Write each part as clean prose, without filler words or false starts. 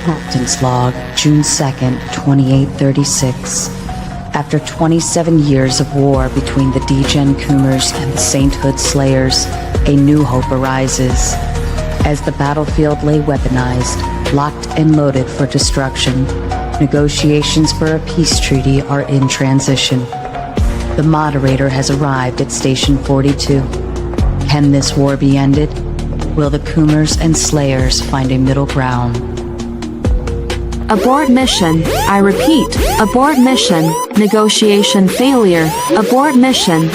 Captain's Log, June 2nd, 2836. After 27 years of war between the Degen Coomers and the Sainthood Slayers, a new hope arises. As the battlefield lay weaponized, locked and loaded for destruction, negotiations for a peace treaty are in transition. The moderator has arrived at Station 42. Can this war be ended? Will the Coomers and Slayers find a middle ground? Abort mission. I repeat, abort mission. Negotiation failure. Abort mission.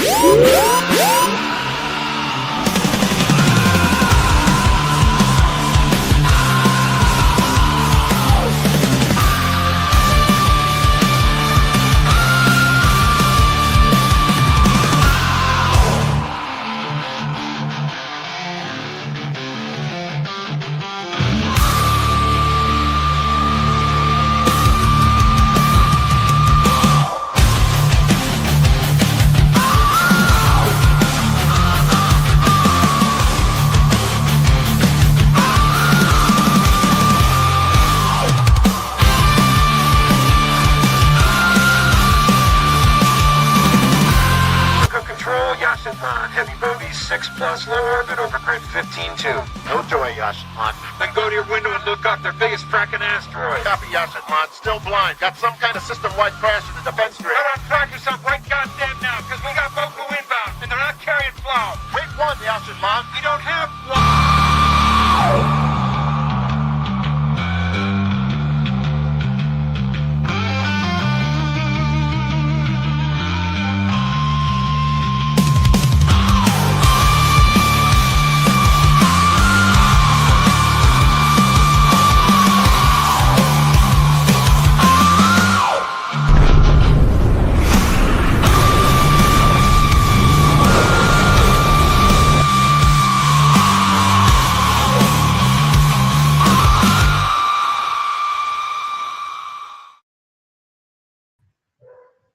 Heavy booty, 6 plus, low orbit, over grid 15-2. No joy, Yashin-Man. Then go to your window and look up their biggest fracking asteroid. Copy, Yashin-Man. Still blind. Got some kind of system-wide crash in the defense grid. Go on, track yourself right goddamn now, because we got Boku inbound, and they're not carrying flow. Wait one, Yashin-Man. We don't have one.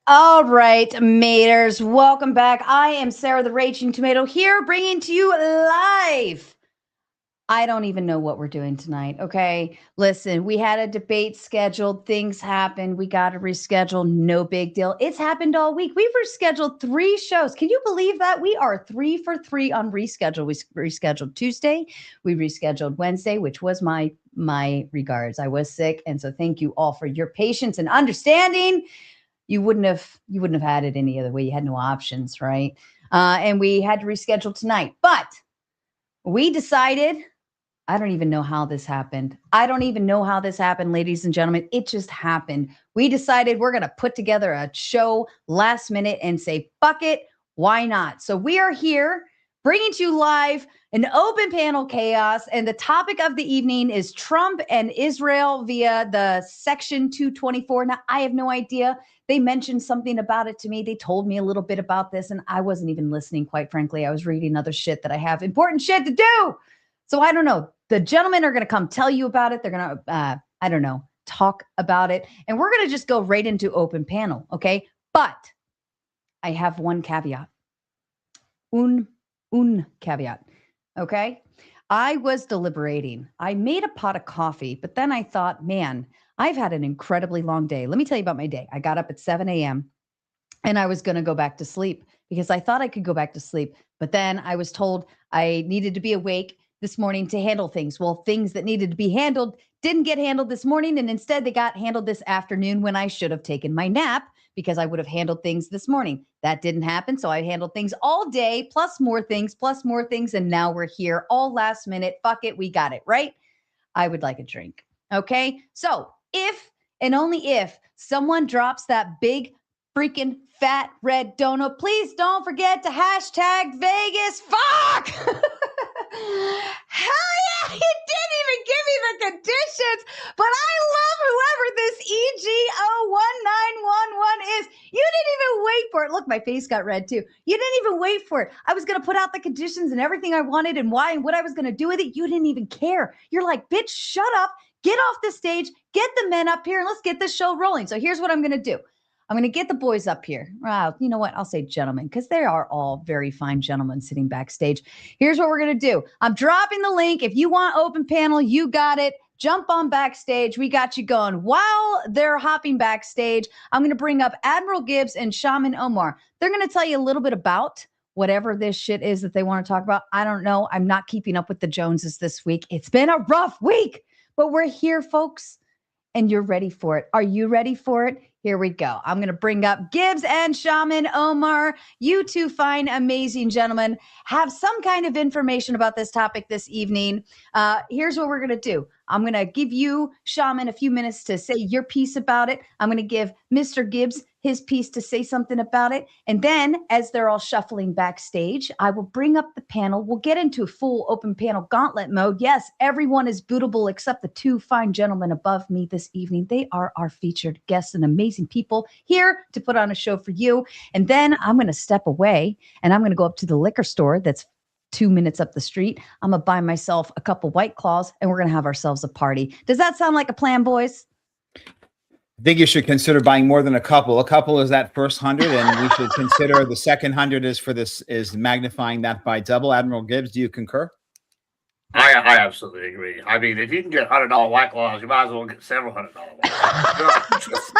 All right, maters, welcome back. I am Sarah the Raging Tomato here, bringing to you live. I don't even know what we're doing tonight, okay? Listen, we had a debate scheduled. Things happened. We got to reschedule. No big deal. It's happened all week. We've rescheduled 3 shows. Can you believe that? We are 3 for 3 on reschedule. We rescheduled Tuesday. We rescheduled Wednesday, which was my regards. I was sick, and so thank you all for your patience and understanding. You wouldn't have had it any other way. You had no options, right? And we had to reschedule tonight. But we decided, I don't even know how this happened. Ladies and gentlemen. It just happened. We decided we're going to put together a show last minute and say, fuck it, why not? So we are here bringing to you live an open panel chaos. And the topic of the evening is Trump and Israel via the Section 224. Now, I have no idea. They mentioned something about it to me. They told me a little bit about this, and I wasn't even listening, quite frankly. I was reading other shit that I have important shit to do. So I don't know. The gentlemen are going to come tell you about it. They're going to, talk about it. And we're going to just go right into open panel, okay? But I have one caveat. Un caveat, okay? I was deliberating. I made a pot of coffee, but then I thought, man, I've had an incredibly long day. Let me tell you about my day. I got up at 7 a.m. and I was going to go back to sleep because I thought I could go back to sleep. But then I was told I needed to be awake this morning to handle things. Well, things that needed to be handled didn't get handled this morning. And instead they got handled this afternoon when I should have taken my nap because I would have handled things this morning. That didn't happen. So I handled things all day, plus more things. And now we're here all last minute. Fuck it. We got it, right? I would like a drink. Okay. So if and only if someone drops that big freaking fat red donut, please don't forget to hashtag Vegas. Fuck! Hell yeah, you didn't even give me the conditions, but I love whoever this EG01911 is. You didn't even wait for it. Look, my face got red too. You didn't even wait for it. I was going to put out the conditions and everything I wanted and why and what I was going to do with it. You didn't even care. You're like, bitch, shut up. Get off the stage, get the men up here, and let's get this show rolling. So here's what I'm going to do. I'm going to get the boys up here. You know what? I'll say gentlemen, because they are all very fine gentlemen sitting backstage. Here's what we're going to do. I'm dropping the link. If you want open panel, you got it. jump on backstage. We got you going. While they're hopping backstage, I'm going to bring up Admiral Gibbs and Shaman Omar. They're going to tell you a little bit about whatever this shit is that they want to talk about. I don't know. I'm not keeping up with the Joneses this week. It's been a rough week, but we're here, folks, and you're ready for it. Are you ready for it? Here we go. I'm going to bring up Gibbs and Shaman Omar. You two fine, amazing gentlemen have some kind of information about this topic this evening. Here's what we're going to do. I'm going to give you, Shaman, a few minutes to say your piece about it. I'm going to give Mr. Gibbs his piece to say something about it. And then as they're all shuffling backstage, I will bring up the panel. We'll get into full open panel gauntlet mode. Yes, everyone is bootable except the two fine gentlemen above me this evening. They are our featured guests and amazing people here to put on a show for you. And then I'm going to step away and I'm going to go up to the liquor store that's 2 minutes up the street. I'm going to buy myself a couple White Claws and we're going to have ourselves a party. Does that sound like a plan, boys? I think you should consider buying more than a couple. A couple is that first 100, and we should consider the second 100 is magnifying that by double. Admiral Gibbs, do you concur? I absolutely agree. I mean, if you can get $100 White Claws, you might as well get several $100 White Claws.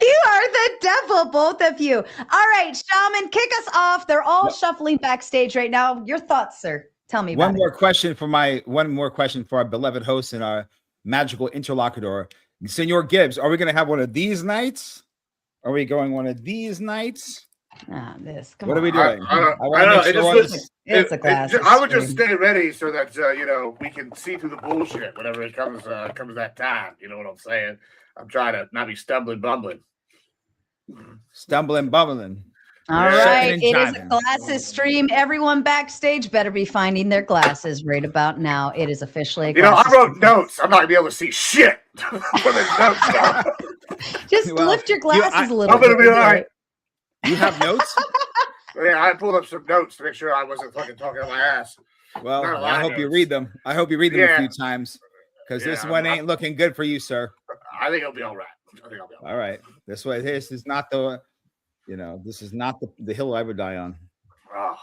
You are the devil, both of you. All right, Shaman, kick us off. They're all shuffling backstage right now. Your thoughts, sir? Tell me about one more question for our beloved host and our magical interlocutor, Senor Gibbs. Are we going to have one of these nights? Are we going one of these nights? Come what on. are we doing? It's a class. I would just stay ready so that we can see through the bullshit whenever it comes that time. You know what I'm saying? I'm trying to not be stumbling, bumbling. Stumbling, bumbling. All right, it is a glasses stream. Everyone backstage better be finding their glasses right about now. It is officially a I wrote notes. I'm not gonna be able to see shit. Just lift your glasses a little I'm bit. gonna be all right. You have notes? Yeah, I pulled up some notes to make sure I wasn't fucking talking on my ass. Well, I hope you read them. I hope you read them a few times because this one ain't looking good for you, sir. I think it'll be all right. All right. This is not the, this is not the hill I would die on. Oh,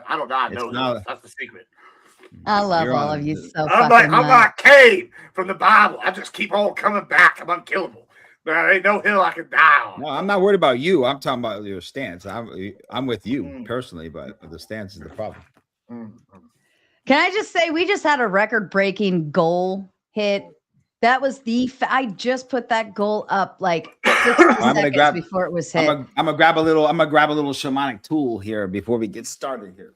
I don't die. No, that's the secret. I love all of you so I'm like Cain from the Bible. I just keep on coming back. I'm unkillable. There ain't no hill I can die on. No, I'm not worried about you. I'm talking about your stance. I'm with you personally, but the stance is the problem. Can I just say we just had a record-breaking goal hit? That was I just put that goal up like 60 seconds before it was hit. I'm gonna grab a little shamanic tool here before we get started here.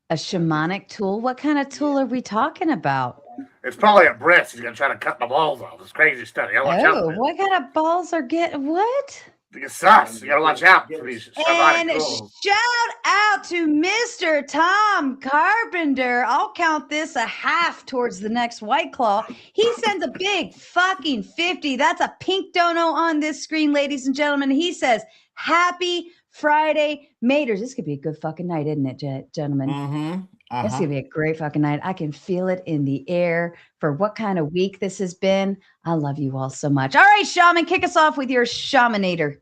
A shamanic tool? What kind of tool are we talking about? It's probably a breast. He's gonna try to cut my balls off. It's crazy stuff. You gotta watch out. What kind of balls are getting what? It's sus. You gotta watch out for these shamanic tools. Shout out to Mr. Tom Carpenter. I'll count this a half towards the next White Claw. He sends a big fucking 50. That's a pink dono on this screen, ladies and gentlemen. He says, "Happy Friday, Maters." This could be a good fucking night, isn't it, gentlemen? Mm-hmm. This is going to be a great fucking night. I can feel it in the air for what kind of week this has been. I love you all so much. All right, Shaman, kick us off with your Shamanator.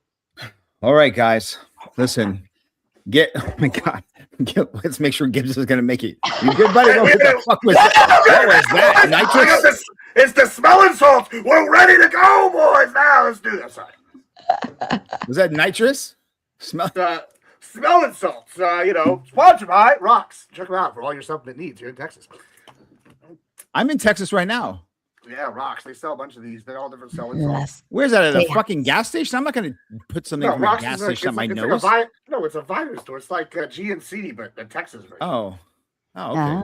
All right, guys. Listen, oh my God. Let's make sure Gibbs is going to make it. You good, buddy? What the fuck was that? What was that? Nitrous? It's the smelling salts. We're ready to go, boys. Now let's do this. Sorry. Was that nitrous? Smelling salts, sponsored by Rocks. Check them out for all your supplement needs here in Texas. I'm in Texas right now. Yeah, Rocks. They sell a bunch of these. They're all different selling salts. Where's that? At a fucking gas station? I'm not going to put something from a gas station on my nose. No, it's a virus store. It's like GNC, but the Texas version. Oh, okay.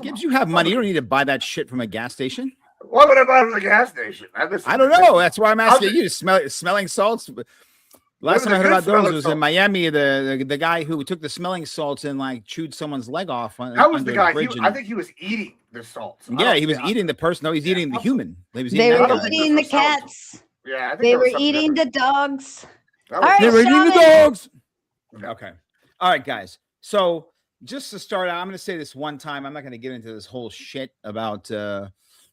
Gibbs, you have money. You don't need to buy that shit from a gas station. Why would I buy from the gas station? I don't know. That's why I'm asking you. Smelling salts. Last time I heard about those was in Miami. The guy who took the smelling salts and like chewed someone's leg off. That was the guy. I think he was eating the salts. Yeah, he was eating the person. No, he's eating the human. They were eating the cats. Yeah, I think they were eating the dogs. They were eating the dogs. Okay. All right, guys. So just to start out, I'm going to say this one time. I'm not going to get into this whole shit about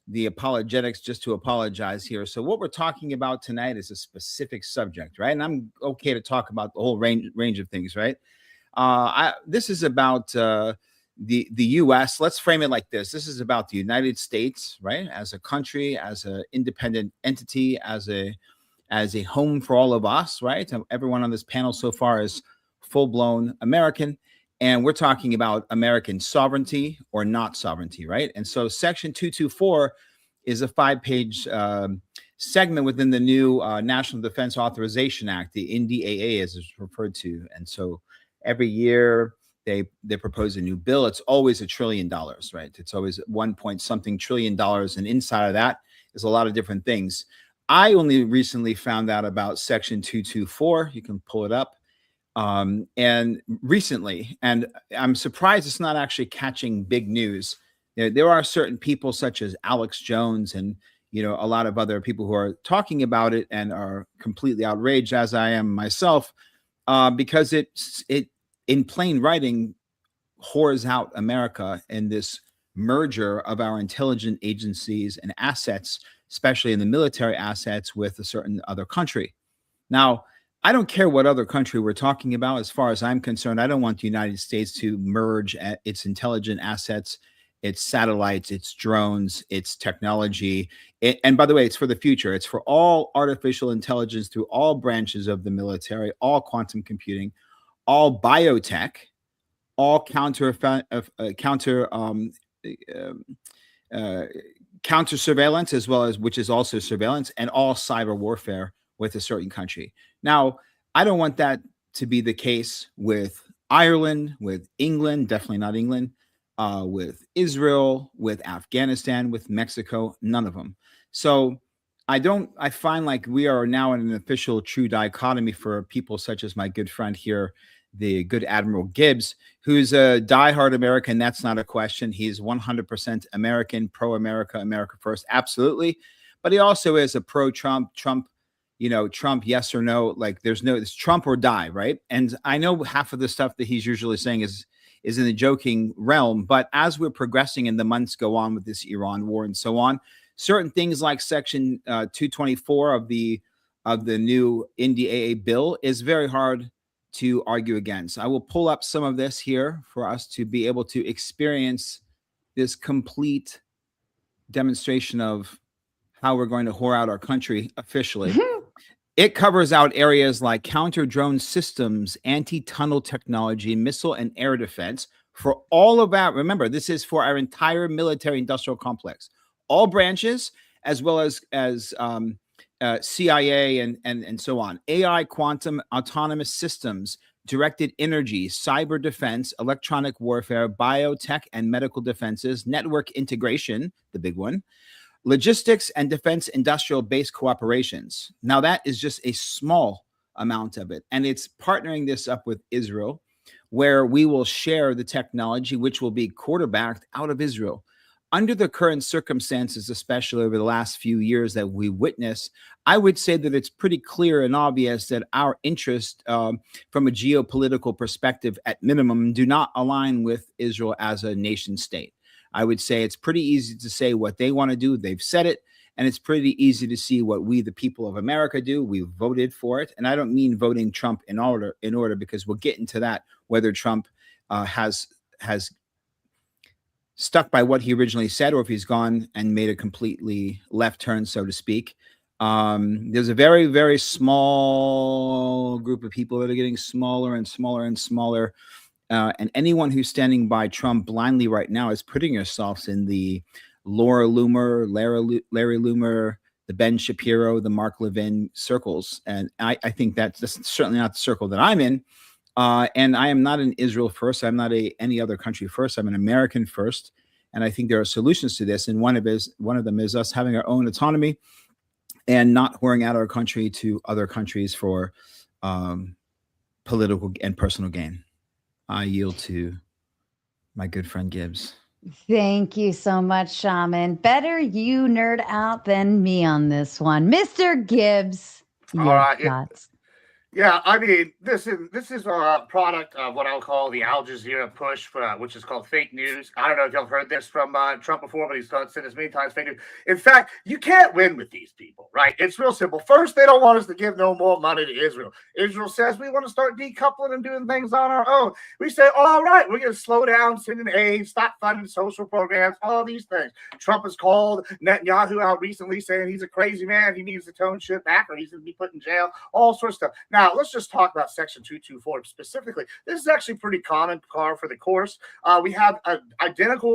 the apologetics just to apologize here. So what we're talking about tonight is a specific subject, right? And I'm okay to talk about the whole range of things, right? This is about the U.S. Let's frame it like this. This is about the United States, right? As a country, as an independent entity, as a home for all of us, right? Everyone on this panel so far is full-blown American, and we're talking about American sovereignty or not sovereignty, right? And so Section 224 is a 5-page segment within the new National Defense Authorization Act, the NDAA as it's referred to. And so every year they propose a new bill. It's always $1 trillion, right? It's always 1 point something trillion dollars, and inside of that is a lot of different things. I only recently found out about Section 224. You can pull it up. And recently, and I'm surprised it's not actually catching big news. There are certain people such as Alex Jones and, you know, a lot of other people who are talking about it and are completely outraged, as I am myself, because it in plain writing whores out America in this merger of our intelligence agencies and assets, especially in the military assets, with a certain other country. Now, I don't care what other country we're talking about. As far as I'm concerned, I don't want the United States to merge its intelligent assets, its satellites, its drones, its technology. And by the way, it's for the future. It's for all artificial intelligence through all branches of the military, all quantum computing, all biotech, all counter surveillance, as well as, which is also surveillance, and all cyber warfare with a certain country. Now, I don't want that to be the case with Ireland, with England, definitely not England, with Israel, with Afghanistan, with Mexico, none of them. So I find like we are now in an official true dichotomy for people such as my good friend here, the good Admiral Gibbs, who's a diehard American. That's not a question. He's 100% American, pro-America, America first, absolutely. But he also is a pro-Trump, Trump, yes or no. Like it's Trump or die, right? And I know half of the stuff that he's usually saying is in the joking realm. But as we're progressing and the months go on with this Iran war and so on, certain things like Section 224 of the new NDAA bill is very hard to argue against. I will pull up some of this here for us to be able to experience this complete demonstration of how we're going to whore out our country officially. It covers out areas like counter-drone systems, anti-tunnel technology, missile and air defense. For all of that, remember, this is for our entire military-industrial complex. All branches, as well as CIA and so on. AI, quantum, autonomous systems, directed energy, cyber defense, electronic warfare, biotech and medical defenses, network integration, the big one, logistics and defense industrial base cooperations. Now that is just a small amount of it. And it's partnering this up with Israel, where we will share the technology, which will be quarterbacked out of Israel. Under the current circumstances, especially over the last few years that we witnessed, I would say that it's pretty clear and obvious that our interests from a geopolitical perspective, at minimum, do not align with Israel as a nation state. I would say it's pretty easy to say what they want to do. They've said it. And it's pretty easy to see what we, the people of America, do. We voted for it. And I don't mean voting Trump in order, because we'll get into that, whether Trump has stuck by what he originally said, or if he's gone and made a completely left turn, so to speak. There's a very, very small group of people that are getting smaller and smaller and smaller. And anyone who's standing by Trump blindly right now is putting yourselves in the Laura Loomer, Larry Loomer, the Ben Shapiro, the Mark Levin circles. And I think that's certainly not the circle that I'm in. And I am not an Israel first. I'm not any other country first. I'm an American first. And I think there are solutions to this. And one of them is us having our own autonomy and not whoring out our country to other countries for political and personal gain. I yield to my good friend Gibbs. Thank you so much, Shaman. Better you nerd out than me on this one. Mr. Gibbs, your thoughts. Yeah, I mean, this is a product of what I'll call the Al Jazeera push, which is called fake news. I don't know if y'all heard this from Trump before, but he's said this many times, fake news. In fact, you can't win with these people, right? It's real simple. First, they don't want us to give no more money to Israel. Israel says we want to start decoupling and doing things on our own. We say, all right, we're going to slow down sending aid, stop funding social programs, all these things. Trump has called Netanyahu out recently saying he's a crazy man. He needs to tone shit back or he's going to be put in jail, all sorts of stuff. Now, let's just talk about Section 224 specifically. This is actually pretty common par for the course. We have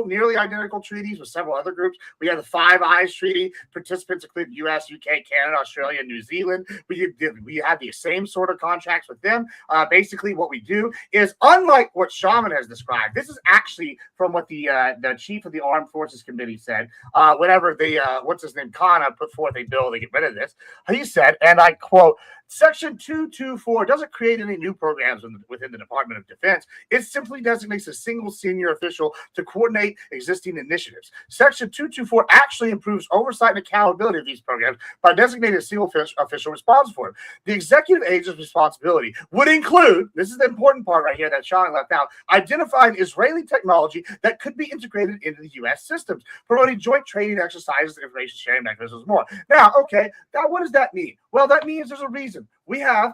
nearly identical treaties with several other groups. We have the Five Eyes Treaty. Participants include U.S., UK, Canada, Australia, New Zealand. We have the same sort of contracts with them. Basically, what we do is, unlike what Shaman has described, this is actually from what the chief of the Armed Forces Committee said. Whenever what's his name, Khanna, put forth a bill to get rid of this, he said, and I quote, Section 224 doesn't create any new programs within the Department of Defense. It simply designates a single senior official to coordinate existing initiatives. Section 224 actually improves oversight and accountability of these programs by designating a single official responsible for them. The executive agency's responsibility would include, this is the important part right here that Sean left out, identifying Israeli technology that could be integrated into the U.S. systems, promoting joint training exercises, information sharing mechanisms, more. Now, okay, what does that mean? Well, that means there's a reason. We have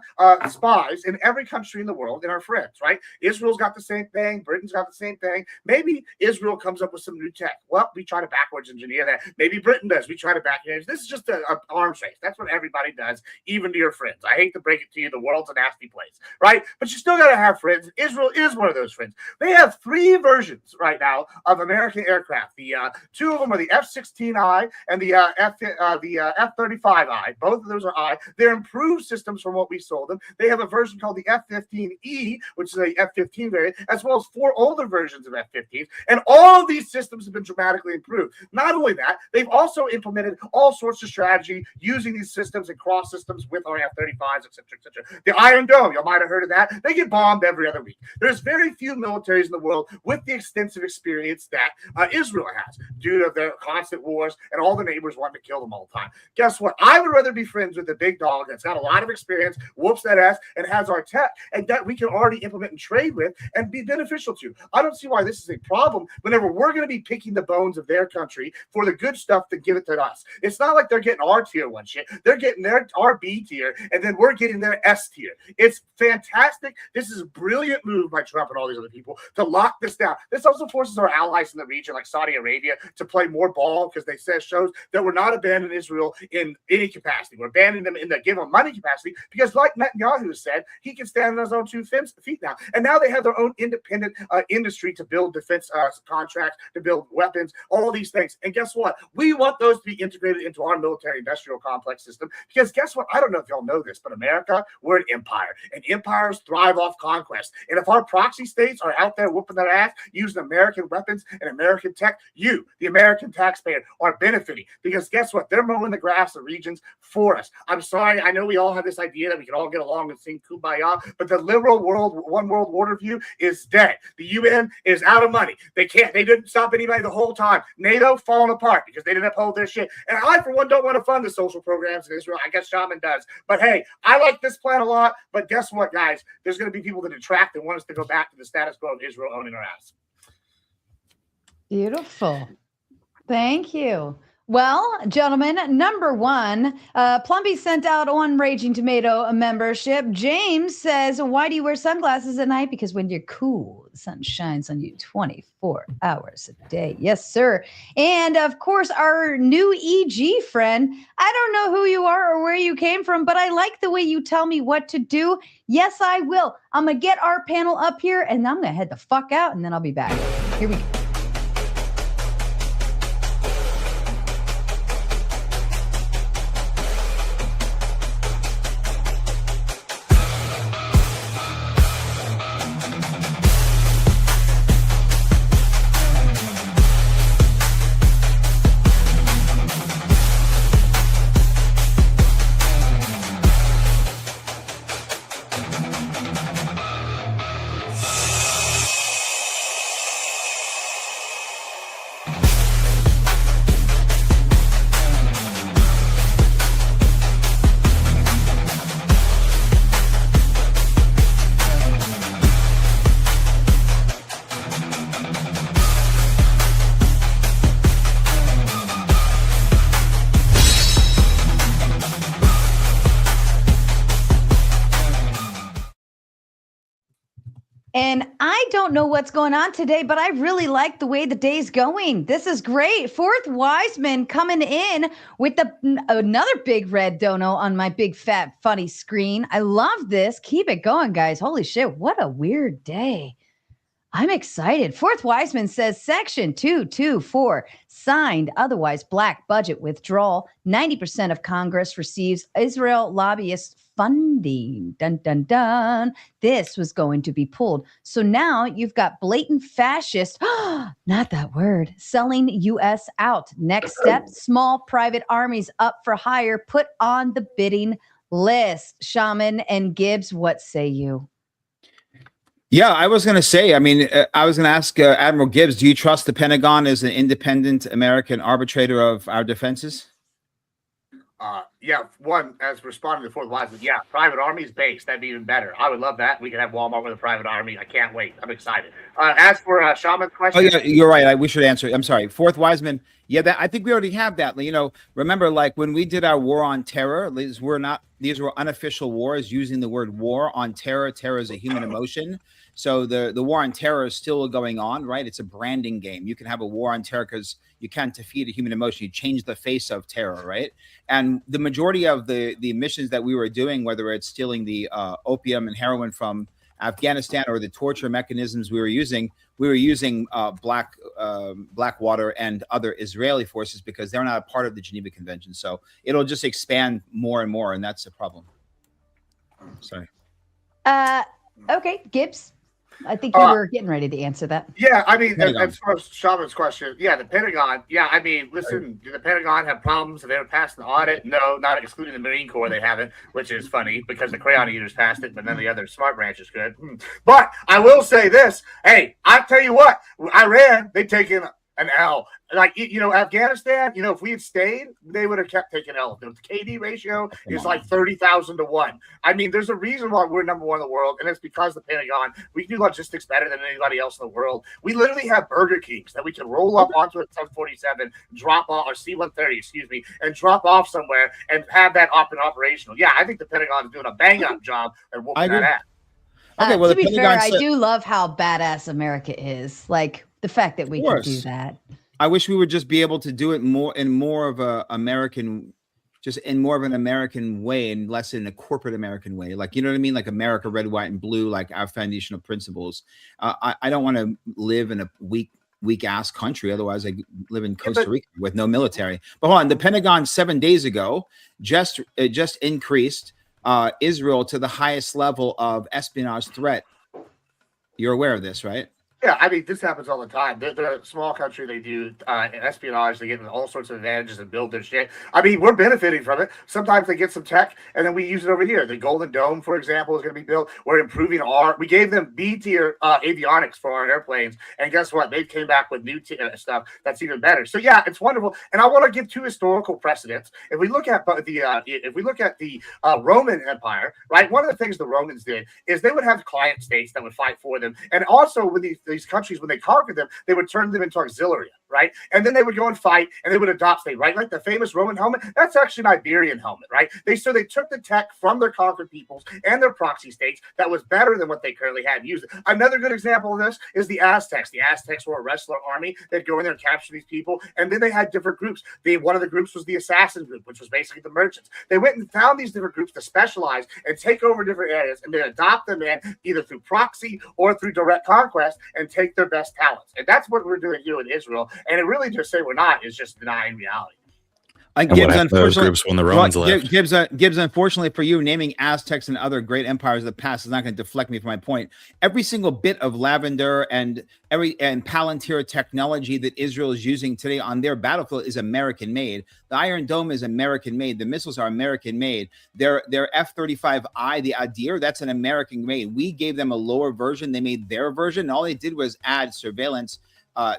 spies in every country in the world and our friends, right? Israel's got the same thing. Britain's got the same thing. Maybe Israel comes up with some new tech. Well, we try to backwards engineer that. Maybe Britain does. We try to backwards engineer. This is just an arms race. That's what everybody does, even to your friends. I hate to break it to you. The world's a nasty place, right? But you still got to have friends. Israel is one of those friends. They have 3 versions right now of American aircraft. The 2 of them are the F-16I and the F-35I. Both of those are I. They're improved systems from what we sold them. They have a version called the F-15E, which is a F-15 variant, as well as 4 older versions of F-15s. And all of these systems have been dramatically improved. Not only that, they've also implemented all sorts of strategy using these systems and cross systems with our F-35s, et cetera, et cetera. The Iron Dome, you might have heard of that. They get bombed every other week. There's very few militaries in the world with the extensive experience that Israel has due to their constant wars and all the neighbors wanting to kill them all the time. Guess what? I would rather be friends with the big dog that's got a lot of experience, whoops that ass, and has our tech, and that we can already implement and trade with and be beneficial to. I don't see why this is a problem whenever we're going to be picking the bones of their country for the good stuff to give it to us. It's not like they're getting our tier 1 shit. They're getting our B tier, and then we're getting their S tier. It's fantastic. This is a brilliant move by Trump and all these other people to lock this down. This also forces our allies in the region, like Saudi Arabia, to play more ball because they shows that we're not abandoning Israel in any capacity. We're abandoning them in the give them money capacity because, like Netanyahu said, he can stand on his own 2 feet now. And now they have their own independent industry to build defense contracts, to build weapons, all these things. And guess what? We want those to be integrated into our military industrial complex system because guess what? I don't know if y'all know this, but America, we're an empire, and empires thrive off conquest. And if our proxy states are out there whooping their ass using American weapons and American tech, you, the American taxpayer, are benefiting because guess what? They're mowing the grass of regions for us. I'm sorry. I know we all have this idea that we can all get along and sing Kumbaya, but the liberal one world order view is dead. The UN is out of money. They didn't stop anybody the whole time. NATO falling apart because they didn't uphold their shit. And I, for one, don't want to fund the social programs in Israel. I guess Shaman does. But hey, I like this plan a lot. But guess what, guys? There's going to be people that detract and want us to go back to the status quo of Israel owning our ass. Beautiful. Thank you. Well, gentlemen, number 1, Plumpy sent out 1 Raging Tomato membership. James says, why do you wear sunglasses at night? Because when you're cool, the sun shines on you 24 hours a day. Yes, sir. And of course, our new EG friend, I don't know who you are or where you came from, but I like the way you tell me what to do. Yes, I will. I'm going to get our panel up here and I'm going to head the fuck out and then I'll be back. Here we go. And I don't know what's going on today, but I really like the way the day's going. This is great. Fourth Wiseman coming in with another big red dono on my big fat funny screen. I love this. Keep it going, guys. Holy shit, what a weird day. I'm excited. Fourth Wiseman says Section 224 signed, otherwise black budget withdrawal. 90% of Congress receives Israel lobbyist funding. Dun, dun, dun. This was going to be pulled. So now you've got blatant fascist, not that word, selling U.S. out. Next step, small private armies up for hire, put on the bidding list. Shaman and Gibbs, what say you? Yeah, I was going to say, I mean, I was going to ask Admiral Gibbs, do you trust the Pentagon as an independent American arbitrator of our defenses? Yeah, one, as responding to Fourth Wiseman, yeah, private armies base, that'd be even better. I would love that. We could have Walmart with a private army. I can't wait. I'm excited. As for Shaman's question. Oh, yeah, you're right. We should answer it. I'm sorry. Fourth Wiseman. Yeah, I think we already have that. You know, remember, like when we did our war on terror, these were unofficial wars using the word war on terror. Terror is a human emotion. So the war on terror is still going on, right? It's a branding game. You can have a war on terror because you can't defeat a human emotion. You change the face of terror, right? And the majority of the missions that we were doing, whether it's stealing the opium and heroin from Afghanistan or the torture mechanisms we were using Blackwater and other Israeli forces because they're not a part of the Geneva Convention. So it'll just expand more and more, and that's the problem. Sorry. Okay, Gibbs. I think you were getting ready to answer that. Yeah, I mean, as far as Shaman's question, yeah, the Pentagon. Yeah, I mean, listen, do the Pentagon have problems? Have they ever passed an audit? No, not excluding the Marine Corps, they haven't, which is funny because the crayon eaters passed it, but then the other smart branches could. But I will say this. Hey, I tell you what, Iran, they've taken an L. Like, you know, Afghanistan, you know, if we had stayed, they would have kept taking L. The KD ratio is like 30,000 to 1. I mean, there's a reason why we're number one in the world, and it's because the Pentagon, we do logistics better than anybody else in the world. We literally have Burger Kings that we can roll up onto a 747, drop off, or C-130, excuse me, and drop off somewhere and have that up and operational. Yeah, I think the Pentagon is doing a bang-up job at whooping that ass. Okay, well, to be fair, I do love how badass America is. Like, the fact that we can do that. I wish we would just be able to do it more in more of an American way and less in a corporate American way. Like, you know what I mean? Like America, red, white, and blue, like our foundational principles. I don't want to live in a weak ass country. Otherwise, I live in Costa Rica with no military. But hold on, the Pentagon 7 days ago just increased Israel to the highest level of espionage threat. You're aware of this, right? Yeah, I mean, this happens all the time. They're a small country. They do espionage. They get all sorts of advantages and build their shit. I mean, we're benefiting from it. Sometimes they get some tech, and then we use it over here. The Golden Dome, for example, is going to be built. We're improving we gave them B-tier avionics for our airplanes, and guess what? They came back with new stuff that's even better. So, yeah, it's wonderful. And I want to give two historical precedents. If we look at the Roman Empire, right, one of the things the Romans did is they would have client states that would fight for them. And also with these countries, when they conquered them, they would turn them into auxiliaries, right? And then they would go and fight, and they would adopt state, right? Like the famous Roman helmet, that's actually an Iberian helmet, right? They took the tech from their conquered peoples and their proxy states that was better than what they currently had and used it. Another good example of this is the Aztecs. The Aztecs were a wrestler army. They'd go in there and capture these people, and then they had different groups. One of the groups was the assassin group, which was basically the merchants. They went and found these different groups to specialize and take over different areas, and then adopt them in either through proxy or through direct conquest and take their best talents. And that's what we're doing here in Israel. And it really just say we're not is just denying reality. Gibbs, unfortunately, when the Romans left. Gibbs, unfortunately for you, naming Aztecs and other great empires of the past is not going to deflect me from my point. Every single bit of lavender and Palantir technology that Israel is using today on their battlefield is American made. The Iron Dome is American made. The missiles are American made. Their F-35I, the Adir, that's an American made. We gave them a lower version. They made their version. And all they did was add surveillance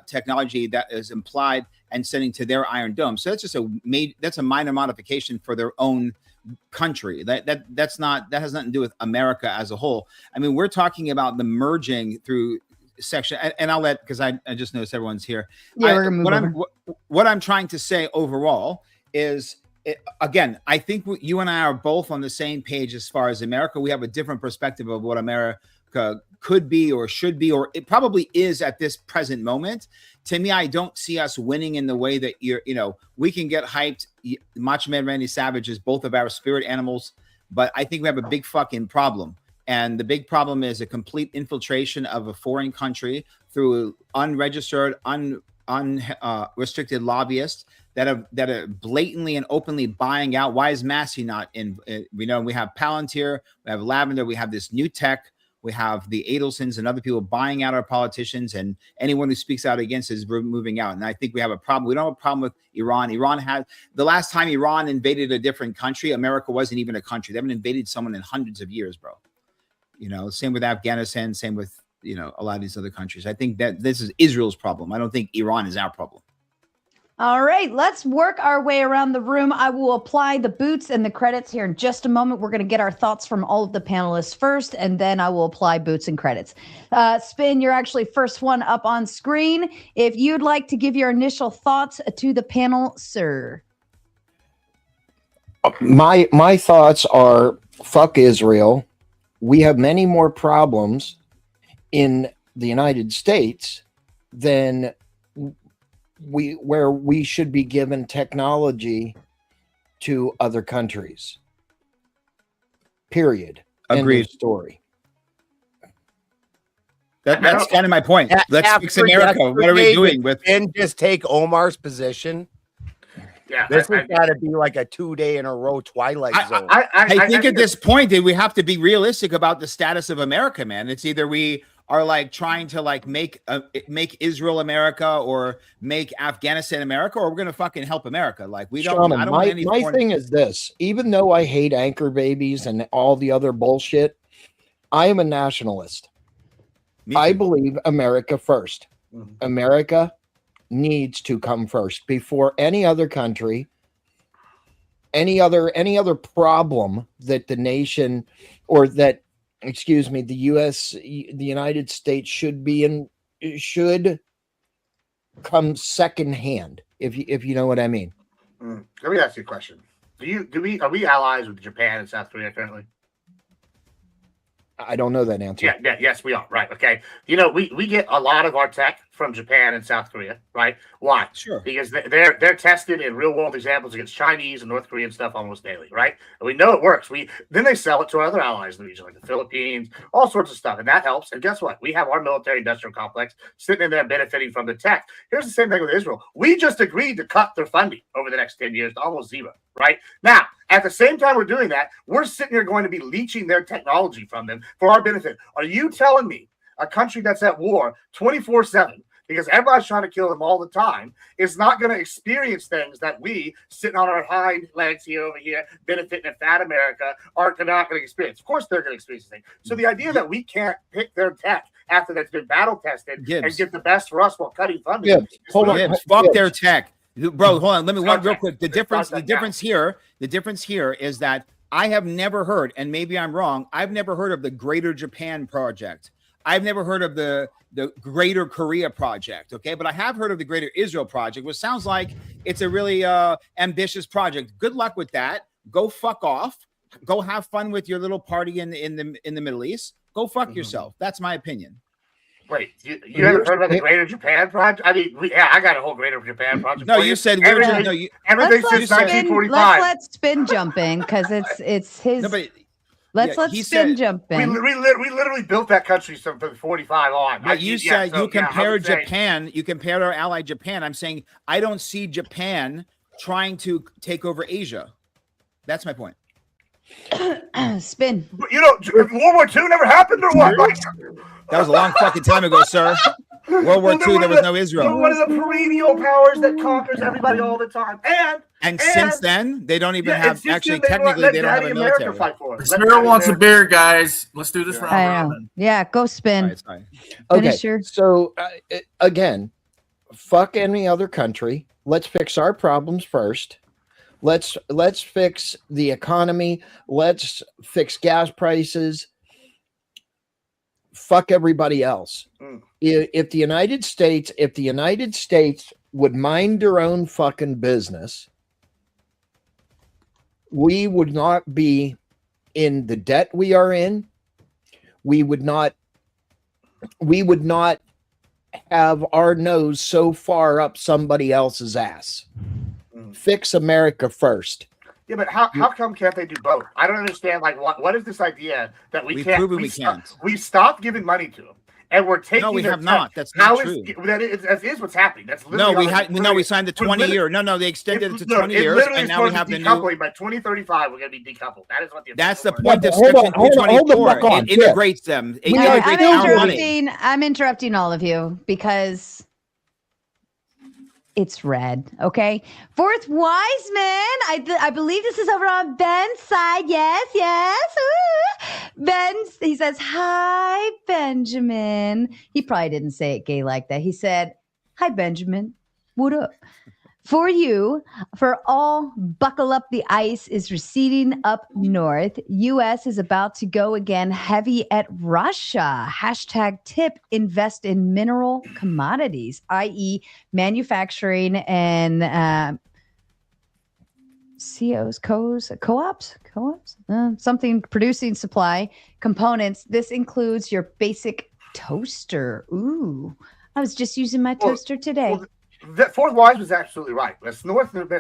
technology that is implied and sending to their Iron Dome. So that's just a minor modification for their own country. That has nothing to do with America as a whole. I mean, we're talking about the merging through section, and I'll let, because I just noticed everyone's here. Yeah, what I'm trying to say overall is again, I think you and I are both on the same page as far as America. We have a different perspective of what America could be or should be, or it probably is at this present moment. To me, I don't see us winning in the way that we can get hyped. Macho Man Randy Savage is both of our spirit animals, but I think we have a big fucking problem. And the big problem is a complete infiltration of a foreign country through unregistered, unrestricted lobbyists that are blatantly and openly buying out. Why is Massey not in? We have Palantir, we have Lavender, we have this new tech, we have the Adelsons and other people buying out our politicians, and anyone who speaks out against is moving out. And I think we have a problem. We don't have a problem with Iran. Iran had the last time Iran invaded a different country, America wasn't even a country. They haven't invaded someone in hundreds of years, bro. Same with Afghanistan, same with a lot of these other countries. I think that this is Israel's problem. I don't think Iran is our problem. All right, let's work our way around the room. I will apply the boots and the credits here in just a moment. We're going to get our thoughts from all of the panelists first, and then I will apply boots and credits. Spin, you're actually first one up on screen. If you'd like to give your initial thoughts to the panel, sir. My thoughts are, fuck Israel. We have many more problems in the United States than where we should be given technology to other countries. Period. Agreed. End of story. That's kind of my point. Let's fix America. What are we doing with? And just take Omar's position. Yeah, this has got to be like a 2-day in a row Twilight Zone. I think at this point that we have to be realistic about the status of America, man. It's either we are like trying to like make Israel America or make Afghanistan America, or we're gonna fucking help America. Like we don't. Shaman, my thing is this: even though I hate anchor babies and all the other bullshit, I am a nationalist. I believe America first. Mm-hmm. America needs to come first before any other country, any other problem that the nation or that, excuse me, the United States should come second hand, if you know what I mean. Let me ask you a question. Are we allies with Japan and South Korea currently? I don't know that answer. Yes, we are. Right. Okay. We get a lot of our tech from Japan and South Korea, right? Why? Sure. Because they're tested in real world examples against Chinese and North Korean stuff almost daily, right? And we know it works. Then they sell it to our other allies in the region, like the Philippines, all sorts of stuff, and that helps. And guess what? We have our military industrial complex sitting in there benefiting from the tech. Here's the same thing with Israel. We just agreed to cut their funding over the next 10 years to almost zero, right? Now, at the same time we're doing that, we're sitting here going to be leeching their technology from them for our benefit. Are you telling me a country that's at war 24/7, because everybody's trying to kill them all the time, is not going to experience things that we, sitting on our hind legs here over here, benefiting in fat America, not going to experience? Of course they're going to experience things. So the idea that we can't pick their tech after that's been battle tested and get the best for us while cutting funding. Fuck their tech. Bro, hold on. Let me one real quick. The difference here is that I have never heard, and maybe I'm wrong, I've never heard of the Greater Japan Project. I've never heard of the Greater Korea Project, okay? But I have heard of the Greater Israel Project, which sounds like it's a really ambitious project. Good luck with that. Go fuck off. Go have fun with your little party in the Middle East. Go fuck yourself. That's my opinion. Wait, you haven't heard about the Greater Japan Project? I mean, I got a whole Greater Japan Project. No, you said everything since 1945. Let's let Spin jump in because it's his. No, but Let's Spin jump in. We literally built that country from 45 on. But you said you compared Japan. You compared our ally Japan. I'm saying I don't see Japan trying to take over Asia. That's my point. Spin. World War II never happened or what? That was a long fucking time ago, sir. World War II, there was no Israel. One of the perennial powers that conquers everybody all the time. And since then, they don't even have, actually, technically, they don't have a military. The Spirit wants a beer, guys. Let's do this round robin. Yeah, go Spin. Okay, so again, fuck any other country. Let's fix our problems first. Let's fix the economy. Let's fix gas prices. Fuck everybody else. If the United States would mind their own fucking business we would not be in the debt we are in. We would not have our nose so far up somebody else's ass. Fix America first. Yeah, but how come can't they do both? I don't understand. Like, what is this idea that we can't? We can't. We stopped giving money to them, and we're taking. No, we have not. That's how not true. That is what's happening. That's literally we signed the 20 year. No, they extended it to 20 years, and now we have the new. By 2035, we're going to be decoupled. That is what the. That's the point of Section 224. It integrates them. It integrates our money. I'm interrupting all of you because it's red. Okay. Fourth Wiseman. I believe this is over on Ben's side. Yes. Ooh. Ben, he says, hi, Benjamin. He probably didn't say it gay like that. He said, hi, Benjamin. What up? For all, buckle up, the ice is receding up north. U.S. is about to go again heavy at Russia. #tip, invest in mineral commodities, i.e. manufacturing and co-ops, something producing supply components. This includes your basic toaster. Ooh, I was just using my toaster today. Fourth Wise was absolutely right. As the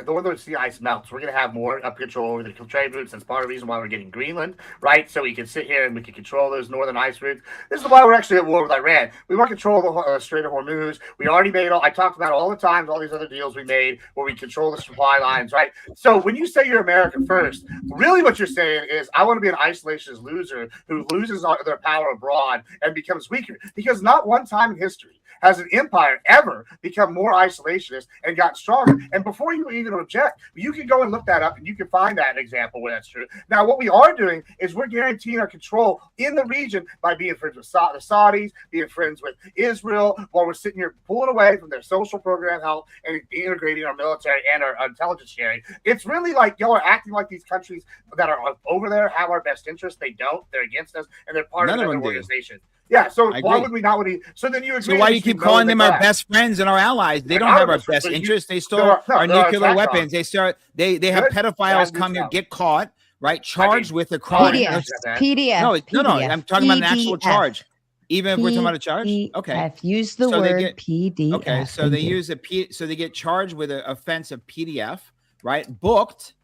northern sea ice melts, we're going to have more up control over the trade routes. That's part of the reason why we're getting Greenland, right? So we can sit here and we can control those northern ice routes. This is why we're actually at war with Iran. We want control of the Strait of Hormuz. We already made I talked about all the time, all these other deals we made where we control the supply lines, right? So when you say you're America first, really what you're saying is I want to be an isolationist loser who loses their power abroad and becomes weaker. Because not one time in history has an empire ever become more isolationist and got stronger. And before you even object, you can go and look that up and you can find that example where that's true. Now, what we are doing is we're guaranteeing our control in the region by being friends with the Saudis, being friends with Israel, while we're sitting here pulling away from their social program help and integrating our military and our intelligence sharing. It's really like y'all are acting like these countries that are over there have our best interest. They don't. They're against us, and they're part of another organization. Yeah, so why would we not want to? So then you agree. So why do you keep calling them our best friends and our allies? They don't have our best interests. They stole our nuclear weapons. They have pedophiles come here, get caught, right? Charged with a crime. PDF. No. I'm talking about an actual charge. Even if we're talking about a charge, okay. Use the word PDF. Okay, so they use so they get charged with an offense of PDF, right? Booked,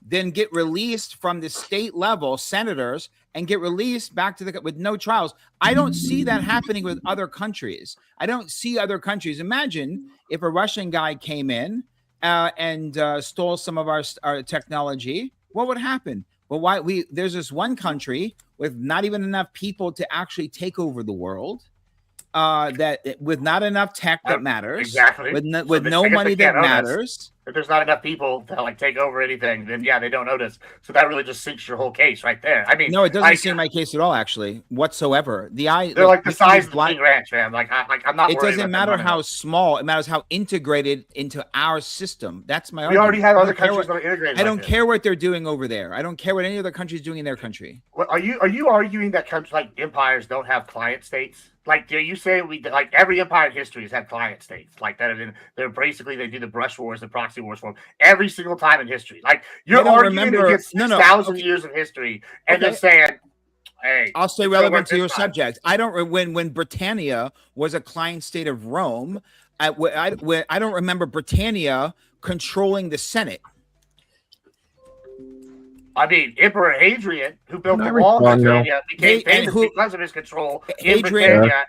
then get released from the state level senators and get released back to with no trials. I don't see that happening with other countries. I don't see other countries. Imagine if a Russian guy came in and stole some of our technology. What would happen? Well, there's this one country with not even enough people to actually take over the world. With not enough tech that matters, exactly, with no money that matters. If there's not enough people to take over anything, then they don't notice. So that really just sinks your whole case right there. I mean, no, it doesn't sink my case at all, actually, whatsoever. They're like the size of the King Ranch, man. I'm not. It doesn't matter how small; it matters how integrated into our system. That's my. We already have other countries that are integrated. I don't care what they're doing over there. I don't care what any other country is doing in their country. Well, are you arguing that countries empires don't have client states? Are you saying every empire in history has had client states that? They're basically they do the brush wars, the proxy wars for them every single time in history. You're arguing against 6,000 years of history and just saying, "Hey, I'll stay relevant to your subject." I don't when Britannia was a client state of Rome. I don't remember Britannia controlling the Senate. I mean, Emperor Hadrian, who built the wall in Britannia, became famous because of his control in Britannia.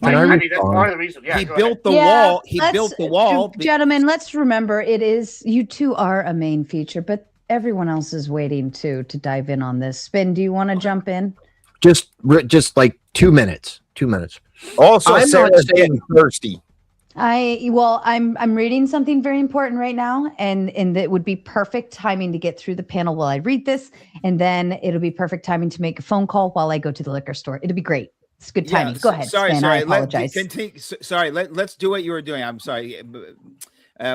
I mean, that's part of the reason. Yeah, he built the wall. He built the wall. Gentlemen, let's remember you two are a main feature, but everyone else is waiting to dive in on this. Spin, do you want to jump in? Just like 2 minutes. 2 minutes. Also, I'm not staying thirsty. I'm reading something very important right now, and it would be perfect timing to get through the panel while I read this, and then it'll be perfect timing to make a phone call while I go to the liquor store. It'll be great. It's good timing. Go ahead. Sorry. I apologize. Let's do what you were doing. I'm sorry.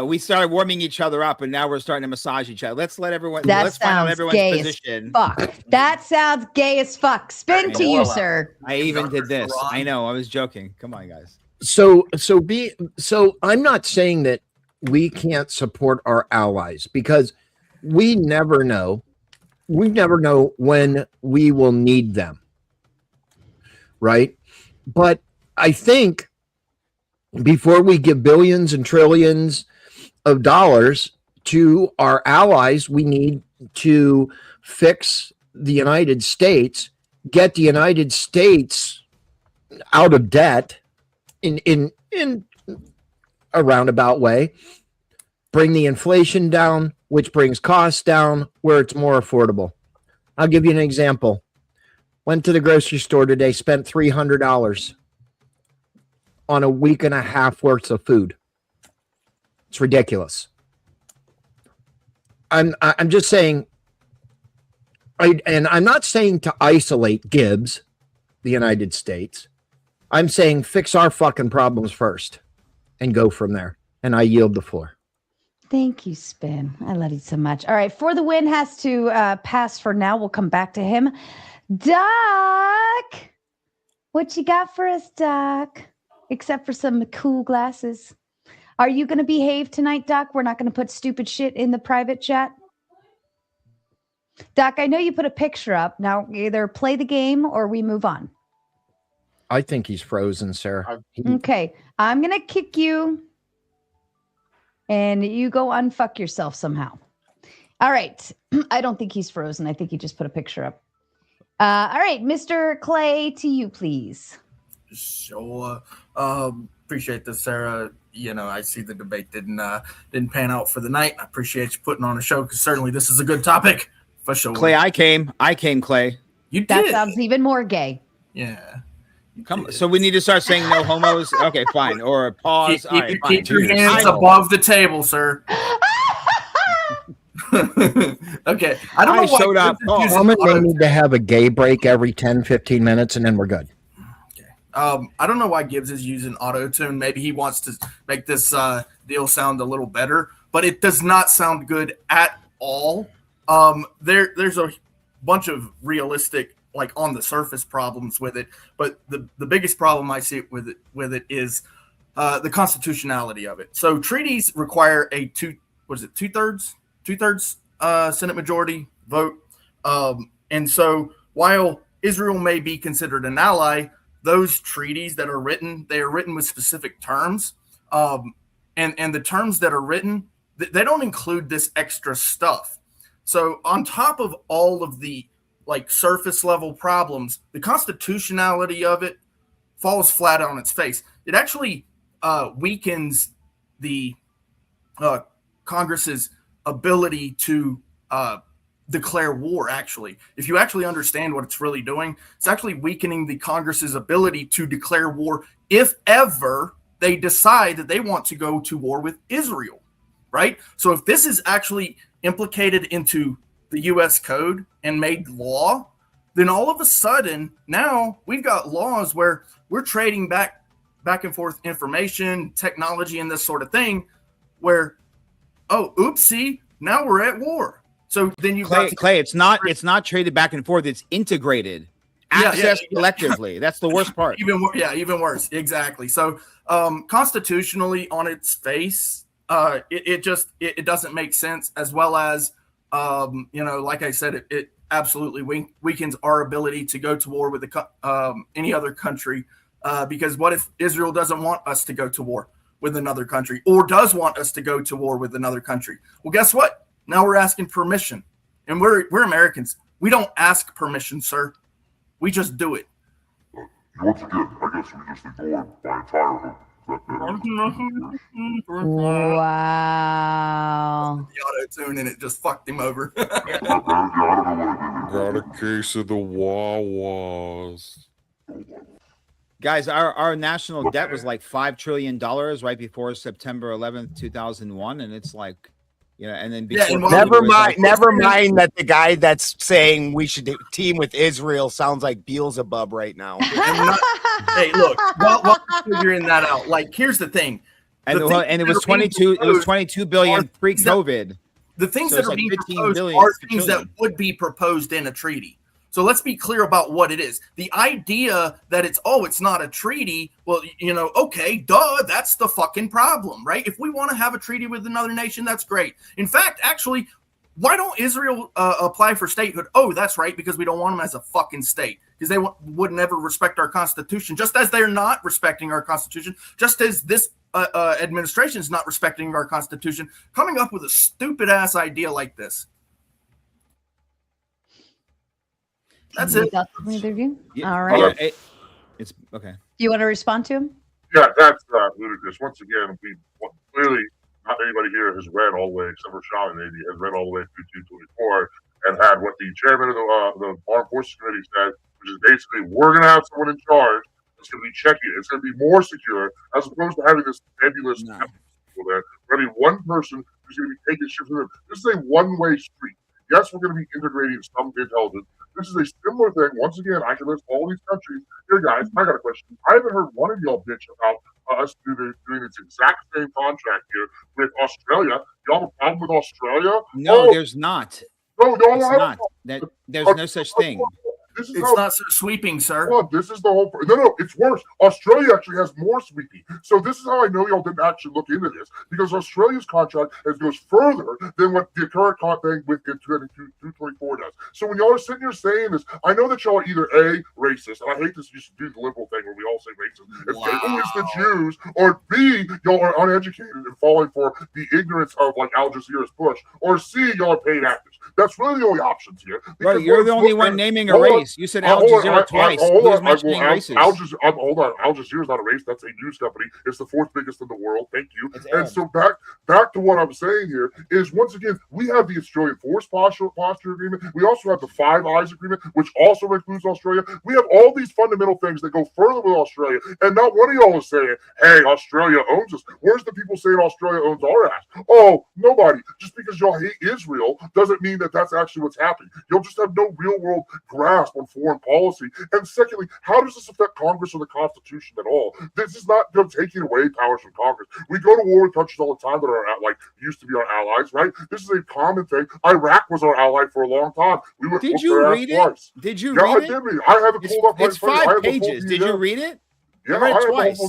We started warming each other up, and now we're starting to massage each other. Let's find out everyone's position. Fuck. That sounds gay as fuck. Spin to you, sir. I even did this. I know. I was joking. Come on, guys. So I'm not saying that we can't support our allies because we never know we never know when we will need them. Right? But I think before we give billions and trillions of dollars to our allies, we need to fix the United States, get the United States out of debt in a roundabout way, bring the inflation down, which brings costs down where it's more affordable. I'll give you an example. Went to the grocery store today, spent $300 on a week and a half worth of food. It's ridiculous. I'm just saying, and I'm not saying to isolate Gibbs, the United States. I'm saying fix our fucking problems first and go from there. And I yield the floor. Thank you, Spin. I love you so much. All right. For the Win has to pass for now. We'll come back to him. Doc, what you got for us, Doc? Except for some cool glasses. Are you going to behave tonight, Doc? We're not going to put stupid shit in the private chat. Doc, I know you put a picture up. Now, either play the game or we move on. I think he's frozen, Sarah. Okay. I'm going to kick you. And you go unfuck yourself somehow. All right. I don't think he's frozen. I think he just put a picture up. All right. Mr. Clay, to you, please. Sure. Appreciate this, Sarah. You know, I see the debate didn't pan out for the night. I appreciate you putting on a show because certainly this is a good topic for sure. Clay, I came, Clay. You did. That sounds even more gay. Yeah. Come. So we need to start saying no homos. Okay, fine. Or pause. Keep your hands above the table, sir. Okay. I don't know why showed up. Women may need to have a gay break every 10, 15 minutes, and then we're good. Okay. I don't know why Gibbs is using auto-tune. Maybe he wants to make this deal sound a little better, but it does not sound good at all. There's a bunch of realistic, like on the surface problems with it, but the biggest problem I see with it is the constitutionality of it. So treaties require a two-thirds Senate majority vote, and so while Israel may be considered an ally, those treaties that are written, they are written with specific terms, and the terms that are written, they don't include this extra stuff. So on top of all of the like surface level problems, the constitutionality of it falls flat on its face. It actually weakens the Congress's ability to declare war. Actually, if you actually understand what it's really doing, it's actually weakening the Congress's ability to declare war if ever they decide that they want to go to war with Israel, right? So if this is actually implicated into the U.S. code and made law, then all of a sudden now we've got laws where we're trading back and forth information, technology, and this sort of thing. Where, oh, oopsie, now we're at war. So then you Clay. It's not traded back and forth. It's integrated, accessed collectively. That's the worst part. Even worse. Exactly. So constitutionally, on its face, it doesn't make sense. As well as like I said, it absolutely weakens our ability to go to war with any other country. Because what if Israel doesn't want us to go to war with another country, or does want us to go to war with another country? Well, guess what? Now we're asking permission, and we're Americans. We don't ask permission, sir. We just do it. Once again, I guess we just ignored my entire Wow. The auto-tune, and it just fucked him over. Got a case of the Wawas. Guys, our national debt was like $5 trillion right before September 11th, 2001, and it's like, and then never mind that the guy that's saying we should team with Israel sounds like Beelzebub right now. Hey, look, while figuring that out, like here's the thing, and it was 22 billion pre-COVID. The things that are being proposed are things that would be proposed in a treaty. So let's be clear about what it is. The idea that it's not a treaty. Well, okay, duh, that's the fucking problem, right? If we want to have a treaty with another nation, that's great. In fact, actually, Why don't Israel apply for statehood? Oh, that's right, because we don't want them as a fucking state, because they would never respect our Constitution, just as they're not respecting our Constitution, just as this administration is not respecting our Constitution, coming up with a stupid-ass idea like this. That's it. All right. It's okay. Do you want to respond to him? Yeah, that's ludicrous. Once again, clearly not anybody here has read all the way, except for Sean, maybe has read all the way through 224 and had what the chairman of the Armed Forces Committee said, which is basically we're going to have someone in charge that's going to be checking it. It's going to be more secure as opposed to having this nebulous people there. We're going to be one person who's going to be taking shit from them. This is a one-way street. Yes, we're going to be integrating some intelligence. This is a similar thing. Once again, I can list all these countries. Here, guys, I got a question. I haven't heard one of y'all bitch about us doing this exact same contract here with Australia. Y'all have a problem with Australia? No, there's not. No, it's not. There's no such thing. It's not so sweeping, sir. Well, this is the whole. No, it's worse. Australia actually has more sweeping. So this is how I know y'all didn't actually look into this, because Australia's contract goes further than what the current contract with 224 does. So when y'all are sitting here saying this, I know that y'all are either A, racist, and I hate this, you should do the liberal thing where we all say racist. It's the Jews, or B, y'all are uneducated and falling for the ignorance of like Al Jazeera's push, or C, y'all are paid actors. That's really the only options here. Right, you're the only one naming a race. You said Al Jazeera twice. Al Jazeera's not a race. That's a news company. It's the fourth biggest in the world. Thank you. And so back to what I'm saying here is, once again, we have the Australian Force Posture Agreement. We also have the Five Eyes Agreement, which also includes Australia. We have all these fundamental things that go further with Australia. And not one of y'all is saying, hey, Australia owns us. Where's the people saying Australia owns our ass? Oh, nobody. Just because y'all hate Israel doesn't mean that that's actually what's happening. You'll just have no real world grasp on foreign policy. And secondly, how does this affect Congress or the Constitution at all? This is not taking away powers from Congress. We go to war with countries all the time that are used to be our allies, right? This is a common thing. Iraq was our ally for a long time. Did you read it? Twice. Did you read it? I did read it. I have it pulled up. It's 5 pages. Did you read it? Yeah, I read it twice.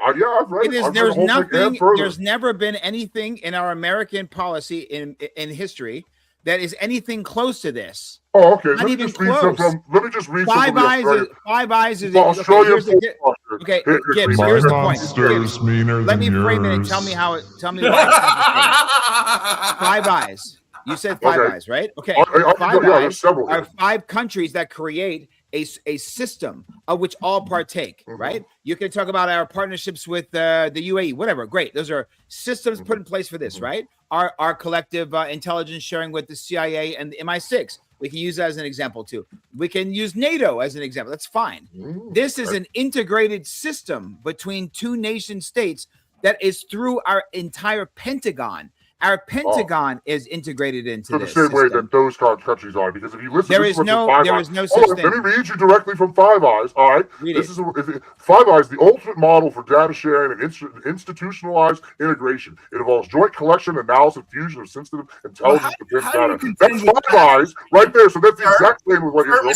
I've read it. There's nothing. There's never been anything in our American policy in history that is anything close to this. Oh, okay. Not even close. Let me just read Five Eyes is Australian. Okay, Gibbs, here's the point. Gibbs, let me frame it and tell me why it's not the same. Five Eyes. You said Five Eyes, right? Okay. Five Eyes are 5 countries that create a system of which all partake, right? You can talk about our partnerships with the UAE, whatever. Great. Those are systems put in place for this, right? Our collective intelligence sharing with the CIA and the MI6. We can use that as an example too. We can use NATO as an example. That's fine. This is an integrated system between 2 nation states that is through our entire Pentagon. Our Pentagon is integrated into this the same way that those countries are, because if you listen, there is no such thing. Let me read you directly from Five Eyes. All right, Five Eyes, the ultimate model for data sharing and institutionalized integration. It involves joint collection, analysis, fusion of sensitive intelligence data. That's Five Eyes right there. So that's the exact same with what you're doing.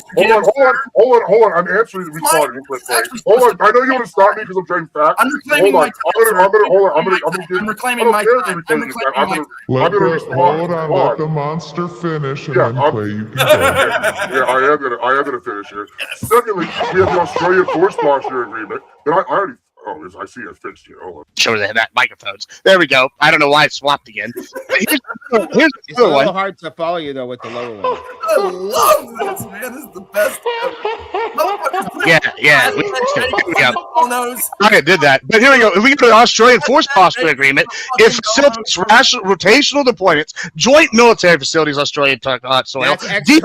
Hold on. I'm answering the retarded. Hold on. I know you want to stop me because I'm trying facts. I'm reclaiming my time. Let the monster finish, and then play. You can yeah, I am gonna finish here. Secondly, we have the Australian Force Posture Agreement that I already. Oh, I see it fixed here. Hold on. Show that microphones. There we go. I don't know why it swapped again. Here's it's a little hard to follow you though with the lower one. I love this, man. This is the best. Yeah. I did that. But here we go. If we get to the Australian Force Posture Agreement, it facilitates rotational deployments, joint military facilities, Australian soil, deep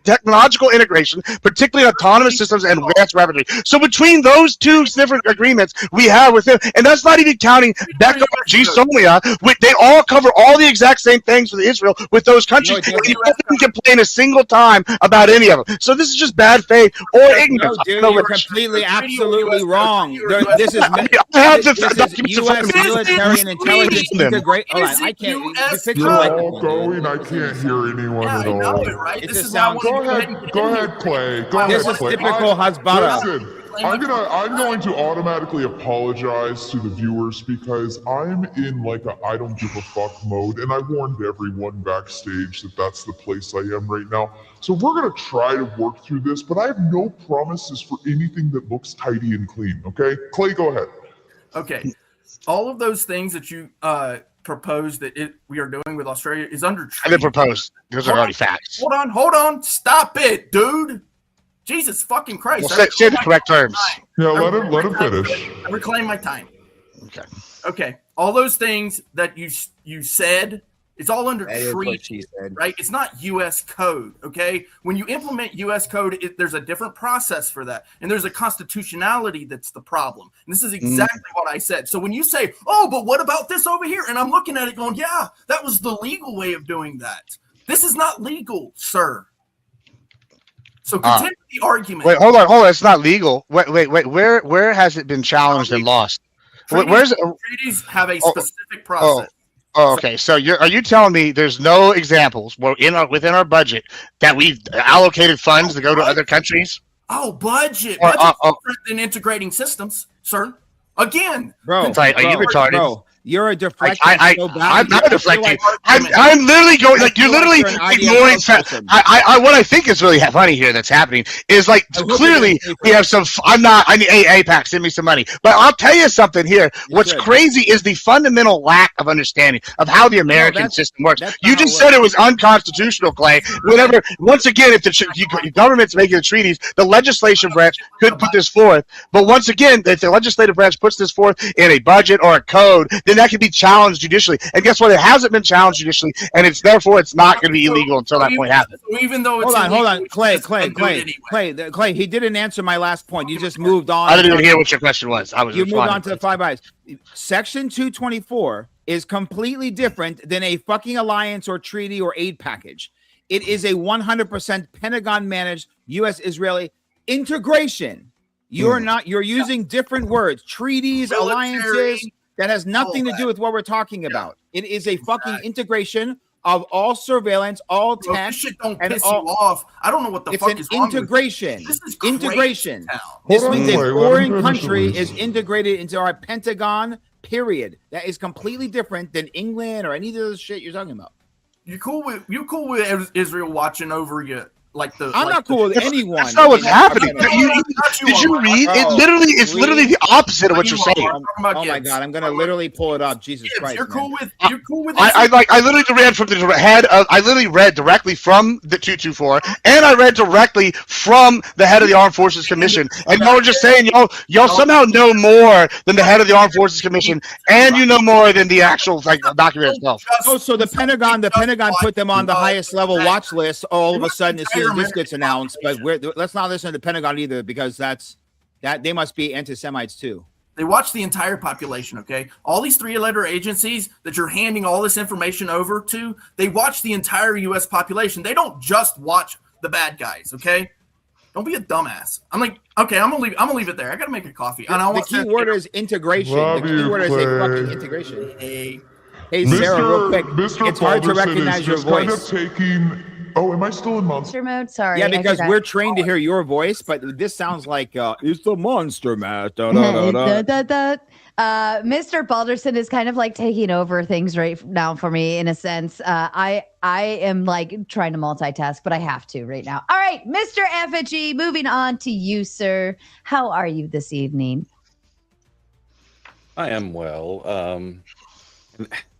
technological integration, particularly autonomous systems and advanced weaponry. So between those 2 different agreements we have with them, and that's not even counting Becca or G. Somalia, they all cover all the exact same things with Israel with those countries. You don't complain a single time about any of them. So this is just bad faith or ignorance. No, dude, you're completely, absolutely wrong. This is U.S. military and intelligence integration. Hold on, I can't. I can't hear anyone at all. It's a sound. Go ahead, Clay. This is typical Hasbara. I'm going to automatically apologize to the viewers because I'm in like a I don't give a fuck mode, and I warned everyone backstage that that's the place I am right now. So we're gonna try to work through this, but I have no promises for anything that looks tidy and clean. Okay, Clay, go ahead. Okay, all of those things that you proposed that we are doing with Australia is under treaty. I didn't propose. Those are already facts. Hold on. Stop it, dude. Jesus fucking Christ. Well, say the correct terms. Yeah, let him finish. I reclaim my time. Okay. All those things that you said, it's all under treaty, right? It's not U.S. code, okay? When you implement U.S. code, there's a different process for that, and there's a constitutionality that's the problem. And this is exactly what I said. So when you say, oh, but what about this over here? And I'm looking at it going, yeah, that was the legal way of doing that. This is not legal, sir. So continue the argument. Wait, hold on. It's not legal. Wait. Where has it been challenged and lost? Treaties have a specific process. Okay. So are you telling me there's no examples within our budget that we've allocated funds to go to other countries? Oh, budget. Budget's different than integrating systems, sir. Again, bro. Are you retarded? Bro. You're a deflector. I'm not deflecting. I'm literally going like you're literally ignoring. What I think is really funny here that's happening is like clearly we have some. I need APAC, send me some money. But I'll tell you something here. What's crazy is the fundamental lack of understanding of how the American system works. You just said it was unconstitutional, Clay. Whenever once again, if the government's making the treaties, the legislation branch could put this forth. But once again, if the legislative branch puts this forth in a budget or a code, then that can be challenged judicially. And guess what? It hasn't been challenged judicially, and it's not going to be illegal until that point happens. So even though it's hold on, Clay, he didn't answer my last point. You just moved on. I didn't even hear what your question was. You moved on to the Five Eyes. Section 224 is completely different than a fucking alliance or treaty or aid package. It is a 100% Pentagon managed U.S.-Israeli integration. You're using different words, treaties, alliances. That has nothing to do with what we're talking about. It is a fucking integration of all surveillance, all tech. This shit don't piss you off. I don't know what the fuck is wrong with integration. This is integration. This means a foreign country is integrated into our Pentagon, period. That is completely different than England or any of the shit you're talking about. You cool with Israel watching over you? I'm not cool with anyone. That's not what's happening. Did you read? It's literally the opposite of what you're saying. Oh my god, I'm gonna literally pull it up. Jesus Christ! You're cool with. I literally read from the head of. I literally read directly from the 224, and I read directly from the head of the Armed Forces Commission. And y'all are just saying y'all somehow know more than the head of the Armed Forces Commission, and you know more than the actual document itself. Oh, so the Pentagon put them on the highest level watch list all of a sudden as soon as this gets announced. But let's not listen to the Pentagon either, because that they must be anti-Semites too. They watch the entire population, okay? All these three-letter agencies that you're handing all this information over to, they watch the entire U.S. population. They don't just watch the bad guys, okay? Don't be a dumbass. I'm like, okay, I'm gonna leave it there. I gotta make a coffee. And the key word is integration. The key word is a fucking integration. Hey, Sarah, real quick. It's hard to recognize your voice. Oh, am I still in monster mode? Sorry. Yeah, because we're trained to hear your voice, but this sounds like it's the monster math. Mr. Balderson is kind of like taking over things right now for me in a sense. I am like trying to multitask, but I have to right now. All right, Mr. Effigy, moving on to you, sir. How are you this evening? I am well.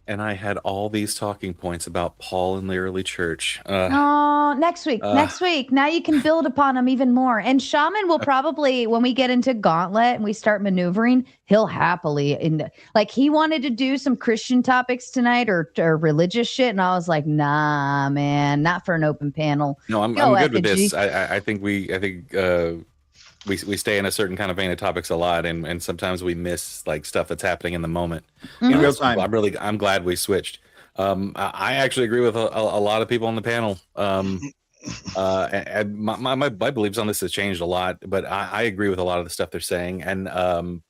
And I had all these talking points about Paul and the early church. Next week. Now you can build upon them even more. And Shaman will probably, when we get into Gauntlet and we start maneuvering, he'll happily he wanted to do some Christian topics tonight or religious shit, and I was like, nah, man, not for an open panel. No, I'm good with this. I think we stay in a certain kind of vein of topics a lot, and sometimes we miss stuff that's happening in the moment in real time. I'm glad we switched. I actually agree with a lot of people on the panel. And my beliefs on this has changed a lot, but I agree with a lot of the stuff they're saying. And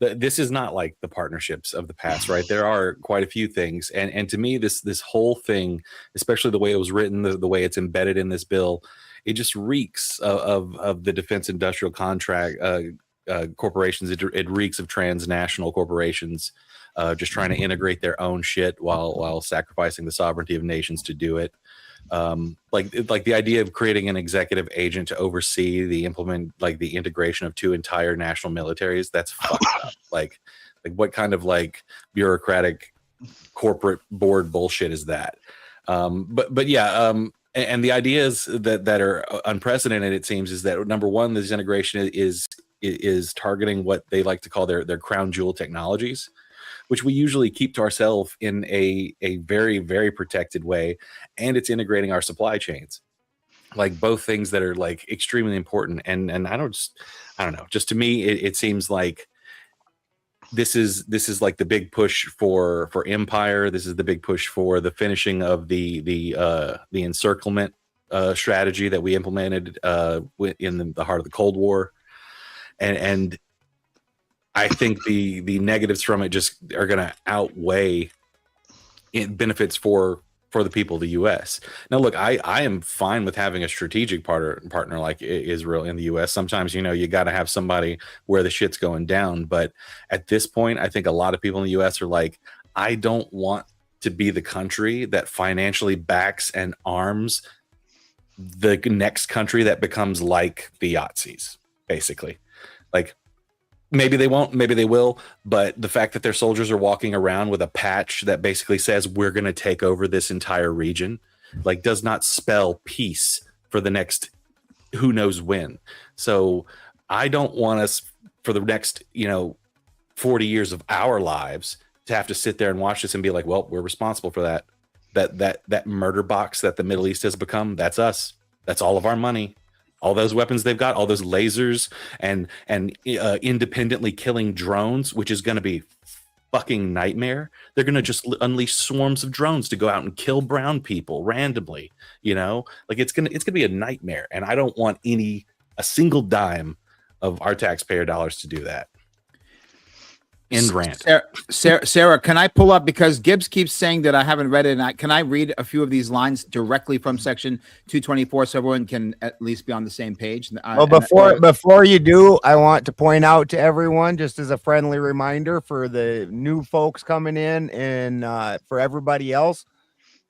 this is not like the partnerships of the past, right? There are quite a few things, and to me, this whole thing, especially the way it was written, the way it's embedded in this bill, it just reeks of the defense industrial contract corporations. It reeks of transnational corporations just trying to integrate their own shit while sacrificing the sovereignty of nations to do it. Like the idea of creating an executive agent to oversee the integration of two entire national militaries. That's fucked up. Like what kind of like bureaucratic corporate board bullshit is that? But yeah, and the ideas that are unprecedented, it seems, is that number one, this integration is targeting what they like to call their crown jewel technologies, which we usually keep to ourselves in a very, very protected way, and it's integrating our supply chains, like both things that are like extremely important. And I don't know. Just to me, it seems like this is like the big push for empire. This is the big push for the finishing of the encirclement strategy that we implemented in the heart of the Cold War, and I think the negatives from it just are going to outweigh benefits for the people of the U.S. Now, look, I am fine with having a strategic partner like Israel in the U.S. Sometimes, you got to have somebody where the shit's going down. But at this point, I think a lot of people in the U.S. are like, I don't want to be the country that financially backs and arms the next country that becomes like the Yazis, basically. Like, maybe they won't, maybe they will, but the fact that their soldiers are walking around with a patch that basically says we're going to take over this entire region, like, does not spell peace for the next who knows when. So I don't want us for the next 40 years of our lives to have to sit there and watch this and be like, well, we're responsible for that murder box that the Middle East has become. That's us. That's all of our money. All those weapons they've got, all those lasers and independently killing drones, which is going to be fucking nightmare. They're going to just unleash swarms of drones to go out and kill brown people randomly. Like it's gonna be a nightmare, and I don't want a single dime of our taxpayer dollars to do that. End rant. Sarah, can I pull up, because Gibbs keeps saying that I haven't read it, and can I read a few of these lines directly from section 224 so everyone can at least be on the same page? Well, before you do, I want to point out to everyone, just as a friendly reminder for the new folks coming in and for everybody else,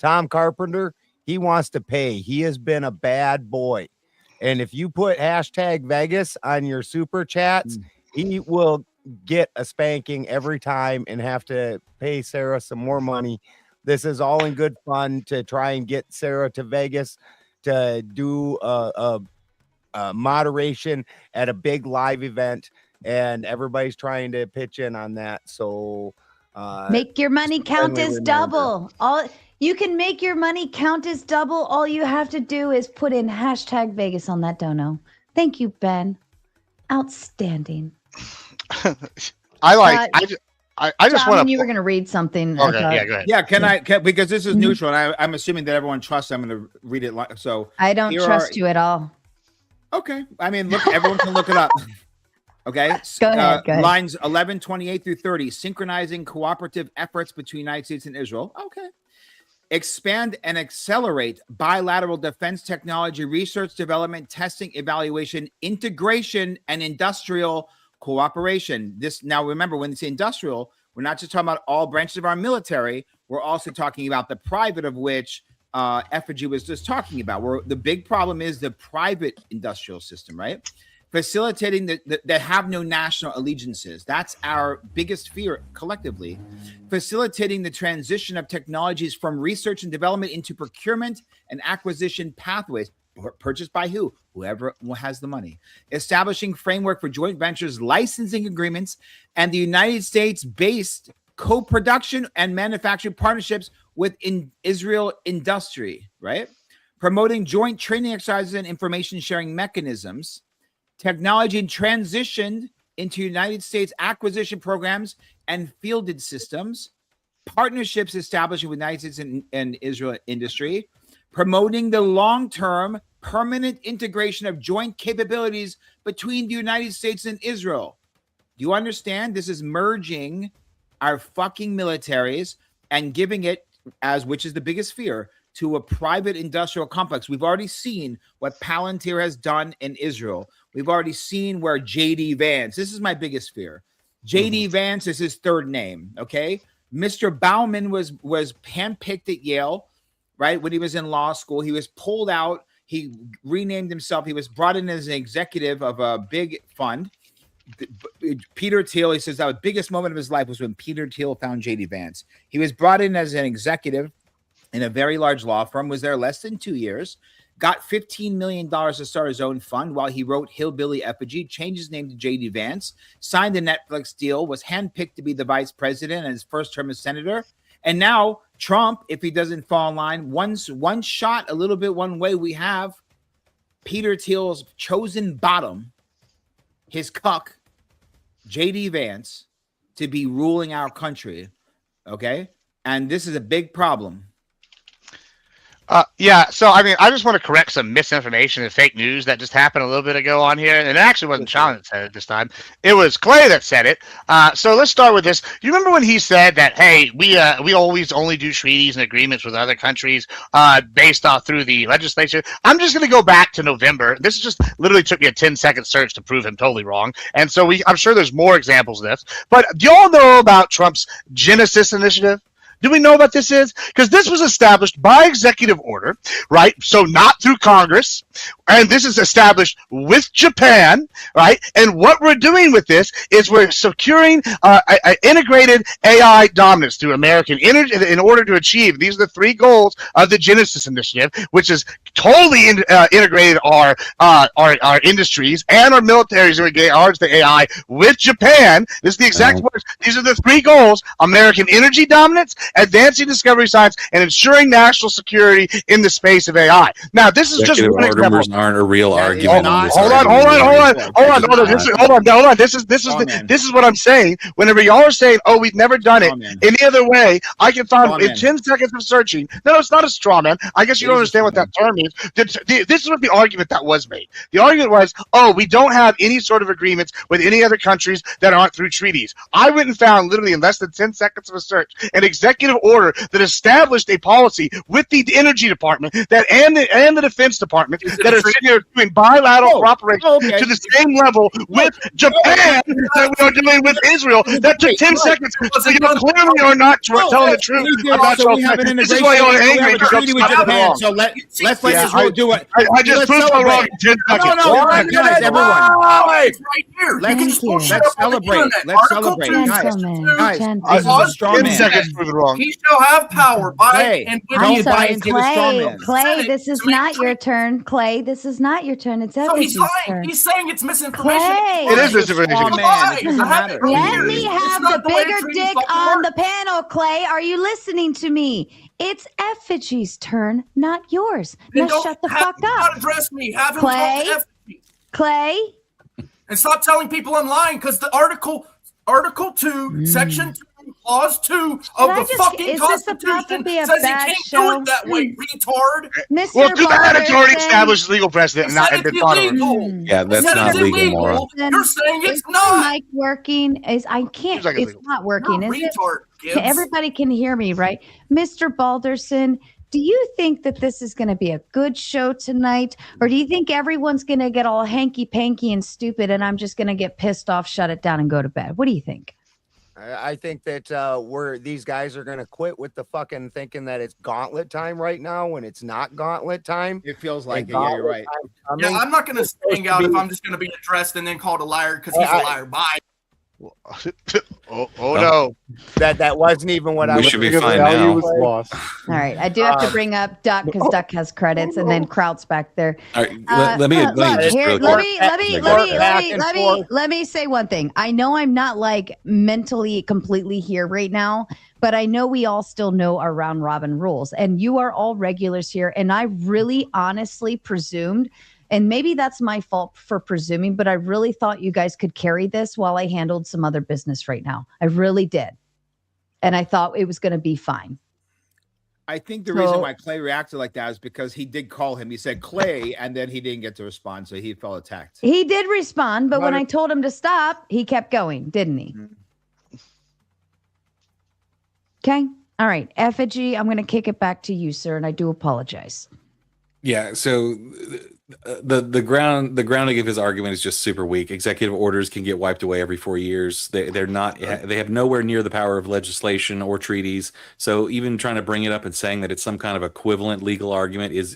Tom Carpenter, he wants to pay. He has been a bad boy. And if you put #Vegas on your super chats, he will get a spanking every time and have to pay Sarah some more money. This is all in good fun to try and get Sarah to Vegas to do a moderation at a big live event, and everybody's trying to pitch in on that. So make your money count as double. You can make your money count as double. All you have to do is put in #Vegas on that dono. Thank you, Ben. Outstanding. I just John, want to. you were going to read something. Okay, yeah, go ahead. Yeah, can because this is neutral, and I'm assuming that everyone trusts. I'm going to read it. So I don't trust you at all. Okay, I mean, look, everyone can look it up. Okay, go ahead. Lines 11, 28 through 30, synchronizing cooperative efforts between the United States and Israel. Okay. Expand and accelerate bilateral defense technology research, development, testing, evaluation, integration, and industrial cooperation. This, now remember, when it's industrial, we're not just talking about all branches of our military. We're also talking about the private, of which Effigy was just talking about. Where the big problem is the private industrial system, right? Facilitating that have no national allegiances. That's our biggest fear collectively. Facilitating the transition of technologies from research and development into procurement and acquisition pathways. Purchased by who? Whoever has the money. Establishing framework for joint ventures, licensing agreements, and the United States-based co-production and manufacturing partnerships with Israel industry, right? Promoting joint training exercises and information sharing mechanisms. Technology transitioned into United States acquisition programs and fielded systems. Partnerships establishing with United States and Israel industry. Promoting the long-term permanent integration of joint capabilities between the United States and Israel. Do you understand? This is merging our fucking militaries and giving it, which is the biggest fear, to a private industrial complex. We've already seen what Palantir has done in Israel We've already seen where JD Vance, this is my biggest fear. JD Vance is his third name. Okay. Mr. Bauman was handpicked at Yale, right? When he was in law school, he was pulled out. He renamed himself. He was brought in as an executive of a big fund. Peter Thiel, he says that the biggest moment of his life was when Peter Thiel found JD Vance. He was brought in as an executive in a very large law firm, was there less than 2 years, got $15 million to start his own fund while he wrote Hillbilly Effigy, changed his name to JD Vance, signed the Netflix deal, was handpicked to be the vice president in his first term as senator. And now Trump, if he doesn't fall in line, one shot a little bit one way, we have Peter Thiel's chosen bottom, his cuck, JD Vance, to be ruling our country. Okay. And this is a big problem. Yeah, so I mean, I just want to correct some misinformation and fake news that just happened a little bit ago on here, and it actually wasn't Sean that said it this time. It was Clay that said it. So let's start with this. You remember when he said that, hey, we always only do treaties and agreements with other countries based off through the legislature? I'm just going to go back to November. This just literally took me a 10-second search to prove him totally wrong, and so I'm sure there's more examples of this. But do y'all know about Trump's Genesis initiative? Do we know what this is? Because this was established by executive order, right? So not through Congress. And this is established with Japan, right? And what we're doing with this is we're securing integrated AI dominance through American energy in order to achieve. These are the 3 goals of the Genesis Initiative, which is totally integrated our industries and our militaries in regards to AI with Japan. This is the exact words. These are the 3 goals: American energy dominance, advancing discovery science, and ensuring national security in the space of AI. Now, this is just one example. Aren't a real argument. Hold on. This is what I'm saying. Whenever y'all are saying, "Oh, we've never done it any other way," I can find in 10 seconds of searching. No, it's not a straw man. I guess you don't understand what that term means. This is what the argument that was made. The argument was, "Oh, we don't have any sort of agreements with any other countries that aren't through treaties." I went and found, literally in less than 10 seconds of a search, an executive order that established a policy with the Energy Department and the Defense Department that are doing bilateral cooperation to the same level with Japan that we are doing with Israel. That took 10 seconds. So you clearly are not telling the truth about Japan. This is why you're angry because you're wrong. So let's Israel do it. I just proved I'm wrong in 10 seconds. Guys, everyone. It's right here. Let's celebrate. Let's celebrate. Guys, this is a straw man. 10 seconds proved wrong. He shall have power by and don't buy into the straw man. Clay, this is not your turn. Clay, this is not your turn. It's Effigy's turn. He's saying it's misinformation. Clay. It is misinformation. Let me have the bigger dick on the panel, Clay. Are you listening to me? It's Effigy's turn, not yours. Now shut the fuck up. Not address me. Have him Clay. talk to Effigy. Clay. And stop telling people online, because the Article 2, Section 2, Clause 2 of the fucking Constitution says you can't do it that way, retard. Well, too bad it's already established legal precedent and not been thought of. Yeah, that's not legal, moron. You're saying it's not. Mic working? I can't. It's not working. Is it? Everybody can hear me, right? Mr. Balderson, do you think that this is going to be a good show tonight? Or do you think everyone's going to get all hanky-panky and stupid and I'm just going to get pissed off, shut it down, and go to bed? What do you think? I think that these guys are going to quit with the fucking thinking that it's gauntlet time right now when it's not gauntlet time. It feels like it. Yeah, you're right. I'm not going to hang out if I'm just going to be addressed and then called a liar because he's a liar. Bye. No, that wasn't even what I was. Should be fine now. All right, I do have to bring up Duck because Duck has credits, and then Kraut's back there. All right, let me say one thing. I know I'm not like mentally completely here right now, but I know we all still know our round robin rules, and you are all regulars here, and I really honestly presumed. And maybe that's my fault for presuming, but I really thought you guys could carry this while I handled some other business right now. I really did. And I thought it was going to be fine. I think the reason why Clay reacted like that is because he did call him. He said Clay, and then he didn't get to respond, so he felt attacked. He did respond, but when I told him to stop, he kept going, didn't he? Okay. All right. Effigy, I'm going to kick it back to you, sir, and I do apologize. Yeah, so the grounding of his argument is just super weak. Executive orders can get wiped away every 4 years. They're not, they have nowhere near the power of legislation or treaties. So even trying to bring it up and saying that it's some kind of equivalent legal argument is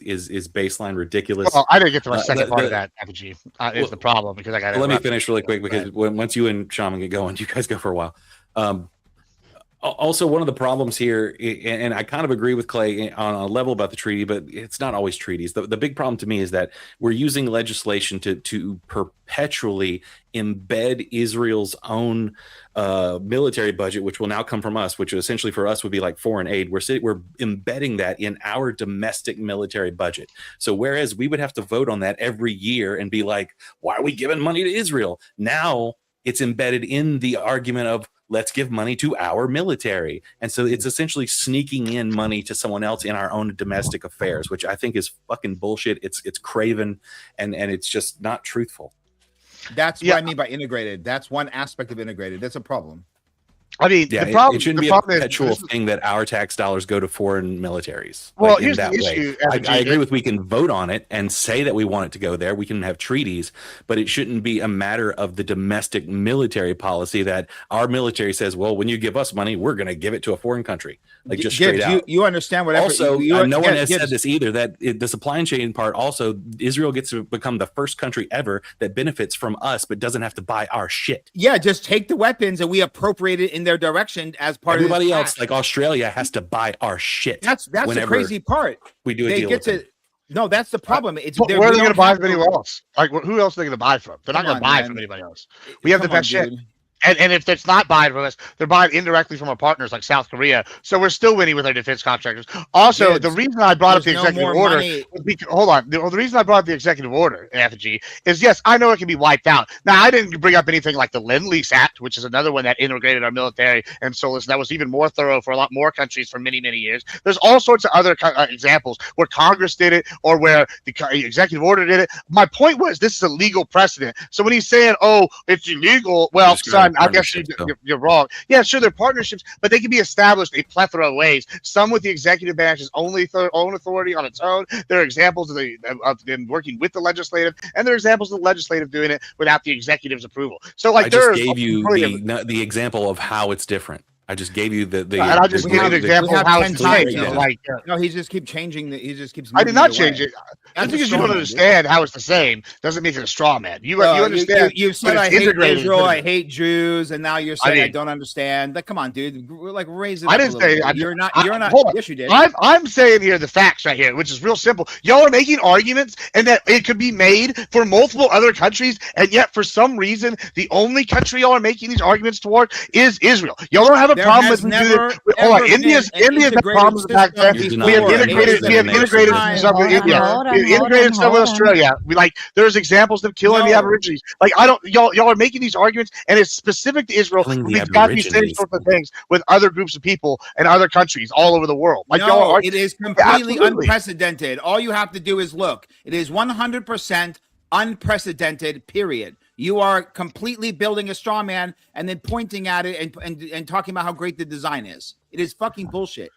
baseline ridiculous. Well, I didn't get to my second part of that, Apogee. Is the problem because I got. Let me finish really quick because once you and Shaman get going, you guys go for a while. Also, one of the problems here, and I kind of agree with Clay on a level about the treaty, but it's not always treaties. The big problem to me is that we're using legislation to perpetually embed Israel's own military budget, which will now come from us, which essentially for us would be like foreign aid. We're embedding that in our domestic military budget. So whereas we would have to vote on that every year and be like, why are we giving money to Israel? Now it's embedded in the argument of let's give money to our military. And so it's essentially sneaking in money to someone else in our own domestic affairs, which I think is fucking bullshit. It's craven and it's just not truthful. That's what I mean by integrated. That's one aspect of integrated. That's a problem. I mean, yeah, the problem, it shouldn't be a perpetual thing that our tax dollars go to foreign militaries. Well, like here's in that the way. issue. I agree with we can vote on it and say that we want it to go there. We can have treaties, but it shouldn't be a matter of the domestic military policy that our military says, well, when you give us money, we're going to give it to a foreign country. Like just straight out. You understand what Also, no one has said this either, that the supply chain part also, Israel gets to become the first country ever that benefits from us, but doesn't have to buy our shit. Yeah, just take the weapons and we appropriate it in their direction as part of everybody else, like Australia, has to buy our shit. That's the crazy part. We do a deal with them. No, that's the problem. It's where are they going to buy from anyone else? Like, who else are they going to buy from? They're not going to buy from anybody else. We have the best shit. And if it's not buying from us, they're buying indirectly from our partners like South Korea. So we're still winning with our defense contractors. Also, the reason I brought up the executive order, hold on. The reason I brought up the executive order, FG, is yes, I know it can be wiped out. Now, I didn't bring up anything like the Lend-Lease Act, which is another one that integrated our military. And so that was even more thorough for a lot more countries for many, many years. There's all sorts of other examples where Congress did it or where the executive order did it. My point was this is a legal precedent. So when he's saying, oh, it's illegal, well, son, I guess you're wrong. Yeah, sure, they're partnerships, but they can be established a plethora of ways. Some with the executive branch's own authority on its own. There are examples of them working with the legislative, and there are examples of the legislative doing it without the executive's approval. So, like, I just gave you the example of how it's different. I just gave you the and I just gave you an example of how it's changed. No, he just keeps changing. He just keeps. I did not change it. Just because you don't understand how it's the same doesn't make it a straw man. You understand. You said I hate Israel, I hate Jews, and now you're saying I don't understand. Like, come on, dude. Like, raise it. I didn't say you're not. You're not. Yes, you did. I'm saying here the facts right here, which is real simple. Y'all are making arguments, and that it could be made for multiple other countries, and yet for some reason the only country y'all are making these arguments toward is Israel. Y'all don't have a problem with India's had problems back then. We have integrated some with India. We integrated some with Australia. There's examples of killing the Aborigines. Like, y'all are making these arguments, and it's specific to Israel. We've got these same sorts of things with other groups of people and other countries all over the world. Like, no, it is completely unprecedented. All you have to do is look. It is 100% unprecedented, period. You are completely building a straw man and then pointing at it and talking about how great the design is. It is fucking bullshit.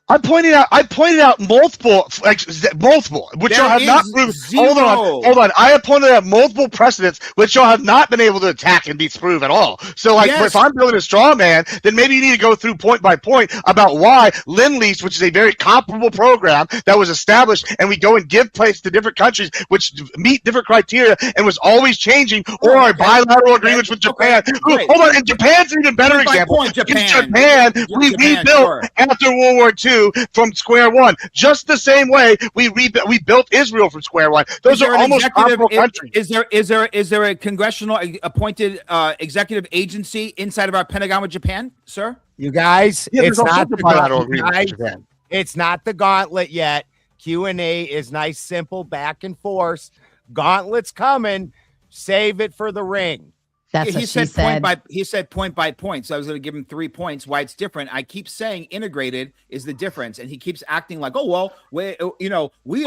I pointed out multiple, which y'all have not proven. Hold on. I have pointed out multiple precedents which y'all have not been able to attack and disprove at all. So, if I'm building a straw man, then maybe you need to go through point by point about why Lend-Lease, which is a very comparable program that was established, and we go and give place to different countries which meet different criteria and was always changing, or our bilateral agreements with Japan. Hold on, and Japan's an even better example. Japan, we rebuilt after World War II. From square one, just the same way we built Israel from square one. Those are almost comparable countries. Is there a congressional appointed executive agency inside of our Pentagon with Japan, sir? You guys, it's not the gauntlet. It's not the gauntlet yet. Q&A is nice, simple, back and forth. Gauntlet's coming. Save it for the ring. That's what she said. He said point by point. So I was going to give him 3 points. Why it's different. I keep saying integrated is the difference, and he keeps acting like, oh well, we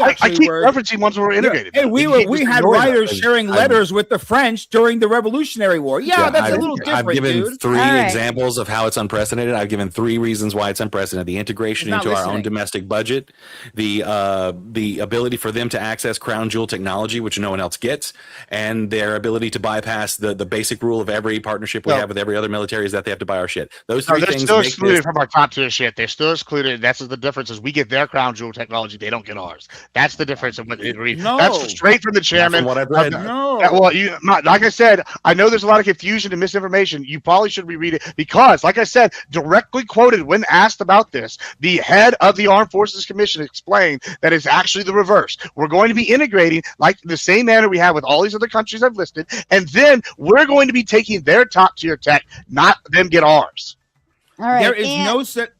actually I keep were referencing ones where we're integrated. Hey, we had writers sharing letters with the French during the Revolutionary War. Yeah, that's a little different. I've given dude. 3 examples of how it's unprecedented. I've given 3 reasons why it's unprecedented: the integration into our own domestic budget, the ability for them to access crown jewel technology, which no one else gets, and their ability to bypass the basic rule of every partnership we have with every other military is that they have to buy our shit. Those 3 things still excluded from our top tier shit. They're still excluded. That's the difference. Is we get their crown jewel technology, they don't get ours. That's the difference of what they read. No. That's straight from the chairman. From what I've read. Well, like I said, I know there's a lot of confusion and misinformation. You probably should reread it because, like I said, directly quoted when asked about this, the head of the Armed Forces Commission explained that it's actually the reverse. We're going to be integrating like the same manner we have with all these other countries I've listed, and then we're going to be taking their top tier tech, not them get ours. All right. There is no set.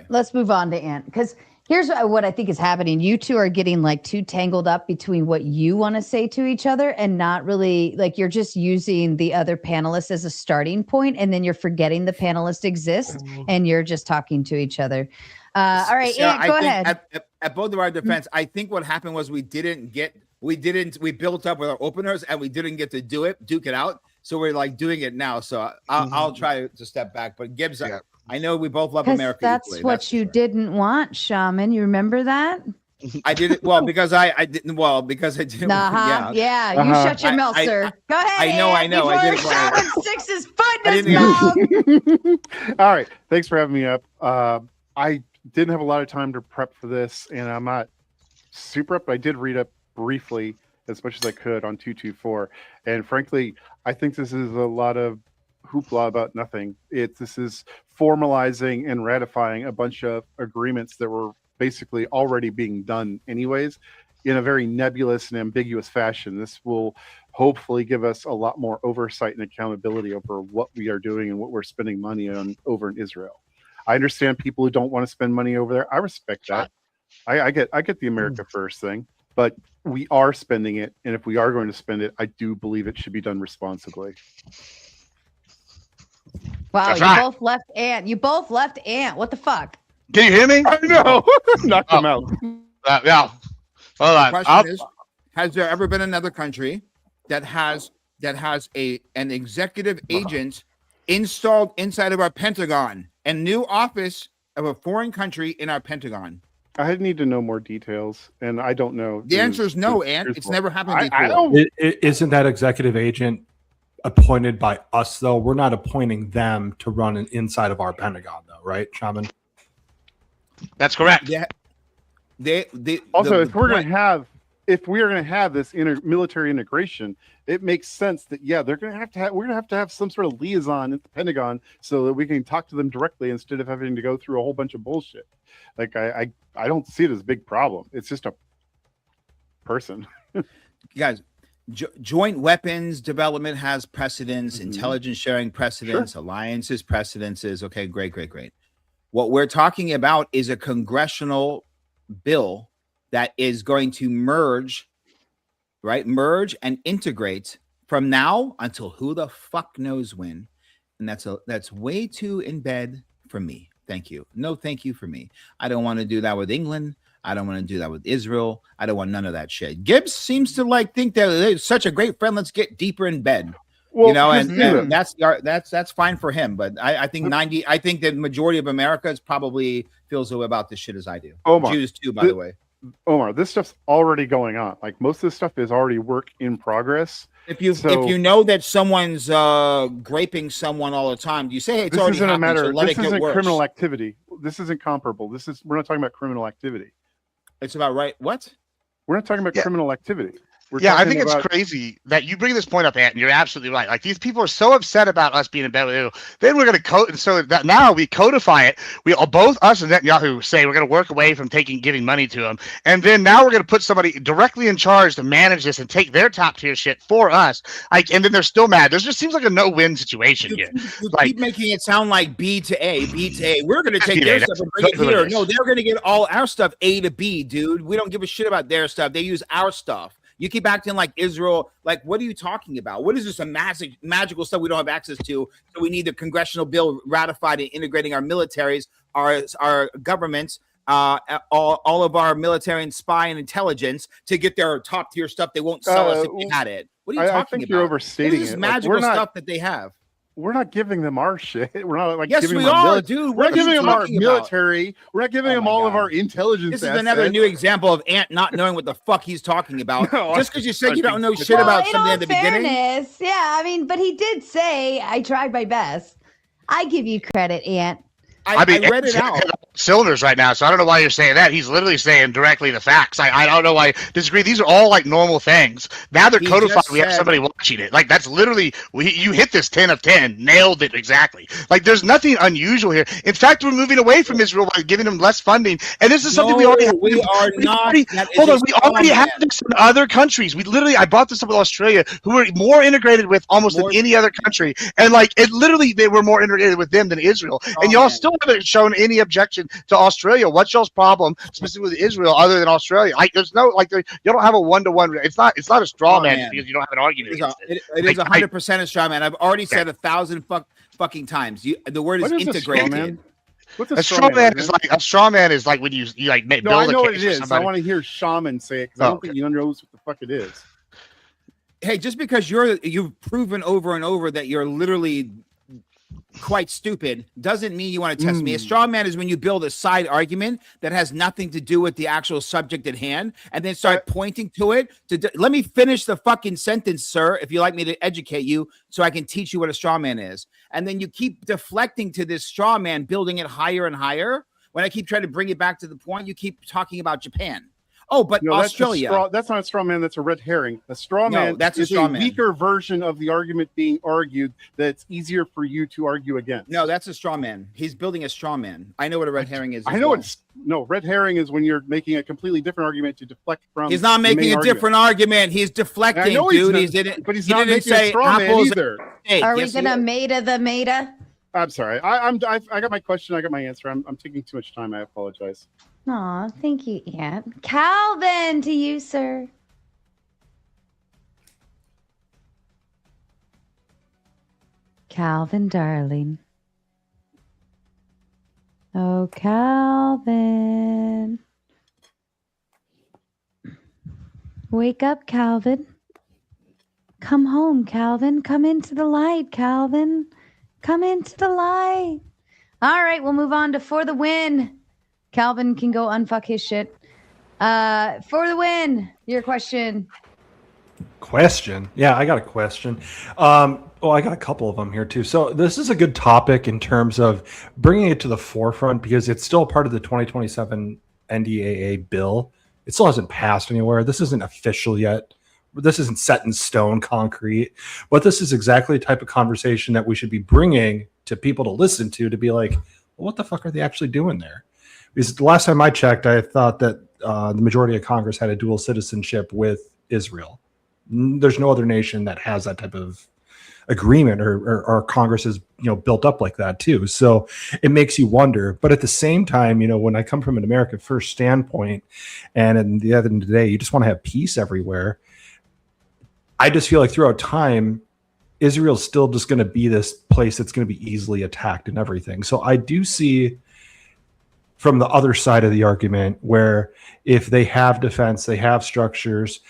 Let's move on to Ant, because here's what I think is happening. You two are getting like too tangled up between what you want to say to each other and not really like you're just using the other panelists as a starting point, and then you're forgetting the panelists exist and you're just talking to each other. All right, Ant, go ahead. At both of our defense, I think what happened was we built up with our openers and we didn't get to duke it out. So we're like doing it now. So I'll try to step back. But Gibbs, I know we both love America. That's equally. What you didn't want, Shaman. You remember that? I did it because I didn't. Well, because I didn't. Yeah. You shut your mouth, sir. Go ahead. I know. I did. Shaman sticks his foot in his mouth. All right. Thanks for having me up. I didn't have a lot of time to prep for this, and I'm not super up, but I did read up briefly as much as I could on 224. And frankly, I think this is a lot of hoopla about nothing. This is formalizing and ratifying a bunch of agreements that were basically already being done anyways in a very nebulous and ambiguous fashion. This will hopefully give us a lot more oversight and accountability over what we are doing and what we're spending money on over in Israel. I understand people who don't want to spend money over there. I respect that. I get the America First thing, but we are spending it, and if we are going to spend it, I do believe it should be done responsibly. Wow, both left Ant. You both left Ant. What the fuck? Can you hear me? I know. Knocked him out. Yeah. Hold on. The question is, has there ever been another country that has an executive agent installed inside of our Pentagon and new office of a foreign country in our Pentagon? I need to know more details, and I don't know. The answer is no, Ant. It's never happened before. Isn't that executive agent appointed by us, though? We're not appointing them to run an inside of our Pentagon, though, right, Shaman? That's correct. Yeah. If we are going to have this military integration, it makes sense that we're going to have some sort of liaison at the Pentagon so that we can talk to them directly instead of having to go through a whole bunch of bullshit. Like I don't see it as a big problem. It's just a person. Guys, joint weapons development has precedence, intelligence sharing precedence, alliances precedences. Okay, great. What we're talking about is a congressional bill that is going to merge and integrate from now until who the fuck knows when. And that's way too in bed for me. Thank you. No, thank you for me. I don't want to do that with England. I don't want to do that with Israel. I don't want none of that shit. Gibbs seems to think that they're such a great friend. Let's get deeper in bed. Well, and that's fine for him. But I think the majority of America is probably feels about this shit as I do. Omar, Jews too, by the way. Omar, this stuff's already going on. Like most of this stuff is already work in progress. If you know that someone's graping someone all the time, you say, hey, it's already happening, so let it get worse. This isn't criminal activity. This isn't comparable. We're not talking about criminal activity. It's about what? We're not talking about criminal activity. I think it's crazy that you bring this point up, Ant, and you're absolutely right. Like these people are so upset about us being in bed with you. Then we're going to and so that now we codify it. We all, both us and Netanyahu, say we're going to work away from giving money to them, and then now we're going to put somebody directly in charge to manage this and take their top tier shit for us. And then they're still mad. There just seems like a no-win situation here. You keep making it sound like B to A. We're going to take their stuff and bring it here. No, they're going to get all our stuff A to B, dude. We don't give a shit about their stuff. They use our stuff. You keep acting like Israel. Like, what are you talking about? What is this a magical stuff we don't have access to? So we need the congressional bill ratified and integrating our militaries, our governments, all of our military and spy and intelligence to get their top tier stuff. They won't sell us if they had it. What are you talking about? I think you're overstating what is this it. magical stuff that they have? We're not giving them our shit. We're not like yes, giving we them are, dude. We're not giving them our military. About? We're not giving them all of our intelligence. This is another new example of Ant not knowing what the fuck he's talking about. No, just because you said you don't know shit about something at the beginning. Yeah, I mean, but he did say I tried my best. I give you credit, Ant. I read it out. Cylinders right now, so I don't know why you're saying that. He's literally saying directly the facts. I don't know why I disagree. These are all like normal things. Now they're codified. We have somebody watching it. Like that's literally you hit this 10 of 10, nailed it exactly. Like there's nothing unusual here. In fact, we're moving away from Israel by giving them less funding, and this is something we already have. We are not. Hold on, we already have this in other countries. I brought this up with Australia, who are more integrated with almost than any other country, and like it literally they were more integrated with them than Israel, and y'all still haven't shown any objection to Australia. What's y'all's problem specifically with Israel other than Australia? There's no you don't have a 1-to-1. It's not a straw man because you don't have an argument. It is 100% a straw man. I've already said 1,000 fucking times. The word is integrated. A straw man is like when you like build I know a what case it is. for somebody. I want to hear shaman say it because I don't think you knows what the fuck it is. Hey, just because you've proven over and over that you're literally quite stupid doesn't mean you want to test me. A straw man is when you build a side argument that has nothing to do with the actual subject at hand and then start pointing to it. Let me finish the fucking sentence, sir, if you like me to educate you so I can teach you what a straw man is. And then you keep deflecting to this straw man, building it higher and higher. When I keep trying to bring it back to the point, you keep talking about Japan. Oh, but no, Australia. That's not a straw man. That's a red herring. A straw man is a weaker version of the argument being argued that's easier for you to argue against. No, that's a straw man. He's building a straw man. I know what a red herring is. I know red herring is when you're making a completely different argument to deflect from. He's not making a different argument. He's deflecting, dude. But he's not making a straw man either. Are we gonna meta the meta? I'm sorry. I got my question. I got my answer. I'm taking too much time. I apologize. Aw, thank you, Ant. Calvin, to you, sir. Calvin, darling. Oh, Calvin. Wake up, Calvin. Come home, Calvin. Come into the light, Calvin. Come into the light. All right, we'll move on to For the Win. Calvin can go unfuck his shit. For the Win, your question. Yeah, I got a question. I got a couple of them here too. So this is a good topic in terms of bringing it to the forefront because it's still part of the 2027 NDAA bill. It still hasn't passed anywhere. This isn't official yet. This isn't set in stone, concrete. But this is exactly the type of conversation that we should be bringing to people to listen to be like, well, what the fuck are they actually doing there? Because the last time I checked, I thought that the majority of Congress had a dual citizenship with Israel. There's no other nation that has that type of agreement or Congress is built up like that too. So it makes you wonder. But at the same time, when I come from an America First standpoint, and at the end of the day, you just want to have peace everywhere. I just feel like throughout time, Israel's still just going to be this place that's going to be easily attacked and everything. So I do see from the other side of the argument where if they have defense, they have structures,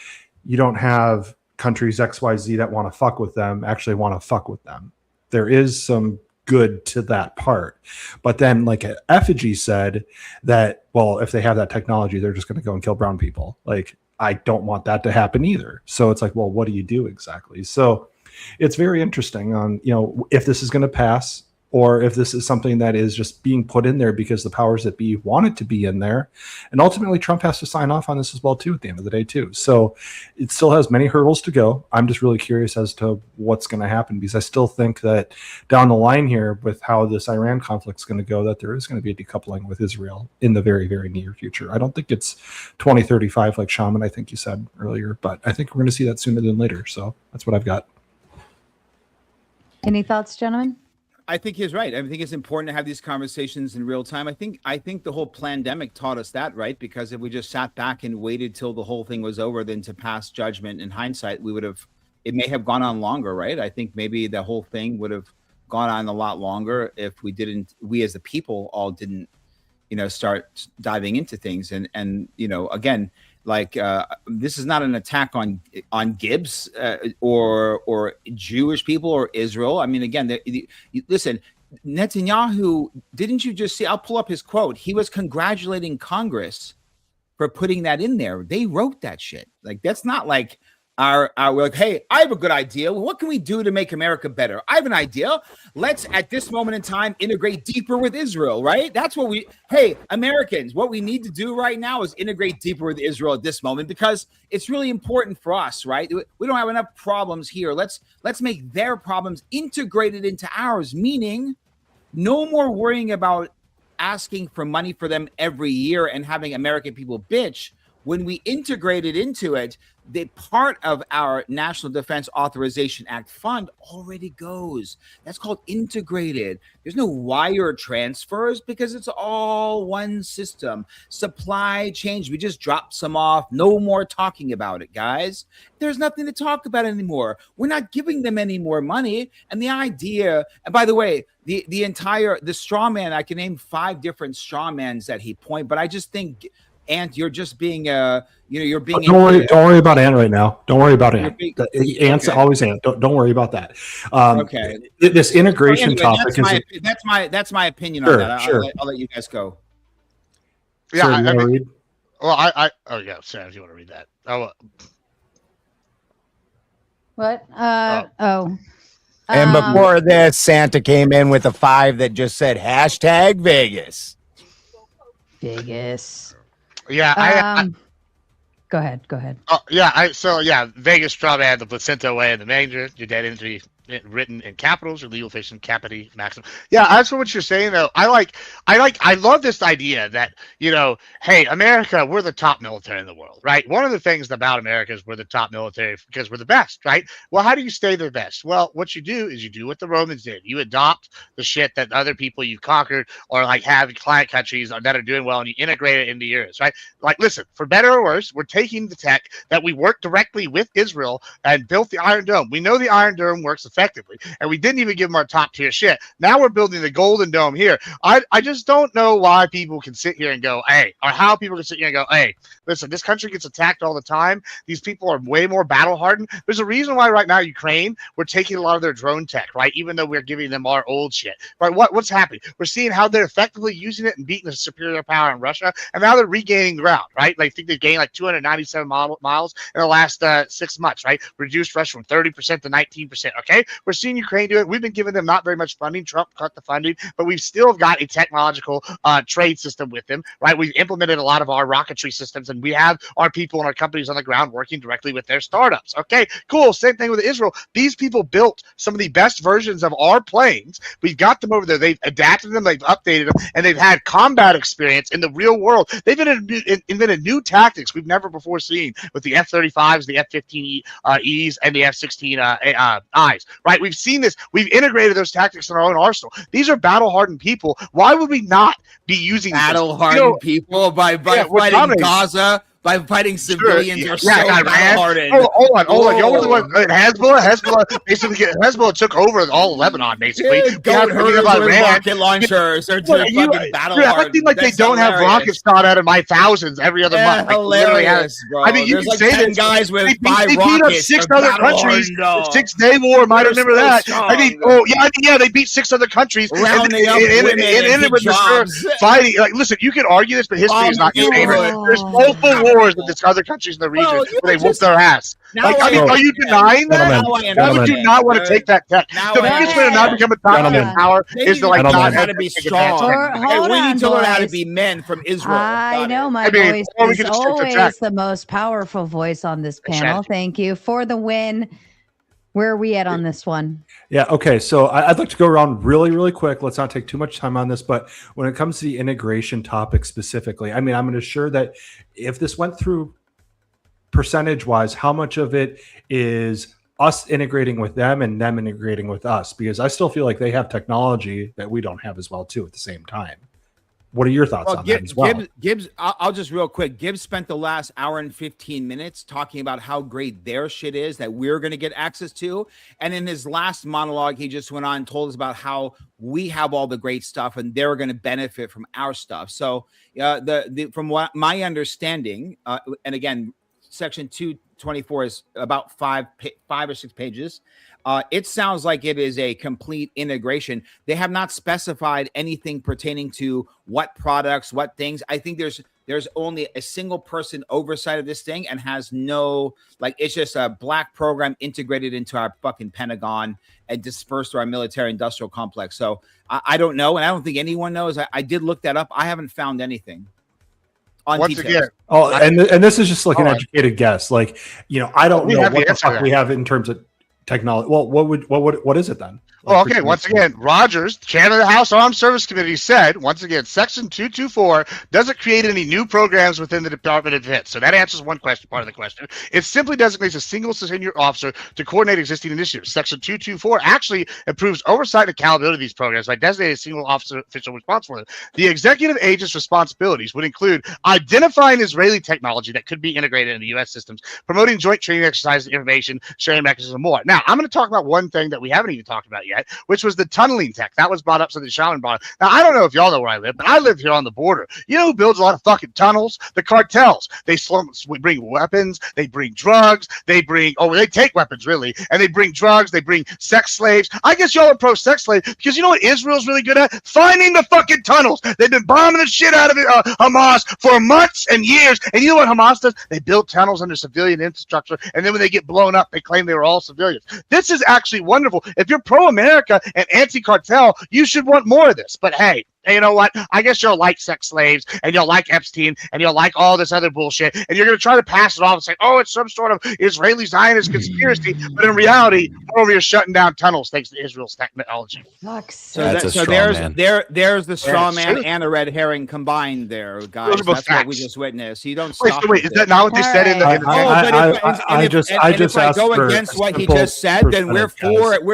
you don't have countries XYZ that want to fuck with them actually want to fuck with them. There is some good to that part. But then like Effigy said that, well, if they have that technology, they're just going to go and kill brown people. Like, I don't want that to happen either. So it's like, well, what do you do exactly? So it's very interesting on, if this is going to pass or if this is something that is just being put in there because the powers that be want it to be in there. And ultimately Trump has to sign off on this as well too at the end of the day too. So it still has many hurdles to go. I'm just really curious as to what's going to happen because I still think that down the line here with how this Iran conflict is going to go, that there is going to be a decoupling with Israel in the very, very near future. I don't think it's 2035 like Shaman, I think you said earlier, but I think we're going to see that sooner than later. So that's what I've got. Any thoughts, gentlemen? I think he's right. I think it's important to have these conversations in real time. I think the whole pandemic taught us that, right? Because if we just sat back and waited till the whole thing was over, then to pass judgment in hindsight, it may have gone on longer, right? I think maybe the whole thing would have gone on a lot longer if we as the people all didn't, start diving into things. And again, like this is not an attack on Gibbs or Jewish people or Israel. I mean, again, listen, Netanyahu, didn't you just see? I'll pull up his quote. He was congratulating Congress for putting that in there. They wrote that shit. Like, that's not like we're like, hey, I have a good idea. Well, what can we do to make America better? I have an idea. Let's, at this moment in time, integrate deeper with Israel, right? That's what hey, Americans, what we need to do right now is integrate deeper with Israel at this moment, because it's really important for us, right? We don't have enough problems here. Let's make their problems integrated into ours, meaning no more worrying about asking for money for them every year and having American people bitch. When we integrated into it, the part of our National Defense Authorization Act fund already goes. That's called integrated. There's no wire transfers because it's all one system. Supply chain, we just dropped some off. No more talking about it, guys. There's nothing to talk about anymore. We're not giving them any more money. And the idea, and by the way, the straw man, I can name 5 different straw mans that he point, but I just think, Ant, you're just being you're being. Don't worry about Ant right now. Don't worry about Ant. Ant's always Ant. Don't worry about that. Okay. This integration topic that's my opinion Sure, on that. sure. I'll let you guys go. Yeah, Sarah, oh yeah, Sam, if you want to read that. Oh. What? And before this, Santa came in with a 5 that just said #Vegas. Vegas. Yeah, go ahead. Oh yeah, Vegas straw man, the placenta away in the manger, your dead entry written in capitals or legal fiction capity maximum. Yeah, that's what you're saying though. I love this idea that, hey, America, we're the top military in the world, right? One of the things about America is we're the top military because we're the best, right? Well, how do you stay the best? Well, what you do is you do what the Romans did. You adopt the shit that other people you conquered or like have client countries that are doing well, and you integrate it into yours, right? Like, listen, for better or worse, we're taking the tech that we worked directly with Israel and built the Iron Dome. We know the Iron Dome works effectively, and we didn't even give them our top tier shit. Now we're building the Golden Dome here. I just don't know why people can sit here and go, hey, or how people can sit here and go, hey, listen, this country gets attacked all the time. These people are way more battle hardened. There's a reason why right now Ukraine, we're taking a lot of their drone tech, right? Even though we're giving them our old shit, right? What's happening? We're seeing how they're effectively using it and beating the superior power in Russia, and now they're regaining ground, right? Like, I think they've gained like 297 miles in the last 6 months, right? Reduced Russia from 30% to 19%. Okay, we're seeing Ukraine do it. We've been giving them not very much funding. Trump cut the funding, but we've still got a technological trade system with them, right? We've implemented a lot of our rocketry systems, and we have our people and our companies on the ground working directly with their startups. Okay, cool. Same thing with Israel. These people built some of the best versions of our planes. We've got them over there. They've adapted them, they've updated them, and they've had combat experience in the real world. They've invented new tactics we've never before seen with the F-35s, the F-15Es, and the F-16Is, right? We've seen this. We've integrated those tactics in our own arsenal. These are battle-hardened people. Why would we not be using battle-hardened people by fighting Gaza? By fighting civilians are so battle-hardened. Hold on. Y'all were the one. Hezbollah took over all of Lebanon, basically. Goat herders with rocket launchers. They're fucking battle-hardened. Acting like they don't have rockets shot out of my thousands every other month. Hilarious, bro. I mean, you can say 10 guys with 5 rockets. They beat up 6 other countries. 6-day war. Might remember that. I mean, they beat 6 other countries. Rounding up women in hijabs. Fighting. Like, listen, you can argue this, but history is not your favorite. There's multiple wars with this other countries in the region where they whoop their ass. Like, are you denying that? Why would you not want to take that tech? The biggest way to not become a top power is to not how to be strong. We need to learn how to be men from Israel. I know my voice is always the most powerful voice on this panel. Thank you for the win. Where are we at on this one? Yeah, okay. So I'd like to go around really, really quick. Let's not take too much time on this. But when it comes to the integration topic specifically, I mean, I'm going to assure that if this went through percentage-wise, how much of it is us integrating with them and them integrating with us, because I still feel like they have technology that we don't have as well too at the same time. What are your thoughts on that as well? Gibbs, I'll just real quick. Gibbs spent the last hour and 15 minutes talking about how great their shit is that we're going to get access to. And in his last monologue, he just went on and told us about how we have all the great stuff and they're going to benefit from our stuff. So from what my understanding, and again, Section 224 is about five or six pages. It sounds like it is a complete integration. They have not specified anything pertaining to what products, what things. I think there's only a single person oversight of this thing and has no, like, it's just a black program integrated into our fucking Pentagon and dispersed to our military industrial complex. So I don't know. And I don't think anyone knows. I did look that up. I haven't found anything. Once again, and this is just like an educated guess. Like, I don't know what the fuck we have in terms of technology. Well, what is it then? Well, okay, once again, Rogers, chairman of the House Armed Service Committee, said, once again, Section 224 doesn't create any new programs within the Department of Defense. So that answers one question, part of the question. It simply designates a single senior officer to coordinate existing initiatives. Section 224 actually improves oversight and accountability of these programs by designating a single officer official responsible for them. The executive agent's responsibilities would include identifying Israeli technology that could be integrated into U.S. systems, promoting joint training exercises, information sharing mechanisms, and more. Now, I'm going to talk about one thing that we haven't even talked about yet, which was the tunneling tech. That was brought up, so the Shaman brought up. Now, I don't know if y'all know where I live, but I live here on the border. You know who builds a lot of fucking tunnels? The cartels. They bring weapons, they bring drugs, they take weapons, really, and they bring drugs, they bring sex slaves. I guess y'all are pro-sex slave because you know what Israel's really good at? Finding the fucking tunnels. They've been bombing the shit out of it, Hamas for months and years, and you know what Hamas does? They build tunnels under civilian infrastructure, and then when they get blown up, they claim they were all civilians. This is actually wonderful. If you're pro-America and anti-cartel, you should want more of this. But hey, you know what? I guess you'll like sex slaves, and you'll like Epstein, and you'll like all this other bullshit, and you're going to try to pass it off and say, oh, it's some sort of Israeli Zionist conspiracy, but in reality, we're over here shutting down tunnels thanks to Israel's technology. There's the straw man and a red herring combined there, guys. That's what we just witnessed. You don't stop. Wait, is that not what they said in the I just asked go against what he just said, then we're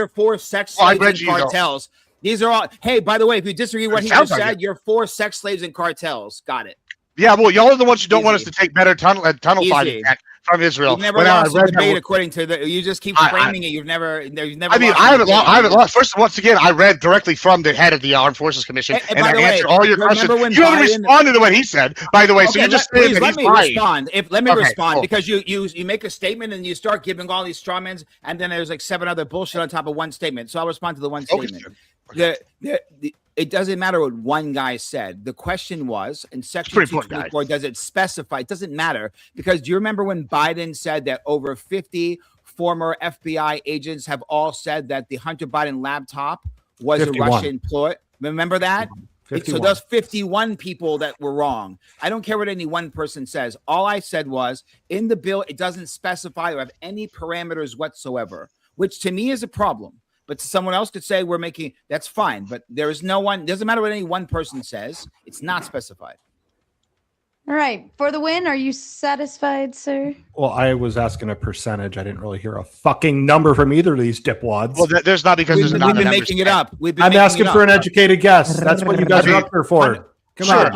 for sex slaves and cartels. These are all. Hey, by the way, if you disagree with what he just said, you're for sex slaves and cartels. Got it. Yeah, well, y'all are the ones who don't want us to take better tunnel fighting tech from Israel. You've never lost a debate according to the. You just keep framing it. You've never. I mean, I haven't lost. First, once again, I read directly from the head of the Armed Forces Commission, and I answered all your questions. You haven't responded to what he said, by the way. So you're just saying that he's lying. Let me respond because you make a statement and you start giving all these straw men, and then there's like 7 other bullshit on top of one statement. So I'll respond to the one statement. It doesn't matter what one guy said. The question was, in Section 224, does it specify? It doesn't matter because do you remember when Biden said that over 50 former FBI agents have all said that the Hunter Biden laptop was 51. A Russian ploy? Remember that? 51. So those 51 people that were wrong. I don't care what any one person says. All I said was, in the bill, it doesn't specify or have any parameters whatsoever, which to me is a problem. But someone else could say we're making, that's fine. But there is no one, doesn't matter what any one person says. It's not specified. All right. For the win, are you satisfied, sir? Well, I was asking a percentage. I didn't really hear a fucking number from either of these dipwads. Well, there's not because we've been making it up. I'm asking for an educated guess. That's what you guys are up here for. Come on.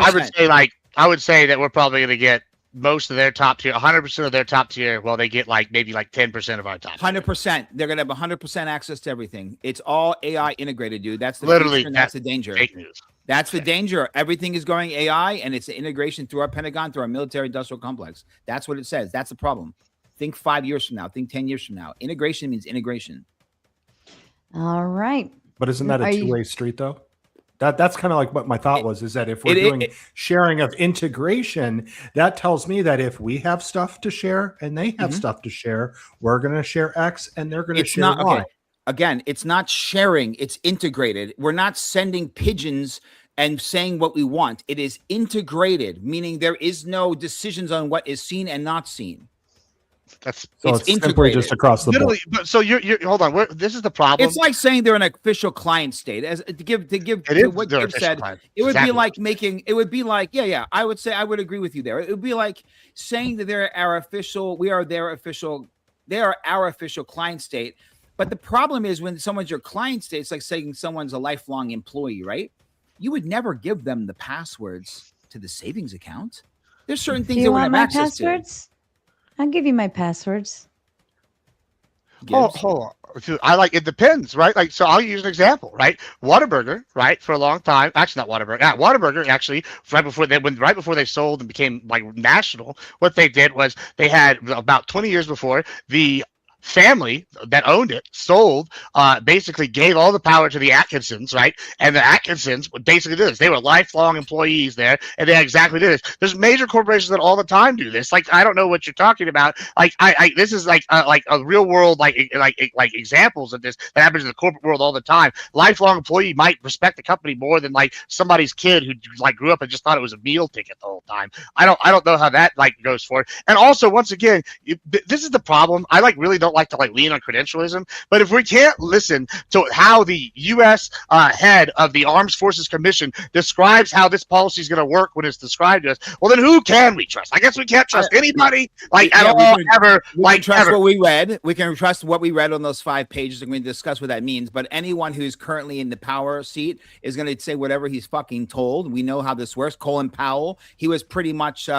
I would say that we're probably going to get most of their top tier, 100% of their top tier. Well, they get maybe 10% of our top tier. 100%. They're going to have 100% access to everything. It's all AI integrated, dude. That's the literally that's the danger. Fake news. That's the danger. Everything is going AI, and it's the integration through our Pentagon, through our military industrial complex. That's what it says. That's the problem. Think 5 years from now. Think 10 years from now. Integration means integration. All right. But isn't that a two-way street, though? That's kind of like what my thought was, is that if we're doing sharing of integration, that tells me that if we have stuff to share and they have stuff to share, we're going to share X and they're going to share Y. Okay. Again, it's not sharing, it's integrated. We're not sending pigeons and saying what we want. It is integrated, meaning there is no decisions on what is seen and not seen. It's simply just across the board. But so you're hold on. This is the problem. It's like saying they're an official client state. As to give what Gibb said, it would be like making. It would be like I would say I would agree with you there. It would be like saying that they're our official. We are their official They are our official client state. But the problem is when someone's your client state, it's like saying someone's a lifelong employee, right? You would never give them the passwords to the savings account. There's certain things Do they you wouldn't want have my access passwords? I'll give you my passwords. Oh, hold on. It depends, right? Like, so I'll use an example, right? Whataburger, right? For a long time, actually not Whataburger. Whataburger actually, right before they sold and became like national, what they did was they had about 20 years before the family that owned it sold, basically gave all the power to the Atkinsons, right? And the Atkinsons basically did this. They were lifelong employees there, and they exactly did this. There's major corporations that all the time do this. Like, I don't know what you're talking about. Like, this is like a real world, like examples of this that happens in the corporate world all the time. Lifelong employee might respect the company more than like somebody's kid who like grew up and just thought it was a meal ticket the whole time. I don't know how that like goes forward. And also, once again, this is the problem. I like really don't like to like lean on credentialism, but if we can't listen to how the U.S. Head of the Armed Forces Commission describes how this policy is going to work when it's described to us, well, then who can we trust? I guess we can't trust anybody at all, ever. We can trust what we read. We can trust what we read on those 5 pages. I'm going to discuss what that means. But anyone who's currently in the power seat is going to say whatever he's fucking told. We know how this works. Colin Powell, he was pretty much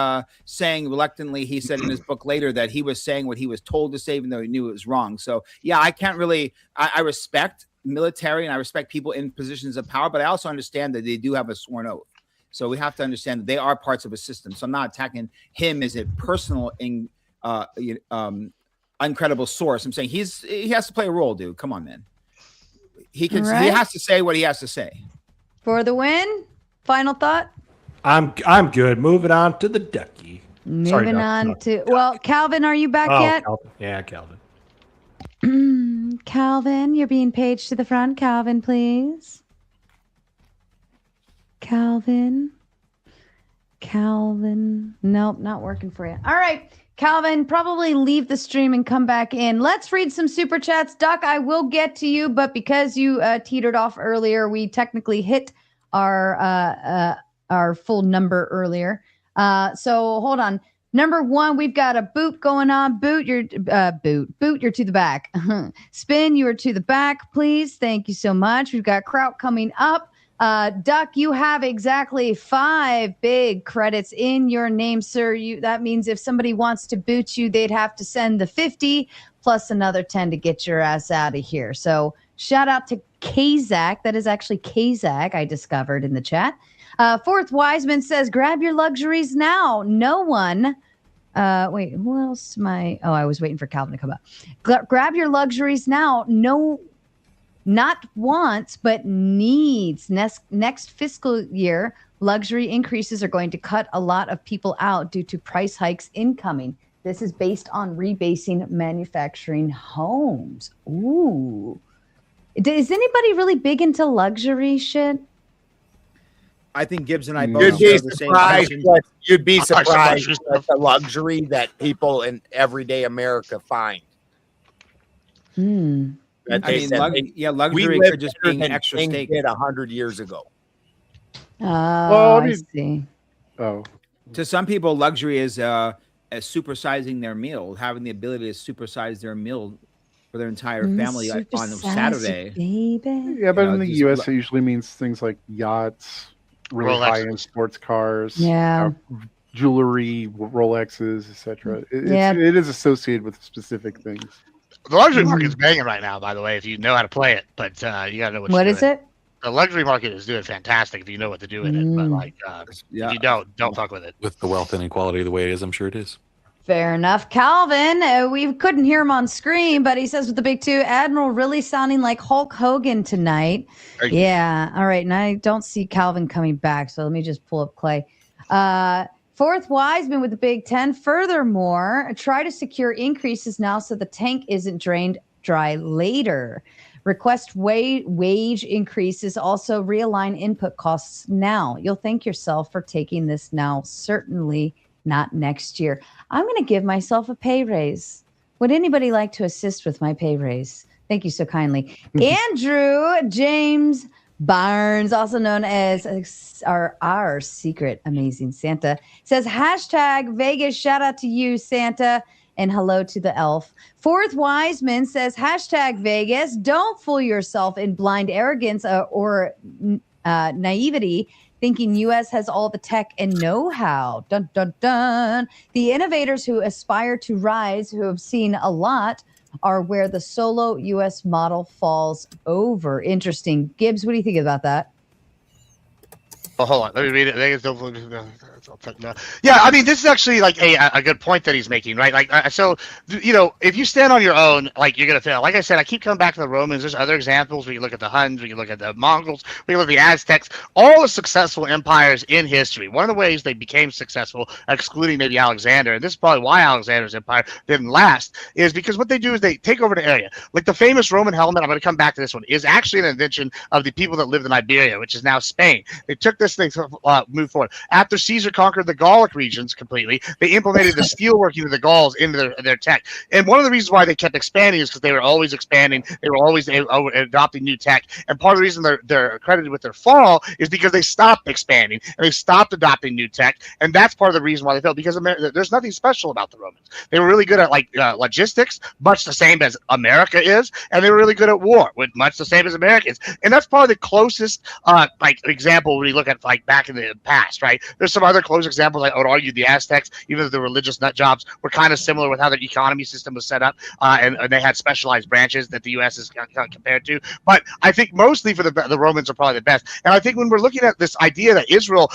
saying reluctantly, he said in his book later that he was saying what he was told to say, even though he knew it was wrong. So yeah, I can't really, I respect military and I respect people in positions of power, but I also understand that they do have a sworn oath. So we have to understand that they are parts of a system. So I'm not attacking him as a personal uncredible source. I'm saying he has to play a role, dude. Come on, man. He has to say what he has to say. For the win. Final thought. I'm good. Moving on to the ducky. Moving on to Calvin, are you back yet? Calvin. Yeah, Calvin. Calvin, you're being paged to the front. Calvin, please. Calvin. Nope, not working for you. All right, Calvin, probably leave the stream and come back in. Let's read some super chats. Duck, I will get to you, but because you teetered off earlier, we technically hit our full number earlier. So hold on. Number 1, we've got a boot going on. Boot, you're to the back. Spin, you are to the back, please. Thank you so much. We've got Kraut coming up. Duck, you have exactly 5 big credits in your name, sir. That means if somebody wants to boot you, they'd have to send the 50 plus another 10 to get your ass out of here. So shout out to Kazak. That is actually Kazak, I discovered in the chat. Fourth Wiseman says, grab your luxuries now. No one. Wait, who else? I was waiting for Calvin to come up. Grab your luxuries now. No, not wants, but needs. Next fiscal year, luxury increases are going to cut a lot of people out due to price hikes incoming. This is based on rebasing manufacturing homes. Ooh. Is anybody really big into luxury shit? I think Gibbs and I both You'd be surprised at the luxury that people in everyday America find. Luxury could just be extra steak. 100 years ago. I see. Oh, to some people, luxury is supersizing their meal, having the ability to supersize their meal for their entire family on Saturday. Baby. Yeah, but in the U.S., it usually means things like yachts, really high-end sports cars, jewelry, Rolexes, etc. It is associated with specific things. The luxury market is banging right now, by the way, if you know how to play it. But you got to know what is it? The luxury market is doing fantastic if you know what to do with it. But if you don't fuck with it. With the wealth inequality the way it is, I'm sure it is. Fair enough. Calvin, we couldn't hear him on screen, but he says with the big 2, Admiral really sounding like Hulk Hogan tonight. Yeah. All right. And I don't see Calvin coming back. So let me just pull up Clay. Fourth Wiseman with the big 10. Furthermore, try to secure increases now so the tank isn't drained dry later. Request wage increases. Also realign input costs now. You'll thank yourself for taking this now. Certainly not next year. I'm going to give myself a pay raise. Would anybody like to assist with my pay raise? Thank you so kindly. Andrew James Barnes, also known as our secret amazing Santa, says hashtag Vegas. Shout out to you, Santa. And hello to the elf. Fourth Wiseman says, hashtag Vegas, don't fool yourself in blind arrogance or naivety, thinking U.S. has all the tech and know-how. Dun, dun, dun. The innovators who aspire to rise, who have seen a lot, are where the solo U.S. model falls over. Interesting. Gibbs, what do you think about that? Oh, hold on. Let me read it. Yeah, I mean, this is actually like a good point that he's making, right? Like, so, you know, if you stand on your own, like, you're going to fail. Like I said, I keep coming back to the Romans. There's other examples. We can look at the Huns. We can look at the Mongols. We can look at the Aztecs. All the successful empires in history. One of the ways they became successful, excluding maybe Alexander, and this is probably why Alexander's empire didn't last, is because what they do is they take over the area. Like the famous Roman helmet, I'm going to come back to this one, is actually an invention of the people that lived in Iberia, which is now Spain. They took this thing to move forward. After Caesar conquered the Gallic regions completely, they implemented the steelworking of the Gauls into their tech. And one of the reasons why they kept expanding is because they were always expanding. They were always adopting new tech. And part of the reason they're credited with their fall is because they stopped expanding and they stopped adopting new tech. And that's part of the reason why they failed, because there's nothing special about the Romans. They were really good at like logistics, much the same as America is, and they were really good at war, with much the same as America is. And that's probably the closest like example when you look at like back in the past, right? There's some other close examples. I would argue the Aztecs, even though the religious nut jobs were kind of similar with how their economy system was set up, and they had specialized branches that the U.S. is compared to. But I think mostly for the Romans are probably the best. And I think when we're looking at this idea that Israel,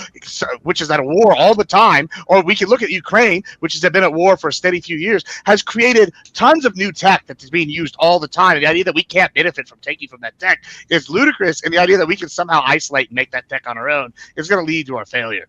which is at a war all the time, or we can look at Ukraine, which has been at war for a steady few years, has created tons of new tech that is being used all the time. And the idea that we can't benefit from taking from that tech is ludicrous. And the idea that we can somehow isolate and make that tech on our own is going to lead to our failure.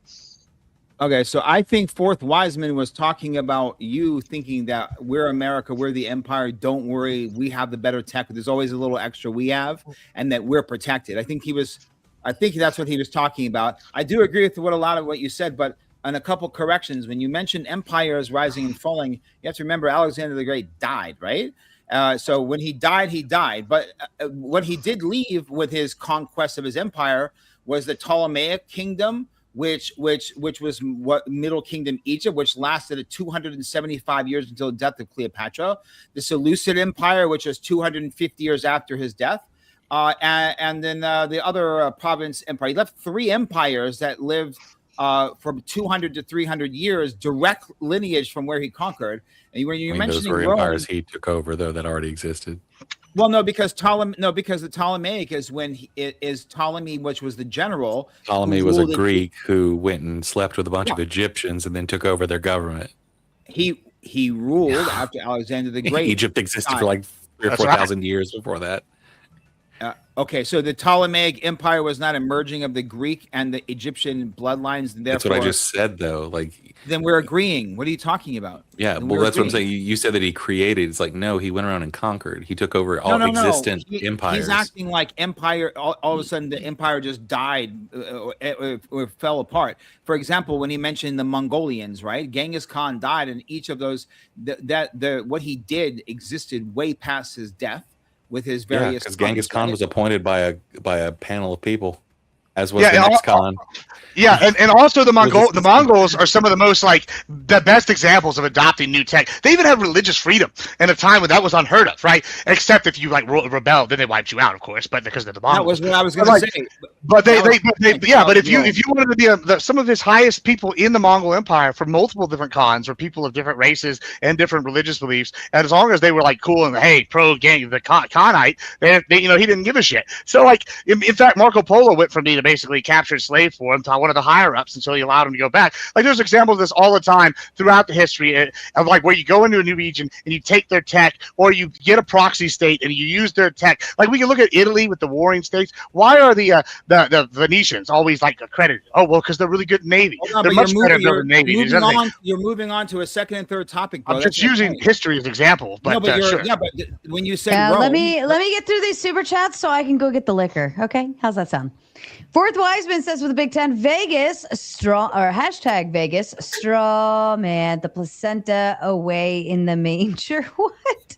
Okay, so I think Fourth Wiseman was talking about you thinking that we're America, we're the empire. Don't worry, we have the better tech. There's always a little extra we have, and that we're protected. I think that's what he was talking about. I do agree with a lot of what you said, but on a couple corrections, when you mentioned empires rising and falling, you have to remember Alexander the Great died, right? So when he died, he died. But what he did leave with his conquest of his empire was the Ptolemaic kingdom, which was what Middle Kingdom Egypt, which lasted 275 years until the death of Cleopatra. The Seleucid Empire, which was 250 years after his death. And then the other province empire. He left 3 empires that lived from 200 to 300 years, direct lineage from where he conquered. And when you're mentioning those were Rome, empires he took over, though, that already existed. Well, no, because the Ptolemaic is when it is Ptolemy, which was the general. Ptolemy was a Greek who went and slept with a bunch of Egyptians and then took over their government. He ruled after Alexander the Great. Egypt existed for like 3,000 or 4,000 years before that. Okay, so the Ptolemaic Empire was not emerging of the Greek and the Egyptian bloodlines. And that's what I just said, though. Like, then we're agreeing. What are you talking about? Yeah, well, that's what I'm saying. You said that he created. It's like, no, he went around and conquered. He took over all existent empires. He's acting like empire. All of a sudden, the empire just died or fell apart. For example, when he mentioned the Mongolians, right? Genghis Khan died, and each of those, what he did existed way past his death. With his various, because Genghis Khan was appointed by a panel of people, as was the next Khan. Yeah, and also the Mongols are some of the most the best examples of adopting new tech. They even had religious freedom in a time when that was unheard of, right? Except if you rebelled, then they wiped you out, of course. But because of the Mongols, that was what I was going to say. But but if you wanted to be some of his highest people in the Mongol Empire from multiple different Khans or people of different races and different religious beliefs, and as long as they were cool and hey pro gang the Khanite, they he didn't give a shit. So in fact, Marco Polo went from being a basically captured slave for him to one of the higher ups until he allowed him to go back. There's examples of this all the time throughout the history of where you go into a new region and you take their tech, or you get a proxy state and you use their tech. We can look at Italy with the warring states. Why are the Venetians always accredited? Oh, well, because they're really good Navy. They're much better than the Navy. You're moving on to a second and third topic. Bro. I'm just using history as an example. But, sure. Yeah, but when you say Rome, let me get through these super chats so I can go get the liquor. Okay, how's that sound? Fourth Wiseman says with the Big Ten, Vegas straw or hashtag Vegas straw man, the placenta away in the manger. What?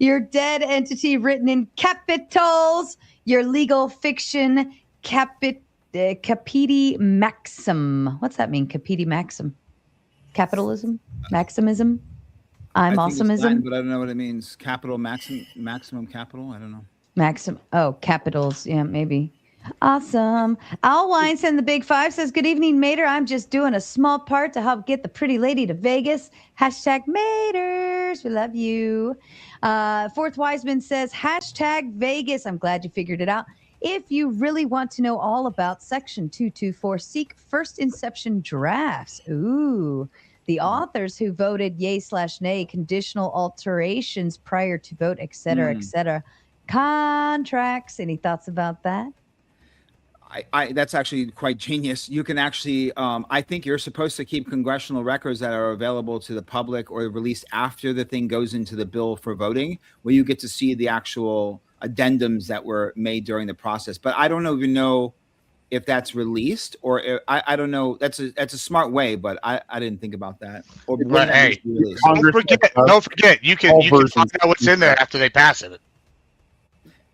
Your dead entity written in capitals. Your legal fiction capiti maxim. What's that mean? Capiti maxim. Capitalism? Maximism? I'm I think it's awesomeism. Latin, but I don't know what it means. Capital, maximum capital. I don't know. Capitals. Yeah, maybe. Awesome. Al Weinstein, the Big Five, says, good evening, Mater. I'm just doing a small part to help get the pretty lady to Vegas. Hashtag Maters. We love you. Fourth Wiseman says, hashtag Vegas. I'm glad you figured it out. If you really want to know all about Section 224, seek first inception drafts. Ooh. The authors who voted yay/nay, conditional alterations prior to vote, et cetera, et cetera. Contracts. Any thoughts about that? That's actually quite genius. You can actually, I think you're supposed to keep congressional records that are available to the public or released after the thing goes into the bill for voting, where you get to see the actual addendums that were made during the process. But I don't even know if that's released or I don't know. That's a smart way, but I didn't think about that. Or but hey, don't forget, you can find out what's in there after they pass it.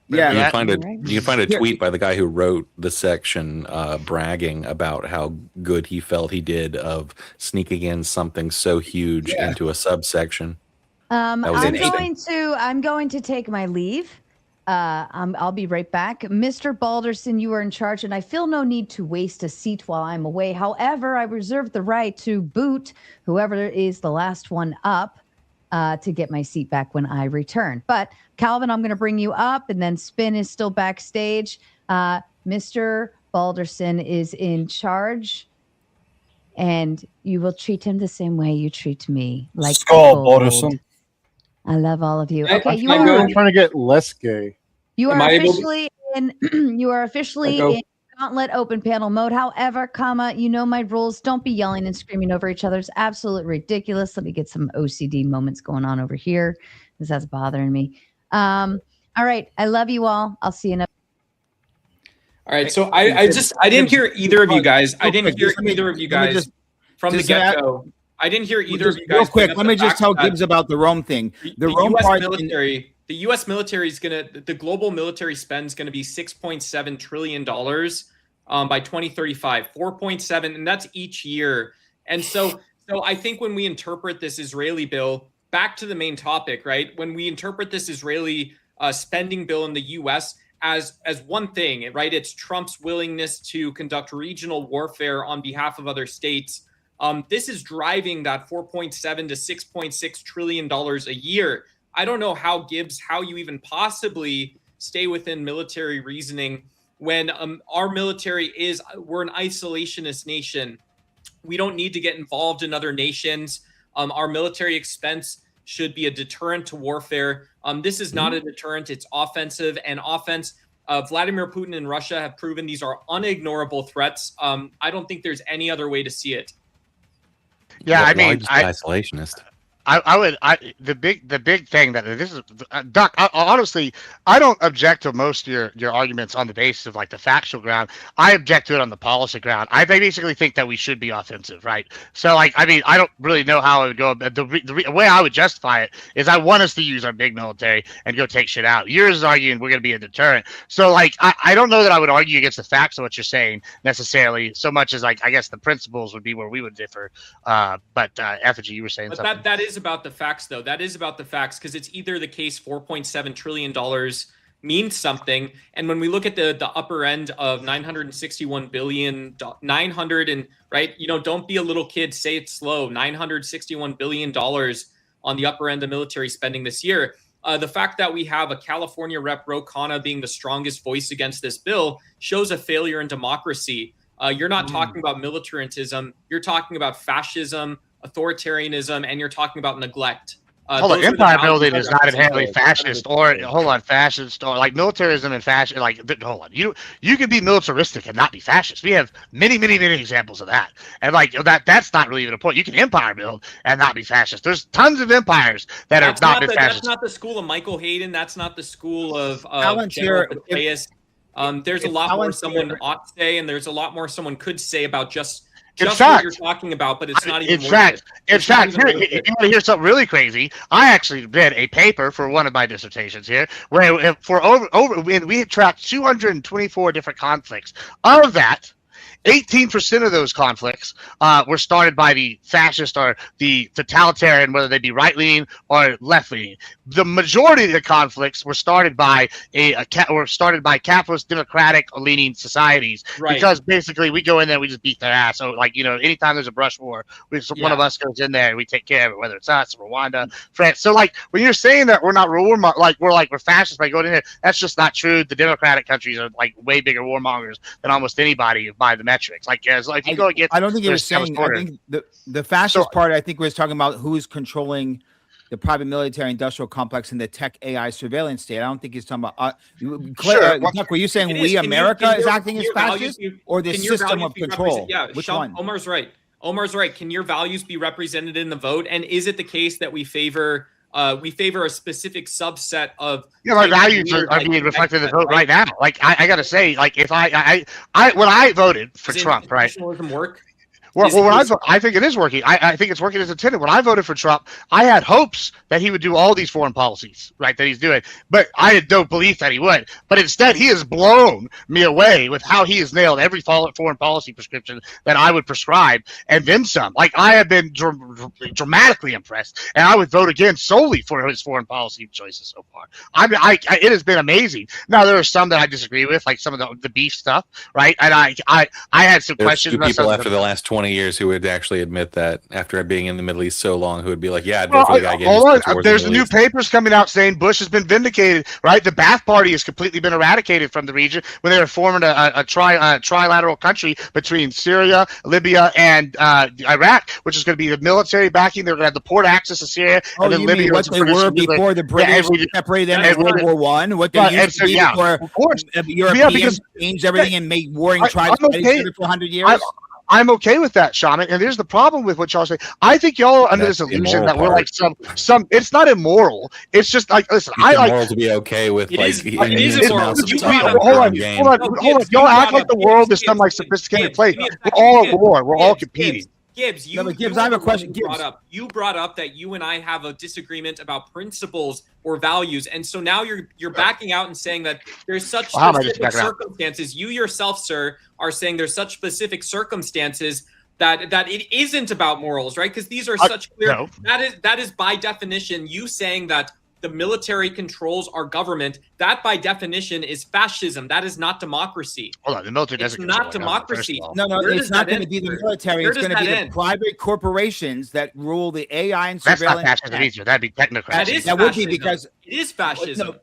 Yeah, you can find a tweet by the guy who wrote the section bragging about how good he felt he did of sneaking in something so huge into a subsection. I'm going to take my leave. I'll be right back. Mr. Balderson, you are in charge, and I feel no need to waste a seat while I'm away. However, I reserve the right to boot whoever is the last one up to get my seat back when I return. But Calvin, I'm going to bring you up, and then Spin is still backstage. Mr. Balderson is in charge, and you will treat him the same way you treat me. Like Skull, Balderson. I love all of you. Okay, I'm trying to get less gay. You are officially in. You are officially in Gauntlet open panel mode. However, you know my rules. Don't be yelling and screaming over each other. It's absolutely ridiculous. Let me get some OCD moments going on over here. That's bothering me. All right, I love you all. I'll see you in a. All right, so I didn't hear either of you guys. I didn't hear either of you guys from the get-go. I didn't hear either of you guys. Real quick, let me just tell Gibbs about the Rome thing. The Rome US part military, the U.S. military is the global military spend is going to be $6.7 trillion by 2035, 4.7, and that's each year. And so I think when we interpret this Israeli bill, back to the main topic, right? When we interpret this Israeli spending bill in the U.S. as one thing, right? It's Trump's willingness to conduct regional warfare on behalf of other states. This is driving that $4.7 to $6.6 trillion a year. I don't know how you even possibly stay within military reasoning when our military we're an isolationist nation. We don't need to get involved in other nations. Our military expense should be a deterrent to warfare. This is not a deterrent. It's offensive, and offense. Vladimir Putin and Russia have proven these are unignorable threats. I don't think there's any other way to see it. Yeah, I mean, isolationist. The big thing that this is, Doc. Honestly, I don't object to most of your arguments on the basis of like the factual ground. I object to it on the policy ground. I basically think that we should be offensive, right? So, like, I mean, I don't really know how it would go. But the way I would justify it is I want us to use our big military and go take shit out. Yours is arguing we're going to be a deterrent. So, like, I don't know that I would argue against the facts of what you're saying necessarily, so much as like I guess the principles would be where we would differ. But Effigy, you were saying something. That is about the facts, though. That is about the facts, because it's either the case $4.7 trillion means something, and when we look at the upper end of 961 billion, 900 and right, don't be a little kid, say it slow, $961 billion on the upper end of military spending this year. The fact that we have a California Rep. Ro Khanna being the strongest voice against this bill shows a failure in democracy. You're not talking about militarism. You're talking about fascism, authoritarianism, and you're talking about neglect. Empire building is not inherently fascist, fascist, or like militarism and fascist. Like, hold on, you can be militaristic and not be fascist. We have many examples of that, and like that's not really even a point. You can empire build and not be fascist. There's tons of empires that have not been fascist. That's not the school of Michael Hayden. That's not the school of General Petraeus. There's a lot more someone ought to say, and there's a lot more someone could say about just what you're talking about, but it's not even. In fact, you want to hear something really crazy? I actually read a paper for one of my dissertations here, where we had tracked 224 different conflicts. Of that, 18% of those conflicts were started by the fascist or the totalitarian, whether they be right-leaning or left-leaning. The majority of the conflicts were started by capitalist, democratic-leaning societies, because basically we go in there, we just beat their ass. So, like, anytime there's a brush war, one of us goes in there and we take care of it, whether it's us, Rwanda, France. So, like, when you're saying that we're not we're fascists by going in there, that's just not true. The democratic countries are like way bigger warmongers than almost anybody by the metrics. Like, if you go against, I don't think he was saying. I think the fascist part, I think, was talking about who's controlling the private military industrial complex and the tech AI surveillance state. I don't think he's talking about. Duck, were you saying America is acting as fascist, or the system of control? Yeah, which one? Omar's right. Omar's right. Can your values be represented in the vote? And is it the case that we favor a specific subset of my values are being reflected in the vote right now? Like, I gotta say, like, if I when I voted for Trump, right? Work? Well, I think it is working. I think it's working as intended. When I voted for Trump, I had hopes that he would do all these foreign policies, right, that he's doing. But I had no belief that he would. But instead, he has blown me away with how he has nailed every foreign policy prescription that I would prescribe, and then some. Like, I have been dramatically impressed, and I would vote again solely for his foreign policy choices so far. It has been amazing. Now, there are some that I disagree with, like some of the beef stuff, right? And I had some questions. There's 2 people after the last 20 years who would actually admit that, after being in the Middle East so long, who would be like, yeah, I'd vote for the guy getting there's new papers coming out saying Bush has been vindicated, right? The Ba'ath Party has completely been eradicated from the region when they were forming a trilateral country between Syria, Libya, and Iraq, which is going to be the military backing. They're going to have the port access to Syria, and then Libya. What they were before the British separated them in World War One. What they used to be before Europeans changed everything and made warring tribes for 100 years. I'm okay with that, Shaman. And there's the problem with what y'all say. I think y'all are under this illusion that we're like some. It's not immoral. It's just like, listen, I like immoral to be okay with. It is immoral. Hold on. Y'all act like the world is some like sophisticated place. We're all at war. We're all competing. Gibbs, I have a question. You brought up that you and I have a disagreement about principles or values, and so now you're backing out and saying that there's such specific circumstances. You yourself, sir, are saying there's such specific circumstances that it isn't about morals, right? Because these are such clear. No. That is by definition you saying that the military controls our government. That by definition is fascism. That is not democracy. Hold on, the military doesn't control not democracy. No, it's not going to be the military. It's going to be the private corporations that rule the AI and surveillance. That's not fascism either. That'd be technocracy. That would be because it is fascism.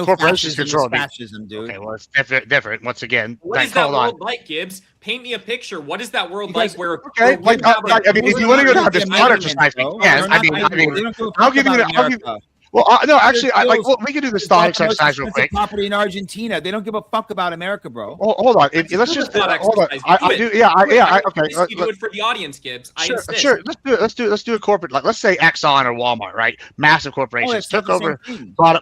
Corporations control fascism, dude. Okay, well, it's different. Once again, what is that world like, Gibbs? Paint me a picture. What is that world like? Where I mean, if you want to go down this modern exercise, yes. I mean, I'll give you. Well, no, actually, we can do this thought exercise real quick. Property in Argentina, they don't give a fuck about America, bro. Hold on, let's just hold on. I do, okay. You do it for the audience, Gibbs. Sure. Let's do a corporate. Like, let's say Exxon or Walmart, right? Massive corporations took over.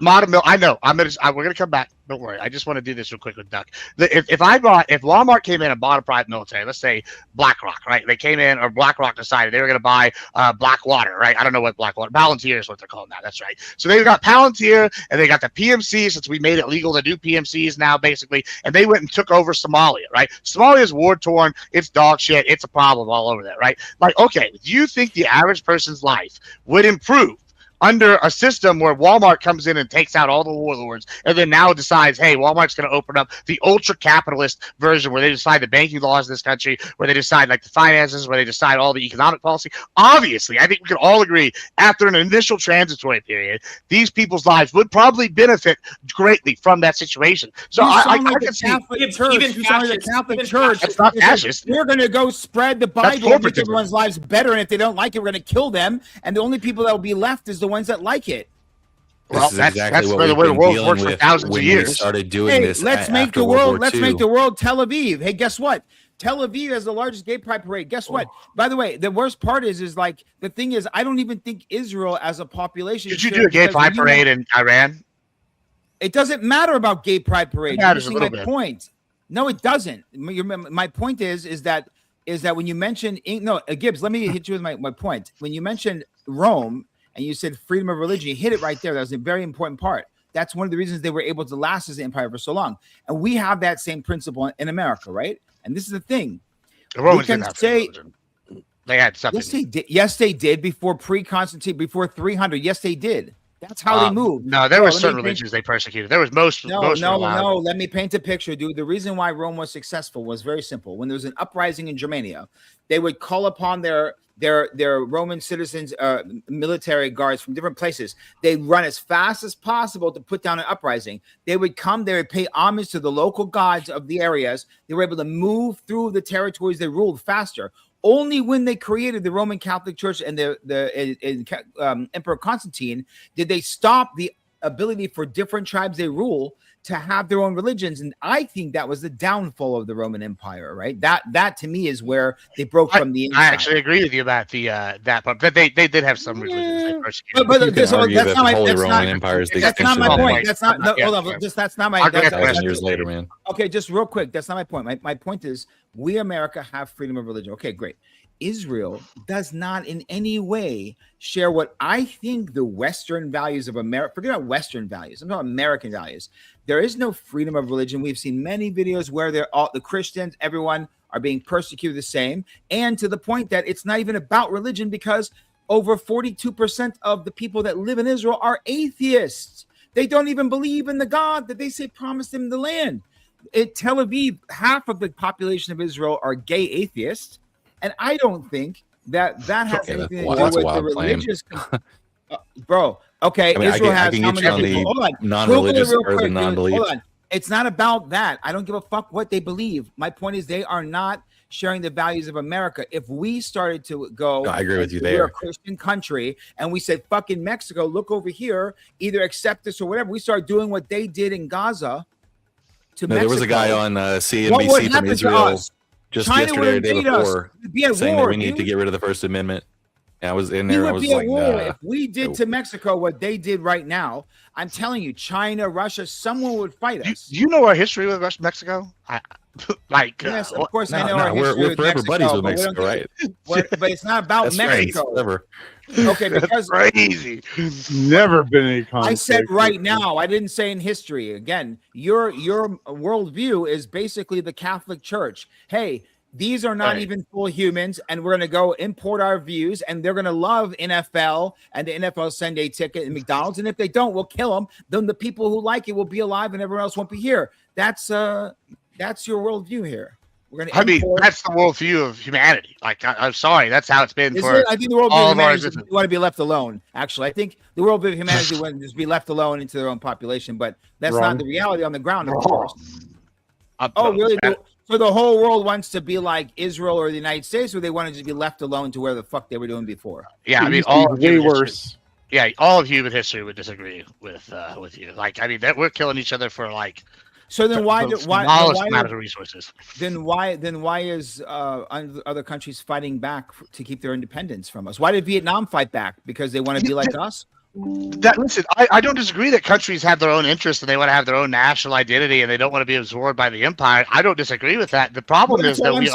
Modern mill. I know. We're gonna come back. Don't worry. I just want to do this real quick with Duck. If Walmart came in and bought a private military, let's say BlackRock, right? They came in, or BlackRock decided they were going to buy Blackwater, right? I don't know what Blackwater, Palantir is what they're calling that. That's right. So they've got Palantir and they got the PMC, since we made it legal to do PMCs now, basically. And they went and took over Somalia, right? Somalia is war torn. It's dog shit. It's a problem all over there, right? Like, okay, do you think the average person's life would improve under a system where Walmart comes in and takes out all the warlords, and then now decides, hey, Walmart's going to open up the ultra-capitalist version where they decide the banking laws in this country, where they decide like the finances, where they decide all the economic policy? Obviously, I think we can all agree, after an initial transitory period, these people's lives would probably benefit greatly from that situation. So I can see even the Catholic Church. That's not fascist. We're going to go spread the Bible and make everyone's lives better, and if they don't like it, we're going to kill them, and the only people that will be left is the ones that like it. Well, that's what the way the world worked for thousands of years. We started doing this. Let's make the world. Let's make the world Tel Aviv. Hey, guess what? Tel Aviv has the largest gay pride parade. Guess what? By the way, the worst part is like the thing is, I don't even think Israel as a population. Did you do a gay pride parade in Iran? It doesn't matter about gay pride parade. It matters a little bit. Point. No, it doesn't. My point is that when you mention Gibbs, let me hit you with my point. When you mentioned Rome. And you said freedom of religion. You hit it right there. That was a very important part. That's one of the reasons they were able to last as an empire for so long. And we have that same principle in America, right? And this is the thing. The Romans can didn't have say religion. They had something. Yes, they did. Yes, they did before pre-Constantine, before 300. Yes, they did. That's how they moved. No, there were certain religions they persecuted. There was most. No. Let me paint a picture, dude. The reason why Rome was successful was very simple. When there was an uprising in Germania, they would call upon their Roman citizens, military guards from different places. They'd run as fast as possible to put down an uprising. They would come. They would pay homage to the local gods of the areas. They were able to move through the territories they ruled faster. Only when they created the Roman Catholic Church and the Emperor Constantine did they stop the ability for different tribes they rule to have their own religions. And I think that was the downfall of the Roman Empire, right? That to me is where they broke from the inside. I actually agree with you about the that part, but they did have some religions they persecuted. But that's not my point. That's not hold on. That's not my 1,000 years later, man. Okay, just real quick. That's not my point. My point is we America have freedom of religion. Okay, great. Israel does not in any way share what I think the Western values of America. Forget about Western values. I'm talking American values. There is no freedom of religion. We've seen many videos where the Christians, everyone are being persecuted the same, and to the point that it's not even about religion because over 42% of the people that live in Israel are atheists. They don't even believe in the God that they say promised them the land. In Tel Aviv, half of the population of Israel are gay atheists. And I don't think that has anything to do with the religious. Bro, okay, I mean, Israel has I can how get many you on people? Hold on. the non-religious or the Dude, non-belief. hold on. It's not about that. I don't give a fuck what they believe. My point is they are not sharing the values of America. If we started to go, I agree with you we're there. a Christian country, and we said, fucking Mexico, look over here, either accept this or whatever. We start doing what they did in Gaza to Mexico. There was a guy on CNBC from Israel just China yesterday or the day before saying war, that we need to get rid of the First Amendment. And I was in there. I was like, if we did to Mexico what they did right now, I'm telling you, China, Russia, someone would fight us. You know our history with Mexico? Yes, of course I know. We're forever buddies with Mexico, right? But it's not about Mexico. Never. Okay, because crazy. Never been any conflict. I said right now. I didn't say in history. Again, your worldview is basically the Catholic Church. Hey, these are not even full humans, and we're going to go import our views, and they're going to love NFL, and the NFL send a ticket in McDonald's, and if they don't, we'll kill them. Then the people who like it will be alive, and everyone else won't be here. That's your worldview here. We're going to. I mean, that's the worldview of humanity. Like, I'm sorry, that's how it's been I think the worldview of humanity is want to be left alone. Actually, I think the worldview of humanity would just be left alone into their own population, but that's not the reality on the ground, of course. Oh, really? So the whole world wants to be like Israel or the United States, or they want to just be left alone to where the fuck they were doing before? Yeah, I mean, all of human history would disagree with you. Like, I mean, that we're killing each other for like. So then why amount of resources? Then why is other countries fighting back to keep their independence from us? Why did Vietnam fight back? Because they want to be like us? Listen, I don't disagree that countries have their own interests and they want to have their own national identity and they don't want to be absorbed by the empire. I don't disagree with that. The problem is that we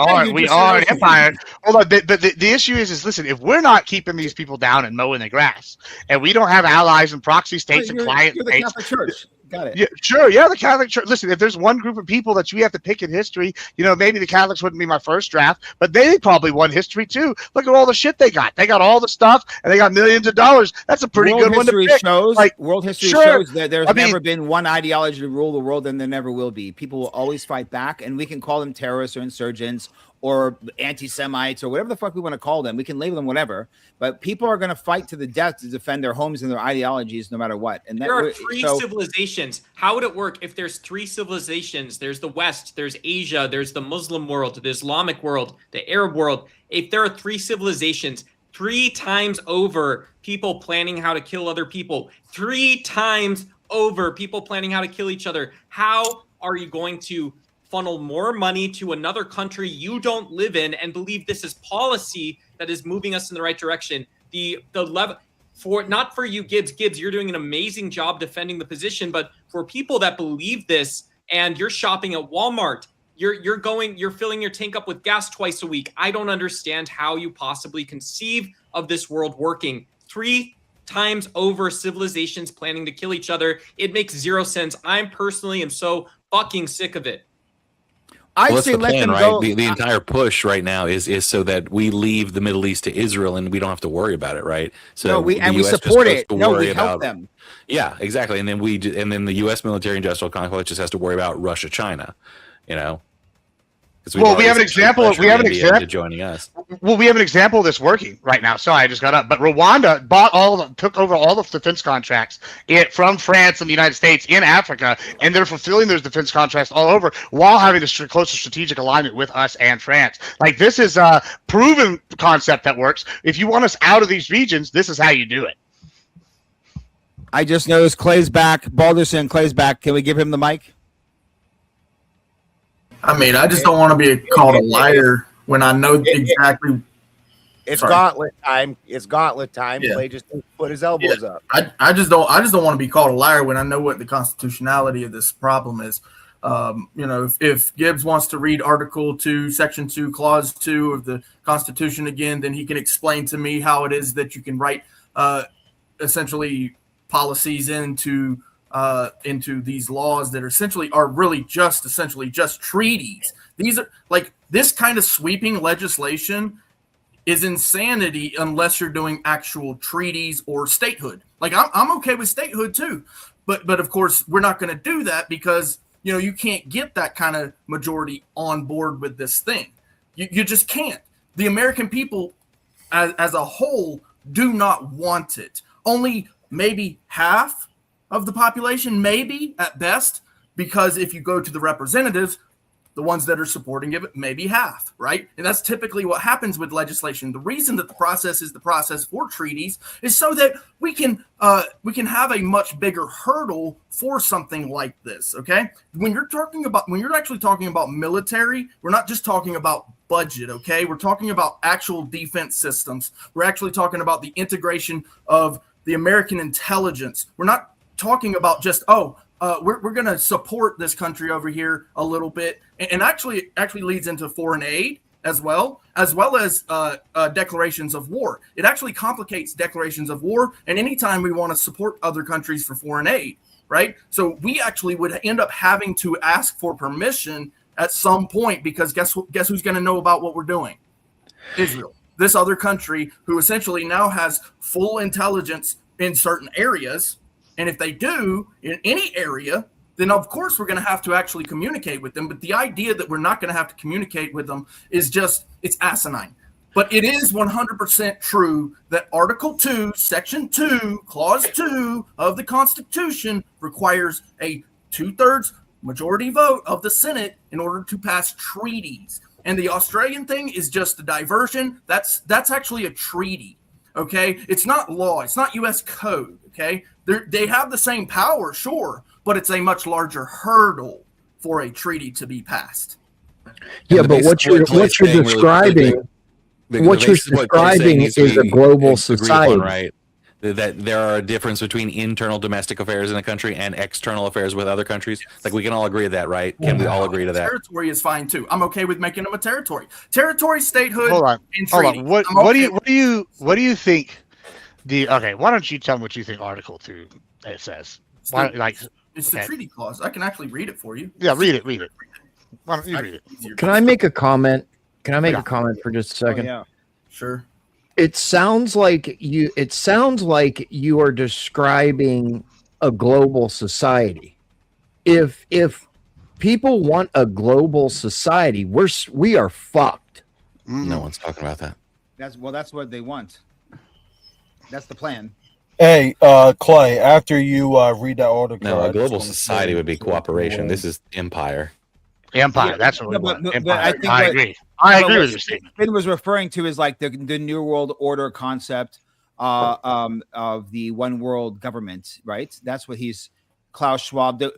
are an empire. Hold on, but the issue is listen, if we're not keeping these people down and mowing the grass, and we don't have allies and proxy states and client states, the Catholic Church. Got it. Yeah, sure. Yeah, the Catholic Church. Listen, if there's one group of people that we have to pick in history, maybe the Catholics wouldn't be my first draft, but they probably won history too. Look at all the shit they got. They got all the stuff, and they got millions of dollars. That's a pretty good one to pick. World history shows that there's never been one ideology to rule the world, and there never will be. People will always fight back, and we can call them terrorists or insurgents or anti-Semites or whatever the fuck we want to call them. We can label them whatever, but people are going to fight to the death to defend their homes and their ideologies no matter what. And there are three civilizations. How would it work if there's three civilizations? There's the West, there's Asia, there's the Muslim world, the Islamic world, the Arab world. If there are three civilizations, 3 times over people planning how to kill other people, 3 times over people planning how to kill each other, how are you going to funnel more money to another country you don't live in and believe this is policy that is moving us in the right direction? The level not for you, Gibbs, you're doing an amazing job defending the position, but for people that believe this and you're shopping at Walmart, you're filling your tank up with gas twice a week. I don't understand how you possibly conceive of this world working. 3 times over civilizations planning to kill each other. It makes zero sense. I personally am so fucking sick of it. I'd Well, say that's the let plan, them right? go. The entire push right now is so that we leave the Middle East to Israel and we don't have to worry about it, right? So No, we the and we US just support goes it. to No, worry we help about- them. Yeah, exactly. And then then the U.S. military industrial complex just has to worry about Russia, China, you know. Well, we have an example. We have an example. Joining us. Well, we have an example of this working right now. Sorry, I just got up. But Rwanda took over all the defense contracts from France and the United States in Africa, and they're fulfilling those defense contracts all over while having a closer strategic alignment with us and France. Like, this is a proven concept that works. If you want us out of these regions, this is how you do it. I just noticed Clay's back. Balderson, Clay's back. Can we give him the mic? I mean, I just don't want to be called a liar when I know exactly. It's Sorry. gauntlet time. It's gauntlet time. Yeah. Clay just put his elbows up. I just don't want to be called a liar when I know what the constitutionality of this problem is. You know, if Gibbs wants to read Article 2, Section 2, Clause 2 of the Constitution again, then he can explain to me how it is that you can write essentially policies into these laws that are really just treaties. These are like, this kind of sweeping legislation is insanity unless you're doing actual treaties or statehood. Like, I'm okay with statehood too, but of course we're not going to do that because, you know, you can't get that kind of majority on board with this thing. You just can't. The American people as a whole do not want it. Only maybe half of the population, maybe at best, because if you go to the representatives, the ones that are supporting it, maybe half, right? And that's typically what happens with legislation. The reason that the process is the process for treaties is so that we can have a much bigger hurdle for something like this. Okay, when you're actually talking about military, we're not just talking about budget. Okay, we're talking about actual defense systems. We're actually talking about the integration of the American intelligence. We're not talking about just, we're going to support this country over here a little bit, and actually leads into foreign aid as well as declarations of war. It actually complicates declarations of war, and anytime we want to support other countries for foreign aid, right? So we actually would end up having to ask for permission at some point, because guess who's going to know about what we're doing? Israel, this other country who essentially now has full intelligence in certain areas. And if they do in any area, then of course we're going to have to actually communicate with them. But the idea that we're not going to have to communicate with them is just, it's asinine. But it is 100% true that Article 2, Section 2, Clause 2 of the Constitution requires a 2/3 majority vote of the Senate in order to pass treaties. And the Australian thing is just a diversion. That's actually a treaty. Okay, it's not law. It's not U.S. code. Okay, they have the same power, sure, but it's a much larger hurdle for a treaty to be passed. Yeah, but what you're describing is a global society, right? That there are a difference between internal domestic affairs in a country and external affairs with other countries. Like, we can all agree to that, right? Can we all agree to that? Territory is fine too. I'm okay with making them a territory. Territory, statehood. Hold on. And treaty. What do you think? Why don't you tell me what you think Article 2 says? It's the treaty clause. I can actually read it for you. Yeah, read it. Why don't you read it? Can I make a comment? A comment for just a second? yeah, sure. It sounds like you are describing a global society. If people want a global society, we are fucked. No one's talking about that. That's what they want. That's the plan. Hey, Clay, after you read that article. No, a global society would be cooperation. This is empire. Empire. That's what we want. Empire. I agree. I agree with your statement. Finn was referring to is like the New World Order concept of the one world government, right? That's what Klaus Schwab. I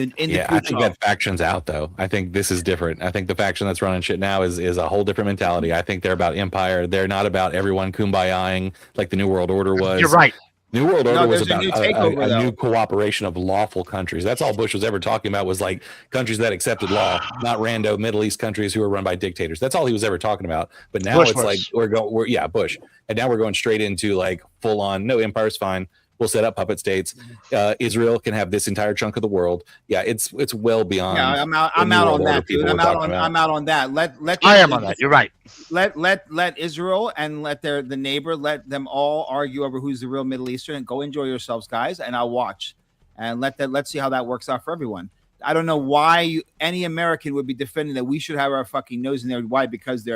think that faction's out though. I think this is different. I think the faction that's running shit now is a whole different mentality. I think they're about empire. They're not about everyone kumbayaing like the New World Order was. You're right. New World Order was about a new cooperation of lawful countries. That's all Bush was ever talking about, was like countries that accepted law, not rando Middle East countries who are run by dictators. That's all he was ever talking about. But now it's like we're Bush, and now we're going straight into like full on. No, empire's fine. We'll set up puppet states. Israel can have this entire chunk of the world. Yeah, it's well beyond. Yeah, I'm out on that, dude. I'm out on that. I am on that. You're right. Let Israel and let the neighbor, let them all argue over who's the real Middle Eastern, and go enjoy yourselves, guys. And I'll watch, and let's see how that works out for everyone. I don't know why any American would be defending that we should have our fucking nose in there. Why? Because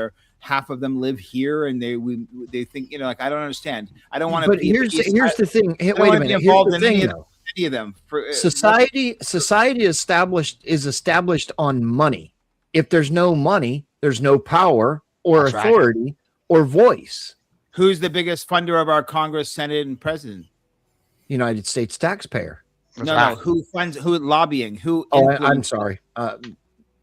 half of them live here, and they think, like, I don't understand. I don't want to. But here's the thing. Hey, wait a minute. Here's the thing, any of them. Society is established on money. If there's no money, there's no power or authority or voice. Who's the biggest funder of our Congress, Senate, and President? United States taxpayer. No. Who funds? Who lobbying? Who? Oh, I'm sorry.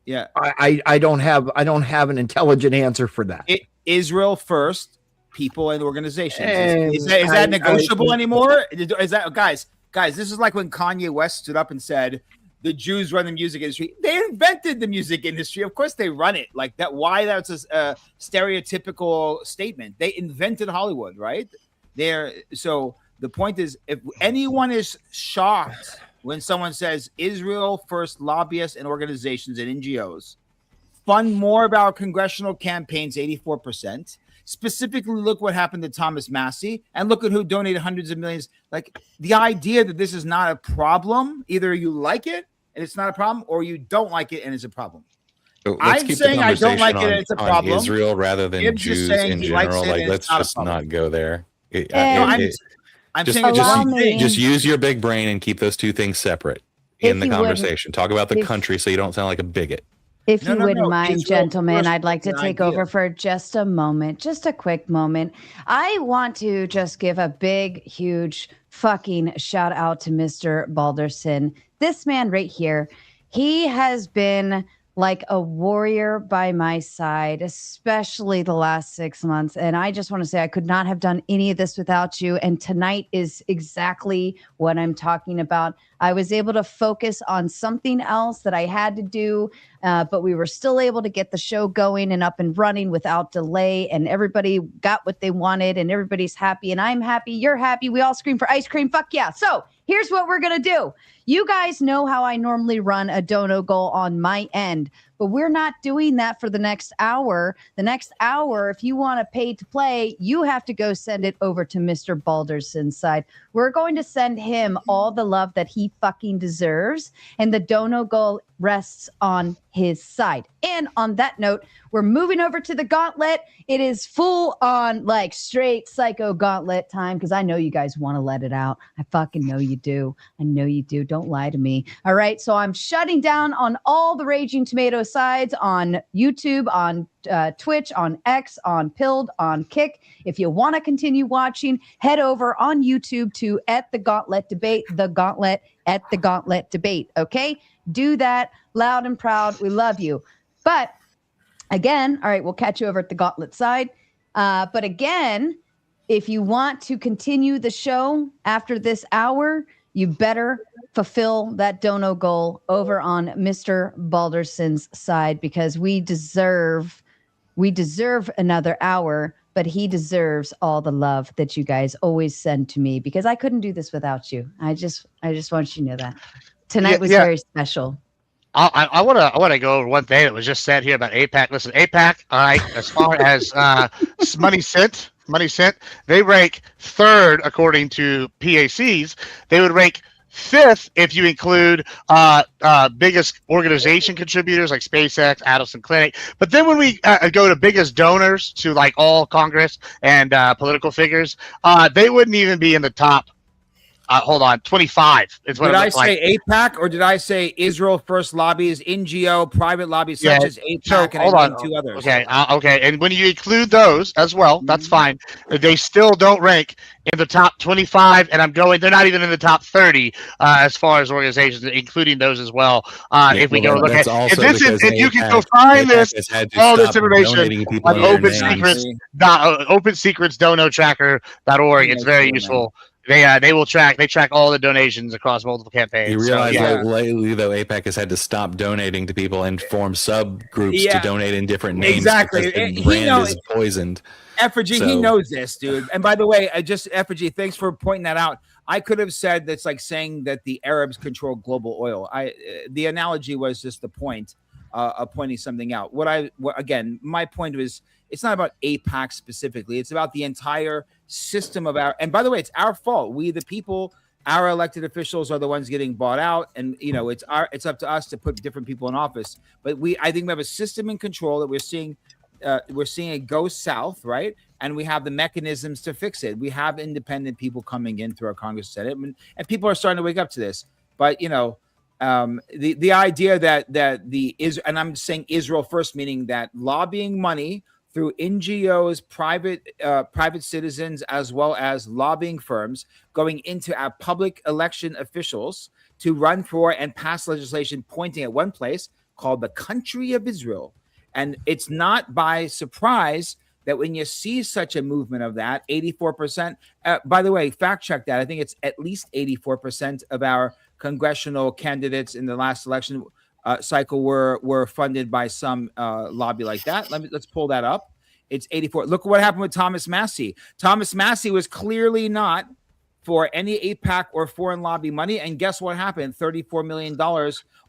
Yeah, I don't have an intelligent answer for that. Israel first, people and organizations. Is that negotiable anymore? Is that guys? This is like when Kanye West stood up and said, "The Jews run the music industry." They invented the music industry. Of course, they run it like that. Why that's a stereotypical statement? They invented Hollywood, right? So the point is, if anyone is shocked when someone says Israel first lobbyists and organizations and NGOs fund more of our congressional campaigns, 84%. Specifically, look what happened to Thomas Massey, and look at who donated hundreds of millions. Like, the idea that this is not a problem, either you like it and it's not a problem, or you don't like it and it's a problem. So I'm saying I don't like it and it's a problem. Israel rather than Jews in general. Like, let's just not go there. I'm saying just use your big brain and keep those two things separate in the conversation. Talk about the country so you don't sound like a bigot. If you wouldn't mind, gentlemen, I'd like to take over for just a moment, just a quick moment. I want to just give a big, huge fucking shout out to Mr. Balderson. This man right here, he has been like a warrior by my side, especially the last 6 months. And I just want to say I could not have done any of this without you. And tonight is exactly what I'm talking about. I was able to focus on something else that I had to do, but we were still able to get the show going and up and running without delay. And everybody got what they wanted, and everybody's happy, and I'm happy. You're happy. We all scream for ice cream. Fuck yeah. So here's what we're going to do. You guys know how I normally run a dono goal on my end, but we're not doing that for the next hour. The next hour, if you want to pay to play, you have to go send it over to Mr. Balderson's side. We're going to send him all the love that he fucking deserves, and the dono goal rests on his side. And on that note, we're moving over to the gauntlet. It is full on like straight psycho gauntlet time, because I know you guys want to let it out. I fucking know you do. I know you do. Don't lie to me. All right. So I'm shutting down on all the Raging Tomato sides, on YouTube, on Twitch, on X, on Pilled, on Kick. If you want to continue watching, head over on YouTube to @The Gauntlet Debate, The Gauntlet @The Gauntlet Debate. Okay? Do that loud and proud. We love you. But again, all right, we'll catch you over at the Gauntlet side. But again, if you want to continue the show after this hour, you better fulfill that dono goal over on Mr. Balderson's side, because we deserve another hour, but he deserves all the love that you guys always send to me, because I couldn't do this without you. I just want you to know that tonight was very special. I want to go over one thing that was just said here about AIPAC. Listen, AIPAC, all right, as far as money sent, they rank third according to PACs. They would rank fifth if you include biggest organization contributors like SpaceX, Addison Clinic. But then when we go to biggest donors to like all Congress and political figures, they wouldn't even be in the top. Hold on, 25 is what did I say AIPAC, or did I say Israel First Lobbies, NGO, private lobbies such as AIPAC, so, and I named two others? Okay, okay, and when you include those as well, that's fine. They still don't rank in the top 25, and they're not even in the top 30 as far as organizations, including those as well. If we go look at, if you can go find all this information on OpenSecrets, OpenSecretsDonoTracker.org. It's very useful. They will track all the donations across multiple campaigns. You realize that lately, though, AIPAC has had to stop donating to people and form subgroups to donate in different names. Exactly. Because the brand is poisoned. Effigy, he knows this, dude. And by the way, Effigy, thanks for pointing that out. I could have said that's like saying that the Arabs control global oil. The analogy was just the point of pointing something out. Again, my point was, it's not about AIPAC specifically. It's about the entire system of and by the way, it's our fault. We, the people, our elected officials are the ones getting bought out. And, it's up to us to put different people in office. But I think we have a system in control that we're seeing it go south, right? And we have the mechanisms to fix it. We have independent people coming in through our Congress, Senate, and people are starting to wake up to this. But the idea that and I'm saying Israel first, meaning that lobbying money through NGOs, private citizens, as well as lobbying firms going into our public election officials to run for and pass legislation pointing at one place called the country of Israel. And it's not by surprise that when you see such a movement of that, 84%, by the way, fact check that. I think it's at least 84% of our congressional candidates in the last election cycle were funded by some lobby like that. Let's pull that up. It's 84. Look what happened with Thomas Massie. Thomas Massie was clearly not for any AIPAC or foreign lobby money. And guess what happened? $34 million.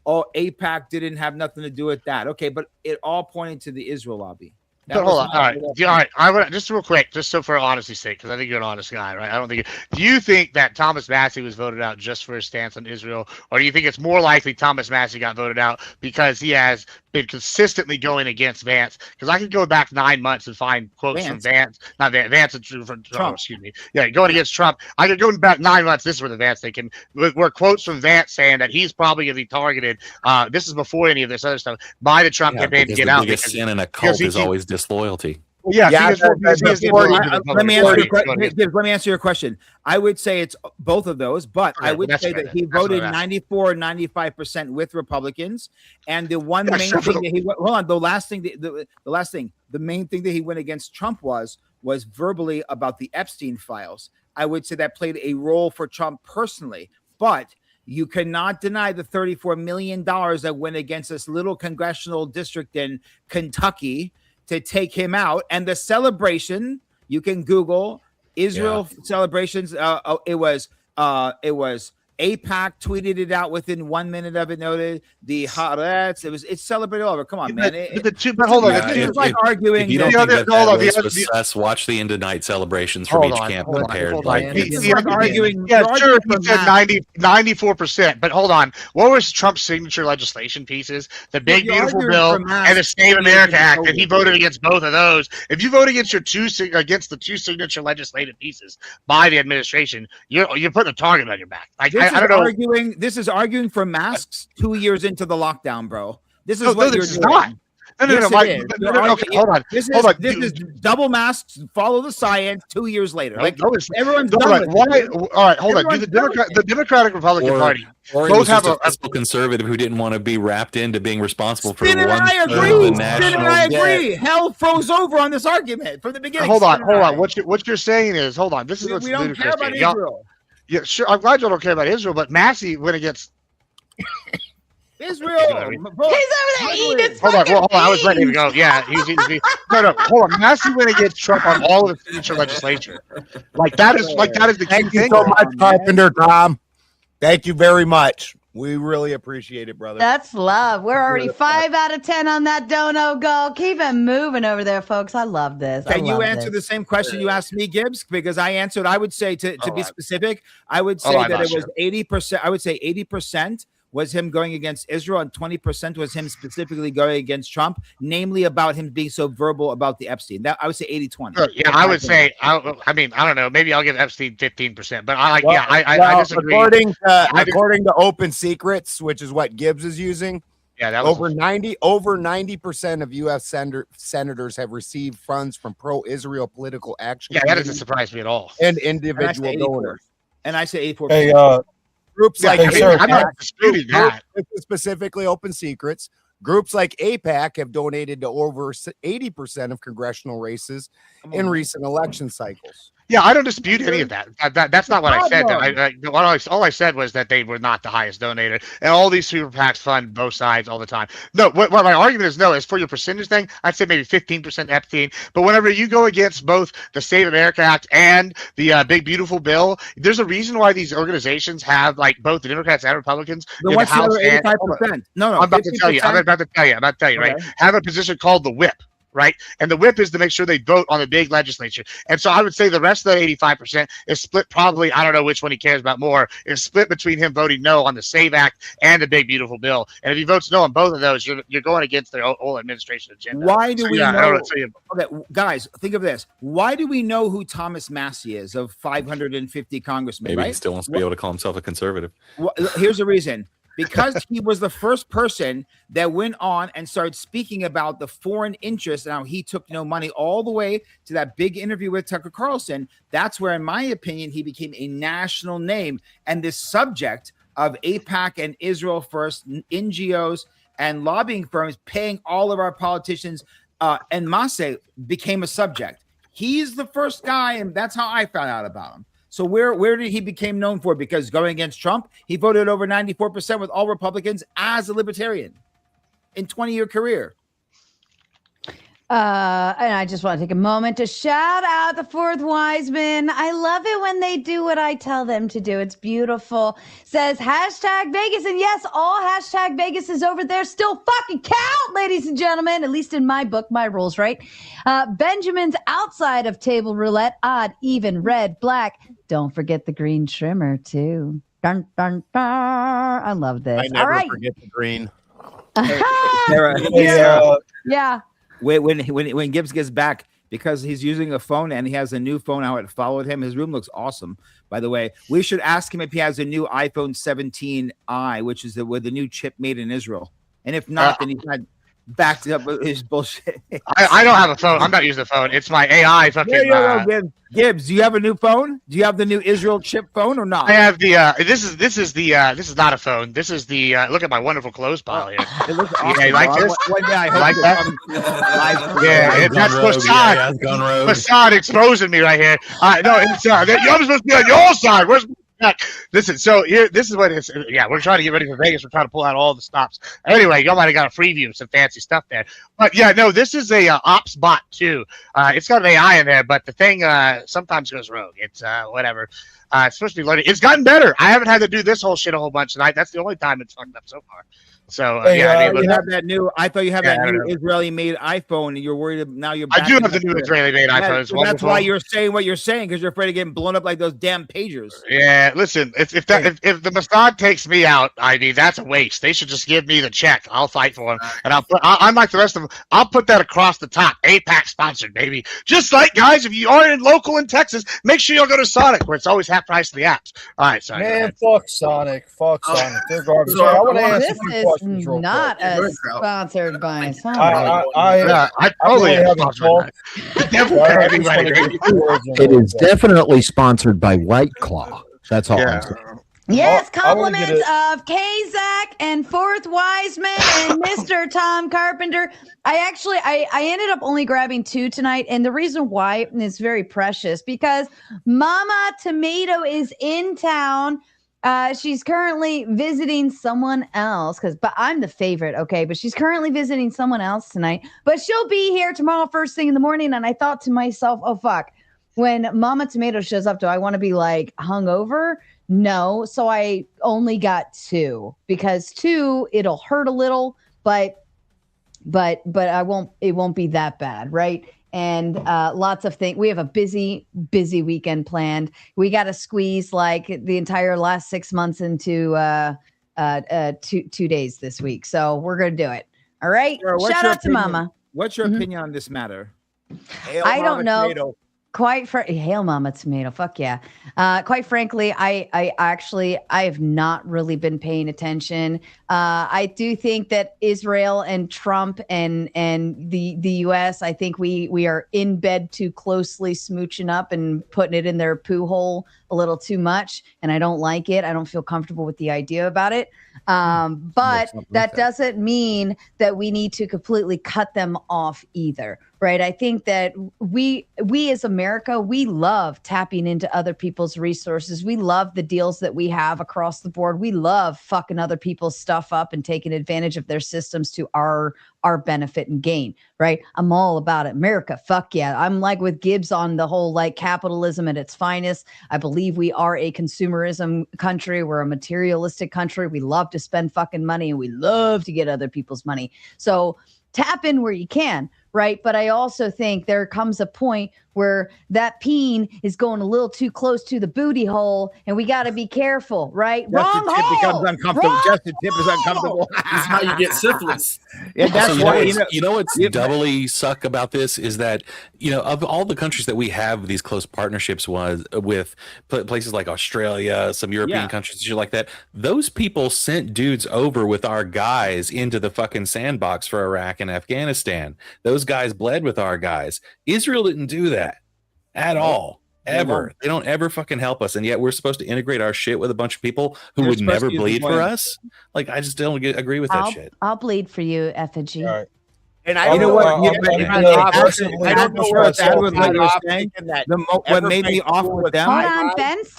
Oh, AIPAC didn't have nothing to do with that. Okay, but it all pointed to the Israel lobby. But hold on. All right. I want just real quick, just so for honesty's sake, because I think you're an honest guy, right? I don't think. Do you think that Thomas Massie was voted out just for his stance on Israel, or do you think it's more likely Thomas Massie got voted out because he has been consistently going against Vance? Because I could go back 9 months and find quotes from Vance, not Vance, from Trump. Oh, excuse me. Yeah, going against Trump. I could go back 9 months. This is where the Vance thing were quotes from Vance saying that he's probably going to be targeted. This is before any of this other stuff by the Trump campaign to get out. The biggest sin in a cult is always disloyalty. Well, yeah, let me answer your question. I would say it's both of those, but I would say that he voted 94, 95% with Republicans. And the one main thing that he hold on, the main thing that he went against Trump was verbally about the Epstein files. I would say that played a role for Trump personally, but you cannot deny the $34 million that went against this little congressional district in Kentucky to take him out. And the celebration, you can Google Israel celebrations. It was AIPAC tweeted it out within 1 minute of it. Noted the Haaretz. It's celebrated all over. Come on, man. But hold on. It's like arguing. If you don't think that was watch the end of night celebrations from each camp compared. You're arguing. Yeah, sure. He said 94%. But hold on. What was Trump's signature legislation pieces? The Big Beautiful Bill and the Save America Act. And he voted against both of those. If you vote against the two signature legislative pieces by the administration, you're putting a target on your back. Like, I don't know. This is arguing for masks 2 years into the lockdown, bro. This is what you're doing. Not. No, okay, hold on. This is double masks. Follow the science. 2 years later, everyone's done. All right, hold on. The Democratic Republican Party both have a fiscal conservative who didn't want to be wrapped into being responsible for I agree. Hell froze over on this argument from the beginning. Hold on. What you're saying is, hold on. This is what's ludicrous. We don't care about Israel. Yeah, sure. I'm glad you don't care about Israel, but Massie went against Israel. He's over there eating. Hold on. I was ready to go. Yeah, no. Hold on. Massie went against Trump on all of the signature legislature. That is the key thing. Thank you so much, Carpenter Tom. Thank you very much. We really appreciate it, brother. That's love. We're already 5 out of 10 on that dono goal. Keep it moving over there, folks. I love this. Can you answer the same question you asked me, Gibbs? Because I answered. I would say to be specific, I would say that it was 80%. I would say 80% was him going against Israel, and 20% was him specifically going against Trump, namely about him being so verbal about the Epstein. That I would say 80-20. Yeah, I would say. I don't know. Maybe I'll give Epstein 15%, but I disagree. According to Open Secrets, which is what Gibbs is using, that was over 90% of U.S. senators have received funds from pro-Israel political action. Yeah, that doesn't surprise me at all. And individual donors. And I say 84%. Hey, groups like I'm not disputing that. Specifically Open Secrets. Groups like AIPAC have donated to over 80% of congressional races in recent election cycles. Yeah, I don't dispute any of that. That's not what I said. All I said was that they were not the highest donator, and all these super PACs fund both sides all the time. No, what my argument is, no, is for your percentage thing, I'd say maybe 15% Epstein. But whenever you go against both the Save America Act and the Big Beautiful Bill, there's a reason why these organizations have like both the Democrats and Republicans. Then what's the other 85%? No, I'm about to tell you. I'm about to tell you, right? Have a position called the whip. Right, and the whip is to make sure they vote on the big legislature, and so I would say the rest of that 85% is split. Probably, I don't know which one he cares about more. Is split between him voting no on the Save Act and the Big Beautiful Bill. And if he votes no on both of those, you're going against their whole administration agenda. Why do we know? Okay, guys, think of this. Why do we know who Thomas Massie is of 550 congressmen? Maybe right? he still wants to be able to call himself a conservative. Well, here's the reason. Because he was the first person that went on and started speaking about the foreign interest and how he took no money all the way to that big interview with Tucker Carlson. That's where, in my opinion, he became a national name. And this subject of AIPAC and Israel First, NGOs and lobbying firms paying all of our politicians and Massey became a subject. He's the first guy, and that's how I found out about him. So where did he become known for? Because going against Trump, he voted over 94% with all Republicans as a libertarian in 20-year career. And I just want to take a moment to shout out the Fourth Wiseman. I love it when they do what I tell them to do. It's beautiful. Says hashtag Vegas. And yes, all hashtag Vegas is over there still fucking count, ladies and gentlemen. At least in my book, my rules, right? Benjamin's outside of table roulette. Odd, even, red, black. Don't forget the green trimmer, too. Dun, dun, dun. I love this. I never all right. forget the green. Yeah. When Gibbs gets back, because he's using a phone and he has a new phone how it followed him. His room looks awesome, by the way. We should ask him if he has a new iPhone 17i, which is with the new chip made in Israel. And if not, then he's had backed up with his bullshit. I don't have a phone. I'm not using a phone. It's my AI fucking. Gibbs, do you have a new phone? Do you have the new Israel chip phone or not? I have the. This is not a phone. This is the. Look at my wonderful clothes pile here. It looks awesome. Yeah, you like this? One day I hope like that? Yeah, that's Mossad exposing me right here. No, it's you're supposed to be on your side. Where's Listen, so here, this is what it is. Yeah, we're trying to get ready for Vegas. We're trying to pull out all the stops. Anyway, y'all might have got a preview of some fancy stuff there. But yeah, no, this is a ops bot too. It's got an AI in there, but the thing sometimes goes rogue. It's whatever. It's supposed to be learning. It's gotten better. I haven't had to do this whole shit a whole bunch tonight. That's the only time it's fucked up so far. So yeah, you have that new. I thought you had that new Israeli-made iPhone, and you're worried now. You're. I do have the new Israeli-made iPhone. So that's why you're saying what you're saying, because you're afraid of getting blown up like those damn pagers. Yeah, listen. If the Mossad takes me out, ID, that's a waste. They should just give me the check. I'll fight for them, and I'm like the rest of them. I'll put that across the top. AIPAC sponsored, baby. Just like guys, if you are local in Texas, make sure you'll go to Sonic, where it's always half price of the apps. All right, sorry. Man, fuck Sonic. Fuck Sonic. They're garbage. I want to ask you a question. Not sponsored by Sonic. I totally am sponsored. It is definitely sponsored by White Claw. That's all I'm saying. Yes, compliments of Kazak and Fourth Wiseman and Mr. Tom Carpenter. I ended up only grabbing 2 tonight, and the reason why is very precious because Mama Tomato is in town. She's currently visiting someone else but I'm the favorite, okay? But she's currently visiting someone else tonight. But she'll be here tomorrow first thing in the morning. And I thought to myself, oh, fuck. When Mama Tomato shows up, do I want to be like hungover? No. So I only got 2 because 2, it'll hurt a little, but I won't. It won't be that bad, right? And lots of things. We have a busy weekend planned. We got to squeeze like the entire last 6 months into 2 days this week. So we're going to do it. All right. Shout out to Mama. What's your opinion on this matter? I don't know. Tomato. Hail Mama Tomato. Fuck yeah. Quite frankly, I have not really been paying attention. I do think that Israel and Trump and the US, I think we are in bed too closely, smooching up and putting it in their poo hole a little too much. And I don't like it. I don't feel comfortable with the idea about it. But that doesn't mean that we need to completely cut them off either. right? I think that we as America, we love tapping into other people's resources. We love the deals that we have across the board. We love fucking other people's stuff up and taking advantage of their systems to our benefit and gain, right? I'm all about it. America, fuck yeah. I'm like with Gibbs on the whole like capitalism at its finest. I believe we are a consumerism country. We're a materialistic country. We love to spend fucking money and we love to get other people's money. So tap in where you can, right? But I also think there comes a point where that peen is going a little too close to the booty hole, and we got to be careful, right? Just Wrong the tip hole. becomes uncomfortable. Wrong Just the tip is uncomfortable. This is how you get syphilis. Yeah, that's Also, why you know what's doubly suck about this is that, you know, of all the countries that we have these close partnerships with places like Australia, some European countries, shit like that, those people sent dudes over with our guys into the fucking sandbox for Iraq and Afghanistan. Those guys bled with our guys. Israel didn't do that at all. Ever. They don't ever fucking help us, and yet we're supposed to integrate our shit with a bunch of people who would never bleed for us. Like, I just don't agree with that shit. I'll bleed for you, effigy. All right. And I you know what? I don't know where it's at with what you're saying. What made me off with them? Hold on, Ben's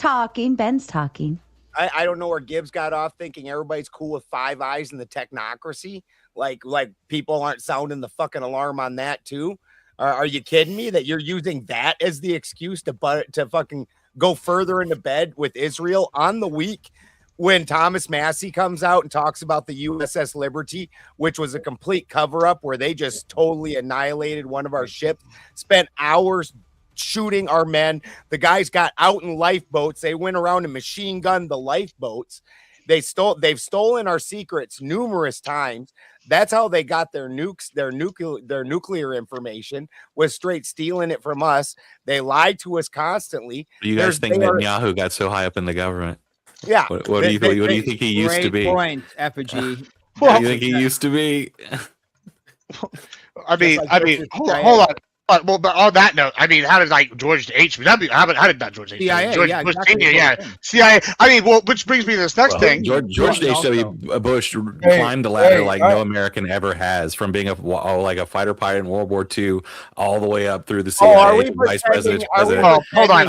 talking. I don't know where Gibbs got off thinking everybody's cool with Five Eyes and the technocracy. Like people aren't sounding the fucking alarm on that too. Are you kidding me that you're using that as the excuse to fucking go further into bed with Israel on the week when Thomas Massey comes out and talks about the USS Liberty, which was a complete cover up where they just totally annihilated one of our ships, spent hours shooting our men. The guys got out in lifeboats. They went around and machine gunned the lifeboats. They've stolen our secrets numerous times. That's how they got their nukes, their nuclear information was straight stealing it from us. They lied to us constantly. You guys think Netanyahu got so high up in the government? Yeah. What do you think he used to be? Great point, Effigy. What do you think he used to be? I mean, hold on. Well, but on that note, I mean, how did like George H.W. How did not George H.W. CIA, George Bush Senior, CIA. I mean, well, which brings me to this next thing. George H.W. Bush climbed the ladder like no American ever has, from being a fighter pilot in World War II all the way up through the CIA, vice president. Hold on.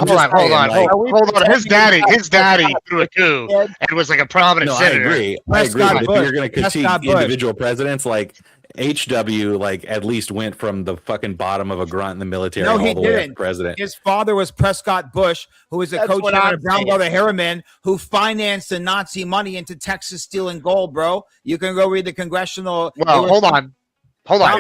His daddy threw a coup and was like a prominent senator. I agree. But if you're going to critique individual presidents, like HW, like at least went from the fucking bottom of a grunt in the military all the way up to president. His father was Prescott Bush, who was a co-chairman of Brown Brother Harriman, who financed the Nazi money into Texas steel and gold, bro. You can go read the congressional. Well, hold on. Yeah,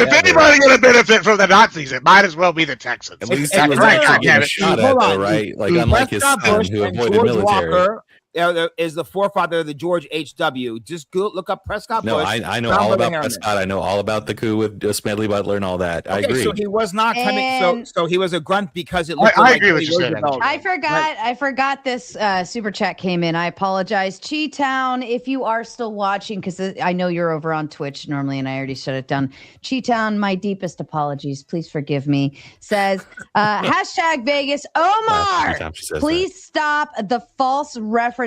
if anybody's going to benefit from the Nazis, it might as well be the Texans. At least he was actually shot at, though, right? Like, unlike his son who avoided the military. Walker is the forefather of the George H.W. Just go look up Prescott Bush. No, I know all about Prescott. I know all about the coup with Smedley Butler and all that. I agree. So he was not coming. So he was a grunt because it looked like agree with you saying. I forgot this super chat came in. I apologize. Cheetown, if you are still watching, because I know you're over on Twitch normally, and I already shut it down. Cheetown, my deepest apologies. Please forgive me. Says hashtag Vegas. Omar, please stop the false references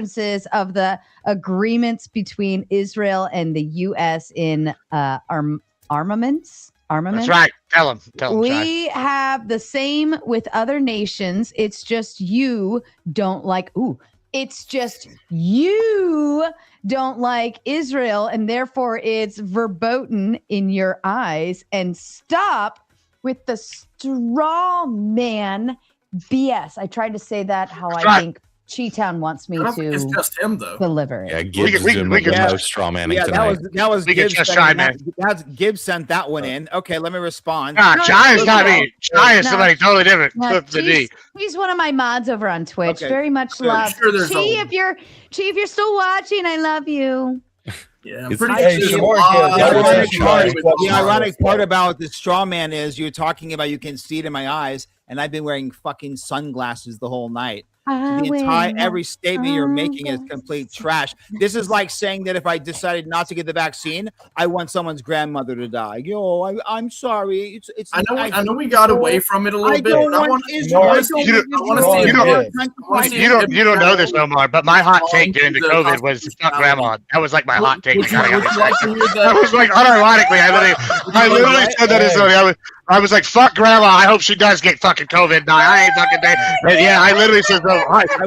of the agreements between Israel and the U.S. in armaments. That's right. Tell him. We have the same with other nations. It's just you don't like. It's just you don't like Israel, and therefore it's verboten in your eyes. And stop with the straw man BS. I tried to say that how I think Cheetown wants me to it's just him, though. deliver it. Yeah, Gibbs is doing the most straw manning tonight. That was Gibbs. Gibbs sent that one in. Okay, let me respond. Chai is not me. Chai is somebody totally different. He's one of my mods over on Twitch. Okay. Very much love. Chi, if you're still watching, I love you. Yeah, I'm pretty sure. The ironic part about the straw man is you're talking about you can see it in my eyes, and I've been wearing fucking sunglasses the whole night. Every statement you're making is complete trash. This is like saying that if I decided not to get the vaccine, I want someone's grandmother to die. I'm sorry. It's. I know we got away from it a little bit. You don't know this no more, but my hot take during the COVID was fuck grandma. That was like my hot take. I was like, unironically, I literally said that as I was like, fuck grandma. I hope she does get fucking COVID. No, I ain't fucking dead. Yeah, I literally said,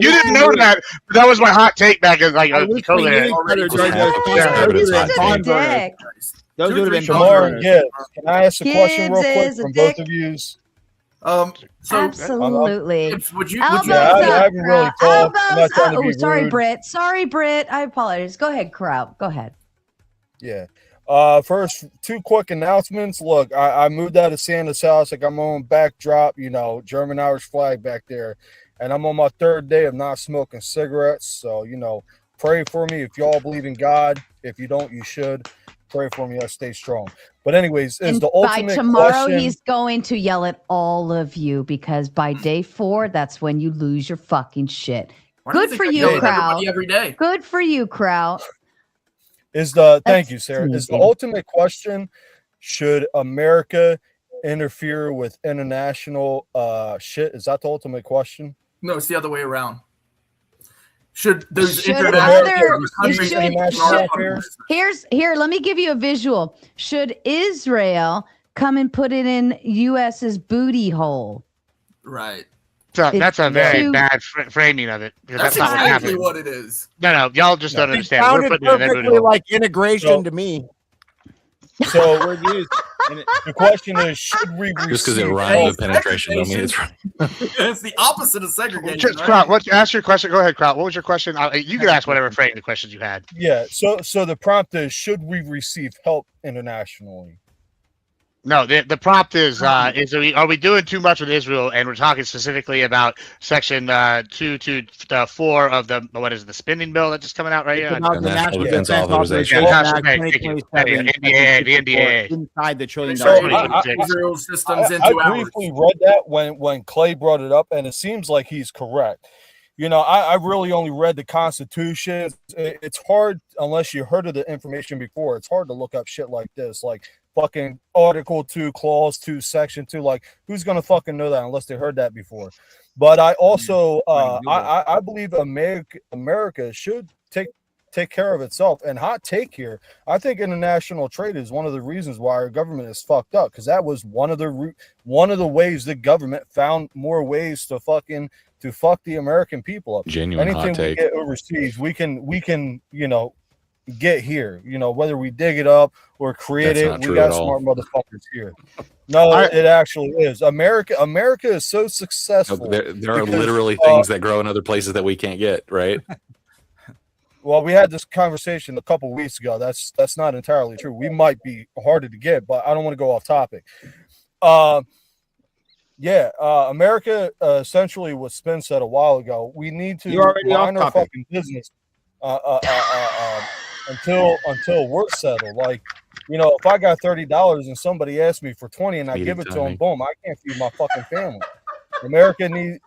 you didn't know that. But that was my hot take back in like COVID. Those would have been Tomorrow, Gibbs. Can I ask a question real quick from both of you? Absolutely. Would you? I haven't really told. Sorry, Britt. Sorry, Britt. I apologize. Go ahead, Kraut. Go ahead. Yeah. First, 2 quick announcements. Look, I moved out of Santa's house. I got my own backdrop, German Irish flag back there. And I'm on my 3rd day of not smoking cigarettes. So, pray for me if y'all believe in God. If you don't, you should. Pray for me. I stay strong. But anyways, is the ultimate by tomorrow, question, he's going to yell at all of you because by day 4, that's when you lose your fucking shit. Good for you, Kraut. Every day. Good for you, Kraut. Thank you, Sarah. Is the ultimate question, should America interfere with international shit? Is that the ultimate question? No, it's the other way around. Should those Here, let me give you a visual. Should Israel come and put it in U.S.'s booty hole? Right. That's a very bad framing of it. That's not exactly what it is. No, y'all just don't understand. It sounded perfectly like integration to me. So the question is, should we just because it rhymes with penetration don't mean it's right. It's the opposite of segregation. Ask your question. Go ahead, Kraut. What was your question? You can ask whatever frame the questions you had. Yeah. So the prompt is, should we receive help internationally? No, the prompt is are we doing too much with Israel? And we're talking specifically about section 224 of the the spending bill that's just coming out right here. The National Defense Authorization. The NDA. Inside the $1 trillion. Israel systems into I briefly read that when Clay brought it up, and it seems like he's correct. I really only read the Constitution. It's hard, unless you heard of the information before, it's hard to look up shit like this. Like, fucking Article 2, Clause 2, Section 2. Like, who's going to fucking know that unless they heard that before? But I also, I believe America should take care of itself. And hot take here, I think international trade is one of the reasons why our government is fucked up, because that was one of the ways the government found more ways to fuck the American people up. Genuine Anything hot take. we get overseas, we can get here. Whether we dig it up or create it, we got smart motherfuckers here. No, it actually is. America is so successful. There are literally things that grow in other places that we can't get, right? Well, we had this conversation a couple weeks ago. That's not entirely true. We might be harder to get, but I don't want to go off topic. America essentially what Spin said a while ago. We need to mind our fucking business until we're settled. Like, if I got $30 and somebody asks me for 20 and I give it to them, boom, I can't feed my fucking family. America needs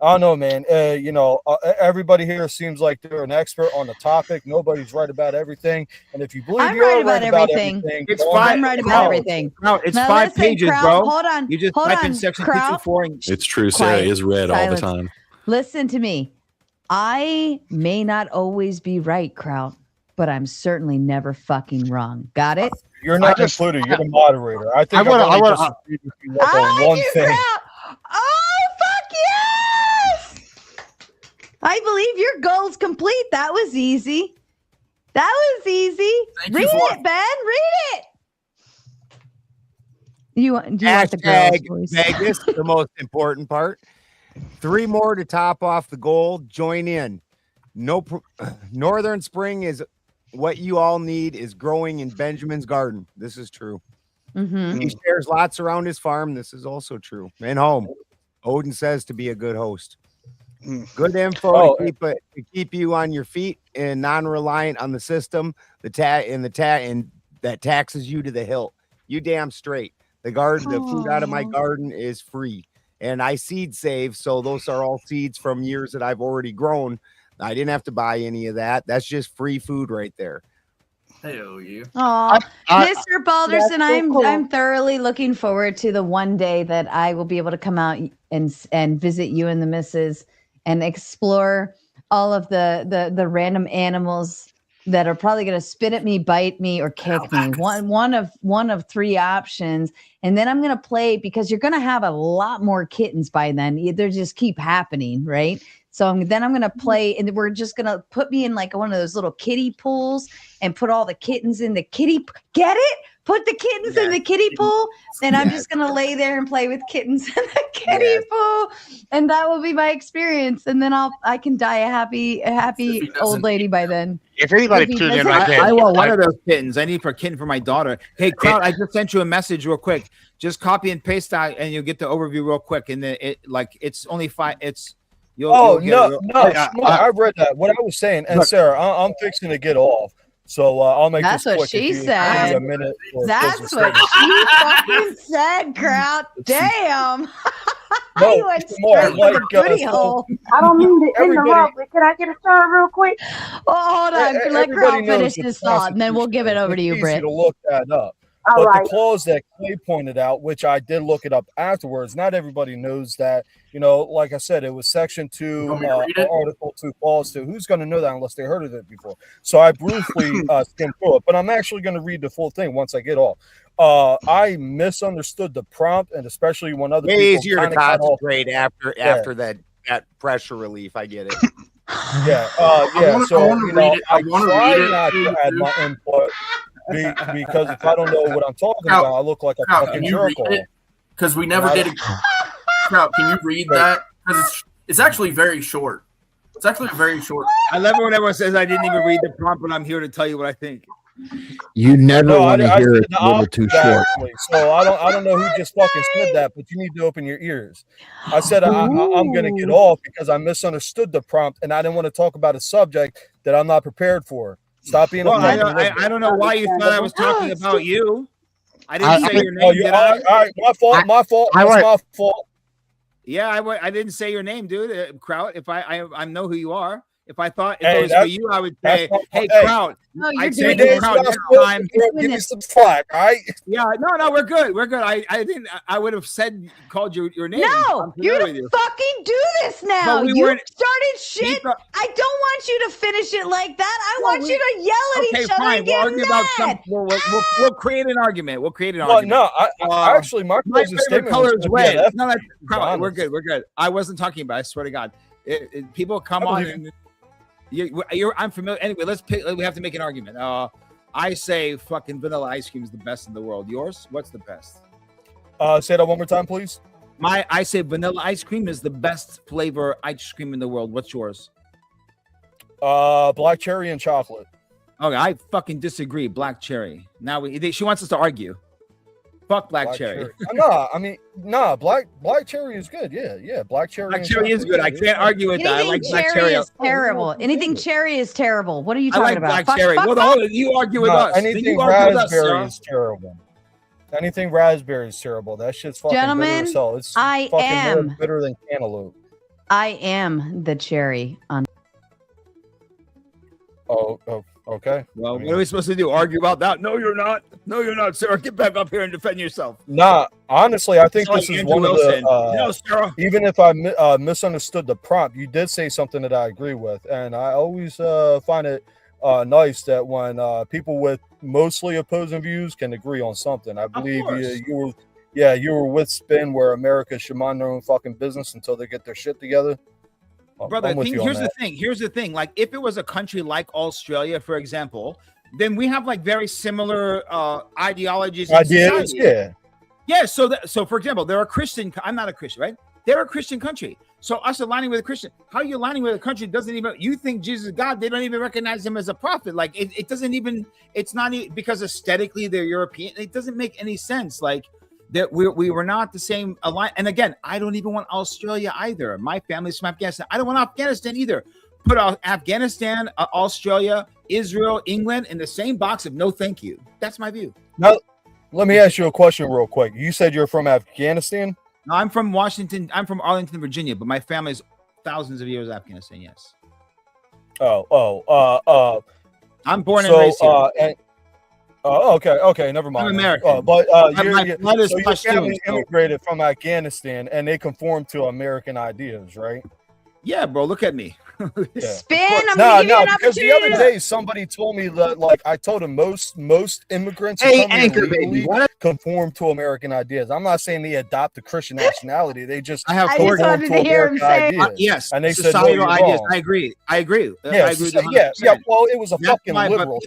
I don't know, man. Everybody here seems like they're an expert on the topic. Nobody's right about everything. And if you believe I'm you're right about everything, I'm right about everything. No, it's now 5 pages, Kraut, bro. Hold on. You just type in section 224. It's true. Sarah is read all the time. Listen to me. I may not always be right, Kraut, but I'm certainly never fucking wrong. Got it? You're not included. You're the moderator. I think I want to one thing. Kraut. Oh, fuck yes! I believe your goal's complete. That was easy. Read it, Ben. Read it. Do you want the girls' voice? Vegas, the most important part. 3 more to top off the goal. Join in. Northern Spring is what you all need is growing in Benjamin's garden. This is true. Mm-hmm. He shares lots around his farm. This is also true. And home. Odin says to be a good host. Good info to keep you on your feet and non-reliant on the system. And that taxes you to the hilt. You damn straight. The food out of my garden is free. and I seed save. So those are all seeds from years that I've already grown. I didn't have to buy any of that. That's just free food right there. Hell yeah. Oh, I- Mr. Balderson, That's so cool. I'm thoroughly looking forward to the one day that I will be able to come out and visit you and the missus and explore all of the random animals that are probably going to spit at me, bite me, or kick me. One of three options. And then I'm going to play, because you're going to have a lot more kittens by then. They just keep happening, right? So then I'm going to play, and we're just going to put me in like one of those little kiddie pools and put all the kittens in the kiddie. Get it? Put the kittens in the kiddie pool, and I'm just going to lay there and play with kittens in the kiddie pool, and that will be my experience. And then I can die a happy old lady by then. If anybody tuned in right there, I want one of those kittens. I need for a kitten for my daughter. Hey, Crowd, I just sent you a message real quick. Just copy and paste that, and you'll get the overview real quick. And then it's only 5. No, I read that. What I was saying, and Sarah, I'm fixing to get off, so I'll make That's this what quick. she If you said. give me a minute for That's business what statement. she fucking said, Kraut. Damn. No, You went it's more straight like, to the booty so hole. I don't mean to everybody- interrupt, but can I get a turn real quick? Oh, hold on. Let Everybody Kraut knows finish the his thought, and then we'll give it over to you, It's easy Britt. to look that up. All But right. the clause that Clay pointed out, which I did look it up afterwards, not everybody knows that. Like I said, it was Section 2, Article 2, Clause 2. Who's going to know that unless they heard of it before? So I briefly skimmed through it, but I'm actually going to read the full thing once I get off. I misunderstood the prompt, and especially when other people Easier to kinda got off. concentrate after that pressure relief. I get it. Yeah, I so wanna read it. I wanna try read it not to add my input because if I don't know what I'm talking about, I look like a Kraut, fucking can you read jerk. it? Because we never did it. Kraut, can you read that? Because it's actually very short. It's actually very short. I love it when everyone says I didn't even read the prompt, but I'm here to tell you what I think. You never No, want to I hear said it the a little too opposite, short. actually. So I don't know who just fucking said that, but you need to open your ears. I said I'm going to get off because I misunderstood the prompt and I didn't want to talk about a subject that I'm not prepared for. Stop being Well, a fucking listener. I don't know why you thought I was talking about you. I didn't say your name. Oh, Did I? all right, my fault. My fault. I That's went- my fault. Yeah, I didn't say your name, dude. Kraut. If I know who you are. If I thought if Hey, it was for you, I would say, "Hey, Kraut." No, you're I'd say, doing "Hey, it. Kraut, next time." Give me some slack, all right? Yeah, no, we're good. We're good. I didn't. I would have called your name. No, I'm you're familiar gonna with you. fucking do this now. But we You weren't- started shit. I don't want you to finish it like that. I want you to yell at Okay, each other fine. and We'll get argue about mad. we'll create an argument. We'll create an Well, argument. no, I actually, my my closing favorite statement color was is gonna be red. an No, that's F, Kraut, we're honest. good. We're good. I wasn't talking about. I swear to God, people come on and I'm familiar. Anyway, let's pick. We have to make an argument. I say fucking vanilla ice cream is the best in the world. Yours? What's the best? Say that one more time, please. I say vanilla ice cream is the best flavor ice cream in the world. What's yours? Black cherry and chocolate. Okay, I fucking disagree. Black cherry. Now she wants us to argue. Fuck black cherry. Nah, black cherry is good. Yeah, black cherry. Black and cherry is chocolate, good. I can't argue with that. I like Anything black cherry cherry. is terrible. Anything cherry is terrible. What are you I talking like about? black cherry. Well, hold on, you argue with us. Then Anything you argue with us, raspberry sir. is terrible. Anything raspberry is terrible. That shit's fucking Gentlemen, bitter as hell. It's I fucking am. more bitter than cantaloupe. I am the cherry on. Oh, okay. Well, what are we supposed to do? Argue about that? No, you're not. No, you're not, Sarah. Get back up here and defend yourself. Nah, honestly, I think It's this like is Andrew one Wilson. of the. No, Sarah. Even if I misunderstood the prompt, you did say something that I agree with, and I always find it nice that when people with mostly opposing views can agree on something. I believe you were with Spin, where America should mind their own fucking business until they get their shit together. Brother, I'm with you on here's the that. thing. Here's the thing. Like, if it was a country like Australia, for example, then we have like very similar ideologies. And Ideas, society. yeah. Yeah. So for example, they're a Christian. I'm not a Christian, right? They're a Christian country. So us aligning with a Christian, how are you aligning with a country that doesn't even, you think Jesus is God, they don't even recognize him as a prophet. Like it doesn't even, it's not even, because aesthetically they're European. It doesn't make any sense. Like that we were not the same align. And again, I don't even want Australia either. My family's from Afghanistan. I don't want Afghanistan either. Put Afghanistan, Australia, Israel, England in the same box of no thank you. That's my view. Now, let me ask you a question real quick. You said you're from Afghanistan? No, I'm from Washington. I'm from Arlington, Virginia, but my family is thousands of years Afghanistan. Yes. I'm born and raised here. Okay, never mind. I'm American. But my blood is so your Pashtun, family so- immigrated from Afghanistan, and they conform to American ideas, right? Yeah, bro. Look at me. Spin. I'm No, gonna give you an because the opportunity. other day somebody told me that, like, I told him most immigrants who Hey, come here Anchor Baby, legally what? conform to American ideas. I'm not saying they adopt a Christian nationality. They just I have I four just wanted to hear him say it. ideas. yes, and they said, no, societal you're ideas. wrong. I agree. I agree. Yeah, I agree with you yeah. 100%. Well, it was a That's fucking why, but liberal.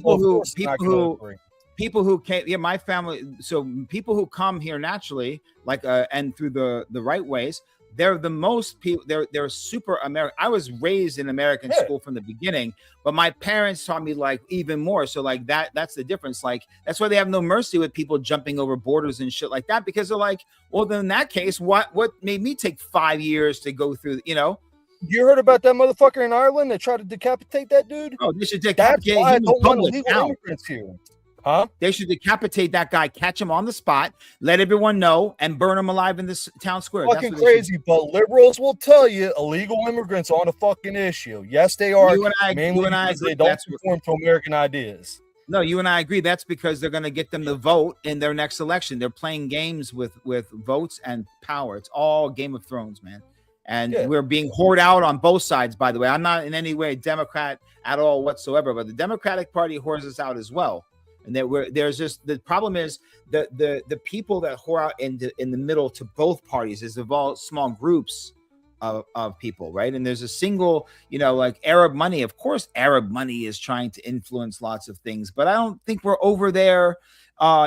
people who came, yeah, my family. So people who come here naturally, like, and through the right ways, they're the most people. They're super American. I was raised in American school from the beginning, but my parents taught me like even more. So like that's the difference. Like that's why they have no mercy with people jumping over borders and shit like that, because they're like, well, then in that case, what made me take 5 years to go through? You know. You heard about that motherfucker in Ireland that tried to decapitate that dude? Oh, they should That's decapitate why I him in don't want public illegal now. immigrants here. Huh? They should decapitate that guy, catch him on the spot, let everyone know, and burn him alive in this town square. That's Fucking what they should crazy, but liberals will tell you illegal immigrants aren't a fucking issue. Yes, they are. You and I mainly because they don't conform to American ideas. No, you and I agree. That's because they're going to get them to vote in their next election. They're playing games with votes and power. It's all Game of Thrones, man. And we're being hoarded out on both sides, by the way. I'm not in any way Democrat at all whatsoever, but the Democratic Party hoards us out as well. And there's just the problem is the people that whore out in the middle to both parties is all small groups of people, right? And there's a single, like Arab money. Of course, Arab money is trying to influence lots of things, but I don't think we're over there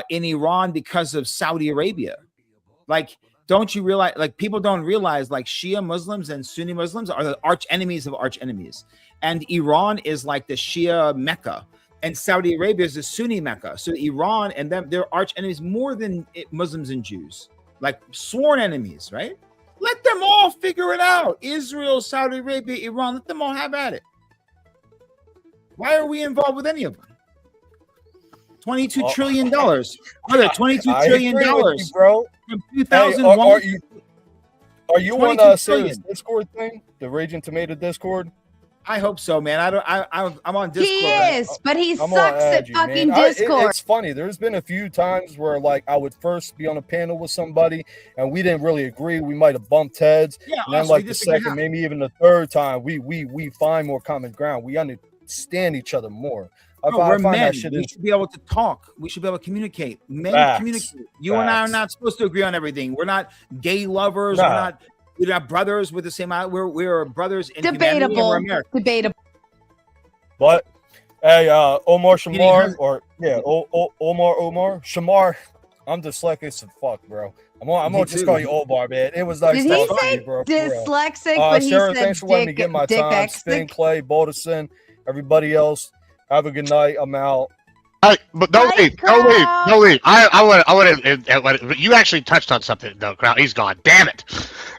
in Iran because of Saudi Arabia. Like, don't you realize? Like, people don't realize, like, Shia Muslims and Sunni Muslims are the arch enemies of arch enemies, and Iran is like the Shia Mecca. And Saudi Arabia is the Sunni Mecca. So Iran and them, they're arch enemies more than Muslims and Jews, like sworn enemies, right? Let them all figure it out. Israel, Saudi Arabia, Iran, let them all have at it. Why are we involved with any of them? $22 trillion. Brother, $22 trillion, bro. From 2001. Hey, are you on Sarah's Discord thing? The Raging Tomato Discord? I hope so, man. I'm on Discord. He is, but he I'm sucks on at Agi, fucking man. Discord. It's funny. There's been a few times where, like, I would first be on a panel with somebody and we didn't really agree. We might have bumped heads. Yeah, and then, like, the second, maybe even the third time, we find more common ground. We understand each other more. We're find men. that shit We is should be able to talk. We should be able to communicate. Men Facts. communicate. You and I are not supposed to agree on everything. We're not gay lovers. Nah. We're not brothers with the same. We're brothers in humanity and Debatable. we're American. Debatable. But hey, Omar Shamar, has- or yeah, Omar Shamar. I'm dyslexic as fuck, bro. I'm gonna just call you Omar, man. It was nice Did he talking to say you, bro. for real. dyslexic when he Sarah, said thanks for letting me get my dick time. X? Spin, Clay, Balderson, everybody else. Have a good night. I'm out. All right, but don't leave. I want to. You actually touched on something, though, Crown. He's gone. Damn it.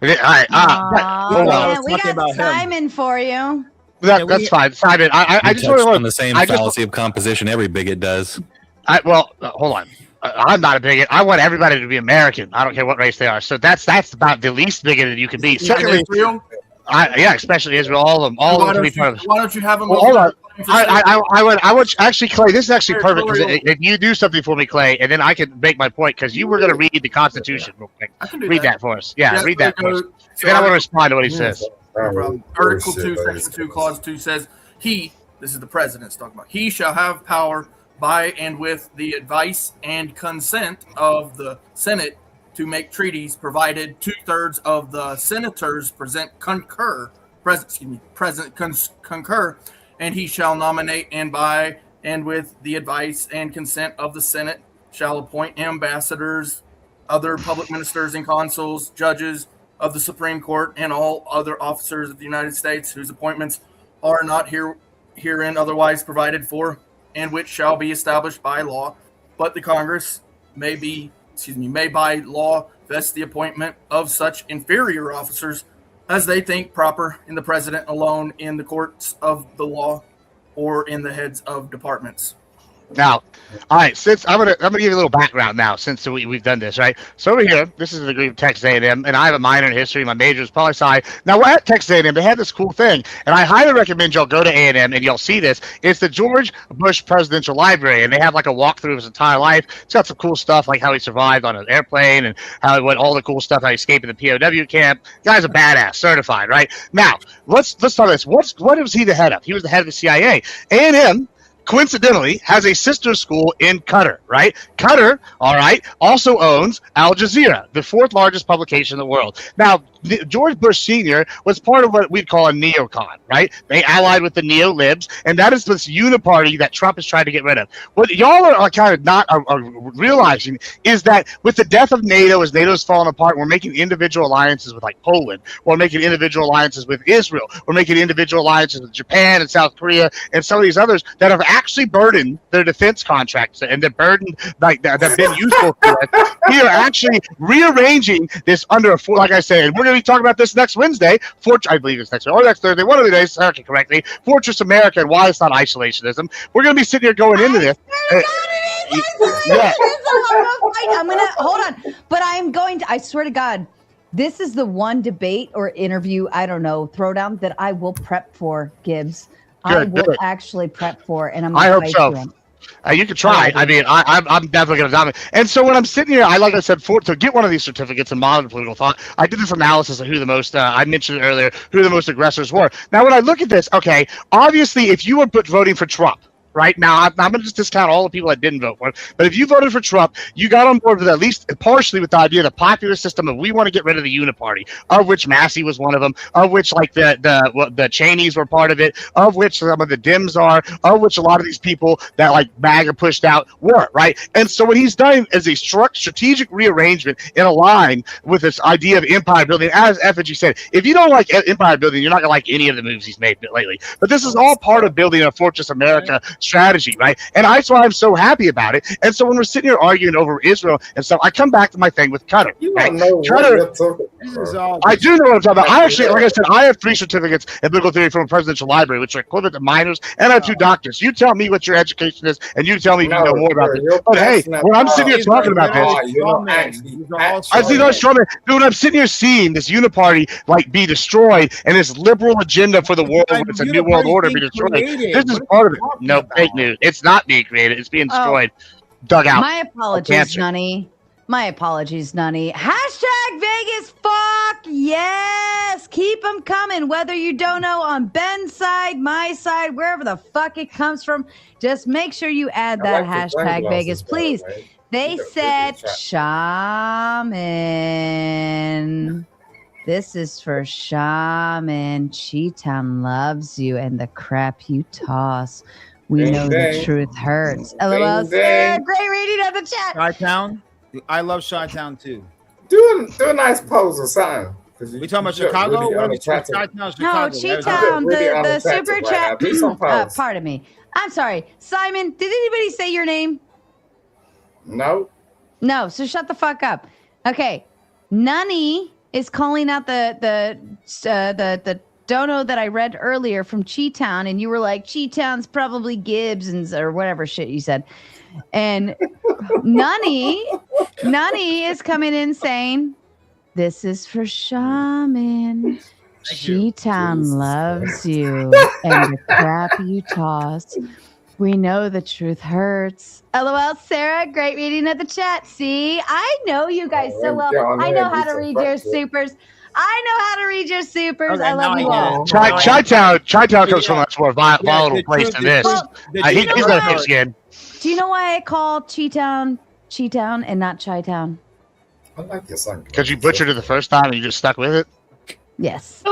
All right. Hold on. Yeah, we got Simon for you. That's fine. Simon, I just want touched to on the same fallacy of composition every bigot does. Hold on. I'm not a bigot. I want everybody to be American. I don't care what race they are. So that's about the least bigoted you can be. Secondly, yeah, especially Israel. All of them to be part of. Why don't you have them? Well, hold on. I would actually, Clay. This is actually perfect because if you do something for me, Clay, and then I can make my point because you were going to read the Constitution real quick. Read that for us. Yeah, read that for us. Then I want to respond to what he says. Article 2, Section 2, Clause 2 says, this is the president's talking about, he shall have power by and with the advice and consent of the Senate to make treaties, provided 2/3 of the senators concur, and he shall nominate, and by and with the advice and consent of the Senate shall appoint ambassadors, other public ministers and consuls, judges of the Supreme Court, and all other officers of the United States whose appointments are not herein otherwise provided for, and which shall be established by law. But the Congress may by law vest the appointment of such inferior officers as they think proper in the president alone, in the courts of the law, or in the heads of departments. Now, all right. Since I'm gonna give you a little background now. Since we've done this, right? So over here, this is a degree of Texas A&M, and I have a minor in history. My major is poli-sci. Now, at Texas A&M, they had this cool thing, and I highly recommend y'all go to A&M and y'all see this. It's the George Bush Presidential Library, and they have like a walkthrough of his entire life. It's got some cool stuff like how he survived on an airplane and how he went all the cool stuff, how he escaped in the POW camp. Guy's a badass, certified, right? Now, let's talk this. What was he the head of? He was the head of the CIA. A&M, coincidentally, has a sister school in Qatar, right? Qatar, all right, also owns Al Jazeera, the fourth largest publication in the world. Now, George Bush Sr. was part of what we'd call a neocon, right? They allied with the neo-libs, and that is this uniparty that Trump is trying to get rid of. What y'all are kind of not realizing is that with the death of NATO, as NATO's falling apart, we're making individual alliances with like Poland. We're making individual alliances with Israel. We're making individual alliances with Japan and South Korea and some of these others that have actually burdened their defense contracts, and they're burdened, like that have been useful for us. We are actually rearranging this under a, like I said, we're going to be talking about this next Wednesday. I believe it's next Wednesday or next Thursday, one of the days, correctly. Fortress America and why it's not isolationism. We're going to be sitting here going into this. Yeah. I'm gonna hold on, but I'm going to. I swear to God, this is the one debate or interview, I don't know, throwdown that I will prep for, Gibbs. I will actually prep for, and I hope so. You can try. I mean, I'm definitely going to dominate. And so when I'm sitting here, like I said, to get one of these certificates in modern political thought, I did this analysis of who the most, I mentioned earlier, who the most aggressors were. Now, when I look at this, okay, obviously, if you were voting for Trump, right now, I'm going to just discount all the people that didn't vote for him. But if you voted for Trump, you got on board with at least partially with the idea of the popular system of we want to get rid of the uniparty, of which Massey was one of them, of which like the Cheneys were part of it, of which some of the Dems are, of which a lot of these people that like MAGA pushed out were, right? And so what he's done is a strategic rearrangement in a line with this idea of empire building. As Effigy said, if you don't like empire building, you're not going to like any of the moves he's made lately. But this is all part of building a Fortress America strategy, right? And that's why I'm so happy about it. And so when we're sitting here arguing over Israel and stuff, I come back to my thing with Qatar. Right? Qatar, I do know what I'm talking about. I actually, like I said, I have 3 certificates in political theory from a presidential library, which are equivalent to minors, and I have 2 doctors. You tell me what your education is, and you tell me if you know more about this. But hey, when I'm sitting here talking about this, I see those strawman. Dude, when I'm sitting here seeing this uniparty like be destroyed and this liberal agenda for the world, it's a new world order be destroyed. This is part of it. No, fake news. It's not being created. It's being destroyed, dug out. My apologies, Nunny. My apologies, Nunny. Hashtag Vegas fuck yes. Keep them coming. Whether you don't know on Ben's side, my side, wherever the fuck it comes from, just make sure you add that hashtag Vegas, please. Right? They said shaman. This is for shaman. Cheetown loves you and the crap you toss. We know the truth hurts. LOL. Great reading of the chat. Chi-Town. I love Chi-Town too. Do a nice pose or something. We talking about Chicago? No, Chi-Town, the super chat. Pardon me. I'm sorry. Simon, did anybody say your name? No. No, so shut the fuck up. Okay. Nunny is calling out the dono that I read earlier from Chi-Town, and you were like, Chi-Town's probably Gibbs or whatever shit you said. And Nunny is coming in saying, this is for shaman. Chi-Town loves you and the crap you toss. We know the truth hurts. LOL, Sarah, great reading of the chat. See, I know you guys so well. I know how to read your supers. Okay, I love you all. Chi-Town comes from a much more volatile place than this. He's got a thick skin. Do you know why I call Chi-Town and not Chi-Town? I like your song. Because you butchered it the first time and you just stuck with it? Yes.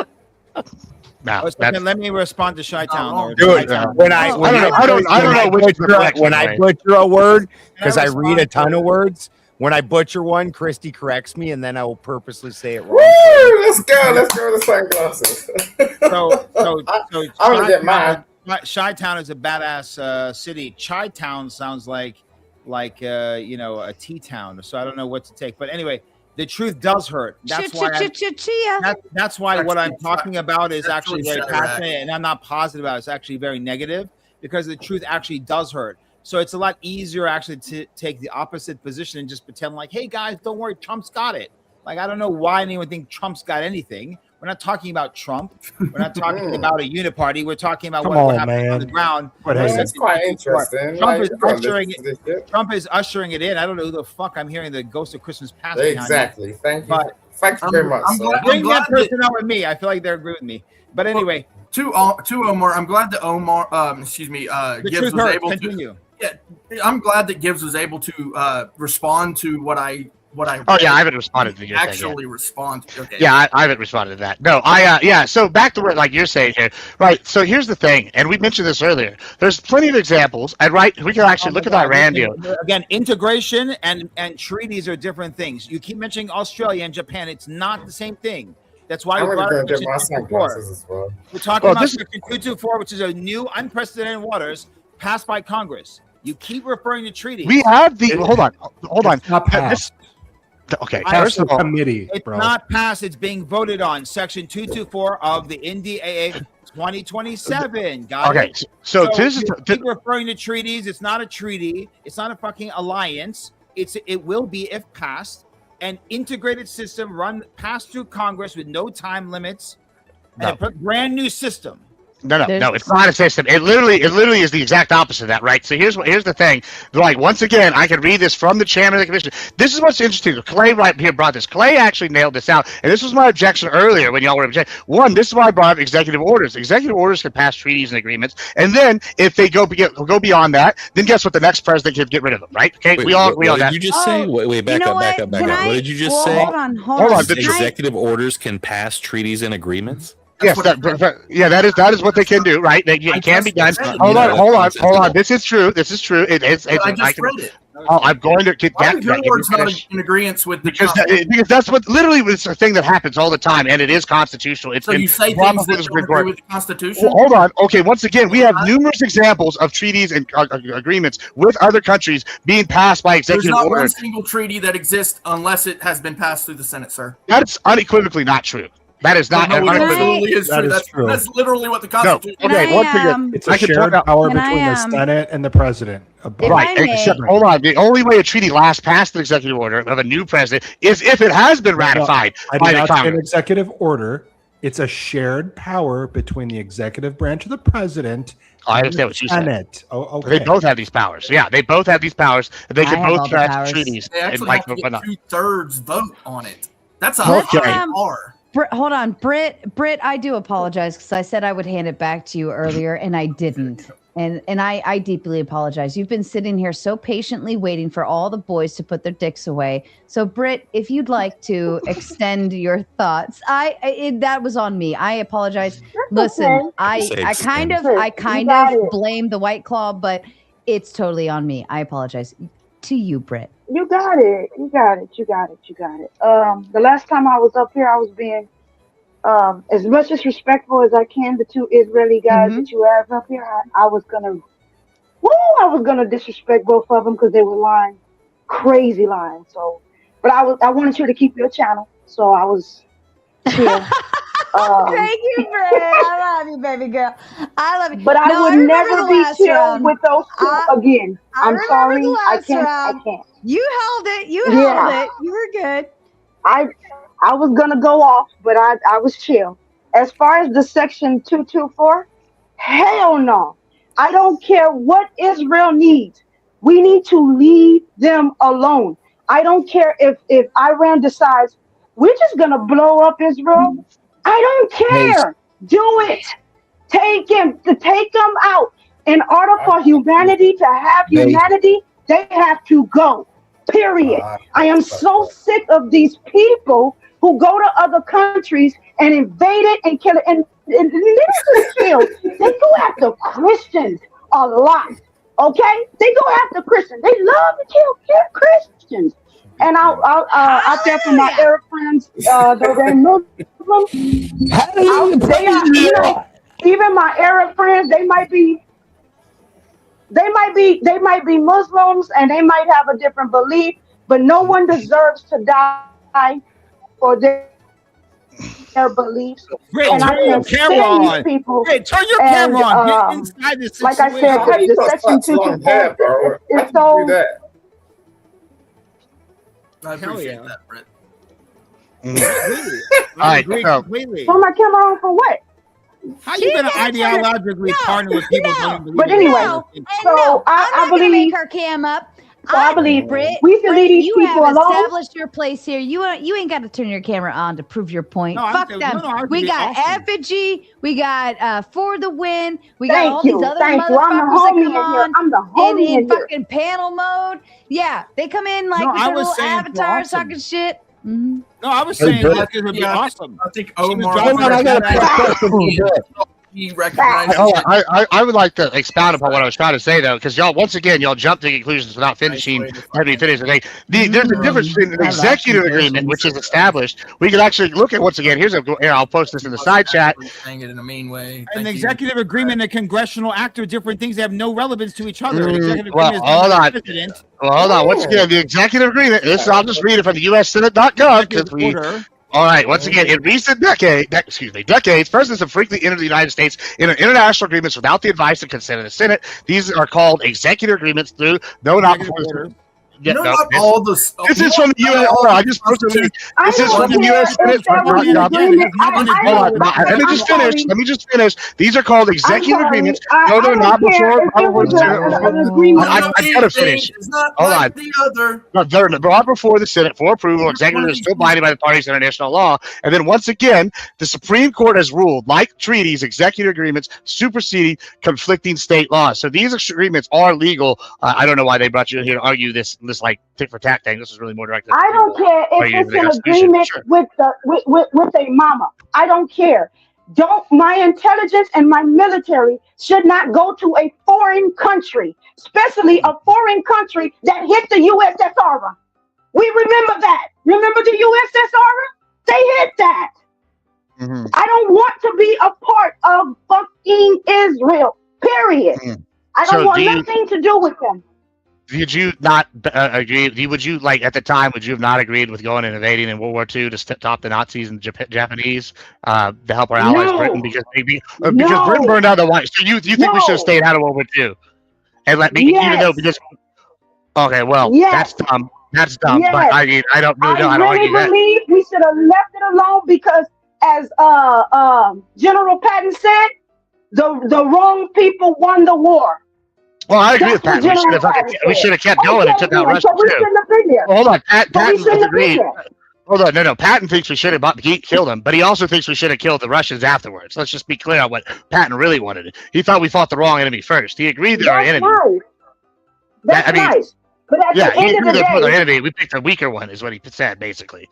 No, let me respond to Chi-Town. Dude, when I butcher a word, because I read a ton of words, when I butcher one, Christy corrects me, and then I will purposely say it wrong. Woo! Let's go with the sunglasses. I'm gonna get mine. Chi-Town is a badass city. Chi-Town sounds like a T-town. So I don't know what to take. But anyway, the truth does hurt. That's why what I'm talking about is actually very passionate, and I'm not positive about it. It's actually very negative because the truth actually does hurt. So it's a lot easier actually to take the opposite position and just pretend like, hey guys, don't worry, Trump's got it. Like, I don't know why anyone thinks Trump's got anything. We're not talking about Trump. We're not talking about a uniparty. We're talking about what happens on the ground. That's quite interesting. Trump is ushering it in. I don't know who the fuck I'm hearing the ghost of Christmas past. Exactly. Thank you. Thank you very much. Bring that person out with me. I feel like they agree with me. But anyway. To Omar, I'm glad that Omar, Gibbs was able to. Yeah, I'm glad that Gibbs was able to respond to what I. Oh yeah, I haven't responded to your actually thing respond. Okay. Yeah, I haven't responded to that. No, So back to what like you're saying here, right? So here's the thing, and we mentioned this earlier. There's plenty of examples, and we can actually look at the Iran deal. Again, integration and treaties are different things. You keep mentioning Australia and Japan. It's not the same thing. That's why we're talking about Section 224, which is a new unprecedented waters passed by Congress. You keep referring to treaties. We have the hold on. It's not passed. Okay, first of all, committee. It's not passed. It's being voted on. Section 224 of the NDAA 2027. Okay, so keep referring to treaties. It's not a treaty. It's not a fucking alliance. It will be, if passed, an integrated system passed through Congress with no time limits, and a brand new system. No, it's not a system. It literally is the exact opposite of that, right? So here's the thing. Like, once again, I can read this from the chairman of the commission. This is what's interesting. Clay right here brought this. Clay actually nailed this out, and this was my objection earlier when y'all were objecting. One, this is why I brought up executive orders. Executive orders can pass treaties and agreements, and then if they go beyond that, then guess what? The next president can get rid of them, right? Okay, we all agree on that. What did you just say? Wait, back up. What did you just say? Hold on. Executive orders can pass treaties and agreements. Yes, that is what they can do, right? It can be done. Hold on. This is true. I just read it. I'm going to get that. Your word's not in agreement with the because that's what literally is a thing that happens all the time, and it is constitutional. So you say things that don't agree with the Constitution? Well, hold on. Okay, once again, we have numerous examples of treaties and agreements with other countries being passed by executive orders. There's not orders. one single treaty that exists unless it has been passed through the Senate, sir. That's unequivocally not true. That is not. That's literally what the Constitution. It's a shared power between the Senate and the president. Right. Except, hold on. The only way a treaty lasts past the executive order of a new president is if it has been ratified by the Congress. An executive order. It's a shared power between the executive branch of the president. I understand what you said. Oh, okay. They both have these powers. Yeah, they both have these powers. They can both pass treaties. They actually have to get 2/3 vote on it. That's a high power. Hold on, Britt, I do apologize because I said I would hand it back to you earlier and I didn't. And I deeply apologize. You've been sitting here so patiently waiting for all the boys to put their dicks away. So Britt, if you'd like to extend your thoughts, that was on me. I apologize. Listen, I kind of blame the White Claw, but it's totally on me. I apologize. To you, Britt. You got it. The last time I was up here, I was being as much as respectful as I can. The two Israeli guys that you have up here, I was gonna disrespect both of them because they were lying, crazy lying. So, but I wanted you to keep your channel, so I was chill. Thank you, Britt. I love you, baby girl. I love you. But I would never be chill with those two again. I'm sorry. I can't. You held it. You held it. You were good. I was gonna go off, but I was chill. As far as the Section 224, hell no. I don't care what Israel needs. We need to leave them alone. I don't care if Iran decides we're just gonna blow up Israel. I don't care. Do it. Take them out. In order for humanity to have humanity, they have to go. Period. I am so sick of these people who go to other countries and invade it and kill it. And they go after Christians a lot. Okay? They go after Christians. They love to kill Christians. And I'll out there for my Arab friends, they're Muslim. Even my Arab friends, they might be Muslims and they might have a different belief, but no one deserves to die for their their beliefs. Great, And I turn your can camera stand these on. people. Great, turn your And, camera on. Get inside this like I said, situation. the section 224 is so. I appreciate that, Brett. I agree completely. Turn my camera on for what? How you gonna ideologically partner with people? But anyway, so I believe make her cam up. So I believe Britt, we should leave these you people have alone. established your place here. You ain't got to turn your camera on to prove your point. No, Fuck them. We got Effigy. We got For the Win. We got all these other motherfuckers that come on I'm the homie in in here. fucking panel mode. Yeah, they come in like No, with I their was little saying for avatars awesome. talking shit. Mm-hmm. No, I was saying that it would be awesome. I think She was Omar. dropping her He recognizes. I would like to expound upon what I was trying to say, though, because y'all, once again, y'all jump to conclusions without finishing. Let me finish the thing. There's a difference between an executive agreement, which is established. We can actually look at, once again, here, I'll post this in the side chat. Saying it in a mean way. An executive agreement and a congressional act are different things that have no relevance to each other. An executive Well, agreement is hold not on. the president. Well, hold on. Once again, the executive agreement, I'll just read it from the USSenate.gov, because we. All right. Once again, in recent decades, presidents have frequently entered the United States in international agreements without the advice and consent of the Senate. These are called executive agreements through not before. You know, not all the. This is from the U.S. Hold on, I just posted it. This is from the U.S. Senate. Let me just finish. These are called executive agreements. No, they're not before. I gotta finish. Hold on. No, they're brought before the Senate for approval. Executive is still binding by the parties and international law. And then once again, the Supreme Court has ruled, like treaties, executive agreements superseding conflicting state laws. So these agreements are legal. I don't know why they brought you in here to argue this like tit for tat thing. This is really more directed. I don't care if it's an agreement with a mama. I don't care. My intelligence and my military should not go to a foreign country, especially a foreign country that hit the USSR. We remember that. Remember the USSR? They hit that. Mm-hmm. I don't want to be a part of fucking Israel. Period. Mm-hmm. I don't want nothing to do with them. Did you not agree? Would you, like, at the time, would you have not agreed with going and invading in World War II to stop the Nazis and Japanese to help our allies, Britain, because Britain burned out the White? So you think we should have stayed out of World War II and let me, even though because okay, well, that's dumb. That's dumb. Yes. But I don't really know how to argue that. I believe we should have left it alone because, as General Patton said, the wrong people won the war. Well, I agree with Pat. We should have kept going and took out Russia so we shouldn't have been there. Well, hold on, Patton agreed. There. Hold on, no. Patton thinks we should have killed him, but he also thinks we should have killed the Russians afterwards. Let's just be clear on what Patton really wanted. He thought we fought the wrong enemy first. He agreed that our enemy. Right. That's nice. But at the end of the day, our enemy. We picked a weaker one, is what he said, basically.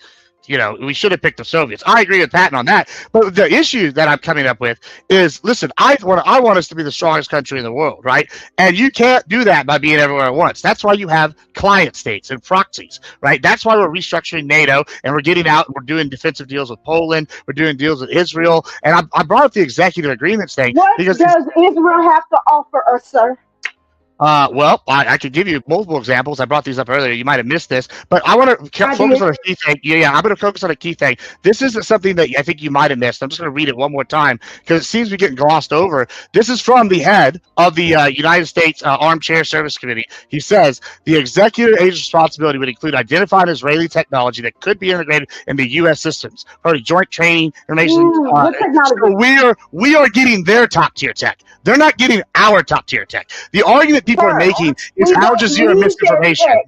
You know, we should have picked the Soviets. I agree with Patton on that. But the issue that I'm coming up with is, listen, I want us to be the strongest country in the world, right? And you can't do that by being everywhere at once. That's why you have client states and proxies, right? That's why we're restructuring NATO and we're getting out and we're doing defensive deals with Poland. We're doing deals with Israel. And I brought up the executive agreements thing. What does Israel have to offer us, sir? Well, I could give you multiple examples. I brought these up earlier. You might have missed this, but I want to focus on a key thing. Yeah, I'm going to focus on a key thing. This is something that I think you might have missed. I'm just going to read it one more time because it seems to be getting glossed over. This is from the head of the United States Armchair Service Committee. He says the executive agency responsibility would include identifying Israeli technology that could be integrated into U.S. systems, probably joint training, information. So we are getting their top tier tech. They're not getting our top tier tech. The argument people are making is Al Jazeera misinformation.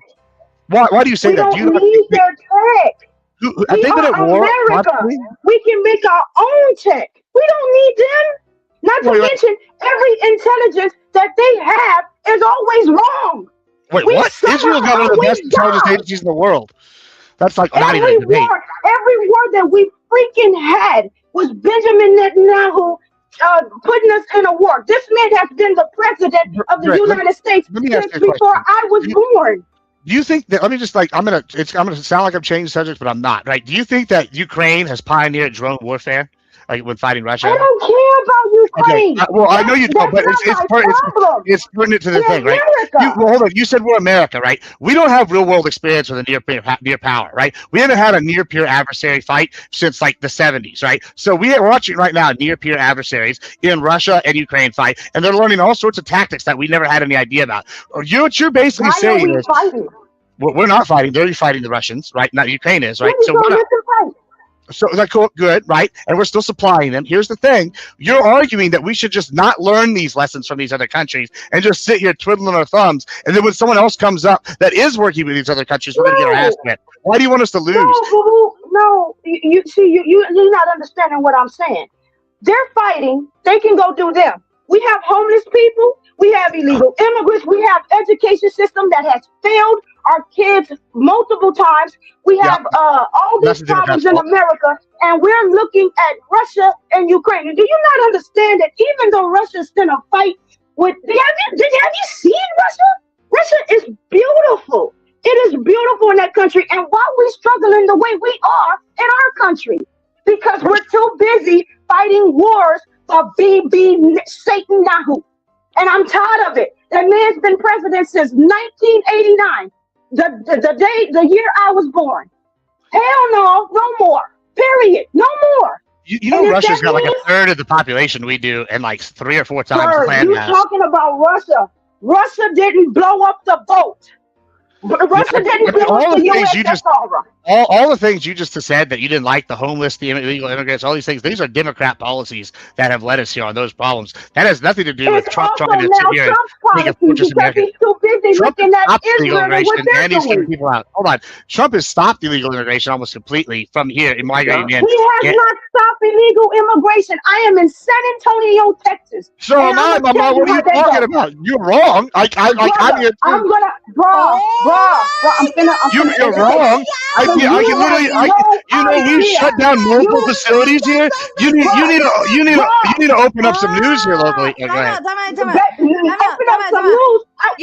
Why do you say that? We don't need their tech. They've been at war. America. We can make our own tech. We don't need them. Not to mention, every intelligence that they have is always wrong. Wait, what? Israel's got one of the best intelligence agencies in the world. That's like not even a debate. Every war that we freaking had was Benjamin Netanyahu putting us in a war. This man has been the president of the United States since before I was born. Do you think that? Let me just I'm gonna sound like I'm changing subjects, but I'm not. Right? Do you think that Ukraine has pioneered drone warfare? like when fighting Russia? I don't care about Ukraine. Okay. Well, I know you don't, but it's pertinent to the thing, right? Hold on. You said we're America, right? We don't have real world experience with a near power, right? We haven't had a near peer adversary fight since like the 70s, right? So we are watching right now near peer adversaries in Russia and Ukraine fight, and they're learning all sorts of tactics that we never had any idea about. What you're basically saying is, we're not fighting. They're fighting the Russians, right? Not Ukraine is, right? So we're not. So that's cool, good, right? And we're still supplying them. Here's the thing. You're arguing that we should just not learn these lessons from these other countries and just sit here twiddling our thumbs. And then when someone else comes up that is working with these other countries, we're going to get our ass whipped. Why do you want us to lose? No, you're not understanding what I'm saying. They're fighting. They can go do them. We have homeless people. We have illegal immigrants. We have education system that has failed our kids multiple times. We have all these problems in America, and we're looking at Russia and Ukraine. Do you not understand that even though Russia's in a fight with, have you seen Russia? Russia is beautiful. It is beautiful in that country, and why we struggling the way we are in our country? Because we're too busy fighting wars for BB Satan Nahu. And I'm tired of it. That man's been president since 1989. The year I was born. Hell no, no more. Period. No more. You know, Russia's got like a third of the population we do, and like 3 or 4 times the land mass. You're talking about Russia. Russia didn't blow up the boat. Russia didn't blow up the USSR. All the things you just said that you didn't like, the homeless, the illegal immigrants, all these things, these are Democrat policies that have led us here on those problems. That has nothing to do with Trump trying to sit here and make a fortress America. Trump has stopped illegal immigration and he's kicking people out. Hold on. Trump has stopped illegal immigration almost completely from here in migrating in. He has not stopped illegal immigration. I am in San Antonio, Texas. So am I, Mama. What are you talking about? You're wrong. I'm here too. I'm gonna, You're wrong. We shut down multiple facilities here. You need to open up some news here locally. Y'all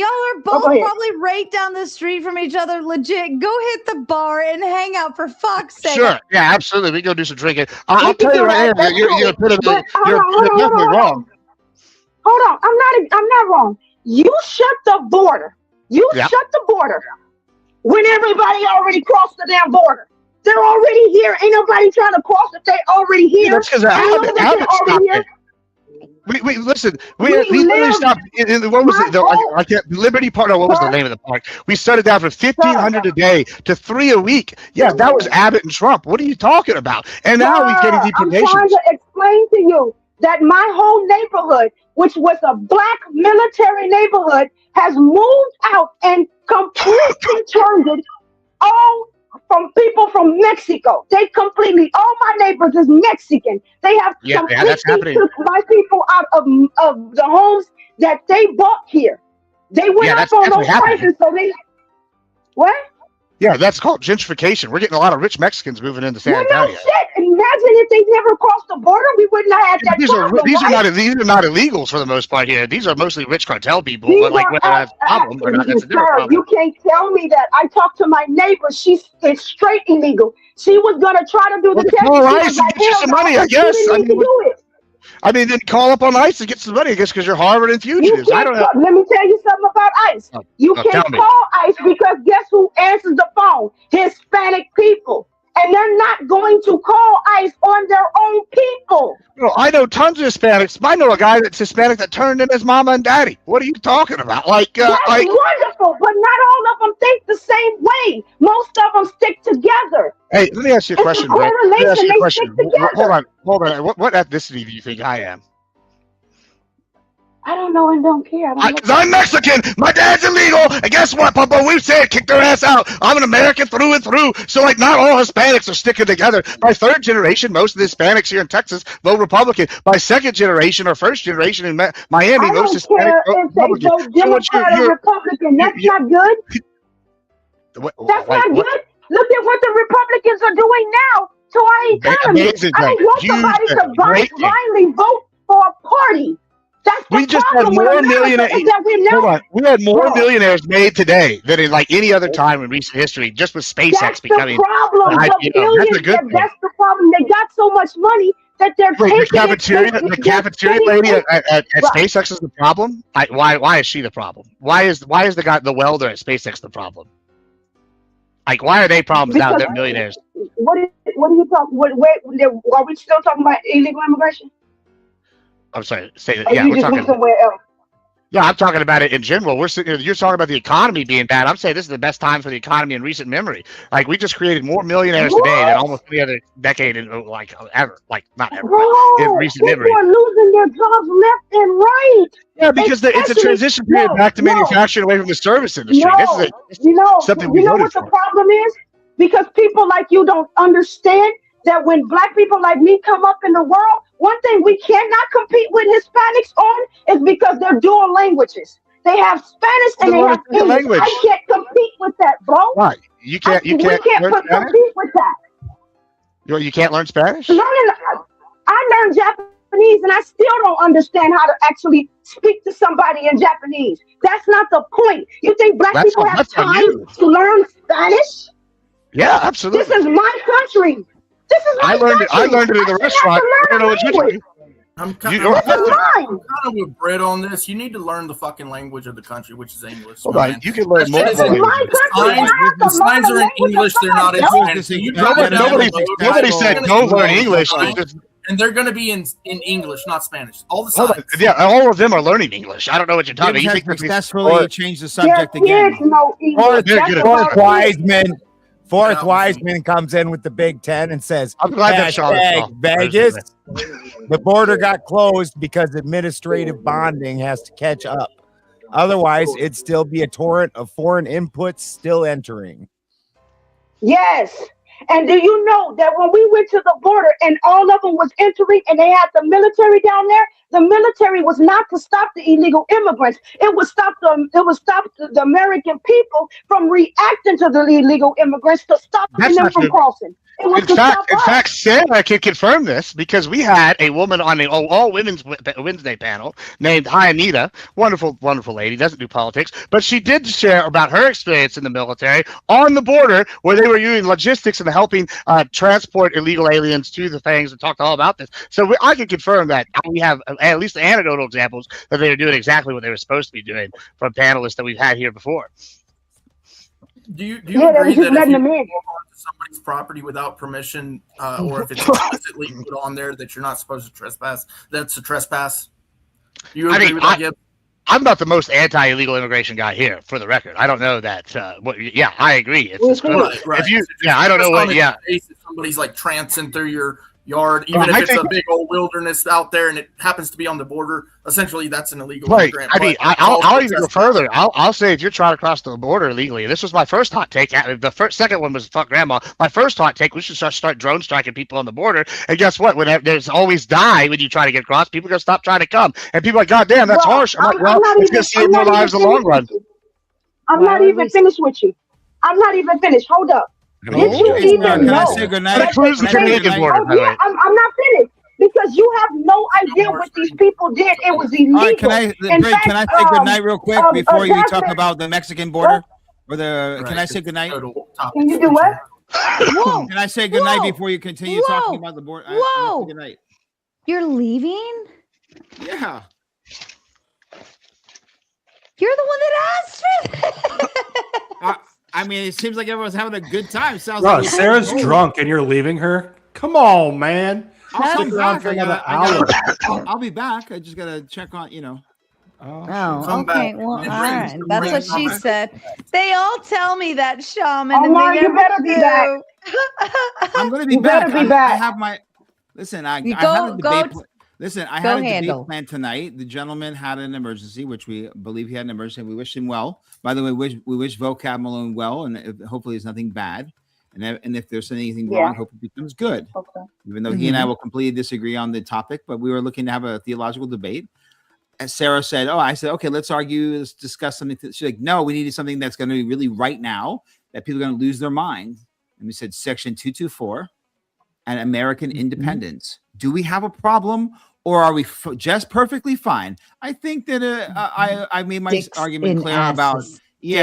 are both probably right down the street from each other. Legit, go hit the bar and hang out for fuck's sake. Sure, yeah, absolutely. We go do some drinking. I'll tell you right here, you're definitely wrong. Hold on, I'm not wrong. You shut the border. Shut the border when everybody already crossed the damn border. They're already here. Ain't nobody trying to cross if they already here. That's because Abbott stopped it. We listen. We literally stopped. What was it? I can't. Liberty Park. No, what was the name of the park? We shut it down from 1,500 a day to 3 a week. Yeah, that was Abbott and Trump. What are you talking about? And now we're getting deportations. I'm trying to explain to you that my whole neighborhood, which was a black military neighborhood, has moved out and completely turned it all from people from Mexico. They completely, all my neighbors is Mexican. They have completely took my people out of the homes that they bought here. They went up on those prices, so they, what? Yeah, that's called gentrification. We're getting a lot of rich Mexicans moving into San Antonio. No shit. Imagine if they never crossed the border, we wouldn't have had that problem. These are not illegals for the most part here. These are mostly rich cartel people. But like whether that's a problem or not, that's a different problem. You can't tell me that. I talked to my neighbor. She's straight illegal. She was gonna try to do the test. All right, get you some money, I guess. I mean, then call up on ICE to get some money, I guess, because you're harboring fugitives. I don't know. Let me tell you something about ICE. You can't call ICE because guess who answers the phone? Hispanic people. And they're not going to call ICE on their own people. Well, I know tons of Hispanics. I know a guy that's Hispanic that turned in his mama and daddy. What are you talking about? That's wonderful, but not all of them think the same way. Most of them stick together. Hey, let me ask you a question, bro. Let me ask you a question. Hold on. What ethnicity do you think I am? I don't know and don't care. Because I'm Mexican. My dad's illegal. And guess what, Papa? We've said kick their ass out. I'm an American through and through. So, like, not all Hispanics are sticking together. By 3rd generation, most of the Hispanics here in Texas vote Republican. By 2nd generation or 1st generation in Miami, most Hispanics vote Republican. Democrat or Republican. That's not good. That's not good. Look at what the Republicans are doing now to our economy. I don't want somebody to blindly vote for a party. We just had more millionaires. Hold on. We had more millionaires made today than in like any other time in recent history, just with SpaceX becoming. That's the problem. That's the problem. They got so much money that they're Wait, taking the cafeteria lady at SpaceX is the problem? Why is she the problem? Why is the welder at SpaceX the problem? Like, why are they problems now? They're millionaires. What are you talking? Are we still talking about illegal immigration? I'm sorry. Say that. Or Yeah, you we're just talking. went somewhere else? Yeah, I'm talking about it in general. You're talking about the economy being bad. I'm saying this is the best time for the economy in recent memory. Like, we just created more millionaires today than almost any other decade in ever. Like, not ever, but in recent memory. People are losing their jobs left and right. Yeah, because it's a transition period back to manufacturing away from the service industry. This is something we voted what for. the problem is? Because people like you don't understand that when black people like me come up in the world, one thing we cannot compete with Hispanics on is because they're dual languages. They have Spanish and they have English. Language. I can't compete with that, bro. Why? You can't we can't learn compete with that. You can't learn Spanish? I learned Japanese and I still don't understand how to actually speak to somebody in Japanese. That's not the point. You think black people have time to learn Spanish? Yeah, absolutely. This is my country. This is my country. I learned it in the restaurant. I don't know what you're doing. I'm kind of with Brett on this. You need to learn the fucking language of the country, which is English. Hold on, you can learn more. The signs are in English. They're not in Spanish. Nobody said don't learn English. And they're going to be in English, not Spanish. All the Hold on. signs. Yeah, all of them are learning English. I don't know what you're talking about. You think successfully changed the subject again. Fourth Wiseman comes in with the Big Ten and says, I'm glad that hashtag Vegas. The border got closed because administrative bonding has to catch up. Otherwise, it'd still be a torrent of foreign inputs still entering. Yes. And do you know that when we went to the border and all of them was entering and they had the military down there, the military was not to stop the illegal immigrants. It would stop them. It would stop the American people from reacting to the illegal immigrants to stop them from crossing. In fact, Sarah can confirm this because we had a woman on the all women's Wednesday panel named Anita, wonderful lady, doesn't do politics, but she did share about her experience in the military on the border where they were using logistics and helping transport illegal aliens to the things and talked all about this. So I can confirm that we have at least anecdotal examples that they were doing exactly what they were supposed to be doing from panelists that we've had here before. Do you agree that if you go onto somebody's property without permission, or if it's explicitly put on there that you're not supposed to trespass, that's a trespass? You agree with that, Gibb? I'm not the most anti-illegal immigration guy here, for the record. I don't know that. Yeah, I agree. It's right. If you, I don't know what. Yeah, if somebody's like trancing through your yard, even if it's a big old wilderness out there and it happens to be on the border, essentially that's an illegal immigrant. I mean, I'll even go further. I'll say if you're trying to cross the border illegally, this was my first hot take. The second one was fuck grandma. My first hot take, we should start drone striking people on the border. And guess what? When there's always die when you try to get across, people are gonna stop trying to come. And people are like, God damn, that's harsh. I'm like, well, it's gonna save more lives in the long run. I'm not even finished with you. I'm not even finished. Hold up. Did you even know? I'm not finished because you have no idea what these people did. It was illegal. All right, can I say good night real quick before you talk about the Mexican border? Or can I say good night? Can you do what? Whoa. Can I say good night before you continue talking about the border? Whoa. Good night. You're leaving? Yeah. You're the one that asked for that. I mean, it seems like everyone's having a good time. Sounds Bro, like Sarah's drunk and you're leaving her? Come on, man. I'll come back. for another hour. I'll be back. I just gotta check on, Oh, okay. Well, all right. That's what she said. They all tell me that, Shaman. And Omar, they you better be back. I'm gonna be You back. better be back. I have my listen. I You had a go- debate. Listen, I go had a debate handle. plan tonight. The gentleman had an emergency, which we believe he had an emergency. We wish him well. By the way, we wish Vocab Malone well, and hopefully it's nothing bad. And if there's anything wrong, hope it becomes good. Okay. Even though he and I will completely disagree on the topic, but we were looking to have a theological debate. And Sarah said, I said, okay, let's argue, let's discuss something. She's like, no, we needed something that's going to be really right now, that people are going to lose their mind. And we said Section 224 and American independence. Do we have a problem, or are we just perfectly fine? I think that I made my argument clear about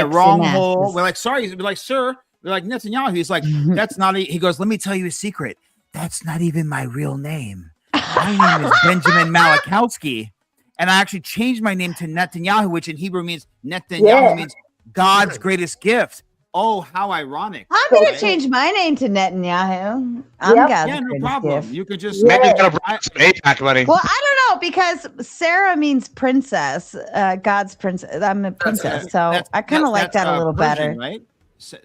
wrong hole. We're like, sorry, we're like, sir, we're like Netanyahu. He's like, that's not. He goes, let me tell you a secret. That's not even my real name. My name is Benjamin Malachowski, and I actually changed my name to Netanyahu, which in Hebrew means means God's greatest gift. Oh, how ironic! I'm gonna change my name to Netanyahu. I'm God's no greatest problem. gift. You could just maybe it's gonna bring some APAC money. Well, I don't know because Sarah means princess, God's princess. I'm a princess, so I kind of like that a little Persian, better. right?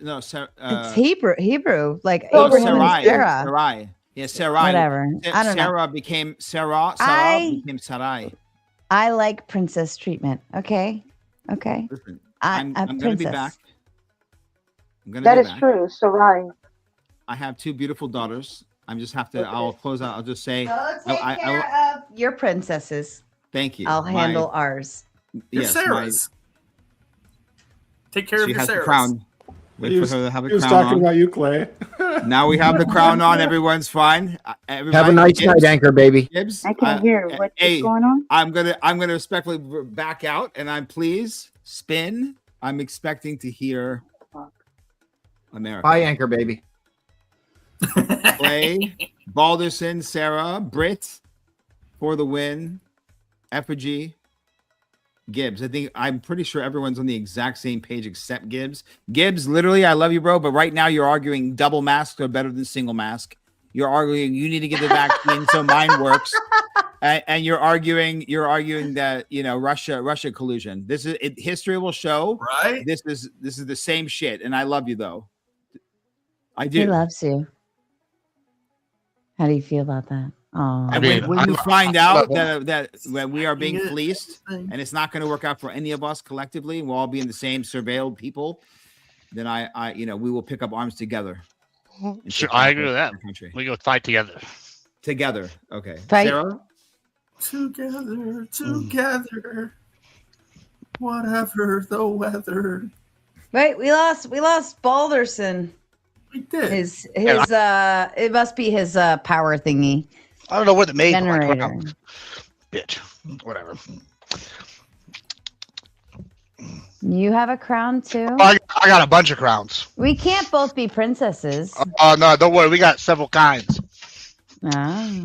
No, It's Hebrew, like Oh, Abraham and Sarai. Sarah. Sarai. Yeah, Sarai. Whatever. I don't know. Sarah became Sarah. Sarah became Sarai. I like princess treatment. Okay. Listen, I'm going to be back. That is true, Sarai. I have 2 beautiful daughters. I just have to. I'll close out. I'll just say. So take care of your princesses. Thank you. I'll handle ours. Your Yes, Sarahs. Take care of she your has the Sarahs. crown. Wait for her to have the He was crown talking on. about you, Clay. Now we have the crown on. Everyone's fine. Everybody, Have a nice night, Anchor Baby. Gibbs, I can't hear what's going on. I'm gonna respectfully back out, and I'm please spin. I'm expecting to hear America. Bye, Anchor Baby. Clay, Balderson, Sarah, Britt for the win. Effigy, Gibbs. I'm pretty sure everyone's on the exact same page except Gibbs. Gibbs, literally, I love you, bro, but right now you're arguing double masks are better than single mask. You're arguing you need to get the vaccine so mine works, and you're arguing that Russia collusion. This is it. History will show. Right. This is the same shit, and I love you though. I do. He loves you. How do you feel about that? Oh, And when you find out that we are being fleeced and it's not going to work out for any of us collectively, we'll all be in the same surveilled people, then we will pick up arms together. Sure, I agree with that. We go fight together. Together. Okay. Fight. Sarah? Together. Whatever the weather. Wait, we lost Balderson. We did. His it must be his power thingy. I don't know where the maid generator. Bitch. Whatever. You have a crown too? I got a bunch of crowns. We can't both be princesses. Oh no, don't worry. We got several kinds. Ah.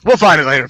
We'll find it later.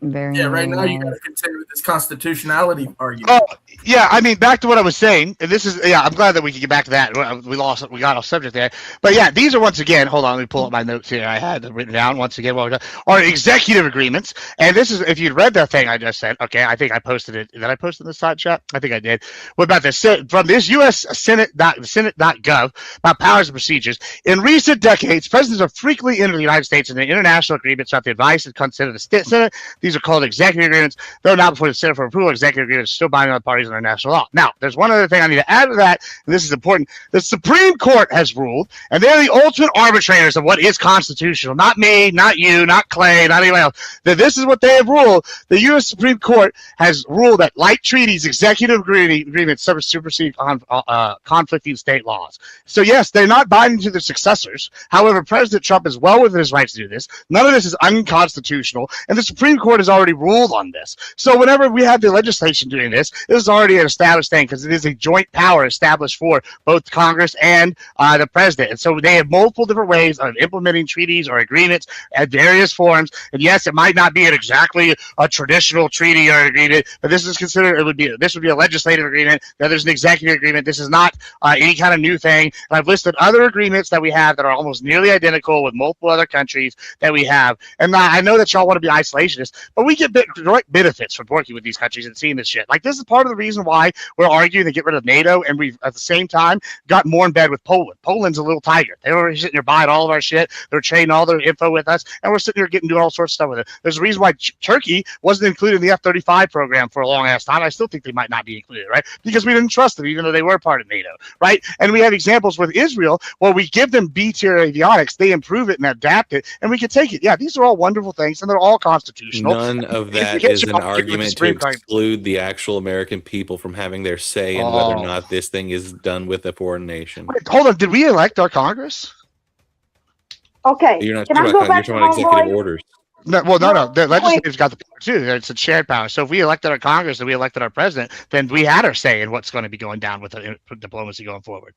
Very right now you nice. got to contend with this constitutionality argument. Oh yeah, I mean back to what I was saying. And this is I'm glad that we can get back to that. We got off subject there. But yeah, these are once again. Hold on, let me pull up my notes here. I had them written down once again. Are executive agreements, and this is if you'd read that thing I just said. Okay, I think I posted it. Did I post it in the side chat? I think I did. What about this from this U.S. Senate.gov about powers and procedures? In recent decades, presidents have frequently entered the United States into international agreements without the advice and consent of the Senate. These are called executive agreements. Though not before the Senate for approval, executive agreements are still binding on the parties under national law. Now, there's one other thing I need to add to that, and this is important. The Supreme Court has ruled, and they're the ultimate arbitrators of what is constitutional. Not me, not you, not Clay, not anyone else. That this is what they have ruled. The U.S. Supreme Court has ruled that, like treaties, executive agreements supersede conflicting state laws. So, yes, they're not binding to their successors. However, President Trump is well within his rights to do this. None of this is unconstitutional, and the Supreme Court has already ruled on this. So whenever we have the legislation doing this, this is already an established thing because it is a joint power established for both Congress and the president. And so they have multiple different ways of implementing treaties or agreements at various forms. And yes, it might not be exactly a traditional treaty or agreement, but this is considered this would be a legislative agreement. Now there's an executive agreement. This is not any kind of new thing. And I've listed other agreements that we have that are almost nearly identical with multiple other countries that we have. And I know that y'all want to be isolationists, but we get direct benefits from working with these countries and seeing this shit. Like, this is part of the reason why we're arguing to get rid of NATO, and we've at the same time got more in bed with Poland. Poland's a little tiger. They were sitting there buying all of our shit. They're trading all their info with us, and we're sitting here doing all sorts of stuff with it. There's a reason why Turkey wasn't included in the F-35 program for a long ass time. I still think they might not be included, right? Because we didn't trust them, even though they were part of NATO, right? And we have examples with Israel where we give them B-tier avionics, they improve it and adapt it, and we can take it. Yeah, these are all wonderful things, and they're all constitutional. None of that is an argument to exclude the actual American people from having their say in whether or not this thing is done with a foreign nation. Wait, hold on, did we elect our Congress? Okay. You're not Can talking I go about, back you're to talking about executive homeboy? orders. No, well, no. The legislature's got the power too. It's a shared power. So if we elected our Congress and we elected our president, then we had our say in what's going to be going down with the diplomacy going forward.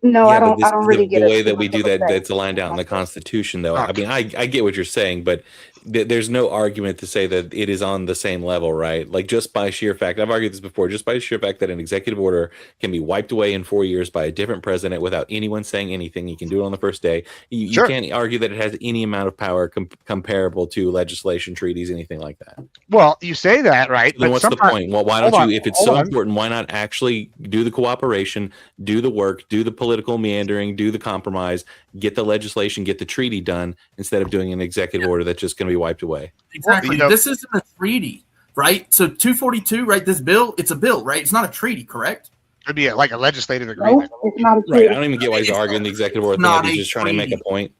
No, Yeah, I don't. I don't really the get way it. that we do that, that's aligned out in the Constitution, though. I mean, I get what you're saying, but there's no argument to say that it is on the same level, right? Like, just by sheer fact, I've argued this before, just by sheer fact that an executive order can be wiped away in 4 years by a different president without anyone saying anything. You can do it on the first day. You can't argue that it has any amount of power comparable to legislation, treaties, anything like that. Well, you say that, right? Then what's the point? Well, why don't you, if it's so hold on. important, why not actually do the cooperation, do the work, do the political meandering, do the compromise, get the legislation, get the treaty done, instead of doing an executive order that's just going to be wiped away? Exactly. This isn't a treaty, right? So 242, right? This bill, it's a bill, right? It's not a treaty, correct? It'd be like a legislative agreement. No, it's not a Right. I don't even get why he's arguing the executive order thing. not He's a just trying to make a point.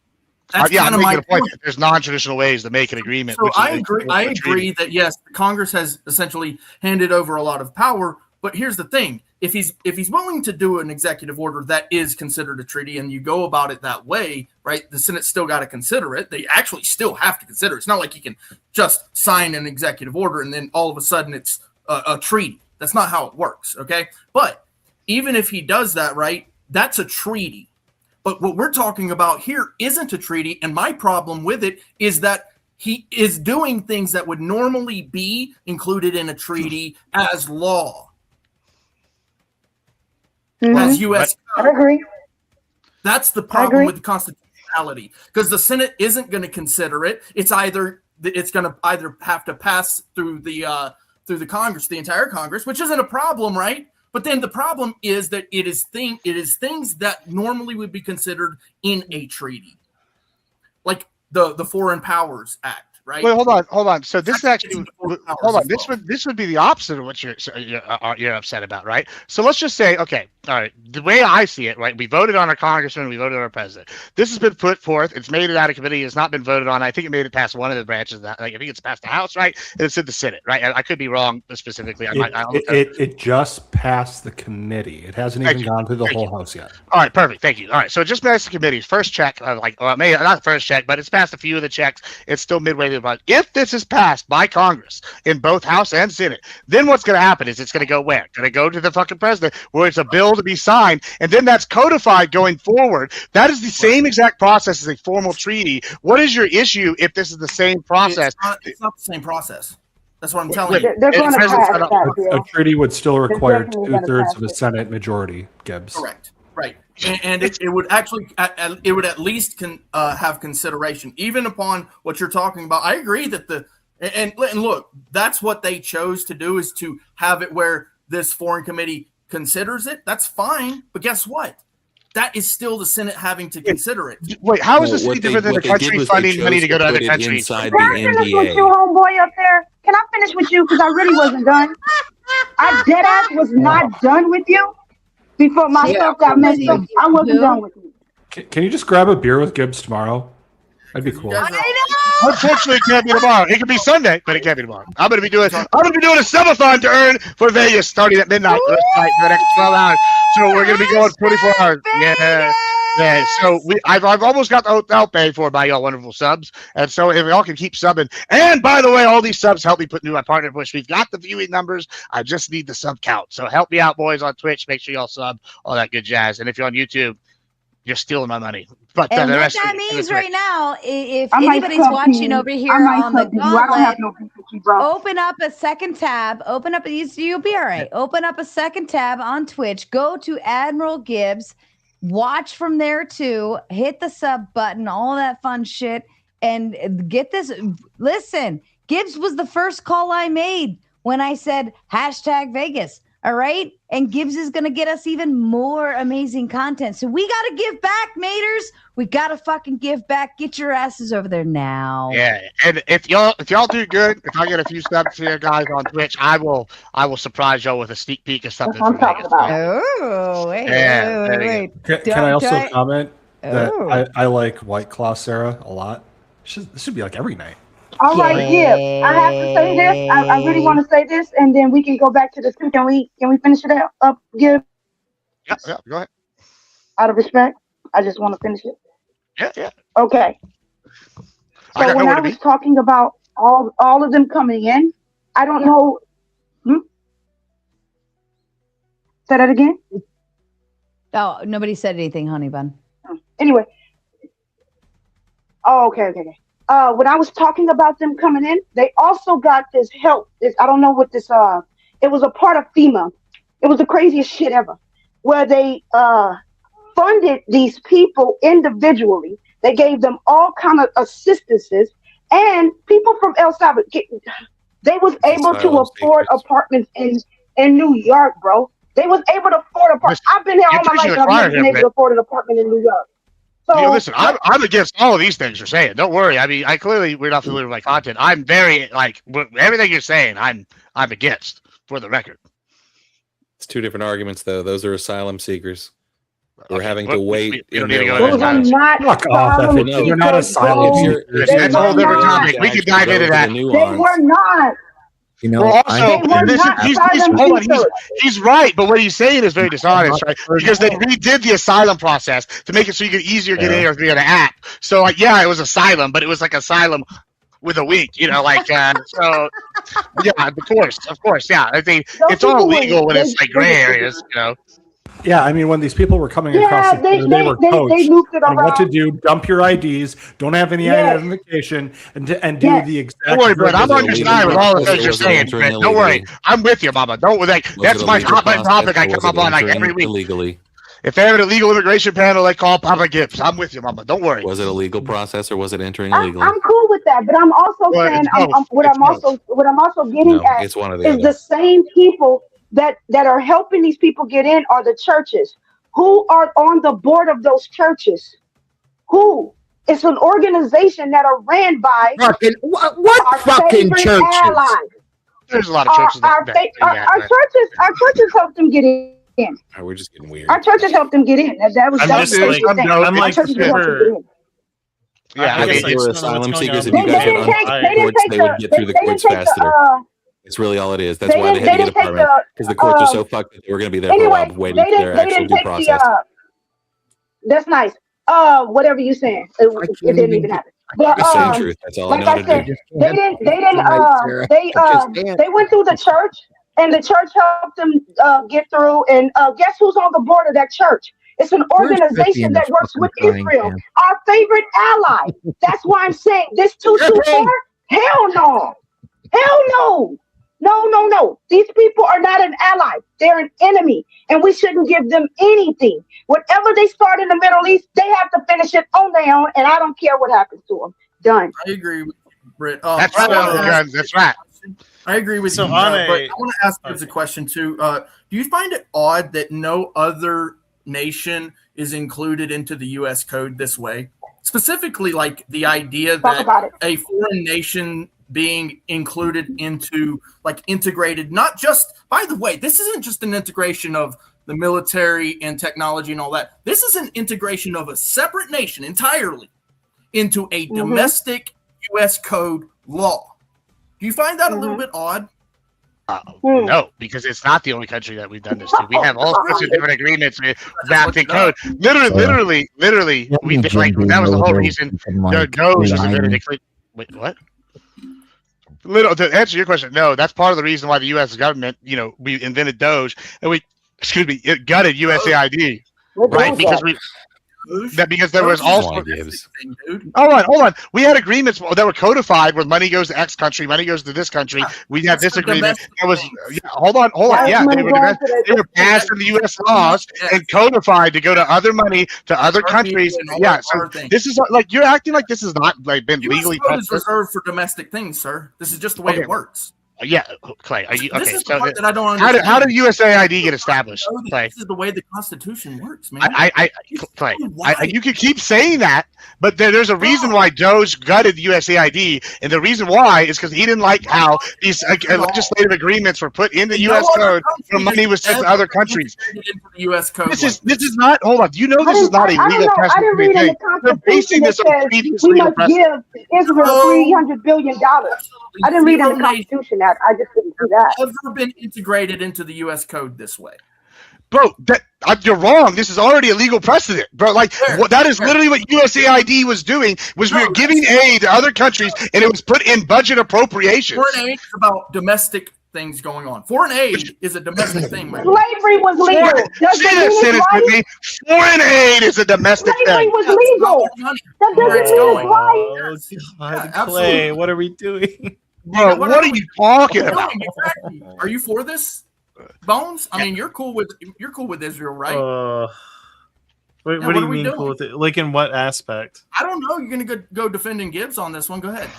That's Yeah, I'm kind of making my a point. that There's non-traditional ways to make an agreement. So which is I agree. I agree that yes, Congress has essentially handed over a lot of power. But here's the thing: if he's willing to do an executive order that is considered a treaty, and you go about it that way, right? The Senate still got to consider it. They actually still have to consider it. It's not like you can just sign an executive order and then all of a sudden it's a treaty. That's not how it works. Okay, but even if he does that, right, that's a treaty. But what we're talking about here isn't a treaty, and my problem with it is that he is doing things that would normally be included in a treaty as law, as U.S. I agree. That's the problem with the constitutionality, because the Senate isn't going to consider it. It's going to either have to pass through the Congress, the entire Congress, which isn't a problem, right? But then the problem is that it is things that normally would be considered in a treaty, like the Foreign Powers Act, right? Wait, hold on. So this is actually hold on. This would be the opposite of what you're upset about, right? So let's just say, okay, all right. The way I see it, right? We voted on our congressman, we voted on our president. This has been put forth. It's made it out of committee. It's not been voted on. I think it made it past one of the branches. Like I think it's passed the House, right? And it's in the Senate, right? I could be wrong specifically. It just passed the committee. It hasn't even gone through the whole House yet. All right, perfect. Thank you. All right, so it just passed the committee's first check, maybe not the first check, but it's passed a few of the checks. It's still midway through the budget. If this is passed by Congress in both House and Senate, then what's going to happen is it's going to go where? Going to go to the fucking president, where it's a bill to be signed, and then that's codified going forward. That is the same exact process as a formal treaty. What is your issue if this is the same process? It's not the same process. That's what I'm telling you. They're going to pass that bill. A treaty would still require definitely gonna 2/3 pass of a it. Senate majority, Gibbs. Correct. Right. And it would actually, it would at least have consideration, even upon what you're talking about. I agree that and look, that's what they chose to do, is to have it where this foreign committee considers it. That's fine. But guess what? That is still the Senate having to consider it. Wait, how is this any different than a country funding money to go to other countries? Can I finish with you, homeboy up there? Can I finish with you? Because I really wasn't done. I dead ass was not done with you before my stuff got messed up. I wasn't done with you. Can you just grab a beer with Gibbs tomorrow? That'd be cool. Unfortunately, it can't be tomorrow. It could be Sunday, but it can't be tomorrow. I'm gonna be doing a subathon to earn for Vegas starting at midnight for the next 12 hours. So we're gonna be going 24 hours. Yeah. So I've almost got the hotel paid for by y'all wonderful subs, and so if y'all can keep subbing. And by the way, all these subs help me put my partner push. We've got the viewing numbers. I just need the sub count. So help me out, boys, on Twitch. Make sure y'all sub, all that good jazz. And if you're on YouTube, you're stealing my money. But And the what rest that of it- means right now, if I might anybody's sub to watching you. over here I might on the sub to you. I don't have gauntlet, no beef with you, bro. open up a second tab. You'll be all right. Open up a second tab on Twitch. Go to Admiral Gibbs. Watch from there too. Hit the sub button, all that fun shit, and get this. Listen, Gibbs was the first call I made when I said #Vegas. All right. And Gibbs is going to get us even more amazing content. So we got to give back, maters. We got to fucking give back. Get your asses over there now. Yeah. And if y'all do good, if I get a few subs here, guys, on Twitch, I will surprise y'all with a sneak peek of something from Vegas. Oh, wait. Can I also comment that I like White Claw Sarah a lot? This should be like every night. All right, Gibbs. I have to say this. I really want to say this, and then we can go back to the two. Can we finish it up, Gibbs? Yeah, go ahead. Out of respect, I just want to finish it. Yeah. Okay. So when I was talking about all of them coming in, I don't know. Say that again. Oh, nobody said anything, honey bun. Anyway. Oh, okay. When I was talking about them coming in, they also got this help. I don't know what this. It was a part of FEMA. It was the craziest shit ever, where they funded these people individually. They gave them all kind of assistances, and people from El Salvador, they was able to afford apartments in New York, bro. They was able to afford apartments. I've been here all my life, and I've never been able to afford an apartment in New York. So, listen, I'm against all of these things you're saying. Don't worry. I mean, we're not familiar with my content. I'm very everything you're saying. I'm against, for the record. It's two different arguments, though. Those are asylum seekers. We're having to wait. Those are not asylum seekers. You're not asylum seekers. That's a whole different topic. We can dive into that. They were not. You know, well, also, he's right, but what he's saying is very dishonest, right? Because they redid the asylum process to make it so you could easier get in here via the app. So, yeah, it was asylum, but it was like asylum with a wink, so, yeah, of course, yeah. I think it's all legal when it's like gray areas, Yeah, I mean, when these people were coming across the border, they were coached on what to do. Dump your IDs. Don't have any identification, and do the exact. Don't worry, Brett. I'm understanding with all the things you're saying, Brett. Don't worry. I'm with you, Mama. Don't that's my hot button topic. I come up on like every week. Illegally. If they have an illegal immigration panel, they call Papa Gibbs. I'm with you, Mama. Don't worry. Was it a legal process or was it entering illegally? I'm cool with that, but I'm also saying what I'm also getting at is the same people that are helping these people get in are the churches. Who are on the board of those churches? Who? It's an organization that are ran by what fucking churches? Allies. There's a lot of churches. Our churches help them get in. Right, we're just getting weird. Our churches helped them get in. That was I'm super. Yeah, I mean, they were asylum seekers. If you guys had courts, they would get through the courts faster. It's really all it is. That's why they had to get a permit, because the courts are so fucked that they were going to be there for a while waiting for their actual due process. That's nice. Whatever you're saying, it didn't even happen. But the same truth. That's all I know how to do. They went through the church, and the church helped them get through. And guess who's on the board of that church? It's an organization that works with Israel, our favorite ally. That's why I'm saying this 224. Hell no, hell no. No. These people are not an ally. They're an enemy, and we shouldn't give them anything. Whatever they start in the Middle East, they have to finish it on their own, and I don't care what happens to them. Done. I agree with you, Britt. That's right. That's right. I agree with you. But I want to ask you a question, too. Do you find it odd that no other nation is included into the U.S. code this way? Specifically, like the idea that a foreign nation being included into, like, integrated, not just, by the way, this isn't just an integration of the military and technology and all that. This is an integration of a separate nation entirely into a domestic U.S. code law. Do you find that a little bit odd? No, because it's not the only country that we've done this to. We have all sorts of different agreements with adapting code. Literally, we did, like, that was the whole reason Doge was invented. Wait, what? To answer your question, no, that's part of the reason why the U.S. government, we invented Doge, and it gutted USAID, right? Because there was also hold on. We had agreements that were codified where money goes to X country, money goes to this country. We had this agreement that was hold on. Yeah, they were passed in the U.S. laws and codified to go to other money to other countries. Yeah, so this is like you're acting like this has not like been legally. Code is reserved for domestic things, sir. This is just the way it works. Yeah, Clay. Are you okay? This is the part that I don't understand. How did USAID get established? Clay? This is the way the Constitution works, man. Clay, you can keep saying that, but there's a reason why Doge gutted USAID, and the reason why is because he didn't like how these legislative agreements were put in the U.S. code where money was sent to other countries. U.S. code. This is not. Hold on. You know this is not a legal precedent thing. They're basing this on previous legal precedent. We must give Israel $300 billion. I didn't read in the Constitution that. I just didn't do that. Ever been integrated into the U.S. code this way? Bro, you're wrong. This is already a legal precedent, bro. Like that is literally what USAID was doing. We were giving aid to other countries, and it was put in budget appropriations. Foreign aid is about domestic things going on. Foreign aid is a domestic thing, man. Slavery was legal. Does Say that that mean sentence it's with right? me. Foreign aid is a domestic Slavery thing. was legal. That Where doesn't it's mean going. it's right. God, Clay, what are we doing? Bro, what are you talking No, about? exactly. Are you for this, Bones? I mean, you're cool with Israel, right? What, Yeah, what do what you are we mean doing? cool with it? Like in what aspect? I don't know. You're gonna go defending Gibbs on this one. Go ahead.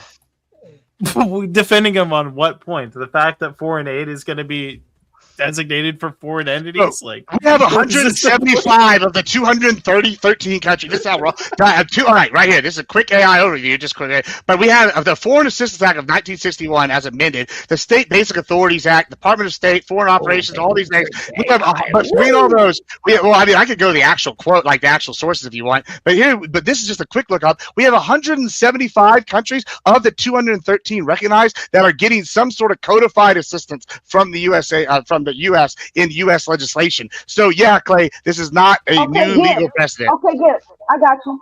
Defending him on what point? The fact that foreign aid is going to be designated for foreign entities? Like We have what is this 175 of the 13 countries. This is how we're all right, right here. This is a quick AI overview, just quick. But we have of the Foreign Assistance Act of 1961 as amended, the State Basic Authorities Act, Department of State, Foreign Operations, all these things. We have, but read all those. I could go to the actual quote, like the actual sources if you want. But this is just a quick look up. We have 175 countries of the 213 recognized that are getting some sort of codified assistance from the USA, from the U.S. in U.S. legislation. So yeah, Clay, this is not a new legal precedent. Okay, good. I got you.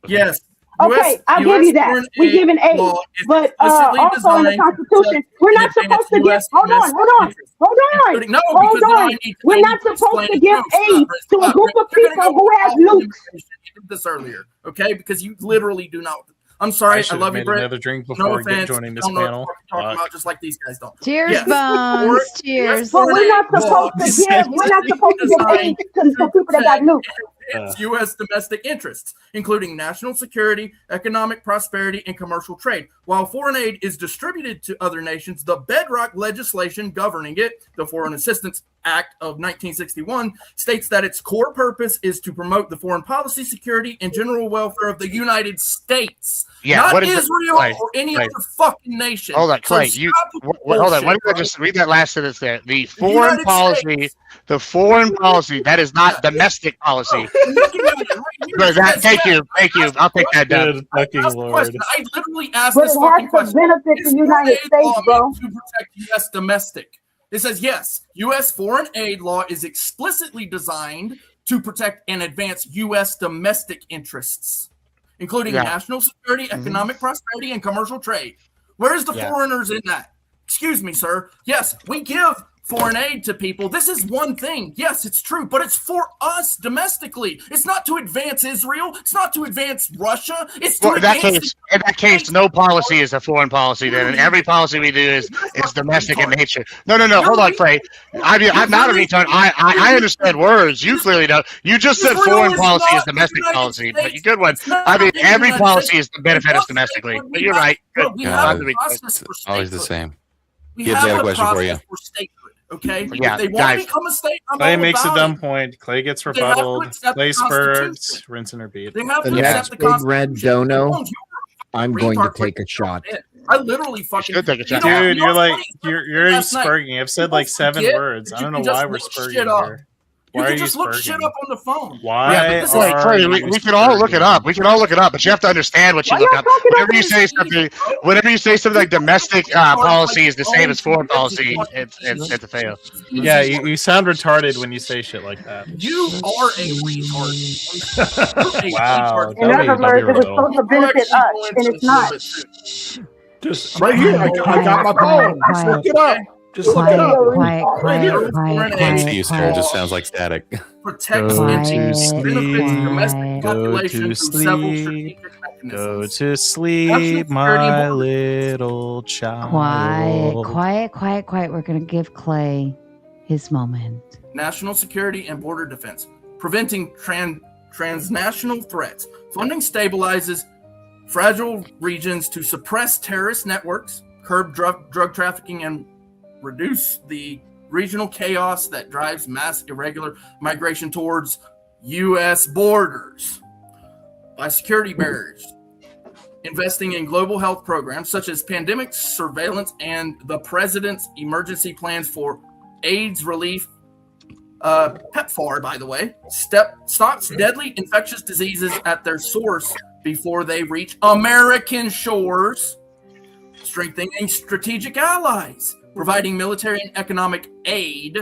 Yes. Okay, I'll give you that. We're giving aid, but also in the Constitution, we're not supposed to give. Hold on. We're not supposed to give aid to a group of people who has nukes. You did this earlier, okay? Because you literally do not. I'm sorry. I love you, Brett. Another drink No before offense. joining this Don't know panel. what you're talking about, just like these guys don't. Cheers, Bones. Cheers. But we're not supposed to give. We're not supposed to give aid to people that got nukes. Its U.S. domestic interests, including national security, economic prosperity, and commercial trade. While foreign aid is distributed to other nations, the bedrock legislation governing it, the Foreign Assistance Act of 1961, states that its core purpose is to promote the foreign policy, security, and general welfare of the United States, not Israel or any other fucking nation. Hold on, Clay. So Hold on. Why don't I just read that last sentence there? The foreign policy, that is not domestic policy. Thank you. I'll take that down. Fucking Lord. I literally asked But this it fucking has to question. benefit the United States, bro. To protect U.S. domestic. It says, yes, U.S. foreign aid law is explicitly designed to protect and advance U.S. domestic interests, including national security, economic prosperity, and commercial trade. Where's the foreigners in that? Excuse me, sir. Yes, we give foreign aid to people. This is one thing. Yes, it's true, but it's for us domestically. It's not to advance Israel. It's not to advance Russia. It's to in that case, no policy is a foreign policy. Then, and every policy we do is domestic in nature. No. Hold on, Clay. I'm not a retard. I understand words. You clearly don't. You just said foreign policy is domestic policy, but you good one. I mean, every policy is to benefit us domestically. But you're right. Good. It's always the same. We Gibbs have got a question for you. for statehood. Okay, Yeah, if they want guys. to become a state, I'm Clay all makes a about dumb it. point. Clay gets They have to rebutted. accept Clay the spurs, Constitution. rinse and repeat. They have The to next accept the big Constitution. red dono, Bones, I'm going to take a shot. I literally fucking should take a shot. Dude, you know you're like what's funny? you're already Last night, spurging. I've said like 7 forget words. that I you don't know can just why we're look spurging shit up. here. You Why can are you just look shit spurging? up on the phone. Why Yeah, but are Clay, you we can all look it up. We can all look it up, but you have to understand what you Why look y'all up. talking Whenever over you say something, like domestic policy is the same as foreign policy, it's a fail. Yeah, you sound retarded when you say shit like that. You are a retard. Wow. In other words, it was supposed to benefit us, and it's not. Just right here. I got my phone. Just look it up. Just look it up. Can't see you, Sarah. It just sounds like static. Protects Go and to benefits domestic sleep. population Go to through several sleep. strategic Go mechanisms. to sleep, my little child. Quiet. We're going to give Clay his moment. National security and border defense, preventing transnational threats. Funding stabilizes fragile regions to suppress terrorist networks, curb drug trafficking, and reduce the regional chaos that drives mass irregular migration towards U.S. borders. By security barriers, investing in global health programs such as pandemic surveillance and the president's emergency plans for AIDS relief, PEPFAR, by the way, stops deadly infectious diseases at their source before they reach American shores, strengthening strategic allies, providing military and economic aid,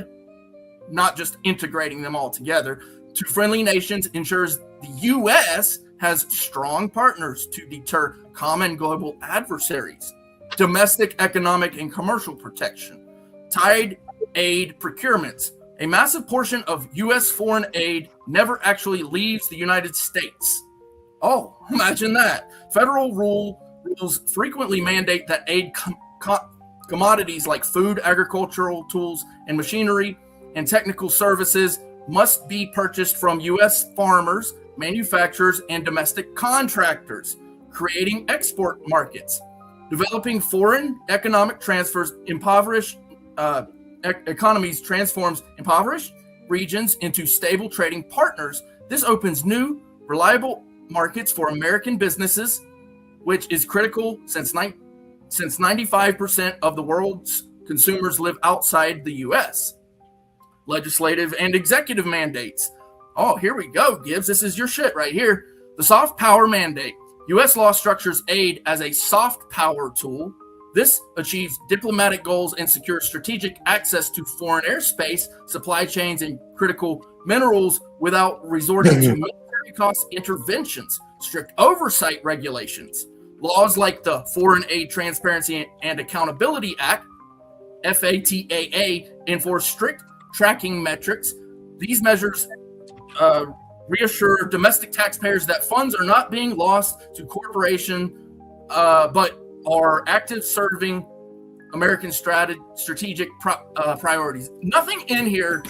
not just integrating them all together, to friendly nations ensures the U.S. has strong partners to deter common global adversaries. domestic, economic, and commercial protection. Tied aid procurements. A massive portion of U.S. foreign aid never actually leaves the United States. Oh, imagine that. Federal rules frequently mandate that aid commodities like food, agricultural tools, and machinery and technical services must be purchased from U.S. farmers, manufacturers, and domestic contractors, creating export markets. Developing foreign economic transfers economies transforms impoverished regions into stable trading partners. This opens new, reliable markets for American businesses, which is critical since 95% of the world's consumers live outside the U.S. Legislative and executive mandates. Oh, here we go, Gibbs. This is your shit right here. The soft power mandate. U.S. law structures aid as a soft power tool. This achieves diplomatic goals and secures strategic access to foreign airspace, supply chains, and critical minerals without resorting to military cost interventions. Strict oversight regulations. Laws like the Foreign Aid Transparency and Accountability Act, FATAA, enforce strict tracking metrics. These measures reassure domestic taxpayers that funds are not being lost to corporation, but are active serving American strategic priorities. Nothing in here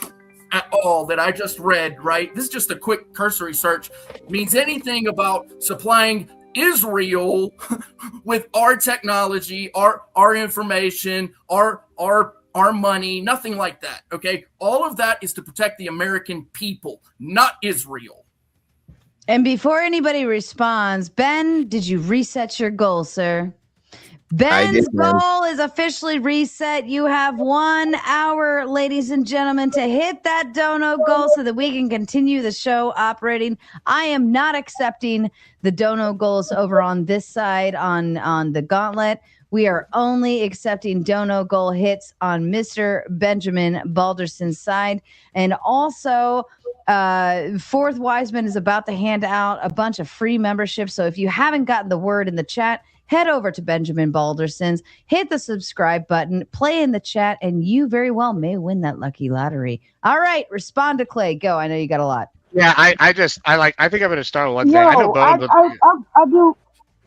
at all that I just read, right? This is just a quick cursory search, means anything about supplying Israel with our technology, our information, our money, nothing like that. Okay. All of that is to protect the American people, not Israel. And before anybody responds, Ben, did you reset your goal, sir? Ben's goal is officially reset. You have 1 hour, ladies and gentlemen, to hit that dono goal so that we can continue the show operating. I am not accepting the dono goals over on this side on the gauntlet. We are only accepting dono goal hits on Mr. Benjamin Balderson's side. And also, Fourth Wiseman is about to hand out a bunch of free memberships. So if you haven't gotten the word in the chat, head over to Benjamin Balderson's, hit the subscribe button, play in the chat, and you very well may win that lucky lottery. All right, respond to Clay. Go. I know you got a lot. Yeah, I think I'm going to start with one thing. I know Bones. I do.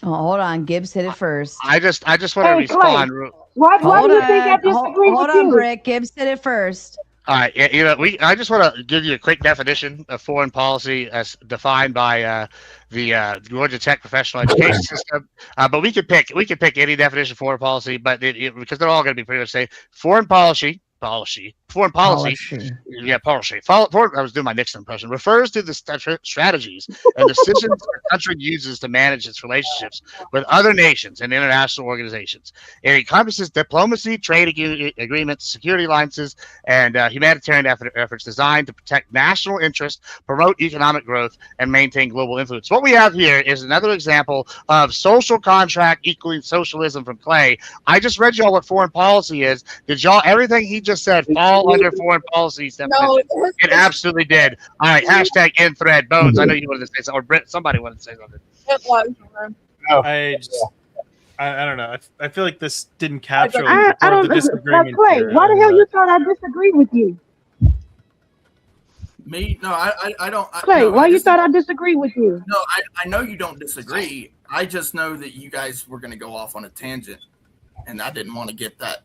Oh, hold on. Gibbs hit it first. I just want to respond. Why do you think I disagree Hold with on, you? Brick. Gibbs hit it first. All right, I just want to give you a quick definition of foreign policy as defined by the Georgia Tech professional education system. But we could pick any definition of foreign policy, but because they're all going to be pretty much the same. Foreign policy. Yeah, policy. I was doing my Nixon impression. Refers to the strategies and decisions the country uses to manage its relationships with other nations and international organizations. It encompasses diplomacy, trade agreements, security alliances, and humanitarian efforts designed to protect national interests, promote economic growth, and maintain global influence. What we have here is another example of social contract equaling socialism from Clay. I just read y'all what foreign policy is. Did y'all everything he just said fall under foreign policy definition? No, it absolutely did. All right, hashtag in thread. Bones, I know you wanted to say something, or Britt, somebody wanted to say something. I don't know. I feel like this didn't capture I don't the disagreement. Clay, why the hell you thought I disagreed with you? Me? No, I don't. Clay, why you thought I disagree with you? No, I know you don't disagree. I just know that you guys were going to go off on a tangent, and I didn't want to get that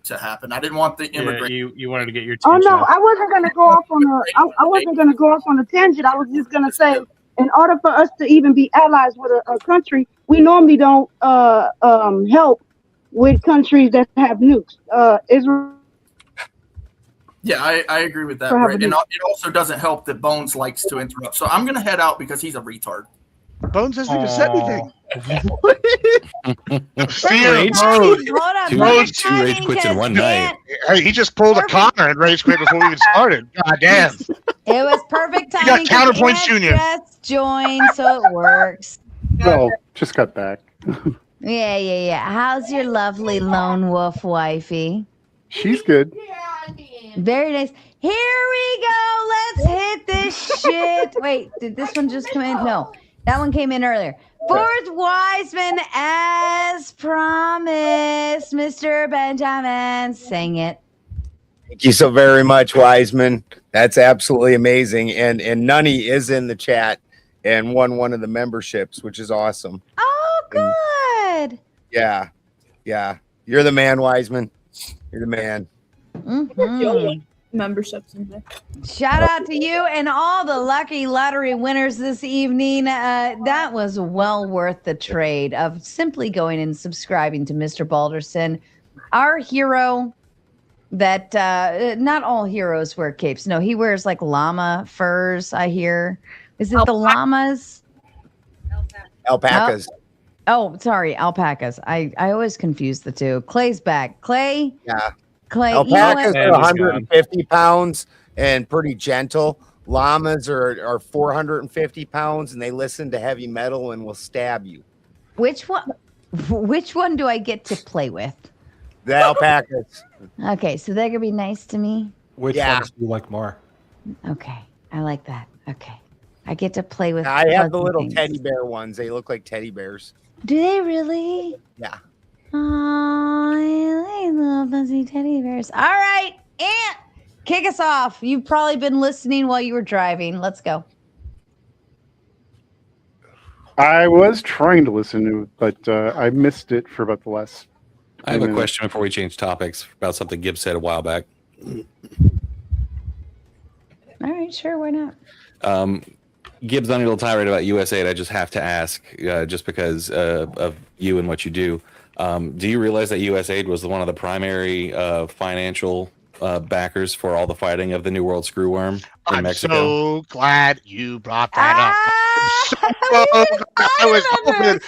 to happen. I didn't want the immigrant. You wanted to get your. Oh no, I wasn't going to go off on a. I wasn't going to go off on a tangent. I was just going to say, in order for us to even be allies with a country, we normally don't help with countries that have nukes. Israel. Yeah, I agree with that. Right? And it also doesn't help that Bones likes to interrupt. So I'm going to head out because he's a retard. Bones hasn't even said anything. Two rage quits in one night. Hey, he just pulled a Connor and rage quit before we even started. God damn. It was perfect timing. You got counterpoints, Junior. Just joined, so it works. Well, just got back. Yeah. How's your lovely lone wolf wifey? She's good. Very nice. Here we go. Let's hit this shit. Wait, did this one just come in? No, that one came in earlier. Fourth Wiseman, as promised, Mr. Benjamin. Sing it. Thank you so very much, Wiseman. That's absolutely amazing. And Nunny is in the chat and won one of the memberships, which is awesome. Oh, good. Yeah. You're the man, Wiseman. You're the man. Memberships in there. Shout out to you and all the lucky lottery winners this evening. That was well worth the trade of simply going and subscribing to Mr. Balderson, our hero. That not all heroes wear capes. No, he wears like llama furs, I hear. Is it the llamas? Alpacas. Oh, sorry, alpacas. I always confuse the two. Clay's back. Clay? Yeah. Clay, Alpacas are 150 pounds and pretty gentle. Llamas are 450 pounds and they listen to heavy metal and will stab you. Which one do I get to play with? The alpacas. Okay, so they're gonna be nice to me. Which ones do you like more? Okay, I like that. Okay, I get to play with. I have the fuzzy little things. teddy bear ones. They look like teddy bears. Do they really? Yeah. Oh, I like little fuzzy teddy bears. All right, Ant, kick us off. You've probably been listening while you were driving. Let's go. I was trying to listen to it, but I missed it for about the last. I have a question before we change topics about something Gibbs said a while back. All right, sure, why not? Gibbs on a little tirade about USAID. I just have to ask, just because of you and what you do. Do you realize that USAID was one of the primary financial backers for all the fighting of the New World Screwworm in I'm Mexico? so glad you brought that up. I was hoping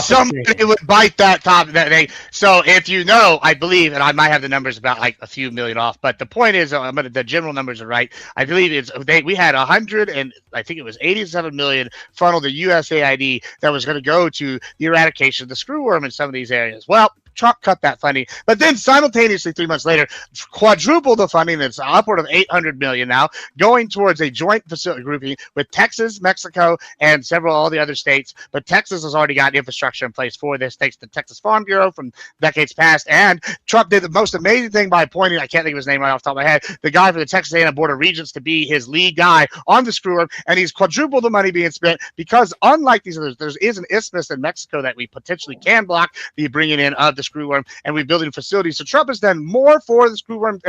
somebody would bite that topic that day. So if you know, I believe, and I might have the numbers about like a few million off, but the point is, the general numbers are right. I believe we had 100 and I think it was 87 million funneled to USAID that was going to go to the eradication of the screwworm in some of these areas. Well, Trump cut that funding, but then simultaneously 3 months later, quadrupled the funding. It's upward of 800 million now, going towards a joint facility grouping with Texas, Mexico, and all the other states. But Texas has already got infrastructure in place for this, thanks to the Texas Farm Bureau from decades past. And Trump did the most amazing thing by appointing, I can't think of his name right off the top of my head, the guy for the Texas A&M Board of Regents to be his lead guy on the screwworm, and he's quadrupled the money being spent because, unlike these others, there is an isthmus in Mexico that we potentially can block the bringing in of the screwworm, and we're building facilities. So Trump has done more for the screwworm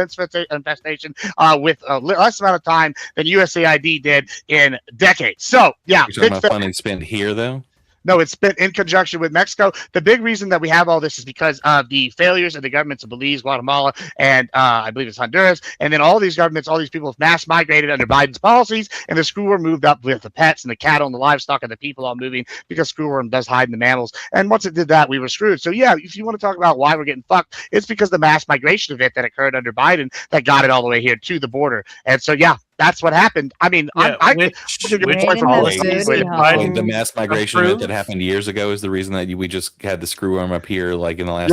infestation with a less amount of time than USAID did in decades. So yeah, You're talking about funding spent here, though? No, it's spent in conjunction with Mexico. The big reason that we have all this is because of the failures of the governments of Belize, Guatemala, and I believe it's Honduras. And then all these governments, all these people have mass migrated under Biden's policies, and the screwworm moved up with the pets and the cattle and the livestock and the people all moving because screwworm does hide in the mammals. And once it did that, we were screwed. So yeah, if you want to talk about why we're getting fucked, it's because the mass migration event that occurred under Biden that got it all the way here to the border. And so yeah, that's what happened. I mean, which policies the mass migration event that happened years ago is the reason that we just had the screwworm up here, like in the last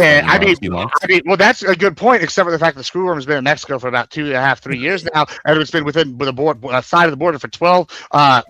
few months. Well, that's a good point, except for the fact that the screwworm has been in Mexico for about 2.5, 3 years now, and it's been within the side of the border for 12,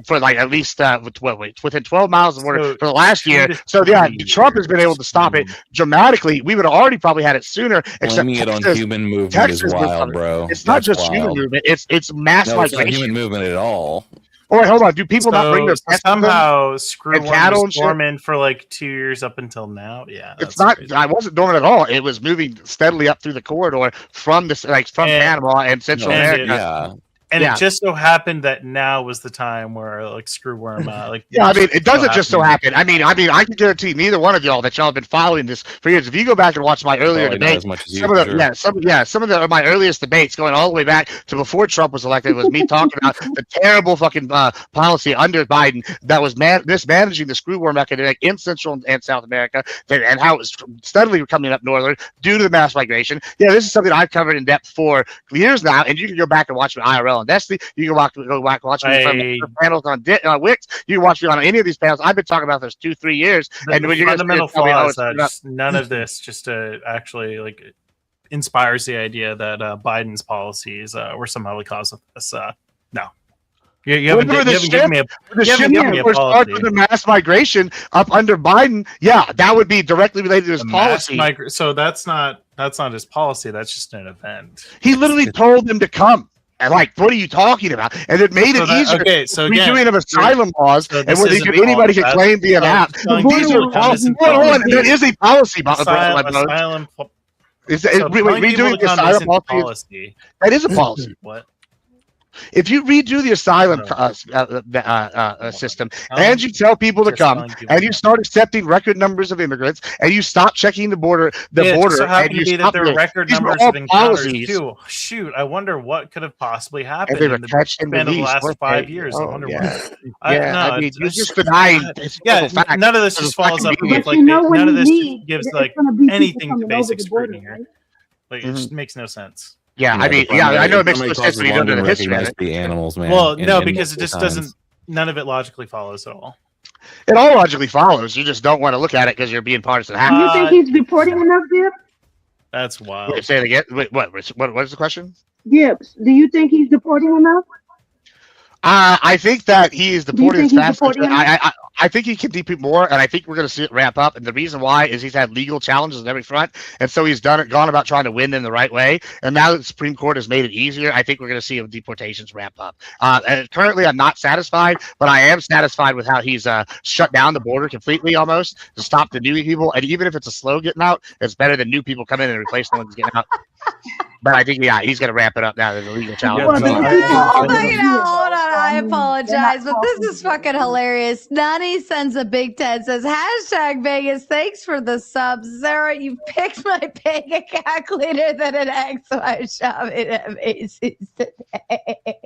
for like at least within 12 miles of the border for the last year. So yeah, Trump has been able to stop it dramatically. We would have already probably had it sooner. Blaming it on human movement is wild, bro. It's not just human movement; it's mass migration. It's not human movement at all. All right, hold on. Do people not bring their pets somehow and screwworm was dormant for like 2 years up until now? Yeah, it's not. Crazy. I wasn't dormant at all. It was moving steadily up through the corridor from Panama and Central America. And it just so happened that now was the time where like screwworm, yeah, I mean, it doesn't just so happen. I mean, I can guarantee neither one of y'all that y'all have been following this for years. If you go back and watch my earlier debates, some of my earliest debates going all the way back to before Trump was elected was me talking about the terrible fucking policy under Biden that was mismanaging the screwworm epidemic in Central and South America, and how it was steadily coming up northern due to the mass migration. Yeah, this is something I've covered in depth for years now, and you can go back and watch my IRL on Destiny. You can go back and watch me from panels on Wix. You can watch me on any of these panels. I've been talking about this 2-3 years. And when you're fundamental flaw is that just none of this just actually like inspires the idea that Biden's policies were somehow the cause of this. No. You haven't given me a policy. The mass migration up under Biden, yeah, that would be directly related to his policy. So that's not his policy. That's just an event. He literally told them to come. And like, what are you talking about? And it made it easier. Okay, so again, redoing of asylum laws, so and where anybody can claim via an app. These are policies. There is a policy about asylum. Redoing the asylum policy. That is a policy. What? If you redo the asylum system and you tell people to come and you start accepting record numbers of immigrants and you stop checking the border, so happen to be that there are record numbers of encounters too. Shoot, I wonder what could have possibly happened in the span of the last 5 years. I wonder what. You're just denying. None of this just follows up with none of this gives like anything to basic scrutiny here. Like it just makes no sense. Yeah, I know it makes no sense when you don't know the history of it. The animals, man. Well, no, because it just doesn't. None of it logically follows at all. It all logically follows. You just don't want to look at it because you're being partisan. Do you think he's deporting enough, Gibbs? That's wild. Wait, say it again. Wait, what is the question? Gibbs, do you think he's deporting enough? I think that he is deporting as fast. I think he can deport more, and I think we're going to see it ramp up. And the reason why is he's had legal challenges on every front, and so he's gone about trying to win them the right way. And now that the Supreme Court has made it easier, I think we're going to see deportations ramp up. And currently, I'm not satisfied, but I am satisfied with how he's shut down the border completely, almost to stop the new people. And even if it's a slow getting out, it's better than new people come in and replace the ones getting out. But I think he's going to ramp it up now. There's a legal challenge. Hold on, I apologize, but this is fucking hilarious. Nani sends a big 10, says #Vegas. Thanks for the subs, Sarah. You picked my bank account cleaner than an XY shopping at Macy's today.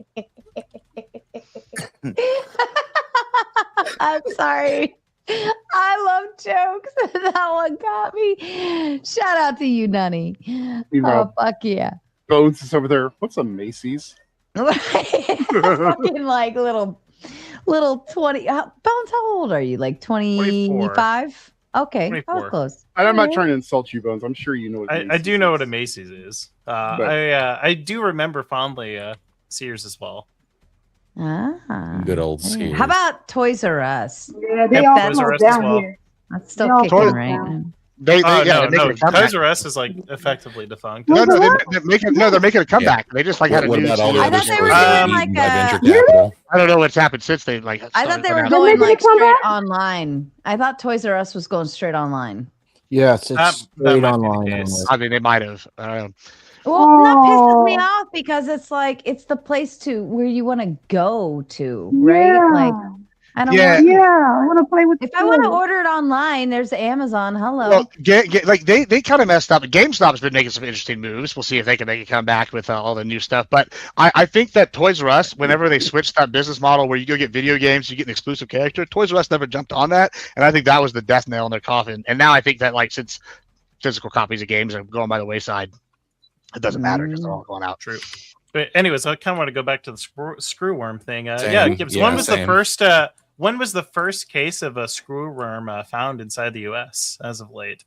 I'm sorry. I love jokes. That one got me. Shout out to you, Nunny. Oh, fuck yeah. Bones is over there. What's a Macy's? Fucking like little 20. Bones, how old are you? Like 25? Okay, 24. I was close. I'm not trying to insult you, Bones. I'm sure you know what I do know what a Macy's is. I do remember fondly Sears as well. Good old Sears. How about Toys R Us? Yeah, they all closed down here. That's still kicking, right? Toys R Us is like effectively defunct. No, they're making a comeback. They just like had a new. I thought they were doing like a. I don't know what's happened since they like. I thought they were going like straight online. I thought Toys R Us was going straight online. Yes, it's straight online. I mean, they might have. Well, that pisses me off because it's like it's the place where you want to go to, right? Yeah. Like I don't I want to play with. If I want to order it online, there's Amazon. Hello. Well, like they kind of messed up. GameStop's been making some interesting moves. We'll see if they can make a comeback with all the new stuff. But I think that Toys R Us, whenever they switched that business model where you go get video games, you get an exclusive character, Toys R Us never jumped on that, and I think that was the death nail in their coffin. And now I think that like since physical copies of games are going by the wayside, it doesn't matter because they're all going out. True. But anyways, I kind of want to go back to the screwworm thing. Gibbs, when was the first case of a screwworm found inside the U.S. as of late?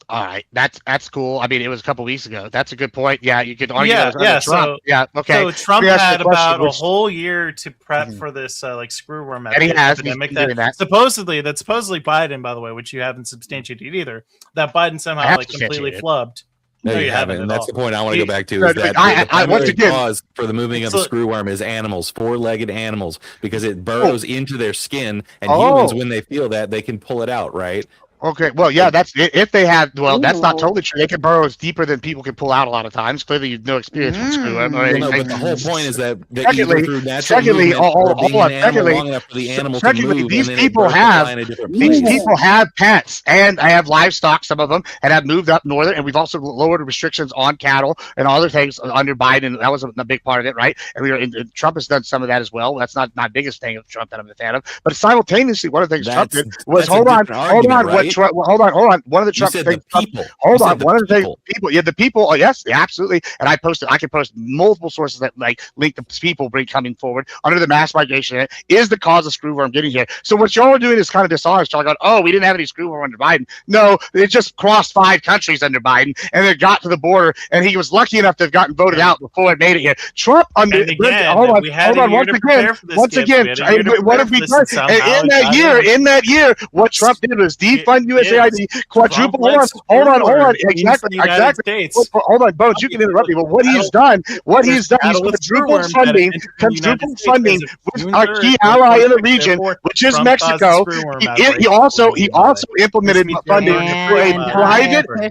All right, that's cool. I mean, it was a couple weeks ago. That's a good point. Yeah, you could argue. Trump. Okay. So Trump had about a whole year to prep for this like screwworm epidemic. That supposedly Biden, by the way, which you haven't substantiated either. That Biden somehow like completely flubbed. No, you haven't. And that's the point I want to go back to. Is that the primary cause for the moving of the screwworm is animals, four-legged animals, because it burrows into their skin, and humans, when they feel that, they can pull it out, right? Okay, well, yeah, that's if they have. Well, that's not totally true. They can burrow deeper than people can pull out a lot of times. Clearly, you've no experience with screwworm. But the whole point is that these people have pets and I have livestock, some of them, and have moved up northern. And we've also lowered restrictions on cattle and other things under Biden. That was a big part of it, right? And Trump has done some of that as well. That's not my biggest thing of Trump that I'm a fan of. But simultaneously, one of the things Trump did was hold on. Trump. Well, hold on. One of the Trump said things. the people. Hold You on. said the One of the things. people. People. Yeah, the people. Oh, yes, absolutely. And I can post multiple sources that like link the people coming forward under the mass migration Act is the cause of screwworm getting here. So what y'all are doing is kind of dishonest. Y'all going, oh, we didn't have any screwworm under Biden. No, it just crossed 5 countries under Biden, and it got to the border, and he was lucky enough to have gotten voted out before it made it here. Trump under. Hold on. Once again. What have we done? And in that year, what Trump did was defund USAID, quadruple. Hold on. Exactly. Hold on, Bones. You can interrupt me, but what he's done, he's quadruple funding with our key ally in the region, which is Mexico. He also implemented funding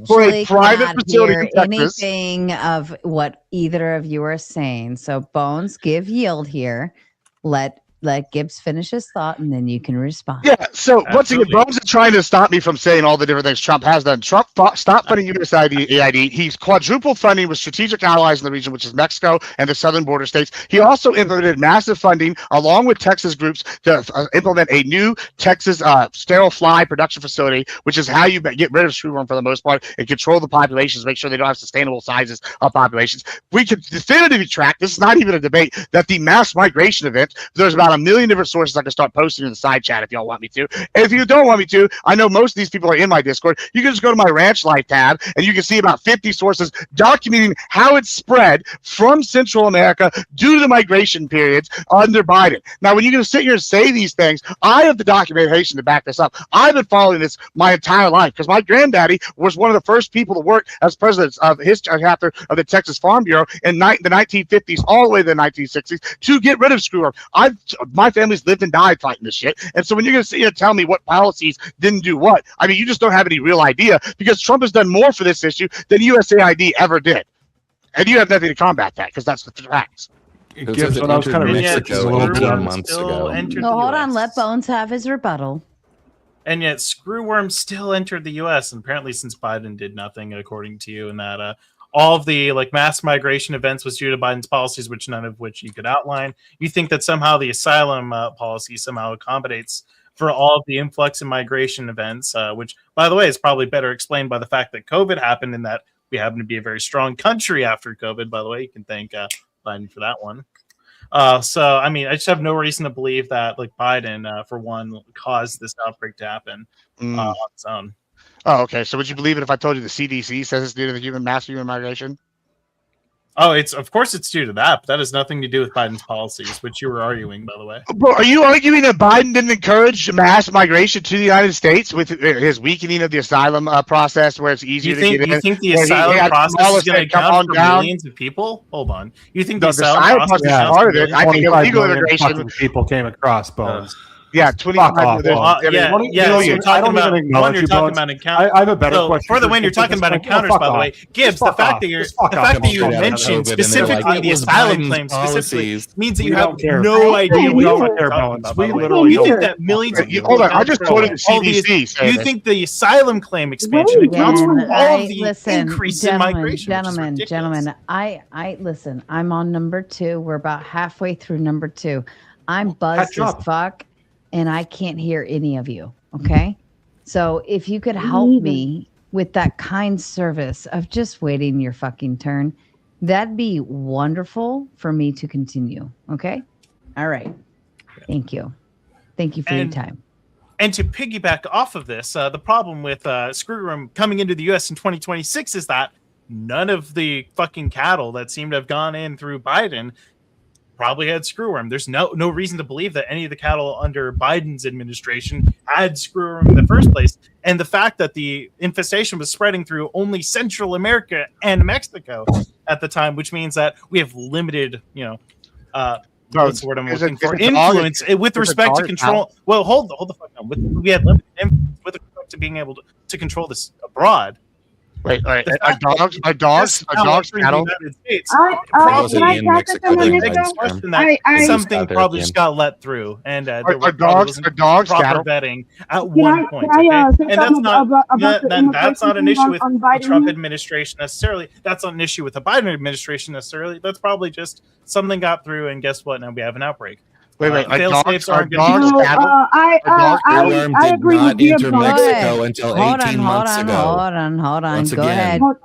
for a private facility in Texas. Anything of what either of you are saying. So Bones, give yield here. Let Gibbs finish his thought, and then you can respond. Yeah. So once again, Bones is trying to stop me from saying all the different things Trump has done. Trump stopped funding USAID. He's quadrupled funding with strategic allies in the region, which is Mexico and the southern border states. He also implemented massive funding along with Texas groups to implement a new Texas sterile fly production facility, which is how you get rid of screwworm for the most part and control the populations, make sure they don't have sustainable sizes of populations. We can definitively track, this is not even a debate, that the mass migration event, there's about 1 million different sources I can start posting in the side chat if y'all want me to. And if you don't want me to, I know most of these people are in my Discord. You can just go to my Ranch Life tab and you can see about 50 sources documenting how it spread from Central America due to the migration periods under Biden. Now, when you're going to sit here and say these things, I have the documentation to back this up. I've been following this my entire life because my granddaddy was one of the first people to work as president of his chapter of the Texas Farm Bureau in the 1950s all the way to the 1960s to get rid of screwworm. My family's lived and died fighting this shit. And so when you're going to sit here and tell me what policies didn't do what, I mean, you just don't have any real idea because Trump has done more for this issue than USAID ever did. And you have nothing to combat that because that's the facts. Gibbs, when I was kind of Mexico 18 months ago. No, hold on. Let Bones have his rebuttal. And yet screwworm still entered the U.S. And apparently since Biden did nothing, according to you, and that all of the mass migration events was due to Biden's policies, which none of which you could outline. You think that somehow the asylum policy somehow accommodates for all of the influx and migration events, which, by the way, is probably better explained by the fact that COVID happened and that we happen to be a very strong country after COVID. By the way, you can thank Biden for that one. So, I mean, I just have no reason to believe that Biden, for one, caused this outbreak to happen on its own. Oh, okay. So would you believe it if I told you the CDC says it's due to the mass human migration? Oh, of course it's due to that, but that has nothing to do with Biden's policies, which you were arguing, by the way. Bro, are you arguing that Biden didn't encourage mass migration to the United States with his weakening of the asylum process, where it's easier to get in? You think the asylum process is going to count for millions of people? Hold on. You think the asylum process is part of it? I think illegal immigration people came across, Bones. Yeah, 25 So you're talking about encounters. I have a better question. For the win, you're talking about encounters, by the way. Gibbs, the fact that you mentioned specifically the asylum claim specifically means that you have no idea what you're talking about. You think that millions of people... Hold on, I just quoted the CDC. You think the asylum claim expansion accounts for all of the increase in migration? Gentlemen, I listen, I'm on number 2. We're about halfway through number 2. I'm buzzed as fuck. And I can't hear any of you. Okay. So if you could help me with that kind service of just waiting your fucking turn, that'd be wonderful for me to continue. Okay. All right. Thank you. Thank you for your time. And to piggyback off of this, the problem with screwworm coming into the U.S. in 2026 is that none of the fucking cattle that seem to have gone in through Biden probably had screwworm. There's no reason to believe that any of the cattle under Biden's administration had screwworm in the first place. And the fact that the infestation was spreading through only Central America and Mexico at the time, which means that we have limited, what's the word I'm looking for? Influence with respect to control. Well, hold the fuck on. We had limited influence with respect to being able to control this abroad. Wait, are dogs cattle? Something probably just got let through, and there are dogs proper vetting at one point. And that's not an issue with the Trump administration necessarily. That's not an issue with the Biden administration necessarily. That's probably just something got through, and guess what? Now we have an outbreak. Wait, fail-safes aren't No, I agree with Gibbs on Mexico this. until 18 months ago. Hold on. Once Go again. ahead. Hold-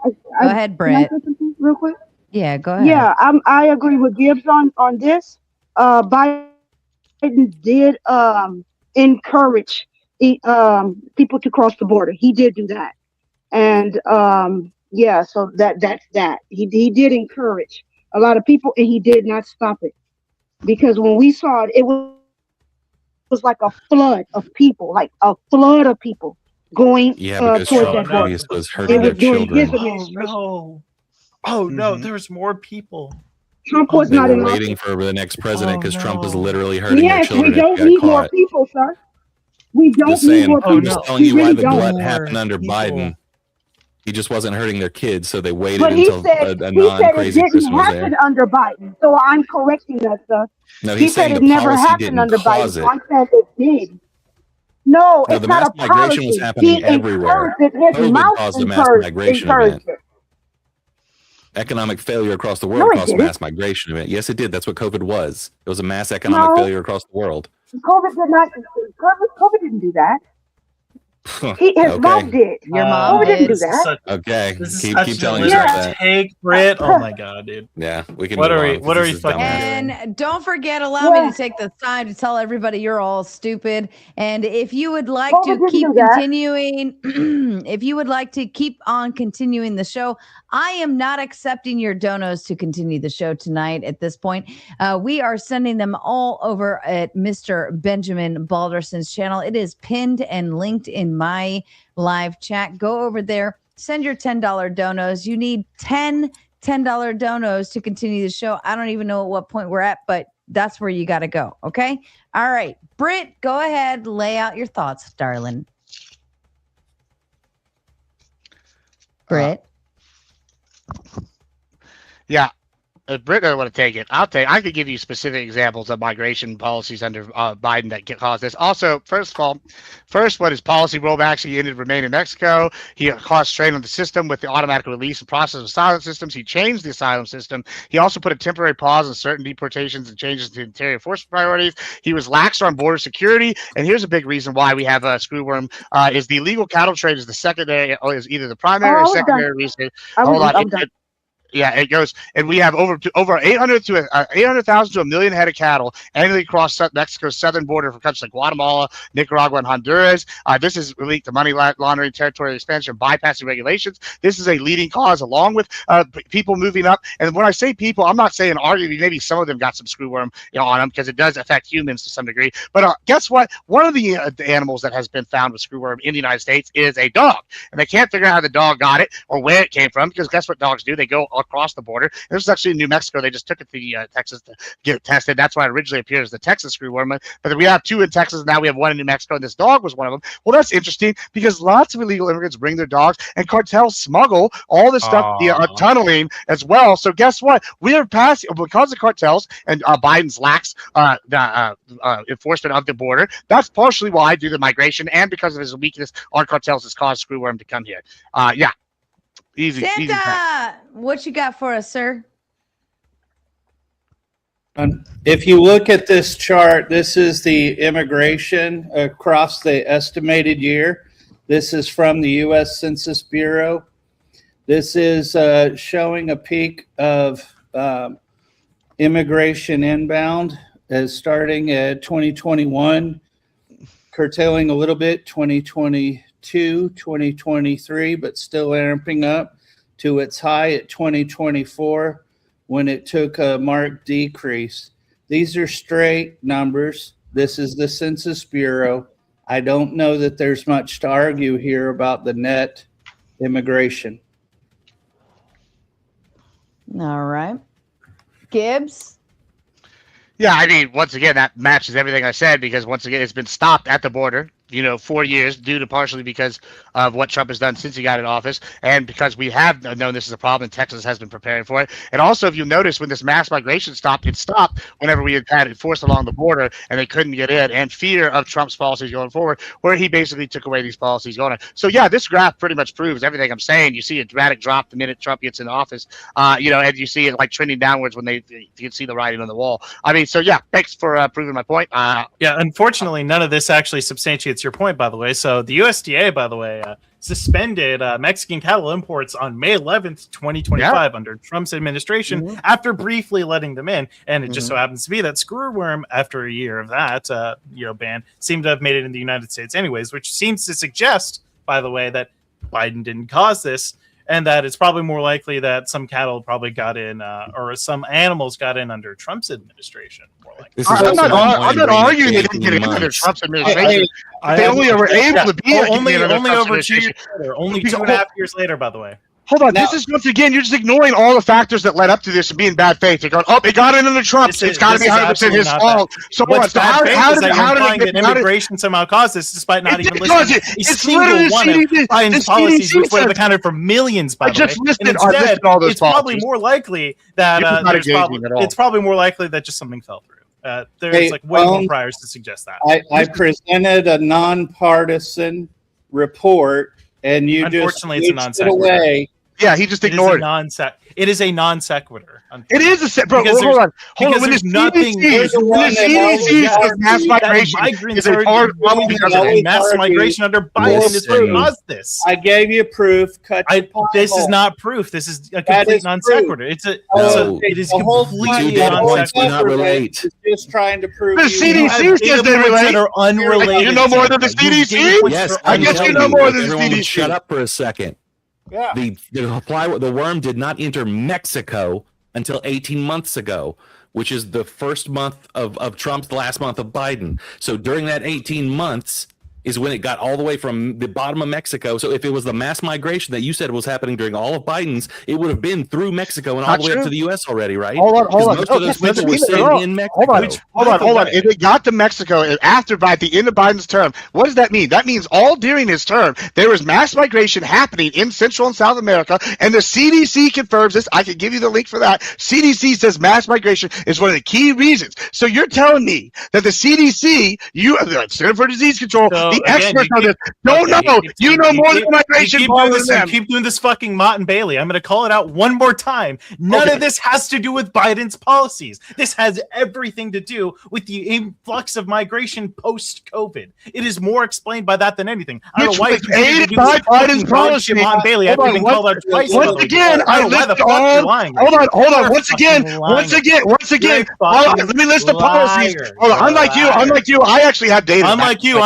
Go ahead, Can I Brett. say something real quick? Yeah, go ahead. Yeah, I agree with Gibbs on this. Biden did encourage people to cross the border. He did do that, and yeah, so that's that. He did encourage a lot of people, and he did not stop it, because when we saw it, it was like a flood of people, going Yeah, because towards Trump that border. previous was It hurting their was during his children. administration. Oh no, there's more people. Trump was They not were in waiting office. for the next president because Trump was no. literally hurting their Yes, we children if don't he need got more caught. people, sir. We don't Just need saying, more people. I'm just telling We you why really the don't. glut happened under Biden. He just wasn't hurting their kids, so they waited But he until said a it non-crazy didn't person was happen there. under Biden. So I'm correcting that, sir. No, He he's said saying it the never policy happened didn't under Biden. cause So it. I'm saying it did. No, No, it's the not mass a migration was policy. happening He everywhere. encouraged it. His COVID mouth caused a mass migration encouraged event. it. Economic failure across the No, world it caused a didn't. mass migration event. Yes, it did. That's what COVID was. It was a mass economic No, failure across the world. COVID did not. COVID didn't do that. His mouth Okay. did. Your mom COVID didn't did. do that. Okay. This is Keep such telling a yourself liberal that. take, Britt. Oh my god, dude. Yeah, we can What move are we? on. What are This we is fucking dumbass. And don't forget, allow me to take the time to tell everybody you're all stupid. And if you would like COVID to didn't keep do that. continuing, if you would like to keep on continuing the show, I am not accepting your donos to continue the show tonight at this point. We are sending them all over at Mr. Benjamin Balderson's channel. It is pinned and linked in my live chat. Go over there, send your $10 donos. You need 10 $10 donos to continue the show. I don't even know at what point we're at, but that's where you got to go. Okay. All right. Britt, go ahead. Lay out your thoughts, darling. Britt. Yeah. If Britt doesn't want to take it, I'll take. I could give you specific examples of migration policies under Biden that caused this. Also, first of all, when his policy rollbacks, he ended remain in Mexico. He caused strain on the system with the automatic release and process of asylum systems. He changed the asylum system. He also put a temporary pause on certain deportations and changes to interior enforcement priorities. He was lax on border security. And here's a big reason why we have a screwworm: is the illegal cattle trade is the secondary, or is either the primary or secondary reason. Hold on. Yeah, it goes, and we have over 800,000 to 1 million head of cattle annually across Mexico's southern border for countries like Guatemala, Nicaragua, and Honduras. This is linked to money laundering, territorial expansion, bypassing regulations. This is a leading cause, along with people moving up. And when I say people, I'm not saying arguably maybe some of them got some screwworm on them, because it does affect humans to some degree. But guess what? One of the animals that has been found with screwworm in the United States is a dog, and they can't figure out how the dog got it or where it came from, because guess what dogs do? They go across the border. And this is actually in New Mexico. They just took it to Texas to get it tested. That's why it originally appeared as the Texas screwworm. But then we have 2 in Texas, and now we have 1 in New Mexico, and this dog was one of them. Well, that's interesting, because lots of illegal immigrants bring their dogs, and cartels smuggle all this stuff via tunneling as well. So guess what? We are passing, because of cartels and Biden's lax enforcement of the border. That's partially why, due to migration and because of his weakness on cartels, has caused screwworm to come here. Yeah. Easy. Santa, what you got for us, sir? If you look at this chart, this is the immigration across the estimated year. This is from the U.S. Census Bureau. This is showing a peak of immigration inbound as starting at 2021, curtailing a little bit, 2022, 2023, but still ramping up to its high at 2024 when it took a marked decrease. These are straight numbers. This is the Census Bureau. I don't know that there's much to argue here about the net immigration. All right. Gibbs? Yeah, I mean, once again, that matches everything I said, because once again, it's been stopped at the border. 4 years, due to partially because of what Trump has done since he got in office, and because we have known this is a problem, and Texas has been preparing for it. And also, if you notice, when this mass migration stopped, it stopped whenever we had it forced along the border, and they couldn't get in, and fear of Trump's policies going forward, where he basically took away these policies going on. So yeah, this graph pretty much proves everything I'm saying. You see a dramatic drop the minute Trump gets in office, and you see it like trending downwards when you can see the writing on the wall. I mean, so yeah, thanks for proving my point. Yeah, unfortunately, none of this actually substantiates your point, by the way. So the USDA, by the way, suspended Mexican cattle imports on May 11th, 2025 under Trump's administration after briefly letting them in. And it just so happens to be that screwworm, after a year of that ban, seemed to have made it in the United States anyways, which seems to suggest, by the way, that Biden didn't cause this, and that it's probably more likely that some cattle probably got in or some animals got in under Trump's administration. I'm not arguing they didn't get in under Trump's administration. They only were able to be only over 2 years later, only 2.5 years later, by the way. Hold on, this is once again, you're just ignoring all the factors that led up to this and being bad faith. You're going, oh, it got in under Trump. It's got to be 100% his fault. So how did immigration somehow cause this, despite not even listening to a single one of Biden's policies, which would have accounted for millions, by the way. Instead, it's probably more likely that it's probably more likely that just something fell through. There's like way more priors to suggest that. I presented a nonpartisan report, and you unfortunately just it's a non sequitur. Away. Yeah, he just ignored it. It is a non sequitur. It is a bro. Hold on. When the CDC says mass migration is a hard problem because of mass migration under Biden is what caused this. I gave you proof. This is not proof. This is a complete non sequitur. It is completely non sequitur. Do not relate. Just trying to prove the CDC says they relate. That are unrelated. You know more than the CDC. Yes, I guess you know more than the CDC. Shut up for a second. Yeah. The worm did not enter Mexico until 18 months ago, which is the first month of Trump's, the last month of Biden. So during that 18 months is when it got all the way from the bottom of Mexico. So if it was the mass migration that you said was happening during all of Biden's, it would have been through Mexico and all the way up to the U.S. already, right? Hold on. Most of those people were staying in Mexico. Hold on. If it got to Mexico after by the end of Biden's term, what does that mean? That means all during his term, there was mass migration happening in Central and South America, and the CDC confirms this. I can give you the link for that. CDC says mass migration is one of the key reasons. So you're telling me that the CDC, the Center for Disease Control, the experts on this don't know. You know more than migration than them. Keep doing this fucking Mott and Bailey. I'm going to call it out one more time. None of this has to do with Biden's policies. This has everything to do with the influx of migration post-COVID. It is more explained by that than anything. I don't know why aided by Biden's policy. Mott and Bailey. I've been called out twice. Once again, I list all. Hold on. Once again. Let me list the policies. Hold on. Unlike you. I actually have data. Unlike you.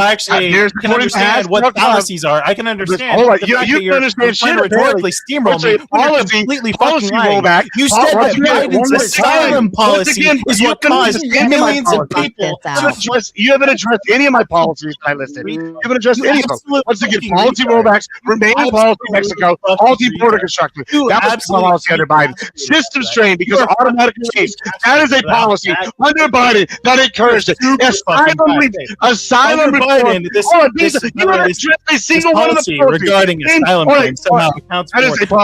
I actually can understand what policies are. I can understand. Hold on, you can understand shit. Rhetorically steamroll me. Completely fucking lying. You said that Biden's asylum policy is what caused millions of people. You haven't addressed any of my policies I listed. You haven't addressed any of them. Once again, policy rollbacks, remaining policy in Mexico, policy border construction. That was policy under Biden. System strain because of automatic release. That is a policy under Biden that encouraged it. Asylum reform. You haven't addressed a single one of the policies regarding asylum claims somehow accounts for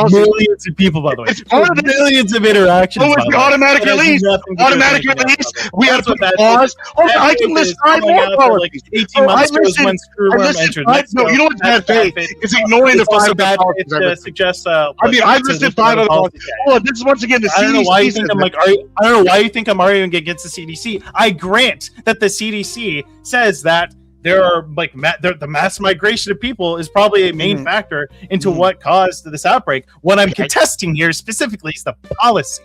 millions of people, by the way. It's part of millions of interactions. So the automatic release. Automatic release. We have to pause. I can list 5 more policies. 18 months ago is when Screwworm entered Mexico. No, you know what's bad faith? It's ignoring the 5 other policies. I've listed 5 other policies. This is once again the CDC. I don't know why you think I'm arguing against the CDC. I grant that the CDC says that there are the mass migration of people is probably a main factor into what caused this outbreak. What I'm contesting here specifically is the policy.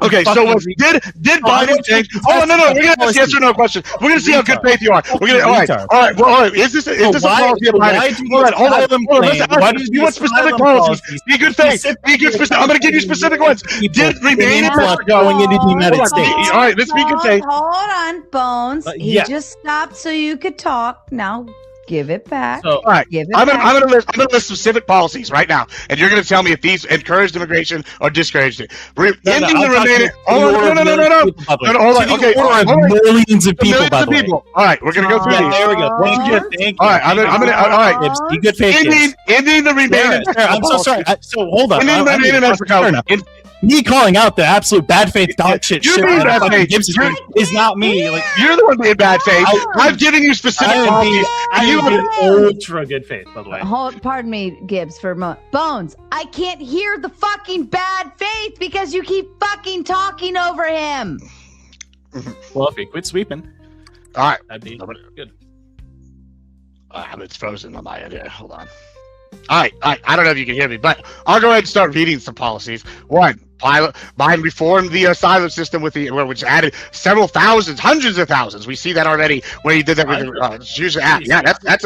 Okay, so did Biden change? Oh no, we're gonna ask yes or no question. We're gonna see how good faith you are. We're gonna all right. Is this a policy of Biden? Hold on. You want specific policies? Be good faith. Be good. I'm gonna give you specific ones. Did remain in Mexico going into the United States? All right, let's be good faith. Hold on, Bones. He just stopped so you could talk. Now Give it back. All right, Give it I'm back. gonna list specific policies right now, and you're gonna tell me if these encouraged immigration or discouraged it. Ending the remaining. No. Hold on. Okay, millions of people. By the way. All right, we're gonna go through these. There we go. Thank you. All right, I'm gonna. All right, Gibbs, be good faith. Ending the remaining. I'm so sorry. So hold on. Ending the remaining Mexico. Me calling out the absolute bad faith dog shit You're being bad faith. Gibbs is not me. Like you're the one being bad faith. I'm giving you specific policies. I am being ultra good faith, by the way. Pardon me, Gibbs, for a moment. Bones, I can't hear the fucking bad faith because you keep fucking talking over him. Well, if he quit sweeping, all right, that'd be good. It's frozen on my end here. Hold on. All right. I don't know if you can hear me, but I'll go ahead and start reading some policies. One, Biden reformed the asylum system which added several thousands, hundreds of thousands. We see that already when he did that with the user app. Yeah, that's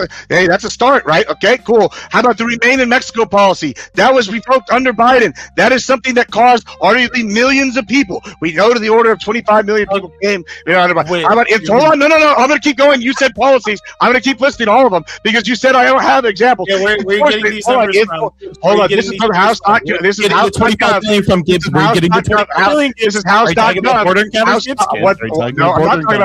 a start, right? Okay, cool. How about the Remain in Mexico policy? That was revoked under Biden. That is something that caused arguably millions of people. We know to the order of 25 million people came. Under Biden. Hold on, no. I'm going to keep going. You said policies. I'm going to keep listing all of them because you said I don't have examples. Yeah, where are you getting these numbers from? Hold on. This is from House. This is House. 25 million from Gibbs. This is House. No, I'm not talking about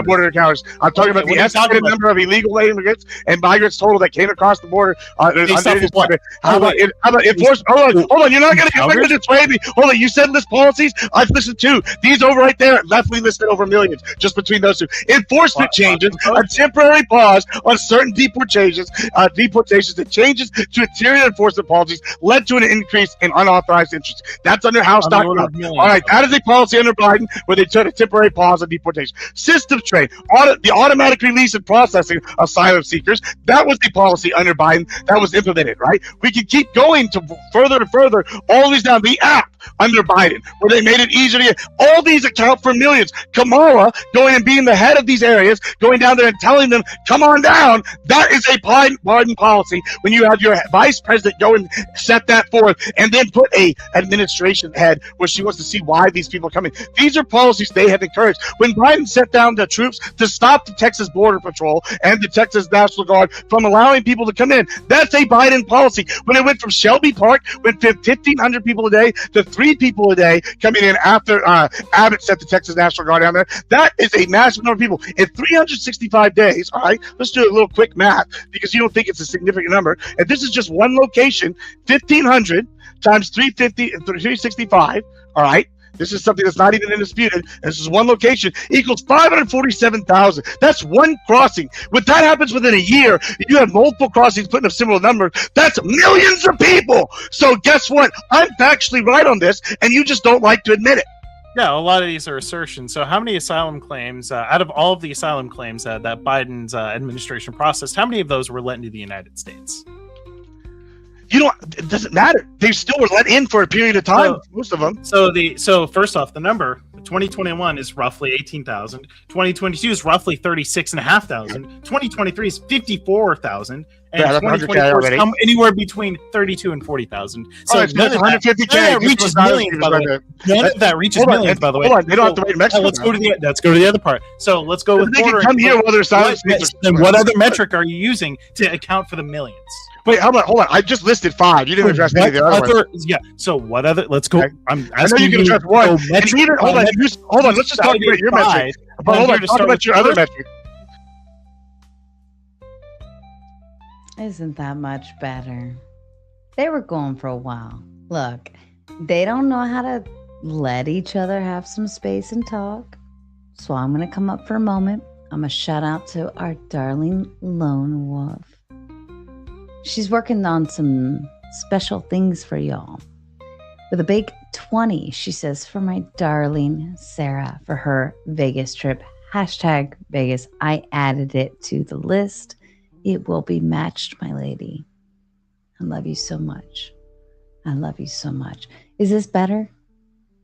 border encounters. I'm talking about the estimated number of illegal immigrants and migrants total that came across the border. How about enforcement? Hold on. You're not going to dissuade me. Hold on. You said list policies. I've listed two. These over right there. Leftly listed over millions just between those two. Enforcement changes. A temporary pause on certain deportations and changes to interior enforcement policies led to an increase in unauthorized interest. That's under House. All right, that is a policy under Biden where they took a temporary pause on deportation. Systems trade, the automatic release and processing of asylum seekers, that was the policy under Biden that was implemented, right? We can keep going to further and further, all these down. The app under Biden, where they made it easier to get. All these account for millions. Kamala going and being the head of these areas, going down there and telling them, come on down. That is a Biden policy when you have your vice president go and set that forth and then put a administration head where she wants to see why these people are coming. These are policies they have encouraged. When Biden set down the troops to stop the Texas Border Patrol and the Texas National Guard from allowing people to come in, that's a Biden policy. When it went from Shelby Park, went from 1,500 people a day to 3 people a day coming in after Abbott set the Texas National Guard down there, that is a massive number of people. In 365 days, all right, let's do a little quick math because you don't think it's a significant number. And this is just one location, 1,500 times 350 and 365, all right? This is something that's not even disputed. This is one location equals 547,000. That's one crossing. When that happens within a year, you have multiple crossings putting up similar numbers. That's millions of people. So guess what? I'm factually right on this, and you just don't like to admit it. Yeah, a lot of these are assertions. So how many asylum claims, out of all of the asylum claims that Biden's administration processed, how many of those were let into the United States? It doesn't matter. They still were let in for a period of time, most of them. So first off, the number 2021 is roughly 18,000. 2022 is roughly 36,500. 2023 is 54,000. And 2024 is anywhere between 32 and 40,000. So that's 150K. That reaches millions, by the way. None of that reaches millions, by the way. They don't have to wait in Mexico. Let's go to the other part. So let's go with border. Come here while they're silent. And what other metric are you using to account for the millions? Wait, hold on. I just listed 5. You didn't address any of the other ones. Yeah. So what other? Let's go. I'm I know you can address one. Hold on. Let's just talk about your metric. But hold on. Talk about your other metric. Isn't that much better? They were going for a while. Look, they don't know how to let each other have some space and talk. So I'm going to come up for a moment. I'm going to shout out to our darling lone wolf. She's working on some special things for y'all. With a big 20, she says, for my darling Sarah for her Vegas trip. Hashtag Vegas. I added it to the list. It will be matched, my lady. I love you so much. I love you so much. Is this better?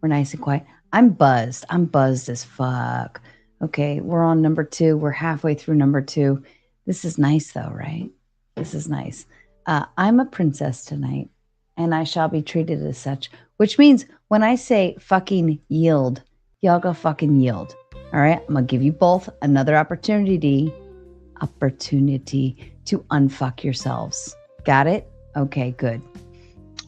We're nice and quiet. I'm buzzed. I'm buzzed as fuck. Okay, we're on number 2. We're halfway through number 2. This is nice though, right? This is nice. I'm a princess tonight, and I shall be treated as such, which means when I say fucking yield, y'all go fucking yield. All right, I'm going to give you both another opportunity to unfuck yourselves. Got it? Okay, good.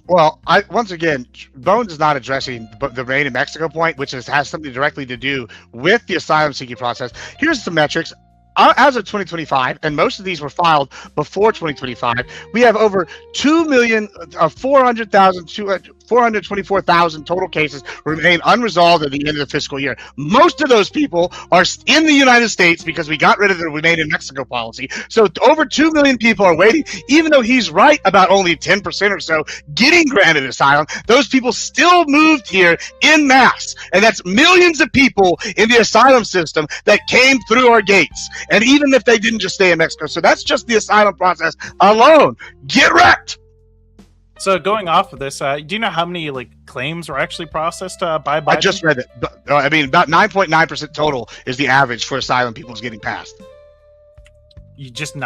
Well, once again, Bones is not addressing the Rain in Mexico point, which has something directly to do with the asylum seeking process. Here's some metrics. As of 2025, and most of these were filed before 2025, we have over 424,000 total cases remain unresolved at the end of the fiscal year. Most of those people are in the United States because we got rid of the Remain in Mexico policy. So over 2 million people are waiting, even though he's right about only 10% or so getting granted asylum. Those people still moved here in mass, and that's millions of people in the asylum system that came through our gates. And even if they didn't just stay in Mexico. So that's just the asylum process alone. Get wrecked. So going off of this, do you know how many claims were actually processed by Biden? I just read it. I mean, about 9.9% total is the average for asylum people is getting passed. You just so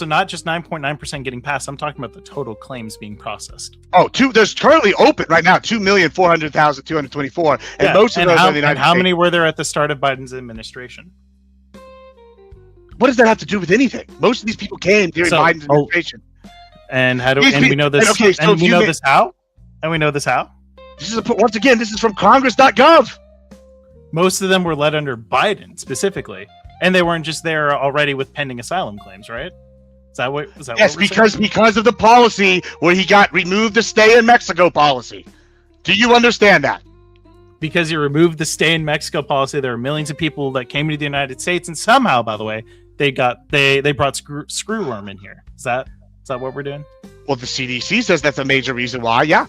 not just 9.9% getting passed. I'm talking about the total claims being processed. Oh, there's currently open right now 2,400,224, and most of those are in the United States. How many were there at the start of Biden's administration? What does that have to do with anything? Most of these people came during Biden's administration. And we know this. Okay, so we know this how? And we know this how? This is once again, this is from Congress.gov. Most of them were led under Biden specifically, and they weren't just there already with pending asylum claims, right? Is that what? Yes, because of the policy where he got removed the stay in Mexico policy. Do you understand that? Because you removed the stay in Mexico policy, there are millions of people that came to the United States, and somehow, by the way, they brought screwworm in here. Is that what we're doing? Well, the CDC says that's a major reason why. Yeah.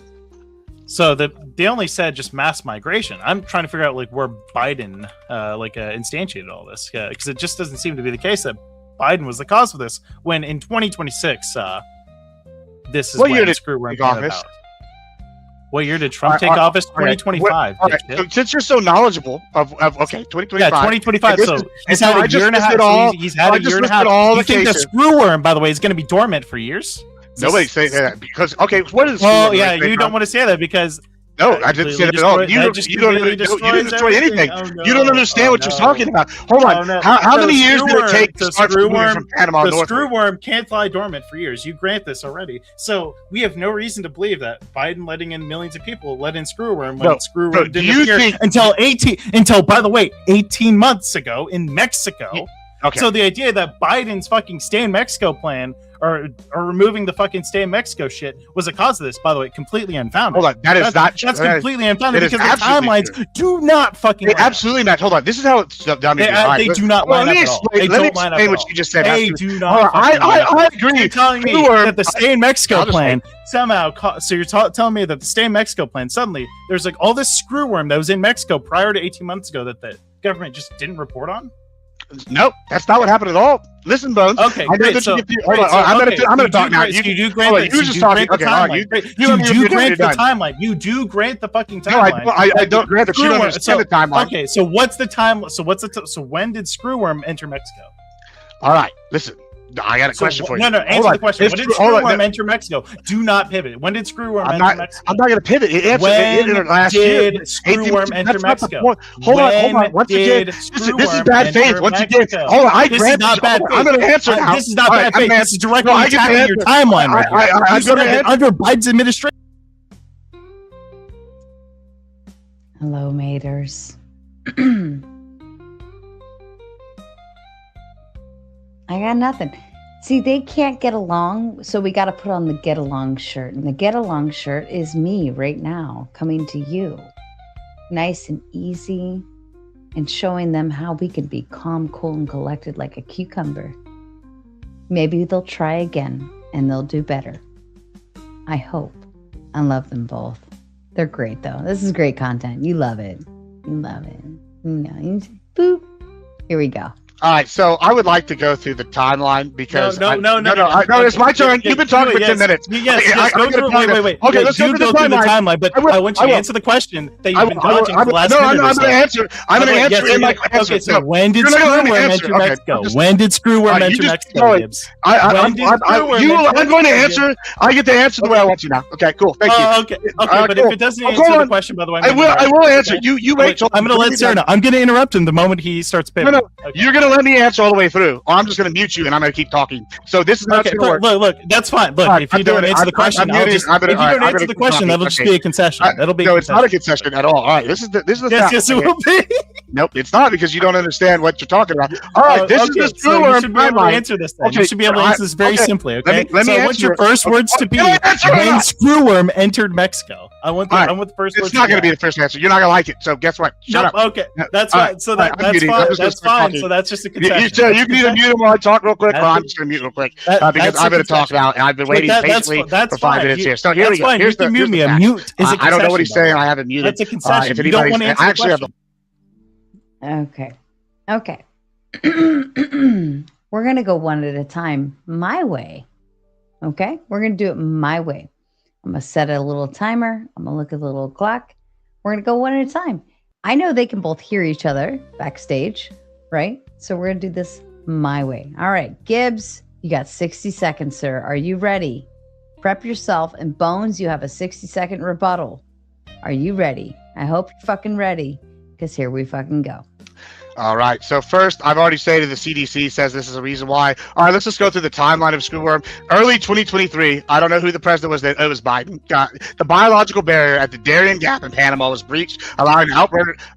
So they only said just mass migration. I'm trying to figure out where Biden instantiated all this, because it just doesn't seem to be the case that Biden was the cause of this. When in 2026, this is when screwworm came about. What year did Trump take office? 2025. All right. So since you're so knowledgeable of 2025. Yeah, 2025. So he's had a year and a half. He's had a year and a half. You think the screwworm, by the way, is going to be dormant for years? Nobody's saying that because what is? Well, yeah, you don't want to say that because. No, I didn't say that at all. You don't destroy anything. You don't understand what you're talking about. Hold on. How many years did it take to start moving from Panama north? The screwworm can't lie dormant for years. You grant this already. So we have no reason to believe that Biden letting in millions of people let in screwworm when screwworm didn't appear until, by the way, 18 months ago in Mexico. Okay. So the idea that Biden's fucking stay in Mexico plan or removing the fucking stay in Mexico shit was a cause of this, by the way, completely unfounded. Hold on, that's completely unfounded because the timelines do not fucking absolutely not. Hold on, this is how it's done. They do not line up at all. Let me explain what you just said. They do not. I agree. You're telling me that the stay in Mexico plan somehow. So you're telling me that the stay in Mexico plan suddenly there's all this screwworm that was in Mexico prior to 18 months ago that the government just didn't report on. Nope, that's not what happened at all. Listen, Bones. Okay, great. Hold on. I'm going to talk now. You do grant the timeline. You do grant the timeline. You do grant the fucking timeline. No, I don't grant that. You don't understand the timeline. Okay, so what's the time? So when did screwworm enter Mexico? All right, listen. I got a question for you. No, answer the question. When did screwworm enter Mexico? Do not pivot. When did screwworm enter Mexico? I'm not going to pivot. It entered last year. When did screwworm enter Mexico? Hold on. Once again, this is bad faith. Once again, hold on. This is not bad faith. I'm going to answer now. This is not bad faith. This is directly attacking your timeline right here. I'm going to answer under Biden's administration. Hello, maters. I got nothing. See, they can't get along, so we got to put on the get along shirt. And the get along shirt is me right now, coming to you. Nice and easy, and showing them how we can be calm, cool, and collected like a cucumber. Maybe they'll try again, and they'll do better. I hope. I love them both. They're great, though. This is great content. You love it. You love it. Boop. Here we go. All right, so I would like to go through the timeline because no, it's my turn. You've been talking for 10 minutes. Yes, go through. Wait. Okay, let's go through the timeline. But I want you to answer the question that you've been dodging for the last minute. No, I'm going to answer. I'm going to answer in my answer. Okay, so when did screwworm enter Mexico? When did screwworm enter Mexico, Gibbs? I'm going to answer. I get to answer the way I want to now. Okay, cool. Thank you. Okay, but if it doesn't answer the question, by the way, I will answer. You wait. I'm going to let Sarah know. I'm going to interrupt him the moment he starts pivoting. No, you're going to to let me answer all the way through, or I'm just going to mute you and I'm going to keep talking. So this is not Okay, going to work. look, that's fine. Look, Right, if you I'm don't doing it. answer the question, I'm I'll muting. just I'm gonna- if you all right, don't I'm answer gonna the keep question, talking. that'll just Okay. be a concession. That'll be a No, it's not a concession. concession at all. All right, this is the Yes, fact. yes, it Okay. will be. Nope, it's not because you don't understand what you're talking about. All right, this is Okay, the so screw you worm should be able to timeline. answer this then. You should be able to answer this very simply, okay? Let me so I answer want your it. first words to be Can I answer or when not? screwworm entered Mexico. I want the, All right, I want the first words. It's not going to be be the first answer. You're not going to like it. So guess what? Shut Nope, up. okay, that's All fine. right, So all right, that, I'm that's muting. I'm fine. just gonna That's start fine. talking. So that's just a You concession. can either mute him while I talk real quick, or I'm just going to mute real quick because that's I've been a talking concession. about, and I've been Look, waiting patiently that's for 5 fine. minutes You- here. So here that's we go. fine. Here's You can mute the me. A fact. mute is a I don't know what he's concession, by the saying. way. I haven't muted. That's a concession. If You don't anybody's, want to answer I the actually have question. Okay. We're going to go one at a time my way. Okay. We're going to do it my way. I'm going to set a little timer. I'm going to look at the little clock. We're going to go one at a time. I know they can both hear each other backstage, right? So we're going to do this my way. All right. Gibbs, you got 60 seconds, sir. Are you ready? Prep yourself. And Bones, you have a 60-second rebuttal. Are you ready? I hope you're fucking ready, because here we fucking go. All right. So first, I've already stated the CDC says this is a reason why. All right, let's just go through the timeline of screwworm. Early 2023, I don't know who the president was then. It was Biden. The biological barrier at the Darien Gap in Panama was breached, allowing an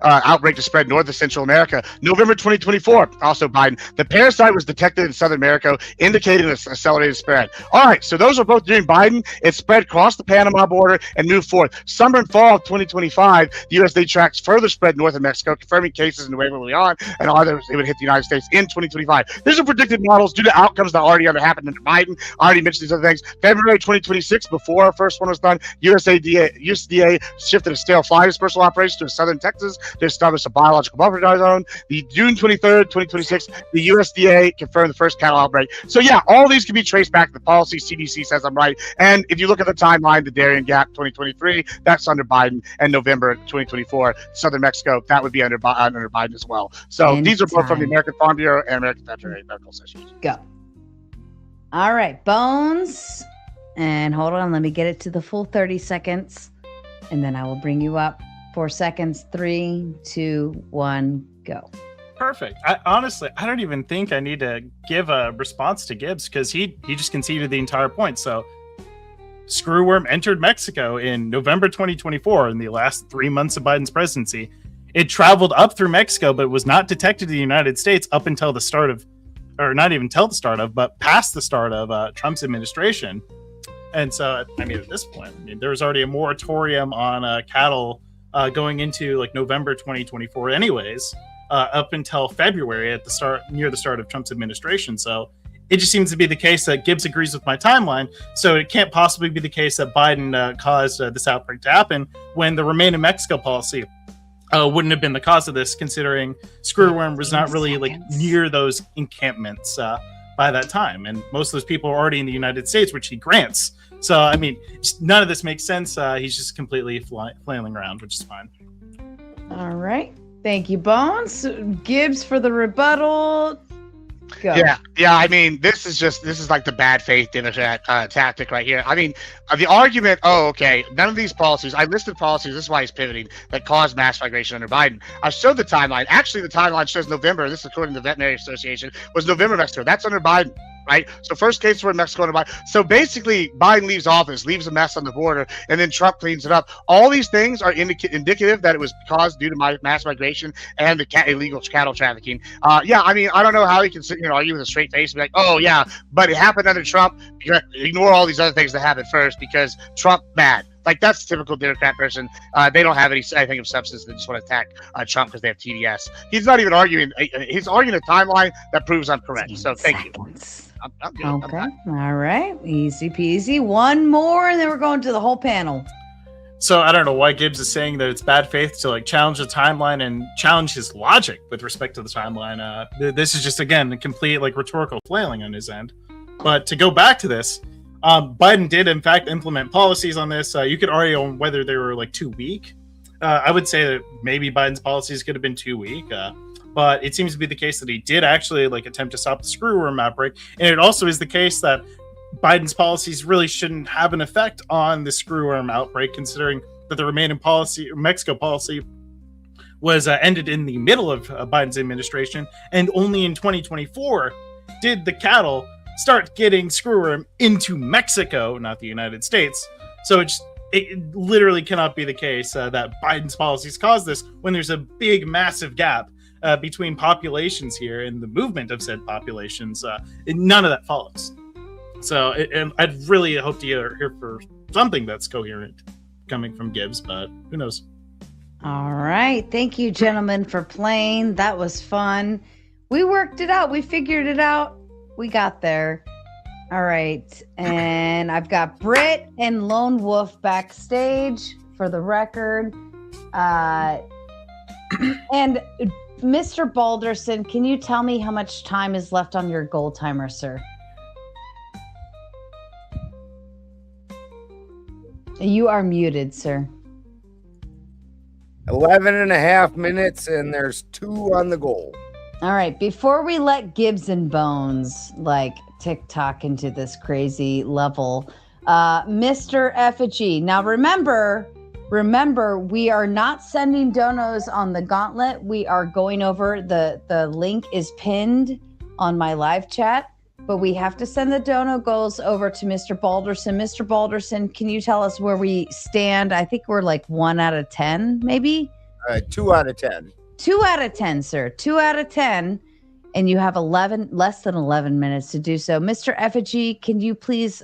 outbreak to spread north to Central America. November 2024, also Biden. The parasite was detected in Southern America, indicating an accelerated spread. All right. So those are both during Biden. It spread across the Panama border and moved forth. Summer and fall of 2025, the USDA tracks further spread north of Mexico, confirming cases in Nuevo Leon, and others, it would hit the United States in 2025. These are predicted models due to outcomes that already happened under Biden. I already mentioned these other things. February 2026, before our first one was done, USDA shifted a stale fly dispersal operation to southern Texas to establish a biological buffer zone. The June 23rd, 2026, the USDA confirmed the first cattle outbreak. So yeah, all these can be traced back to the policy. CDC says I'm right. And if you look at the timeline, the Darien Gap 2023, that's under Biden, and November 2024, Southern Mexico, that would be under Biden as well. So these are both from the American Farm Bureau and American Veterinary Medical Association. Go. All right, Bones. And hold on, let me get it to the full 30 seconds. And then I will bring you up. 4 seconds. 3, 2, 1, go. Perfect. Honestly, I don't even think I need to give a response to Gibbs because he just conceded the entire point. So screwworm entered Mexico in November 2024 in the last 3 months of Biden's presidency. It traveled up through Mexico, but was not detected in the United States up until the start of, or not even till the start of, but past the start of Trump's administration. And so, I mean, at this point, there was already a moratorium on cattle going into like November 2024 anyways, up until February at the start, near the start of Trump's administration. So it just seems to be the case that Gibbs agrees with my timeline. So it can't possibly be the case that Biden caused this outbreak to happen when the Remain in Mexico policy wouldn't have been the cause of this, considering screwworm was not really like near those encampments by that time. And most of those people are already in the United States, which he grants. So, I mean, none of this makes sense. He's just completely flailing around, which is fine. All right. Thank you, Bones. Gibbs for the rebuttal. Go. Yeah. I mean, this is like the bad faith Democrat tactic right here. I mean, the argument, none of these policies, I listed policies, this is why he's pivoting, that caused mass migration under Biden. I showed the timeline. Actually, the timeline shows November, this is according to the Veterinary Association, was November Mexico. That's under Biden, right? So first case were in Mexico under Biden. So basically, Biden leaves office, leaves a mess on the border, and then Trump cleans it up. All these things are indicative that it was caused due to mass migration and the illegal cattle trafficking. I mean, I don't know how he can sit here and argue with a straight face and be like, oh yeah, but it happened under Trump. Ignore all these other things that happened first because Trump bad. Like, that's a typical Democrat person. They don't have anything of substance. They just want to attack Trump because they have TDS. He's not even arguing. He's arguing a timeline that proves I'm correct. So thank you. I'm good. Okay. All right. Easy peasy. One more, and then we're going to the whole panel. So I don't know why Gibbs is saying that it's bad faith to like challenge the timeline and challenge his logic with respect to the timeline. This is just, again, a complete like rhetorical flailing on his end. But to go back to this, Biden did in fact implement policies on this. You could argue on whether they were like too weak. I would say that maybe Biden's policies could have been too weak. But it seems to be the case that he did actually like attempt to stop the screwworm outbreak. And it also is the case that Biden's policies really shouldn't have an effect on the screwworm outbreak, considering that the remaining policy, Mexico policy, was ended in the middle of Biden's administration, and only in 2024 did the cattle start getting screwworm into Mexico, not the United States. So it literally cannot be the case that Biden's policies caused this when there's a big, massive gap between populations here and the movement of said populations. None of that follows. So and I'd really hope to hear for something that's coherent coming from Gibbs, but who knows? All right. Thank you, gentlemen, for playing. That was fun. We worked it out. We figured it out. We got there. All right. And I've got Britt and Lone Wolf backstage for the record. And Mr. Balderson, can you tell me how much time is left on your goal timer, sir? You are muted, sir. 11 and a half minutes, and there's 2 on the goal. All right. Before we let Gibbs and Bones like TikTok into this crazy level, Mr. Effigy. Now remember, we are not sending donos on the gauntlet. We are going over the link is pinned on my live chat, but we have to send the dono goals over to Mr. Balderson. Mr. Balderson, can you tell us where we stand? I think we're like 1 out of 10, maybe? 2 out of 10. 2 out of 10, sir. 2 out of 10. And you have less than 11 minutes to do so. Mr. Effigy, can you please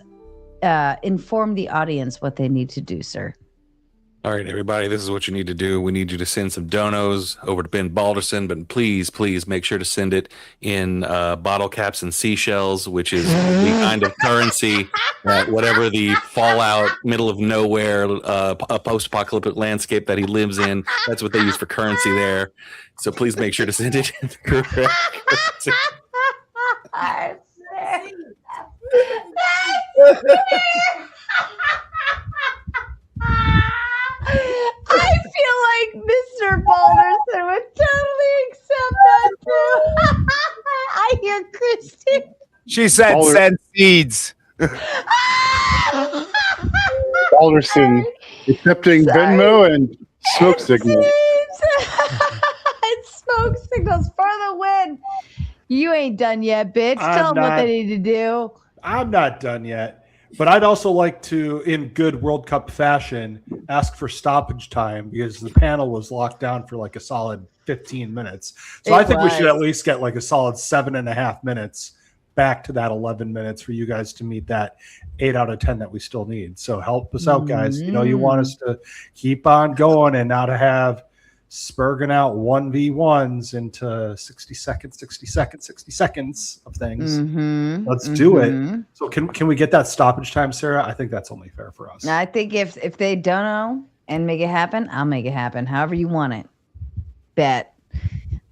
inform the audience what they need to do, sir? All right, everybody, this is what you need to do. We need you to send some donos over to Ben Balderson, but please make sure to send it in bottle caps and seashells, which is the kind of currency that whatever the fallout, middle of nowhere, a post-apocalyptic landscape that he lives in, that's what they use for currency there. So please make sure to send it in the correct currency. I feel like Mr. Balderson would totally accept that too. I hear Christy. She said send seeds. Balderson accepting Venmo and smoke signals. It's smoke signals for the win. You ain't done yet, bitch. Tell them what they need to do. I'm not done yet. But I'd also like to, in good World Cup fashion, ask for stoppage time because the panel was locked down for like a solid 15 minutes. So I think we should at least get like a solid 7.5 minutes back to that 11 minutes for you guys to meet that 8 out of 10 that we still need. So help us out, guys. You know, you want us to keep on going and not to have spurging out 1v1s into 60 seconds of things. Let's do it. So can we get that stoppage time, Sarah? I think that's only fair for us. I think if they don't know and make it happen, I'll make it happen. However you want it. Bet.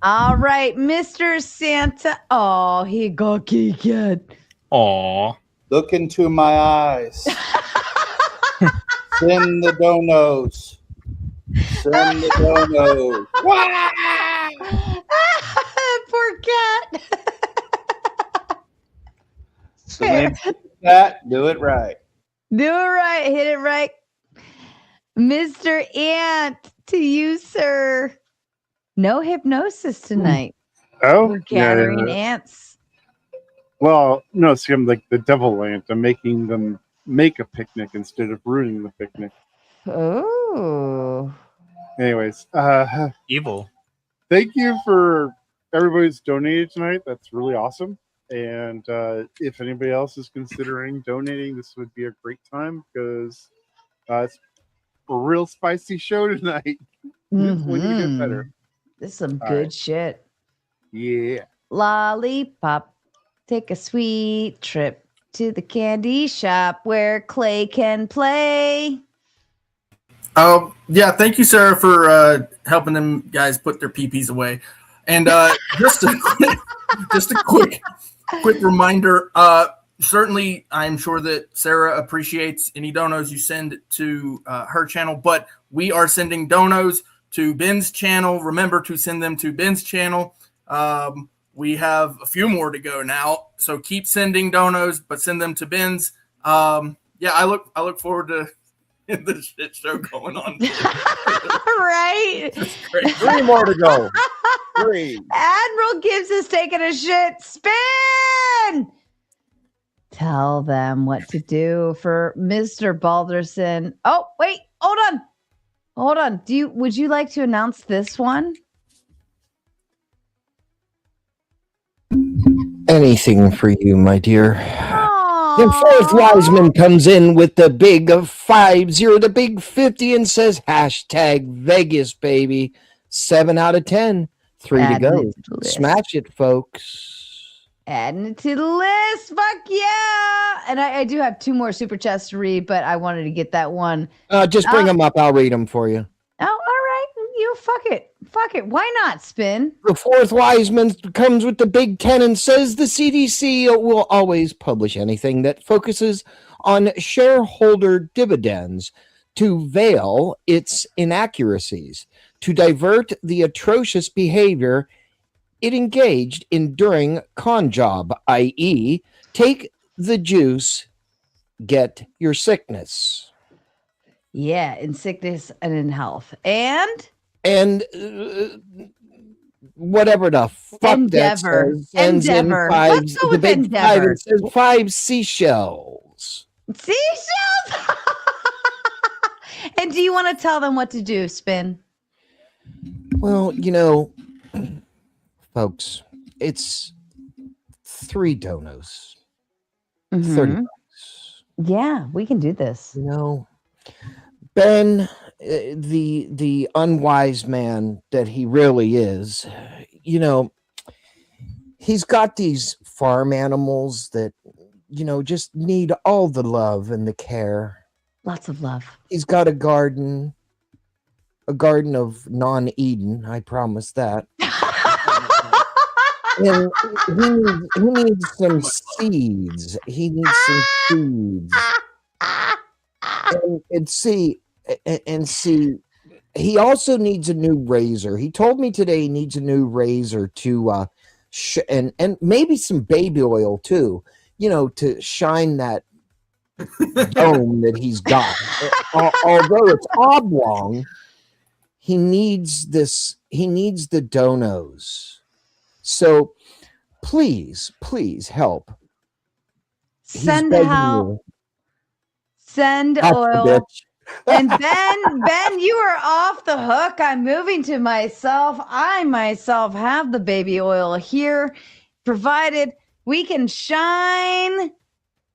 All right, Mr. Santa. Oh, he got kicked. Aw. Look into my eyes. Send the donos. Send the donos. Poor cat. So maybe that, do it right. Do it right. Hit it right. Mr. Ant, to you, sir. No hypnosis tonight. Oh, we're gathering ants. Well, no, see, I'm like the devil ant. I'm making them make a picnic instead of ruining the picnic. Oh. Anyways, evil. Thank you for everybody's donated tonight. That's really awesome. And if anybody else is considering donating, this would be a great time because it's a real spicy show tonight. It's going to get better. This is some good shit. Yeah. Lollipop, take a sweet trip to the candy shop where Clay can play. Yeah, thank you, Sarah, for helping them guys put their PPs away. And just a quick reminder. Certainly, I'm sure that Sarah appreciates any donos you send to her channel, but we are sending donos to Ben's channel. Remember to send them to Ben's channel. We have a few more to go now, so keep sending donos, but send them to Ben's. Yeah, I look forward to the shit show going on. Right? Three more to go. Three. Admiral Gibbs is taking a shit. Spin! Tell them what to do for Mr. Balderson. Oh, wait, hold on. Hold on. Would you like to announce this one? Anything for you, my dear. The fourth Wiseman comes in with the big 50, the big 50, and says hashtag Vegas, baby. 7 out of 10. 3 to go. Smash it, folks. Adding it to the list. Fuck yeah. And I do have 2 more super chats to read, but I wanted to get that one. Just bring them up. I'll read them for you. Oh, all right. Fuck it. Fuck it. Why not, Spin? The fourth Wiseman comes with the big 10 and says the CDC will always publish anything that focuses on shareholder dividends to veil its inaccuracies, to divert the atrocious behavior it engaged in during con job, i.e., take the juice, get your sickness. Yeah, in sickness and in health. And whatever the fuck Endeavor. that says, ends in Endeavor. 5, Let's go the with big Endeavor. 5, it says 5 seashells. Seashells? And do you want to tell them what to do, Spin? Well, folks, it's 3 donos. 30 bucks. Yeah, we can do this. Ben, the unwise man that he really is, he's got these farm animals that, just need all the love and the care. Lots of love. He's got a garden of non-Eden, I promise that. And he needs some seeds. He needs some seeds. And see, he also needs a new razor. He told me today he needs a new razor to and maybe some baby oil too, to shine that dome that he's got. Although it's oblong, he needs the donos. So please help. Send help. Send oil. And Ben, you are off the hook. I'm moving to myself. I myself have the baby oil here, provided we can shine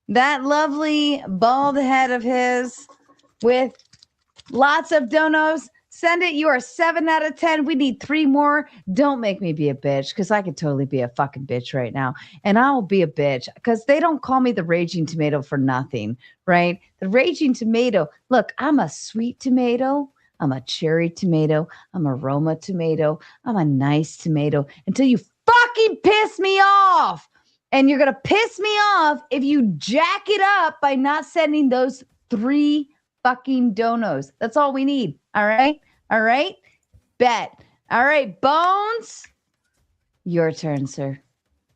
that lovely bald head of his with lots of donos. Send it. You are 7 out of 10. We need 3 more. Don't make me be a bitch, because I could totally be a fucking bitch right now. And I will be a bitch because they don't call me the Raging Tomato for nothing, right? The Raging Tomato. Look, I'm a sweet tomato. I'm a cherry tomato. I'm a Roma tomato. I'm a nice tomato until you fucking piss me off. And you're going to piss me off if you jack it up by not sending those 3 fucking donos. That's all we need. All right? All right? Bet. All right, Bones, your turn, sir.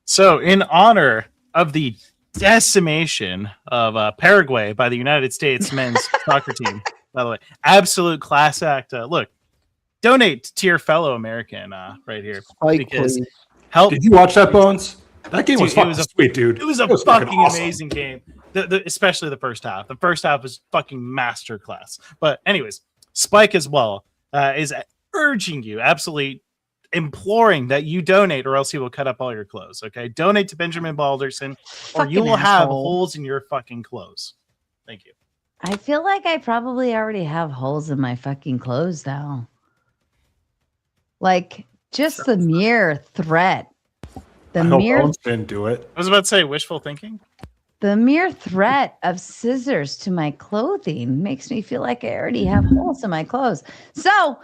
So, in honor of the decimation of Paraguay by the United States men's soccer team, by the way, absolute class act. Look, donate to your fellow American right here. Because help. Did you watch that, Bones? That game was fucking sweet, dude. It was a fucking awesome. Amazing game. Especially the first half. The first half was fucking masterclass. But anyways, Spike as well is urging you, absolutely imploring that you donate, or else he will cut up all your clothes. Okay, donate to Benjamin Balderson, or you will have holes in your fucking clothes. Thank you. I feel like I probably already have holes in my fucking clothes now. Like just the mere threat. I hope Bones didn't do it. I was about to say wishful thinking. The mere threat of scissors to my clothing makes me feel like I already have holes in my clothes. So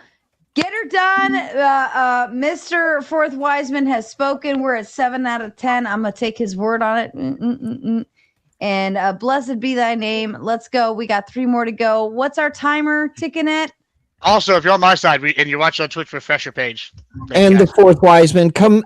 get her done. Mr. Fourth Wiseman has spoken. We're at 7 out of 10. I'm going to take his word on it. And blessed be thy name. Let's go. We got 3 more to go. What's our timer ticking at? Also, if you're on my side and you watch on Twitch refresher page. And the fourth Wiseman comes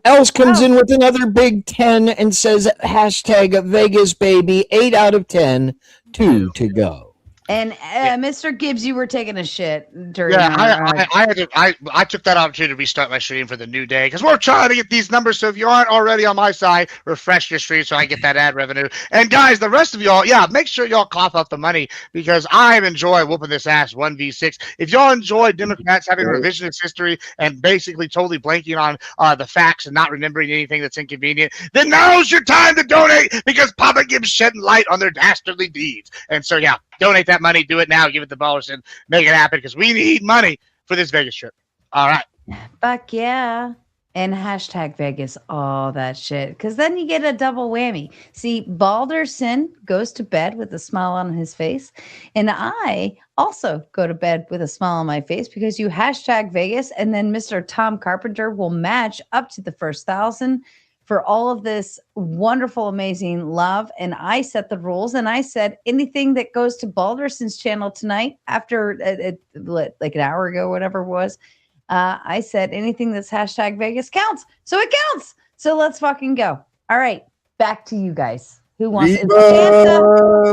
in with another big 10 and says hashtag Vegas baby. 8 out of 10. 2 to go. And Mr. Gibbs, you were taking a shit during. Yeah, I took that opportunity to restart my stream for the new day because we're trying to get these numbers. So if you aren't already on my side, refresh your stream so I get that ad revenue. And guys, the rest of y'all, yeah, make sure y'all cough up the money because I enjoy whooping this ass 1v6. If y'all enjoy Democrats having revisionist history and basically totally blanking on the facts and not remembering anything that's inconvenient, then now's your time to donate because Papa Gibbs shedding light on their dastardly deeds. And so yeah. Donate that money. Do it now. Give it to Balderson. Make it happen because we need money for this Vegas trip. All right. Fuck yeah. And hashtag Vegas, all that shit. Because then you get a double whammy. See, Balderson goes to bed with a smile on his face. And I also go to bed with a smile on my face because you hashtag Vegas. And then Mr. Tom Carpenter will match up to the first 1,000 for all of this wonderful, amazing love. And I set the rules. And I said anything that goes to Balderson's channel tonight after like an hour ago, whatever it was, I said anything that's hashtag Vegas counts. So it counts. So let's fucking go. All right. Back to you guys. Who wants Santa?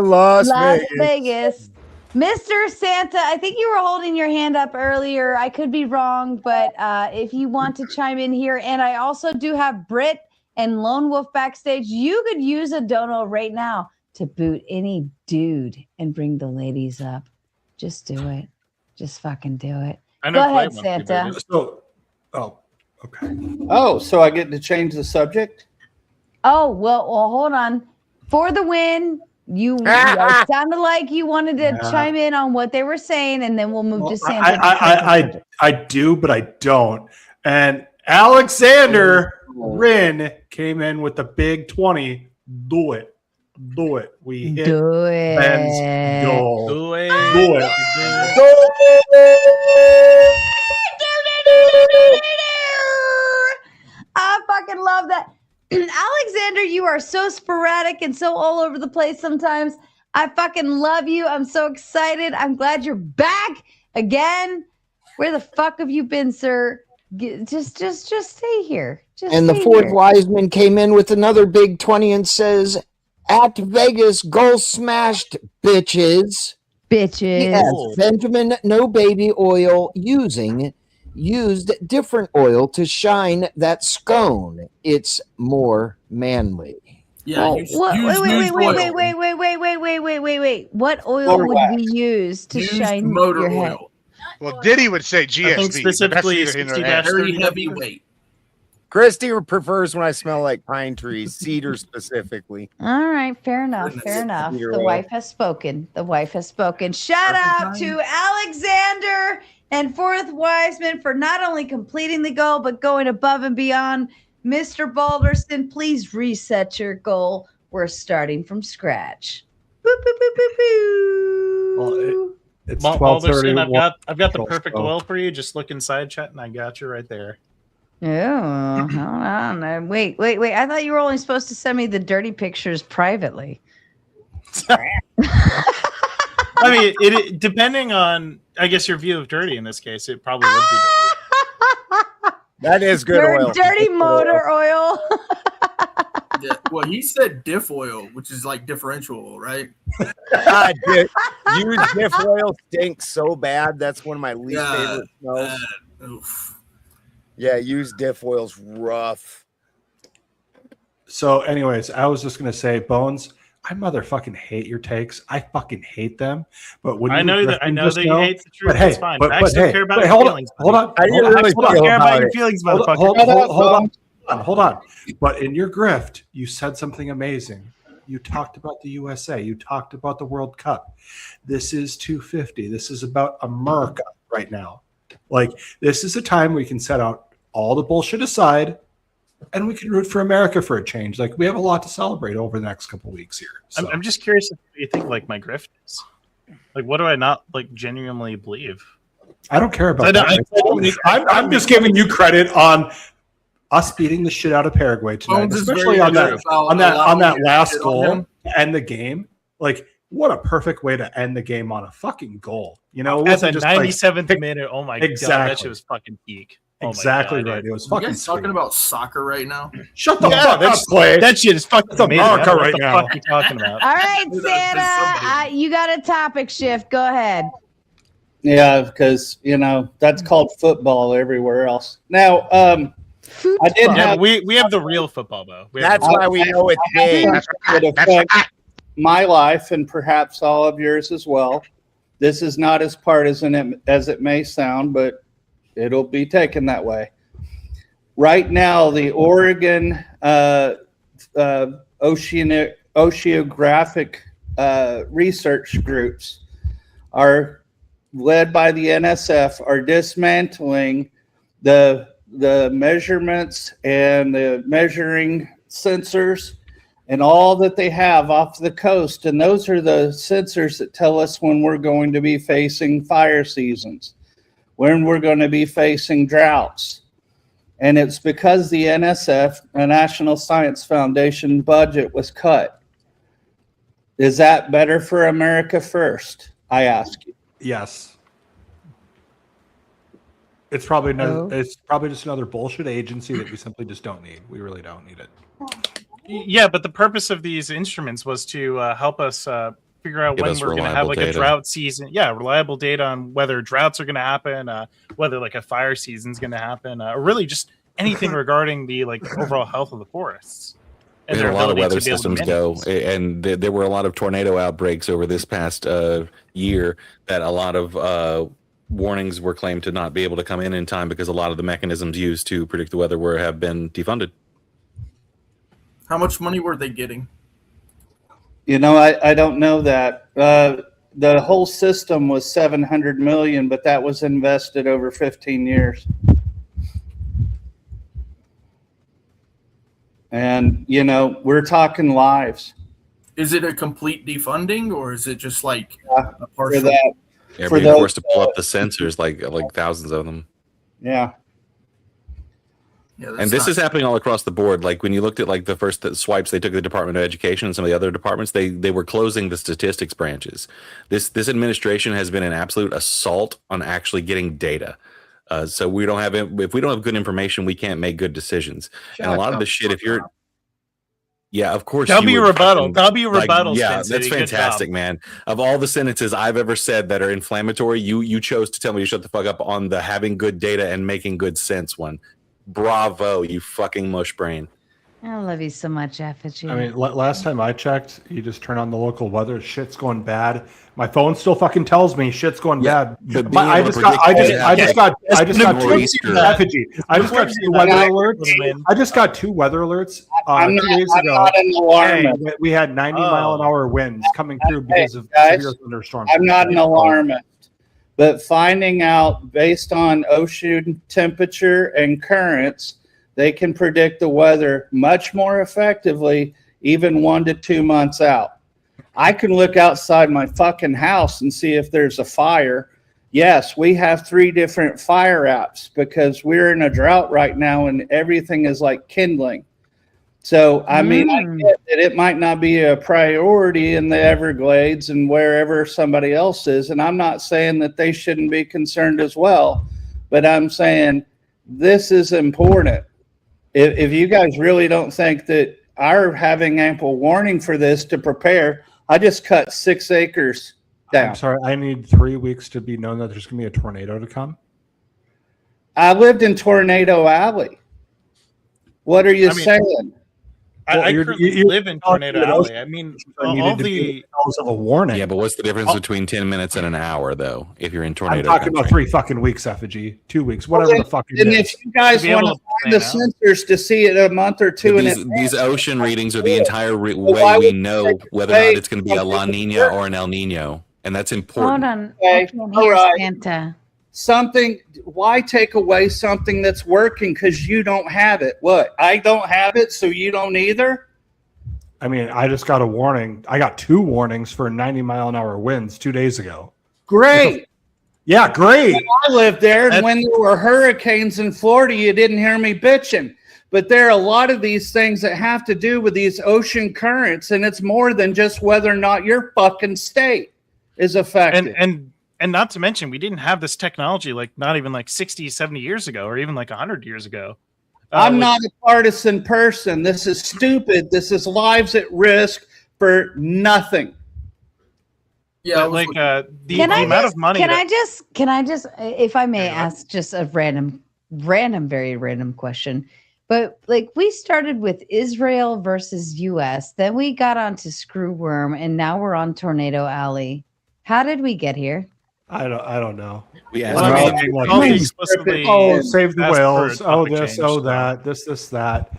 Las Vegas. Mr. Santa, I think you were holding your hand up earlier. I could be wrong, but if you want to chime in here. And I also do have Britt and Lone Wolf backstage. You could use a dono right now to boot any dude and bring the ladies up. Just do it. Just fucking do it. Go ahead, Santa. Okay. Oh, so I get to change the subject? Oh, well, hold on. For the win, you it sounded like you wanted to chime in on what they were saying, and then we'll move to Santa. I do, but I don't. And Alexander Rin came in with the big 20. Do it. We hit Ben's goal. Do it. I fucking love that. Alexander, you are so sporadic and so all over the place sometimes. I fucking love you. I'm so excited. I'm glad you're back again. Where the fuck have you been, sir? Just stay here. And the fourth Wiseman came in with another big 20 and says, "At Vegas, goal smashed, bitches." Yes, Benjamin, no baby oil used different oil to shine that scone. It's more manly. Yeah. Wait. What oil would we use to shine your head? Well, Diddy would say GSP. I think specifically 60-30. Very heavyweight. Christy prefers when I smell like pine trees, cedar specifically. All right, fair enough. The wife has spoken. Shout out to Alexander and Fourth Wiseman for not only completing the goal, but going above and beyond. Mr. Balderson, please reset your goal. We're starting from scratch. Boop, boop, boop, boop, boop. Well, it's Balderson, I've got the perfect oil for you. Just look inside chat, and I got you right there. Oh, hold on. Wait. I thought you were only supposed to send me the dirty pictures privately. I mean, it depending on, I guess, your view of dirty in this case, it probably would be dirty. That is good oil. Dirty motor oil. Yeah, well, he said diff oil, which is like differential oil, right? Used diff oil stinks so bad. That's one of my least favorite smells. Yeah, used diff oil's rough. So, anyways, I was just gonna say, Bones, I motherfucking hate your takes. I fucking hate them. But when I know that you hate the truth. But hey, it's fine. but I still care about your feelings. Hold on. I care about your feelings, motherfucker. Hold on. But in your grift, you said something amazing. You talked about the USA. You talked about the World Cup. This is 250. This is about America right now. Like, this is a time we can set out all the bullshit aside and we can root for America for a change. Like, we have a lot to celebrate over the next couple of weeks here. So. I'm just curious if you think like my grift is. Like, what do I not like genuinely believe? I don't care about that. I'm just giving you credit on us beating the shit out of Paraguay tonight, especially on that last goal to end the game. Like, what a perfect way to end the game on a fucking goal. You know, at the 97th minute. Oh my god, that shit was fucking peak. Exactly right. It was You fucking guys talking sweet. about soccer right now? Shut the fuck up, That's Clay. that shit is fucking It's amazing. America What right the now. fuck are you talking about? All right, Santa, you got a topic shift. Go ahead. Yeah, because that's called football everywhere else. Now, I did Yeah, have. but we have the real football though. That's why we know it's big. It affects my life and perhaps all of yours as well. This is not as partisan as it may sound, but it'll be taken that way. Right now, the Oregon oceanographic research groups are led by the NSF are dismantling the measurements and the measuring sensors and all that they have off the coast. And those are the sensors that tell us when we're going to be facing fire seasons, when we're going to be facing droughts. And it's because the NSF, the National Science Foundation budget, was cut. Is that better for America first? I ask you. Yes. It's probably it's probably just another bullshit agency that we simply just don't need. We really don't need it. Yeah, but the purpose of these instruments was to help us figure out Give when us we're going to have reliable like a data. drought season. Yeah, reliable data on whether droughts are going to happen, whether like a fire season is going to happen, or really just anything regarding the like overall health of the forests. We had a lot of weather systems go, and there were a lot of tornado outbreaks over this past year that a lot of warnings were claimed to not be able to come in time because a lot of the mechanisms used to predict the weather have been defunded. How much money were they getting? I don't know that. The whole system was $700 million, but that was invested over 15 years. And, we're talking lives. Is it a complete defunding, or is it just like a For partial? that. Yeah, For being those- forced to pull up the sensors, like thousands of them. Yeah. And this is happening all across the board. Like when you looked at like the first swipes they took at the Department of Education and some of the other departments, they were closing the statistics branches. This administration has been an absolute assault on actually getting data. So we don't have, if we don't have good information, we can't make good decisions. And a lot of the shit, if you're, yeah, of course. That'll you be a would rebuttal. fucking, That'll be a like, rebuttal. yeah, Spin that's City. Good fantastic, job. man. Of all the sentences I've ever said that are inflammatory, you chose to tell me to shut the fuck up on the having good data and making good sense one. Bravo, you fucking mush brain. I love you so much, Effigy. I mean, last time I checked, you just turn on the local weather. Shit's going bad. My phone still fucking tells me shit's going bad. But But I just got two effigy. I just got two weather alerts. I just got two weather alerts 2 days ago. not an alarmist. Hey, we had 90-mile-an-hour winds coming through because of guys, severe thunderstorms. I'm not an alarmist, but finding out based on ocean temperature and currents, they can predict the weather much more effectively, even 1 to 2 months out. I can look outside my fucking house and see if there's a fire. Yes, we have 3 different fire apps because we're in a drought right now and everything is like kindling. So, I mean, I get that it might not be a priority in the Everglades and wherever somebody else is. And I'm not saying that they shouldn't be concerned as well, but I'm saying this is important. If you guys really don't think that our having ample warning for this to prepare, I just cut 6 acres down. I'm sorry, I need 3 weeks to be known that there's going to be a tornado to come. I lived in Tornado Alley. What are you saying? I currently live in Tornado Alley. I mean, all the of a warning. Yeah, but what's the difference between 10 minutes and an hour, though? If you're in tornado, I'm talking country? about 3 fucking weeks, effigy, 2 weeks, whatever the fuck it And is. if you guys want to find the sensors to see it a month or two in These ocean readings are the entire way why we would know you whether or not wait it's going to be a La Nina or an El Nino, and that's important. Hold on. Okay, I can't all hear right. Santa. something, why take away something that's working because you don't have it? What? I don't have it, so you don't either? I mean, I just got a warning. I got 2 warnings for 90-mile-an-hour winds 2 days ago. Great. Yeah, great. When I lived there, and when there were hurricanes in Florida, you didn't hear me bitching. But there are a lot of these things that have to do with these ocean currents, and it's more than just whether or not your fucking state is affected. And And not to mention, we didn't have this technology like not even like 60, 70 years ago, or even like 100 years ago. I'm not a partisan person. This is stupid. This is lives at risk for nothing. Yeah, like the amount of money. Can I just, if I may ask, just a very random question? But like, we started with Israel versus U.S., then we got onto Screwworm, and now we're on Tornado Alley. How did we get here? I don't know. We Well, asked save the whales. Oh, topic this, change, oh so- that, this, that.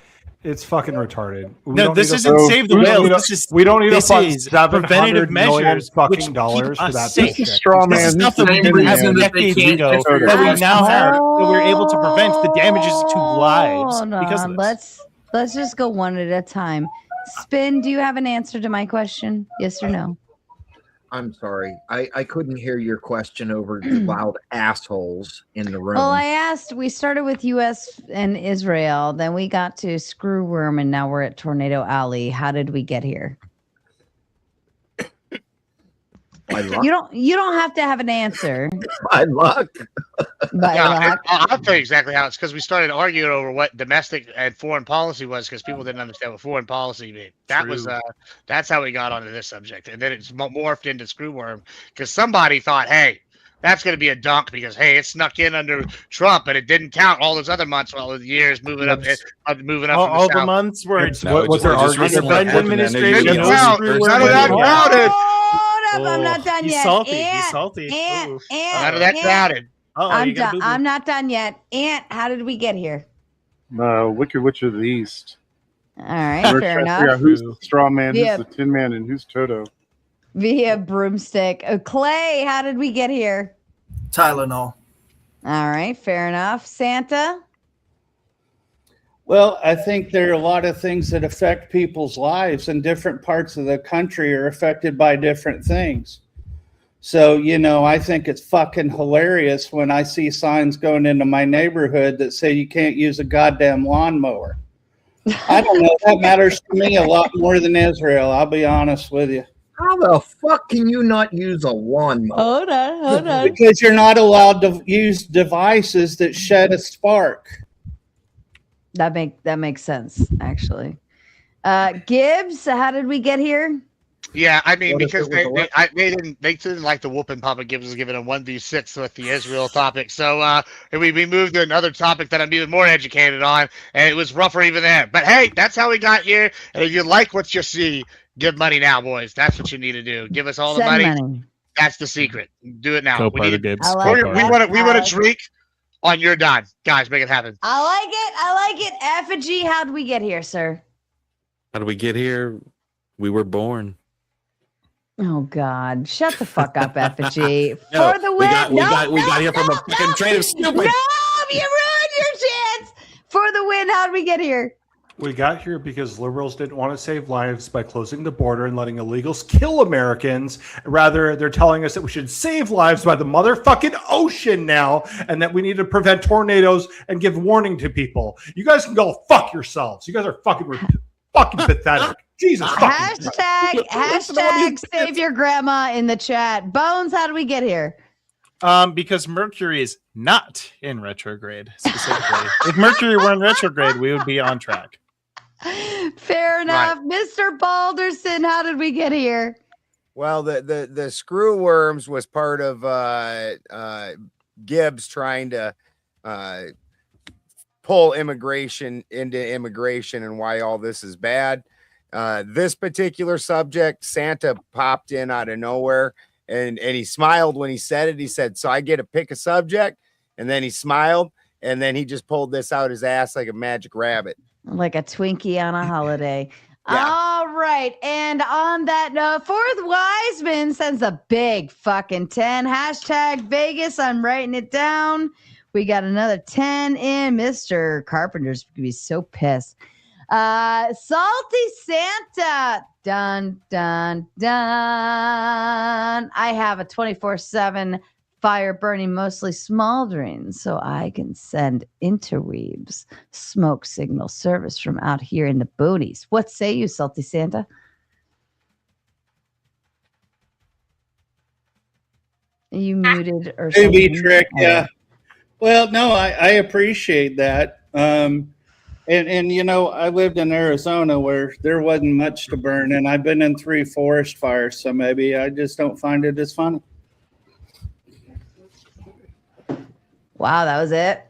It's fucking retarded. No, this isn't save the whales. We don't need to This fund is $700 preventative million measures fucking which dollars keep for that us safe. bullshit. This is stuff that we didn't have decades ago that we now have, that we're able to prevent the damages to lives Hold because on, of this. let's just go one at a time. Spin, do you have an answer to my question? Yes or no? I'm sorry. I couldn't hear your question over the loud assholes in the room. Well, I asked, we started with U.S. and Israel, then we got to Screwworm, and now we're at Tornado Alley. How did we get here? You don't have to have an answer. By luck. I'll tell you exactly how. It's because we started arguing over what domestic and foreign policy was, because people didn't understand what foreign policy meant. That was that's how we got onto this subject, and then it's morphed into Screwworm because somebody thought, hey, that's going to be a dunk because hey, it snuck in under Trump, but it didn't count all those other months, all the years moving up, moving up. All from the months where What's their argument? Biden administration? None of that counted. I'm not done He's yet. salty. Ant, He's salty. Ant, None of that counted. I'm done. I'm not done yet. Ant, how did we get here? Wicked Witch of the East. All right, We're fair trying to figure enough. out who's the straw man, Yeah. who's the tin man, and who's Toto. Via broomstick. Clay, how did we get here? Tylenol. All right, fair enough. Santa? Well, I think there are a lot of things that affect people's lives, and different parts of the country are affected by different things. So, I think it's fucking hilarious when I see signs going into my neighborhood that say you can't use a goddamn lawnmower. I don't know. That matters to me a lot more than Israel. I'll be honest with you. How the fuck can you not use a lawnmower? Hold on. Because you're not allowed to use devices that shed a spark. That makes sense, actually. Gibbs, how did we get here? Yeah, I mean, because they didn't like the whooping Papa Gibbs was giving a 1v6 with the Israel topic. So we moved to another topic that I'm even more educated on, and it was rougher even there. But hey, that's how we got here. And if you like what you see, give money now, boys. That's what you need to do. Give us all the money. That's the secret. Do it now. Co-part of Gibbs. We want a drink on your dime. Guys, make it happen. I like it. Effigy, how did we get here, sir? How did we get here? We were born. Oh God! Shut the fuck up, Effigy. No, For the win. we got here from a fucking train of stupid. No, you ruined your chance. For the win. How did we get here? We got here because liberals didn't want to save lives by closing the border and letting illegals kill Americans. Rather, they're telling us that we should save lives by the motherfucking ocean now, and that we need to prevent tornadoes and give warning to people. You guys can go fuck yourselves. You guys are fucking pathetic. Jesus. Hashtag save your grandma in the chat. Bones, how did we get here? Because Mercury is not in retrograde, specifically. If Mercury were in retrograde, we would be on track. Fair enough. Right. Mr. Balderson, how did we get here? Well, the screw worms was part of Gibbs trying to pull immigration into immigration and why all this is bad. This particular subject, Santa popped in out of nowhere, and he smiled when he said it. He said, so I get to pick a subject, and then he smiled, and then he just pulled this out his ass like a magic rabbit. Like a Twinkie on a holiday. Yeah. All right. And on that note, Fourth Wiseman sends a big fucking 10. Hashtag Vegas. I'm writing it down. We got another 10 in. Mr. Carpenter's going to be so pissed. Salty Santa. Dun, dun, dun. I have a 24/7 fire burning mostly smoldering, so I can send interweaves smoke signal service from out here in the boonies. What say you, Salty Santa? You muted or To be something? trick, Okay. yeah. Well, no, I appreciate that. And you know, I lived in Arizona where there wasn't much to burn, and I've been in 3 forest fires, so maybe I just don't find it as funny. Wow, that was it.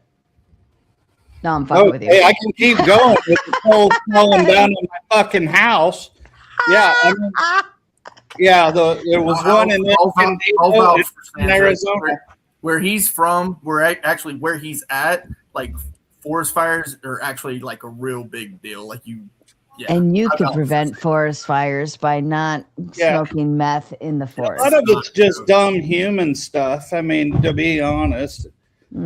No, I'm fucking with you. Hey, I can keep going with the cold falling down in my fucking house. Yeah, I mean, yeah. There was one in Arizona. Where he's from, where he's at, like forest fires are actually like a real big deal. Like And you could prevent forest fires by not smoking meth in the A forest. lot of it's just dumb human stuff. I mean, to be honest.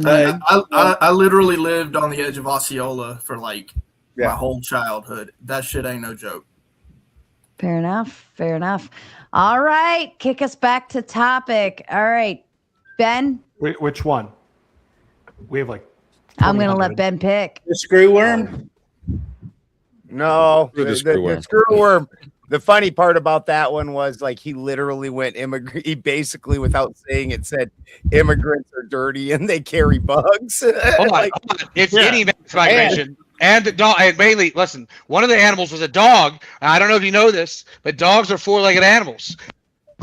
I literally lived on the edge of Osceola for like my whole childhood. That shit ain't no joke. Fair enough. Fair enough. All right. Kick us back to topic. All right. Ben? Which one? We have like. I'm going to let Ben pick. The screw worm? No, The the screwworm. screwworm. The funny part about that one was like he literally went immigrant. He basically, without saying it, said immigrants are dirty and they carry bugs. Hold on. It's any mass migration. And the dog, and mainly, listen, one of the animals was a dog. I don't know if you know this, but dogs are 4-legged animals.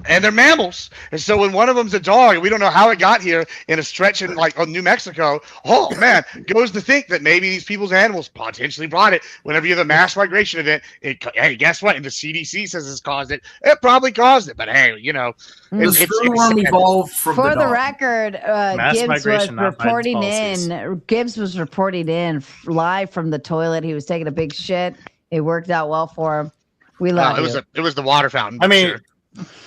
And they're mammals. And so when one of them's a dog, and we don't know how it got here in a stretch in like New Mexico, oh man, goes to think that maybe these people's animals potentially brought it. Whenever you have a mass migration event, hey, guess what? And the CDC says it's caused it. It probably caused it. But hey, you know, The screwworm evolved from For the dog. record, Mass Gibbs was migration, not Biden's reporting policies. in. Gibbs was reporting in live from the toilet. He was taking a big shit. It worked out well for him. We love you. it was the water fountain.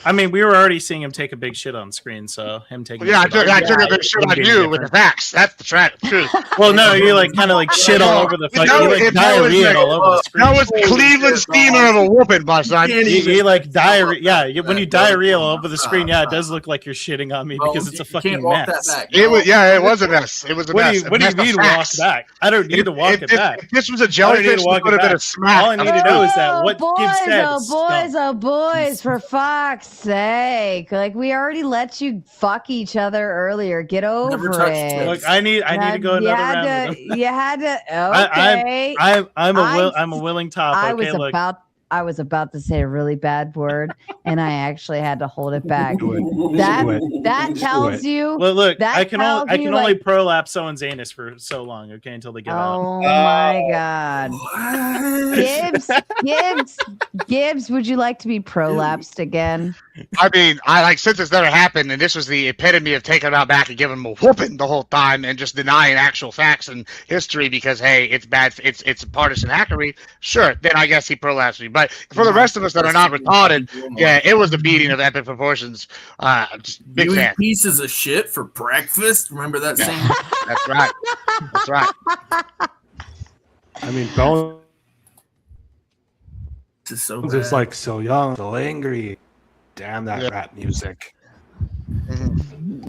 I mean, we were already seeing him take a big shit on screen, so him taking. Yeah, I a shit took on a big shit on wouldn't be you any with the different. facts. That's the truth. Well, no, you like kind of like shit all over the fucking. You like diarrhea all over the screen. That was Cleveland steamer of a whooping, my son. You like diarrhea. Yeah, when you diarrhea all over the screen, yeah, it does look like you're shitting on me because it's a fucking mess. It was a mess. It was a mess. What do you mean walk back? I don't need to walk it back. If this was a jellyfish, it would have been a smack. All I need to know is that what Gibbs said. Oh, boys, for fuck's sake. Like, we already let you fuck each other earlier. Get over it. Look, I need to go another round. You had to. Okay. I'm a willing top. I was about to say a really bad word, and I actually had to hold it back. That tells you. Well, look, I can tells you, only like, prolapse someone's anus for so long, okay, until they get out. Oh my God, Gibbs, would you like to be prolapsed again? I mean, since it's never happened, and this was the epitome of taking them out back and giving them a whooping the whole time, and just denying actual facts and history because hey, it's bad, it's partisan hackery. Sure, then I guess he prolapsed me. But for the rest of us that are not retarded, yeah, it was the beating of epic proportions. Just big You fan. eat pieces of shit for breakfast. Remember that saying? That's right. That's right. I mean, Bones is so is bad. like so young, so angry. Damn that rap music.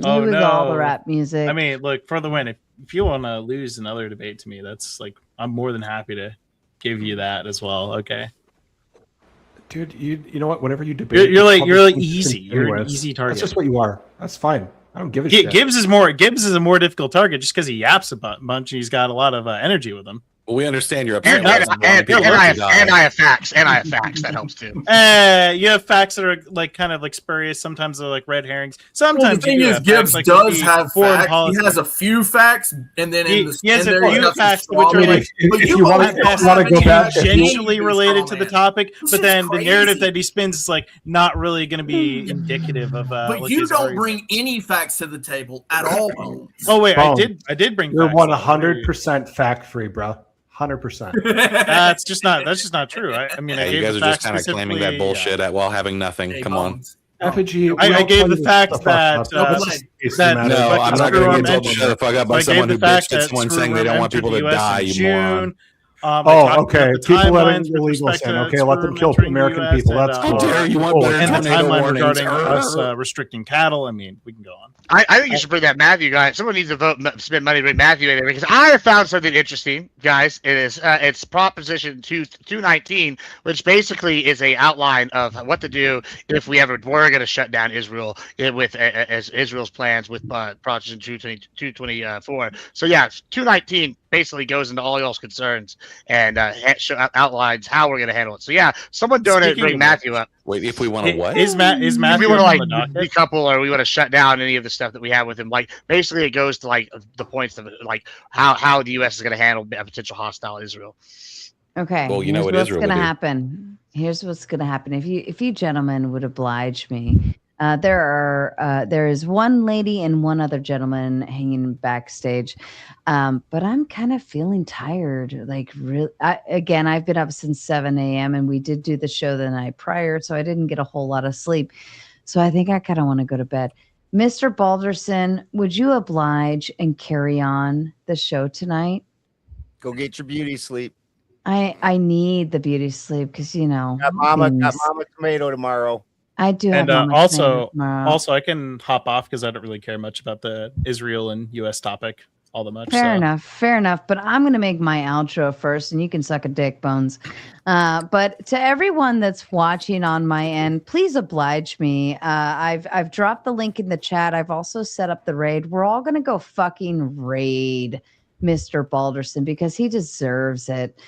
Oh was no! all the rap music. I mean, look, for the win. If you want to lose another debate to me, that's like I'm more than happy to give you that as well. Okay, Dude, you know what? Whenever you debate, you're like easy. You're an easy target. That's just what you are. That's fine. I don't give a shit. Gibbs is a more difficult target just because he yaps a bunch and he's got a lot of energy with him. Well, we understand you're upset. And I have facts. That helps too. You have facts that are like kind of like spurious. Sometimes they're like red herrings. Sometimes the thing you do is, have Gibbs facts, like does have foreign facts. policy. He has a few facts, and then He has a few facts which are like if you want to go back, tangentially related to the topic, but then the narrative that he spins is like not really going to be indicative of. But like you his don't argument. bring any facts to the table at all. Bones. Oh wait, Bones. I did bring. You're facts. 100% fact free, bro. 100%. That's just not true. I mean, I Hey, gave you guys the are just facts kind of claiming that specifically, bullshit while having nothing. Come on. Effigy. I gave the facts that No, I'm not going to get told to shut the fuck up by someone who bitched at someone saying they don't want people to die, you moron. Okay. People that are illegal saying, okay, let them kill American people. That's cool. And the timeline regarding us restricting cattle. I mean, we can go on. I think you should bring that Matthew guy. Someone needs to spend money to bring Matthew in there because I have found something interesting, guys. It is it's Proposition 219, which basically is a outline of what to do if we ever were going to shut down Israel with as Israel's plans with Proposition 224. So yeah, 219 basically goes into all y'all's concerns and outlines how we're going to handle it. So yeah, someone donate bring Matthew up. Wait, if we want to what? Is Matthew? If we want to like decouple or we want to shut down any of the stuff that we have with him, like basically it goes to like the points of like how the U.S. is going to handle a potential hostile Israel. Okay. Well, you know what what's Israel going to would do. happen. Here's what's going to happen. If you gentlemen would oblige me, there is one lady and one other gentleman hanging backstage, but I'm kind of feeling tired. Like again, I've been up since 7 a.m. and we did do the show the night prior, so I didn't get a whole lot of sleep. So I think I kind of want to go to bed. Mr. Balderson, would you oblige and carry on the show tonight? Go get your beauty sleep. I need the beauty sleep because got Mama Tomato tomorrow. I do. And have also I can hop off because I don't really care much about the Israel and U.S. topic all that much. Fair enough. But I'm going to make my outro first, and you can suck a dick, Bones. But to everyone that's watching on my end, please oblige me. I've dropped the link in the chat. I've also set up the raid. We're all going to go fucking raid Mr. Balderson because he deserves it.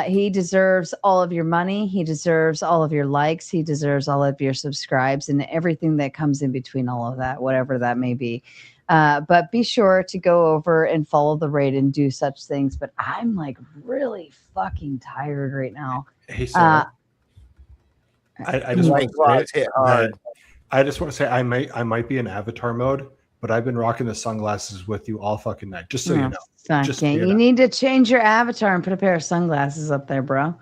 He deserves all of your money. He deserves all of your likes. He deserves all of your subscribes and everything that comes in between all of that, whatever that may be. But be sure to go over and follow the raid and do such things. But I'm like really fucking tired right now. Hey, Sarah. I just want to say I just want to say I might be in avatar mode, but I've been rocking the sunglasses with you all fucking night. Just so you know. Just you need to change your avatar and put a pair of sunglasses up there, bro.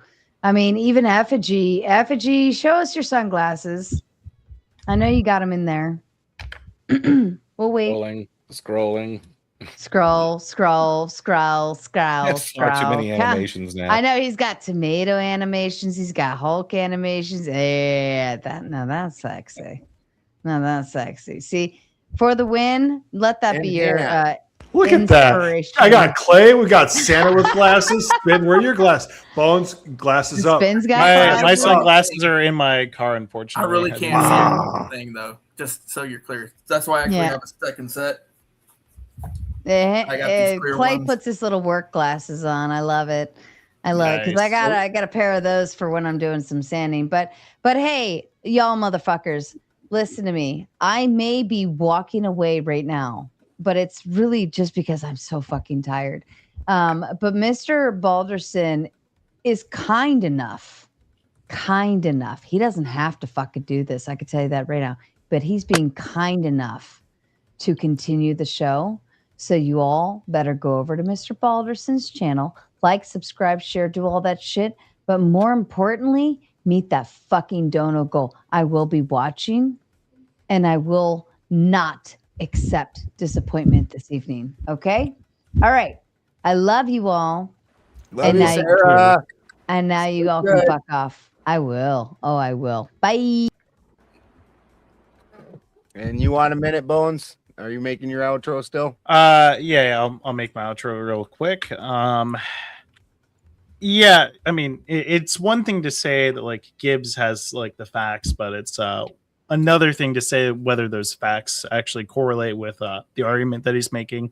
I mean, even Effigy, show us your sunglasses. I know you got them in there. We'll wait. Scrolling. Scroll. That's far too many animations now. I know he's got tomato animations. He's got Hulk animations. Yeah, that's sexy. No, that's sexy. See, for the win, let that be your look at that. I got Clay. We got Santa with glasses. Spin, where are your glasses? Bones, glasses up. Spin's got my sunglasses are in my car, unfortunately. I really can't see anything, though, just so you're clear. That's why I actually have a second set. Clay puts his little work glasses on. I love it. I love it because I got a pair of those for when I'm doing some sanding. But hey, y'all motherfuckers, listen to me. I may be walking away right now, but it's really just because I'm so fucking tired. But Mr. Balderson is kind enough. He doesn't have to fucking do this. I could tell you that right now. But he's being kind enough to continue the show. So you all better go over to Mr. Balderson's channel, like, subscribe, share, do all that shit. But more importantly, meet that fucking dono goal. I will be watching, and I will not accept disappointment this evening. Okay? All right. I love you all. Love you, Sarah. And now you all can fuck off. I will. Oh, I will. Bye. And you want a minute, Bones? Are you making your outro still? Yeah, I'll make my outro real quick. Yeah, I mean, it's one thing to say that like Gibbs has like the facts, but it's another thing to say whether those facts actually correlate with the argument that he's making.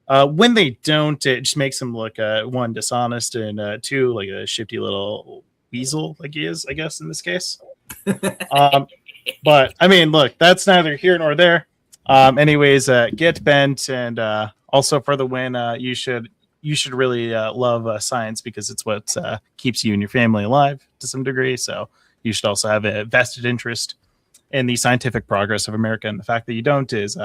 When they don't, it just makes him look one, dishonest, and two, like a shifty little weasel, like he is, I guess, in this case. But I mean, look, that's neither here nor there. Anyways, get bent, and also for the win, you should really love science because it's what keeps you and your family alive to some degree. So you should also have a vested interest in the scientific progress of America, and the fact that you don't is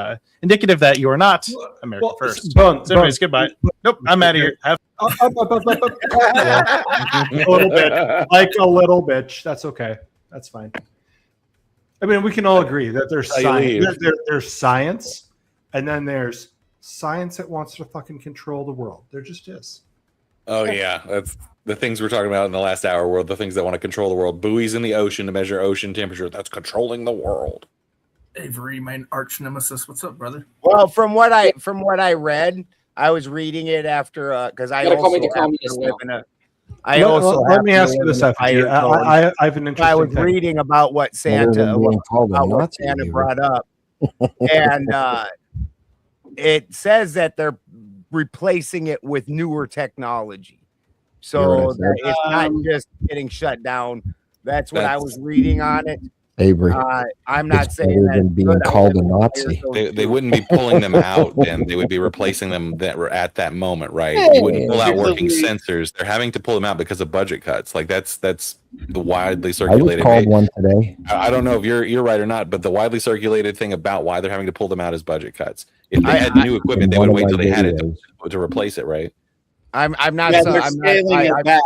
indicative that you are not America first. So anyways, goodbye. Nope, I'm out of here. Have a little bit, like a little bitch. That's okay. That's fine. I mean, we can all agree that there's science. There's science, and then there's science that wants to fucking control the world. There just is. Oh yeah, that's the things we're talking about in the last hour. Were the things that want to control the world. Buoys in the ocean to measure ocean temperature. That's controlling the world. Avery, my arch nemesis. What's up, brother? Well, from what I read, I was reading it after because I Gotta call also me the happen to communist live now. in a. I also let me happen ask to you live this, in a FG. fire zone. I have an I interesting was thing. reading about what Better Santa, than being called a about what Nazi, Santa Avery. brought up, and it says that they're replacing it with newer technology. So that it's not just getting shut down. That's what I was reading on it. Avery. I'm not It's saying better that than being called a Nazi. They wouldn't be pulling them out then. They would be replacing them that were at that moment, right? You wouldn't pull out working sensors. They're having to pull them out because of budget cuts. Like that's the widely I was circulated. called one today. I don't know if you're right or not, but the widely circulated thing about why they're having to pull them out is budget cuts. If they had new equipment, they would wait till they had it to replace it, right? I'm not. Yeah, so, they're I'm scaling not. it back.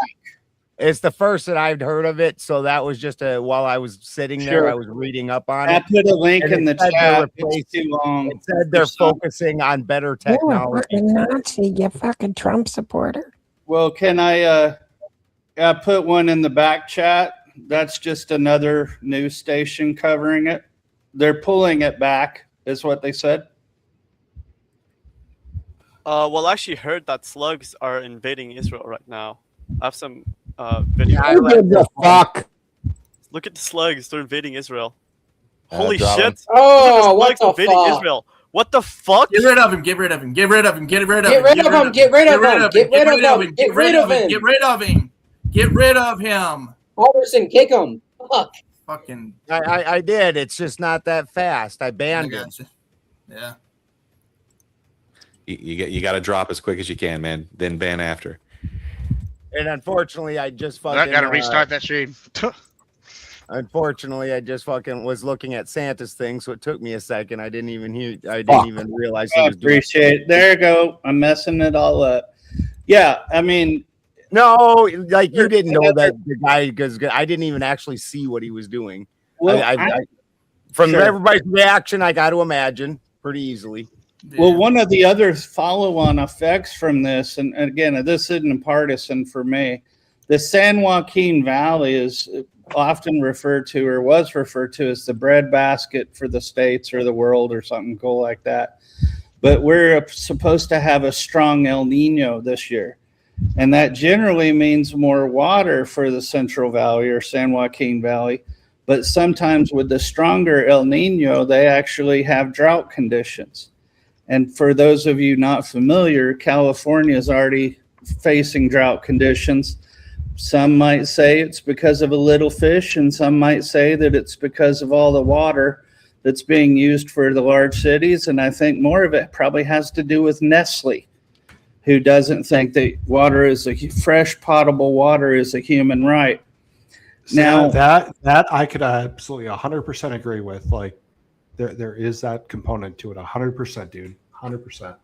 It's the first that I've heard of it, so that was just while I was sitting there, Sure. I was reading up on I it. put a link and in the it said chat. they're It's too long. It said they're focusing on better technology. You're a fucking Nazi, you fucking Trump supporter. Well, can I put one in the back chat? That's just another news station covering it. They're pulling it back, is what they said. Well, I actually heard that slugs are invading Israel right now. I have some video. Who gives a fuck? Look at the slugs. They're invading Israel. Uh, Holy drop 'em. shit. Oh, Look at what the the slugs invading fuck? Israel. What the fuck? Get rid of him. Get rid of him. Get rid of him. Get rid of him. Get rid of him. Get rid of him. Get rid of him. Get rid of him. Get rid of him. Get rid of him. Alderson, kick him. Fuck. Fucking. I did. It's just not that fast. I banned it. Yeah. You got to drop as quick as you can, man. Then ban after. And unfortunately, I just fucking I gotta restart that stream. Unfortunately, I just fucking was looking at Santa's thing, so it took me a second. I didn't even realize he I was doing appreciate it. There you go. I'm messing it all up. Yeah, I mean, no, like you didn't know that the guy, because I didn't even actually see what he was doing. Well, from Sure. everybody's reaction, I got to imagine pretty easily. Well, one of the other follow-on effects from this, and again, this isn't partisan for me, the San Joaquin Valley is often referred to, or was referred to, as the breadbasket for the states or the world or something cool like that. But we're supposed to have a strong El Nino this year. And that generally means more water for the Central Valley or San Joaquin Valley. But sometimes with the stronger El Nino, they actually have drought conditions. And for those of you not familiar, California is already facing drought conditions. Some might say it's because of a little fish, and some might say that it's because of all the water that's being used for the large cities. And I think more of it probably has to do with Nestle, who doesn't think that water is fresh, potable water is a human right. So Now, that I could absolutely 100% agree with. Like, there is that component to it. 100%, dude. 100%.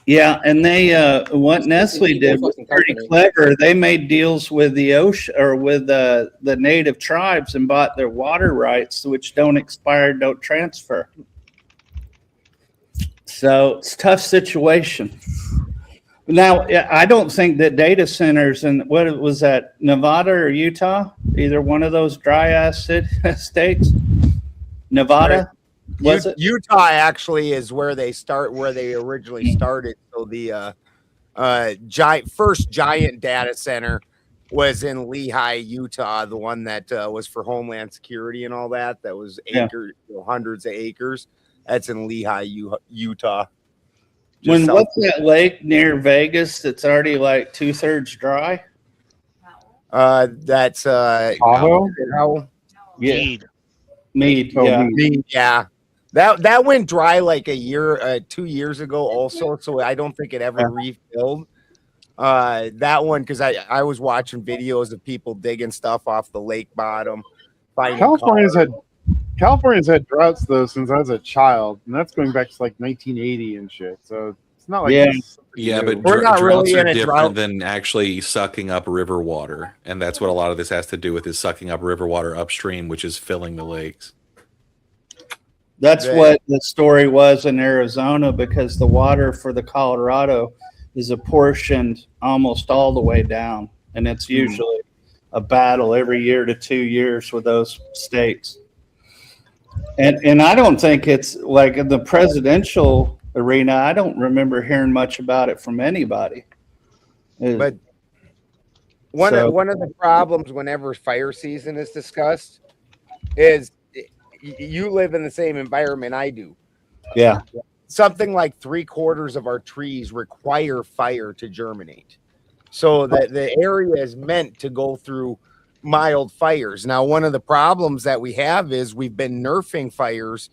yeah, and they what Nestle did was pretty clever. They made deals with the ocean or with the native tribes and bought their water rights, which don't expire, don't transfer. So it's a tough situation. Now, I don't think that data centers and what was that, Nevada or Utah, either one of those dry ass states, Nevada. Was it? Utah actually is where they originally started. So the first giant data center was in Lehigh, Utah, the one that was for Homeland Security and all that. That was acres, hundreds of acres. That's in Lehigh, Utah. What's that lake near Vegas that's already like 2/3 dry? That's Tahoe? Yeah. Mead. Yeah. Mead, yeah. That went dry like 2 years ago also, so I don't think it ever refilled. That one, because I was watching videos of people digging stuff off the lake bottom. California's had droughts though since I was a child, and that's going back to like 1980 and shit. So it's not like Yeah, but We're not droughts really are in a different drought. than actually sucking up river water, and that's what a lot of this has to do with, is sucking up river water upstream, which is filling the lakes. That's what the story was in Arizona, because the water for the Colorado is apportioned almost all the way down, and it's usually a battle every year to 2 years with those states. And I don't think it's like in the presidential arena. I don't remember hearing much about it from anybody. But one of the problems whenever fire season is discussed is you live in the same environment I do. Yeah. Something like 3/4 of our trees require fire to germinate. So that the area is meant to go through mild fires. Now, one of the problems that we have is we've been nerfing fires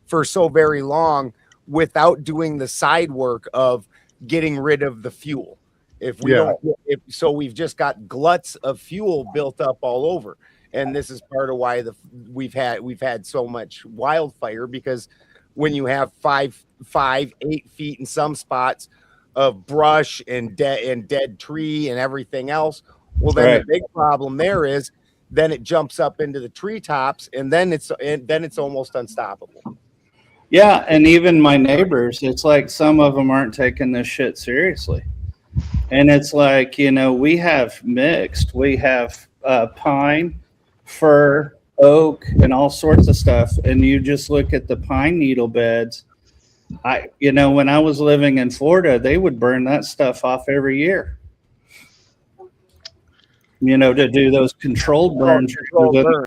for so very long without doing the side work of getting rid of the fuel. If we don't, so we've just got gluts of fuel built up all over. And this is part of why we've had so much wildfire, because when you have 5, 8 feet in some spots of brush and dead tree and everything else, well, then the big problem there is then it jumps up into the treetops, and then it's almost unstoppable. Yeah, and even my neighbors, it's like some of them aren't taking this shit seriously. And it's like, you know, we have mixed. We have pine, fir, oak, and all sorts of stuff. And you just look at the pine needle beds. When I was living in Florida, they would burn that stuff off every year. To do those controlled burns.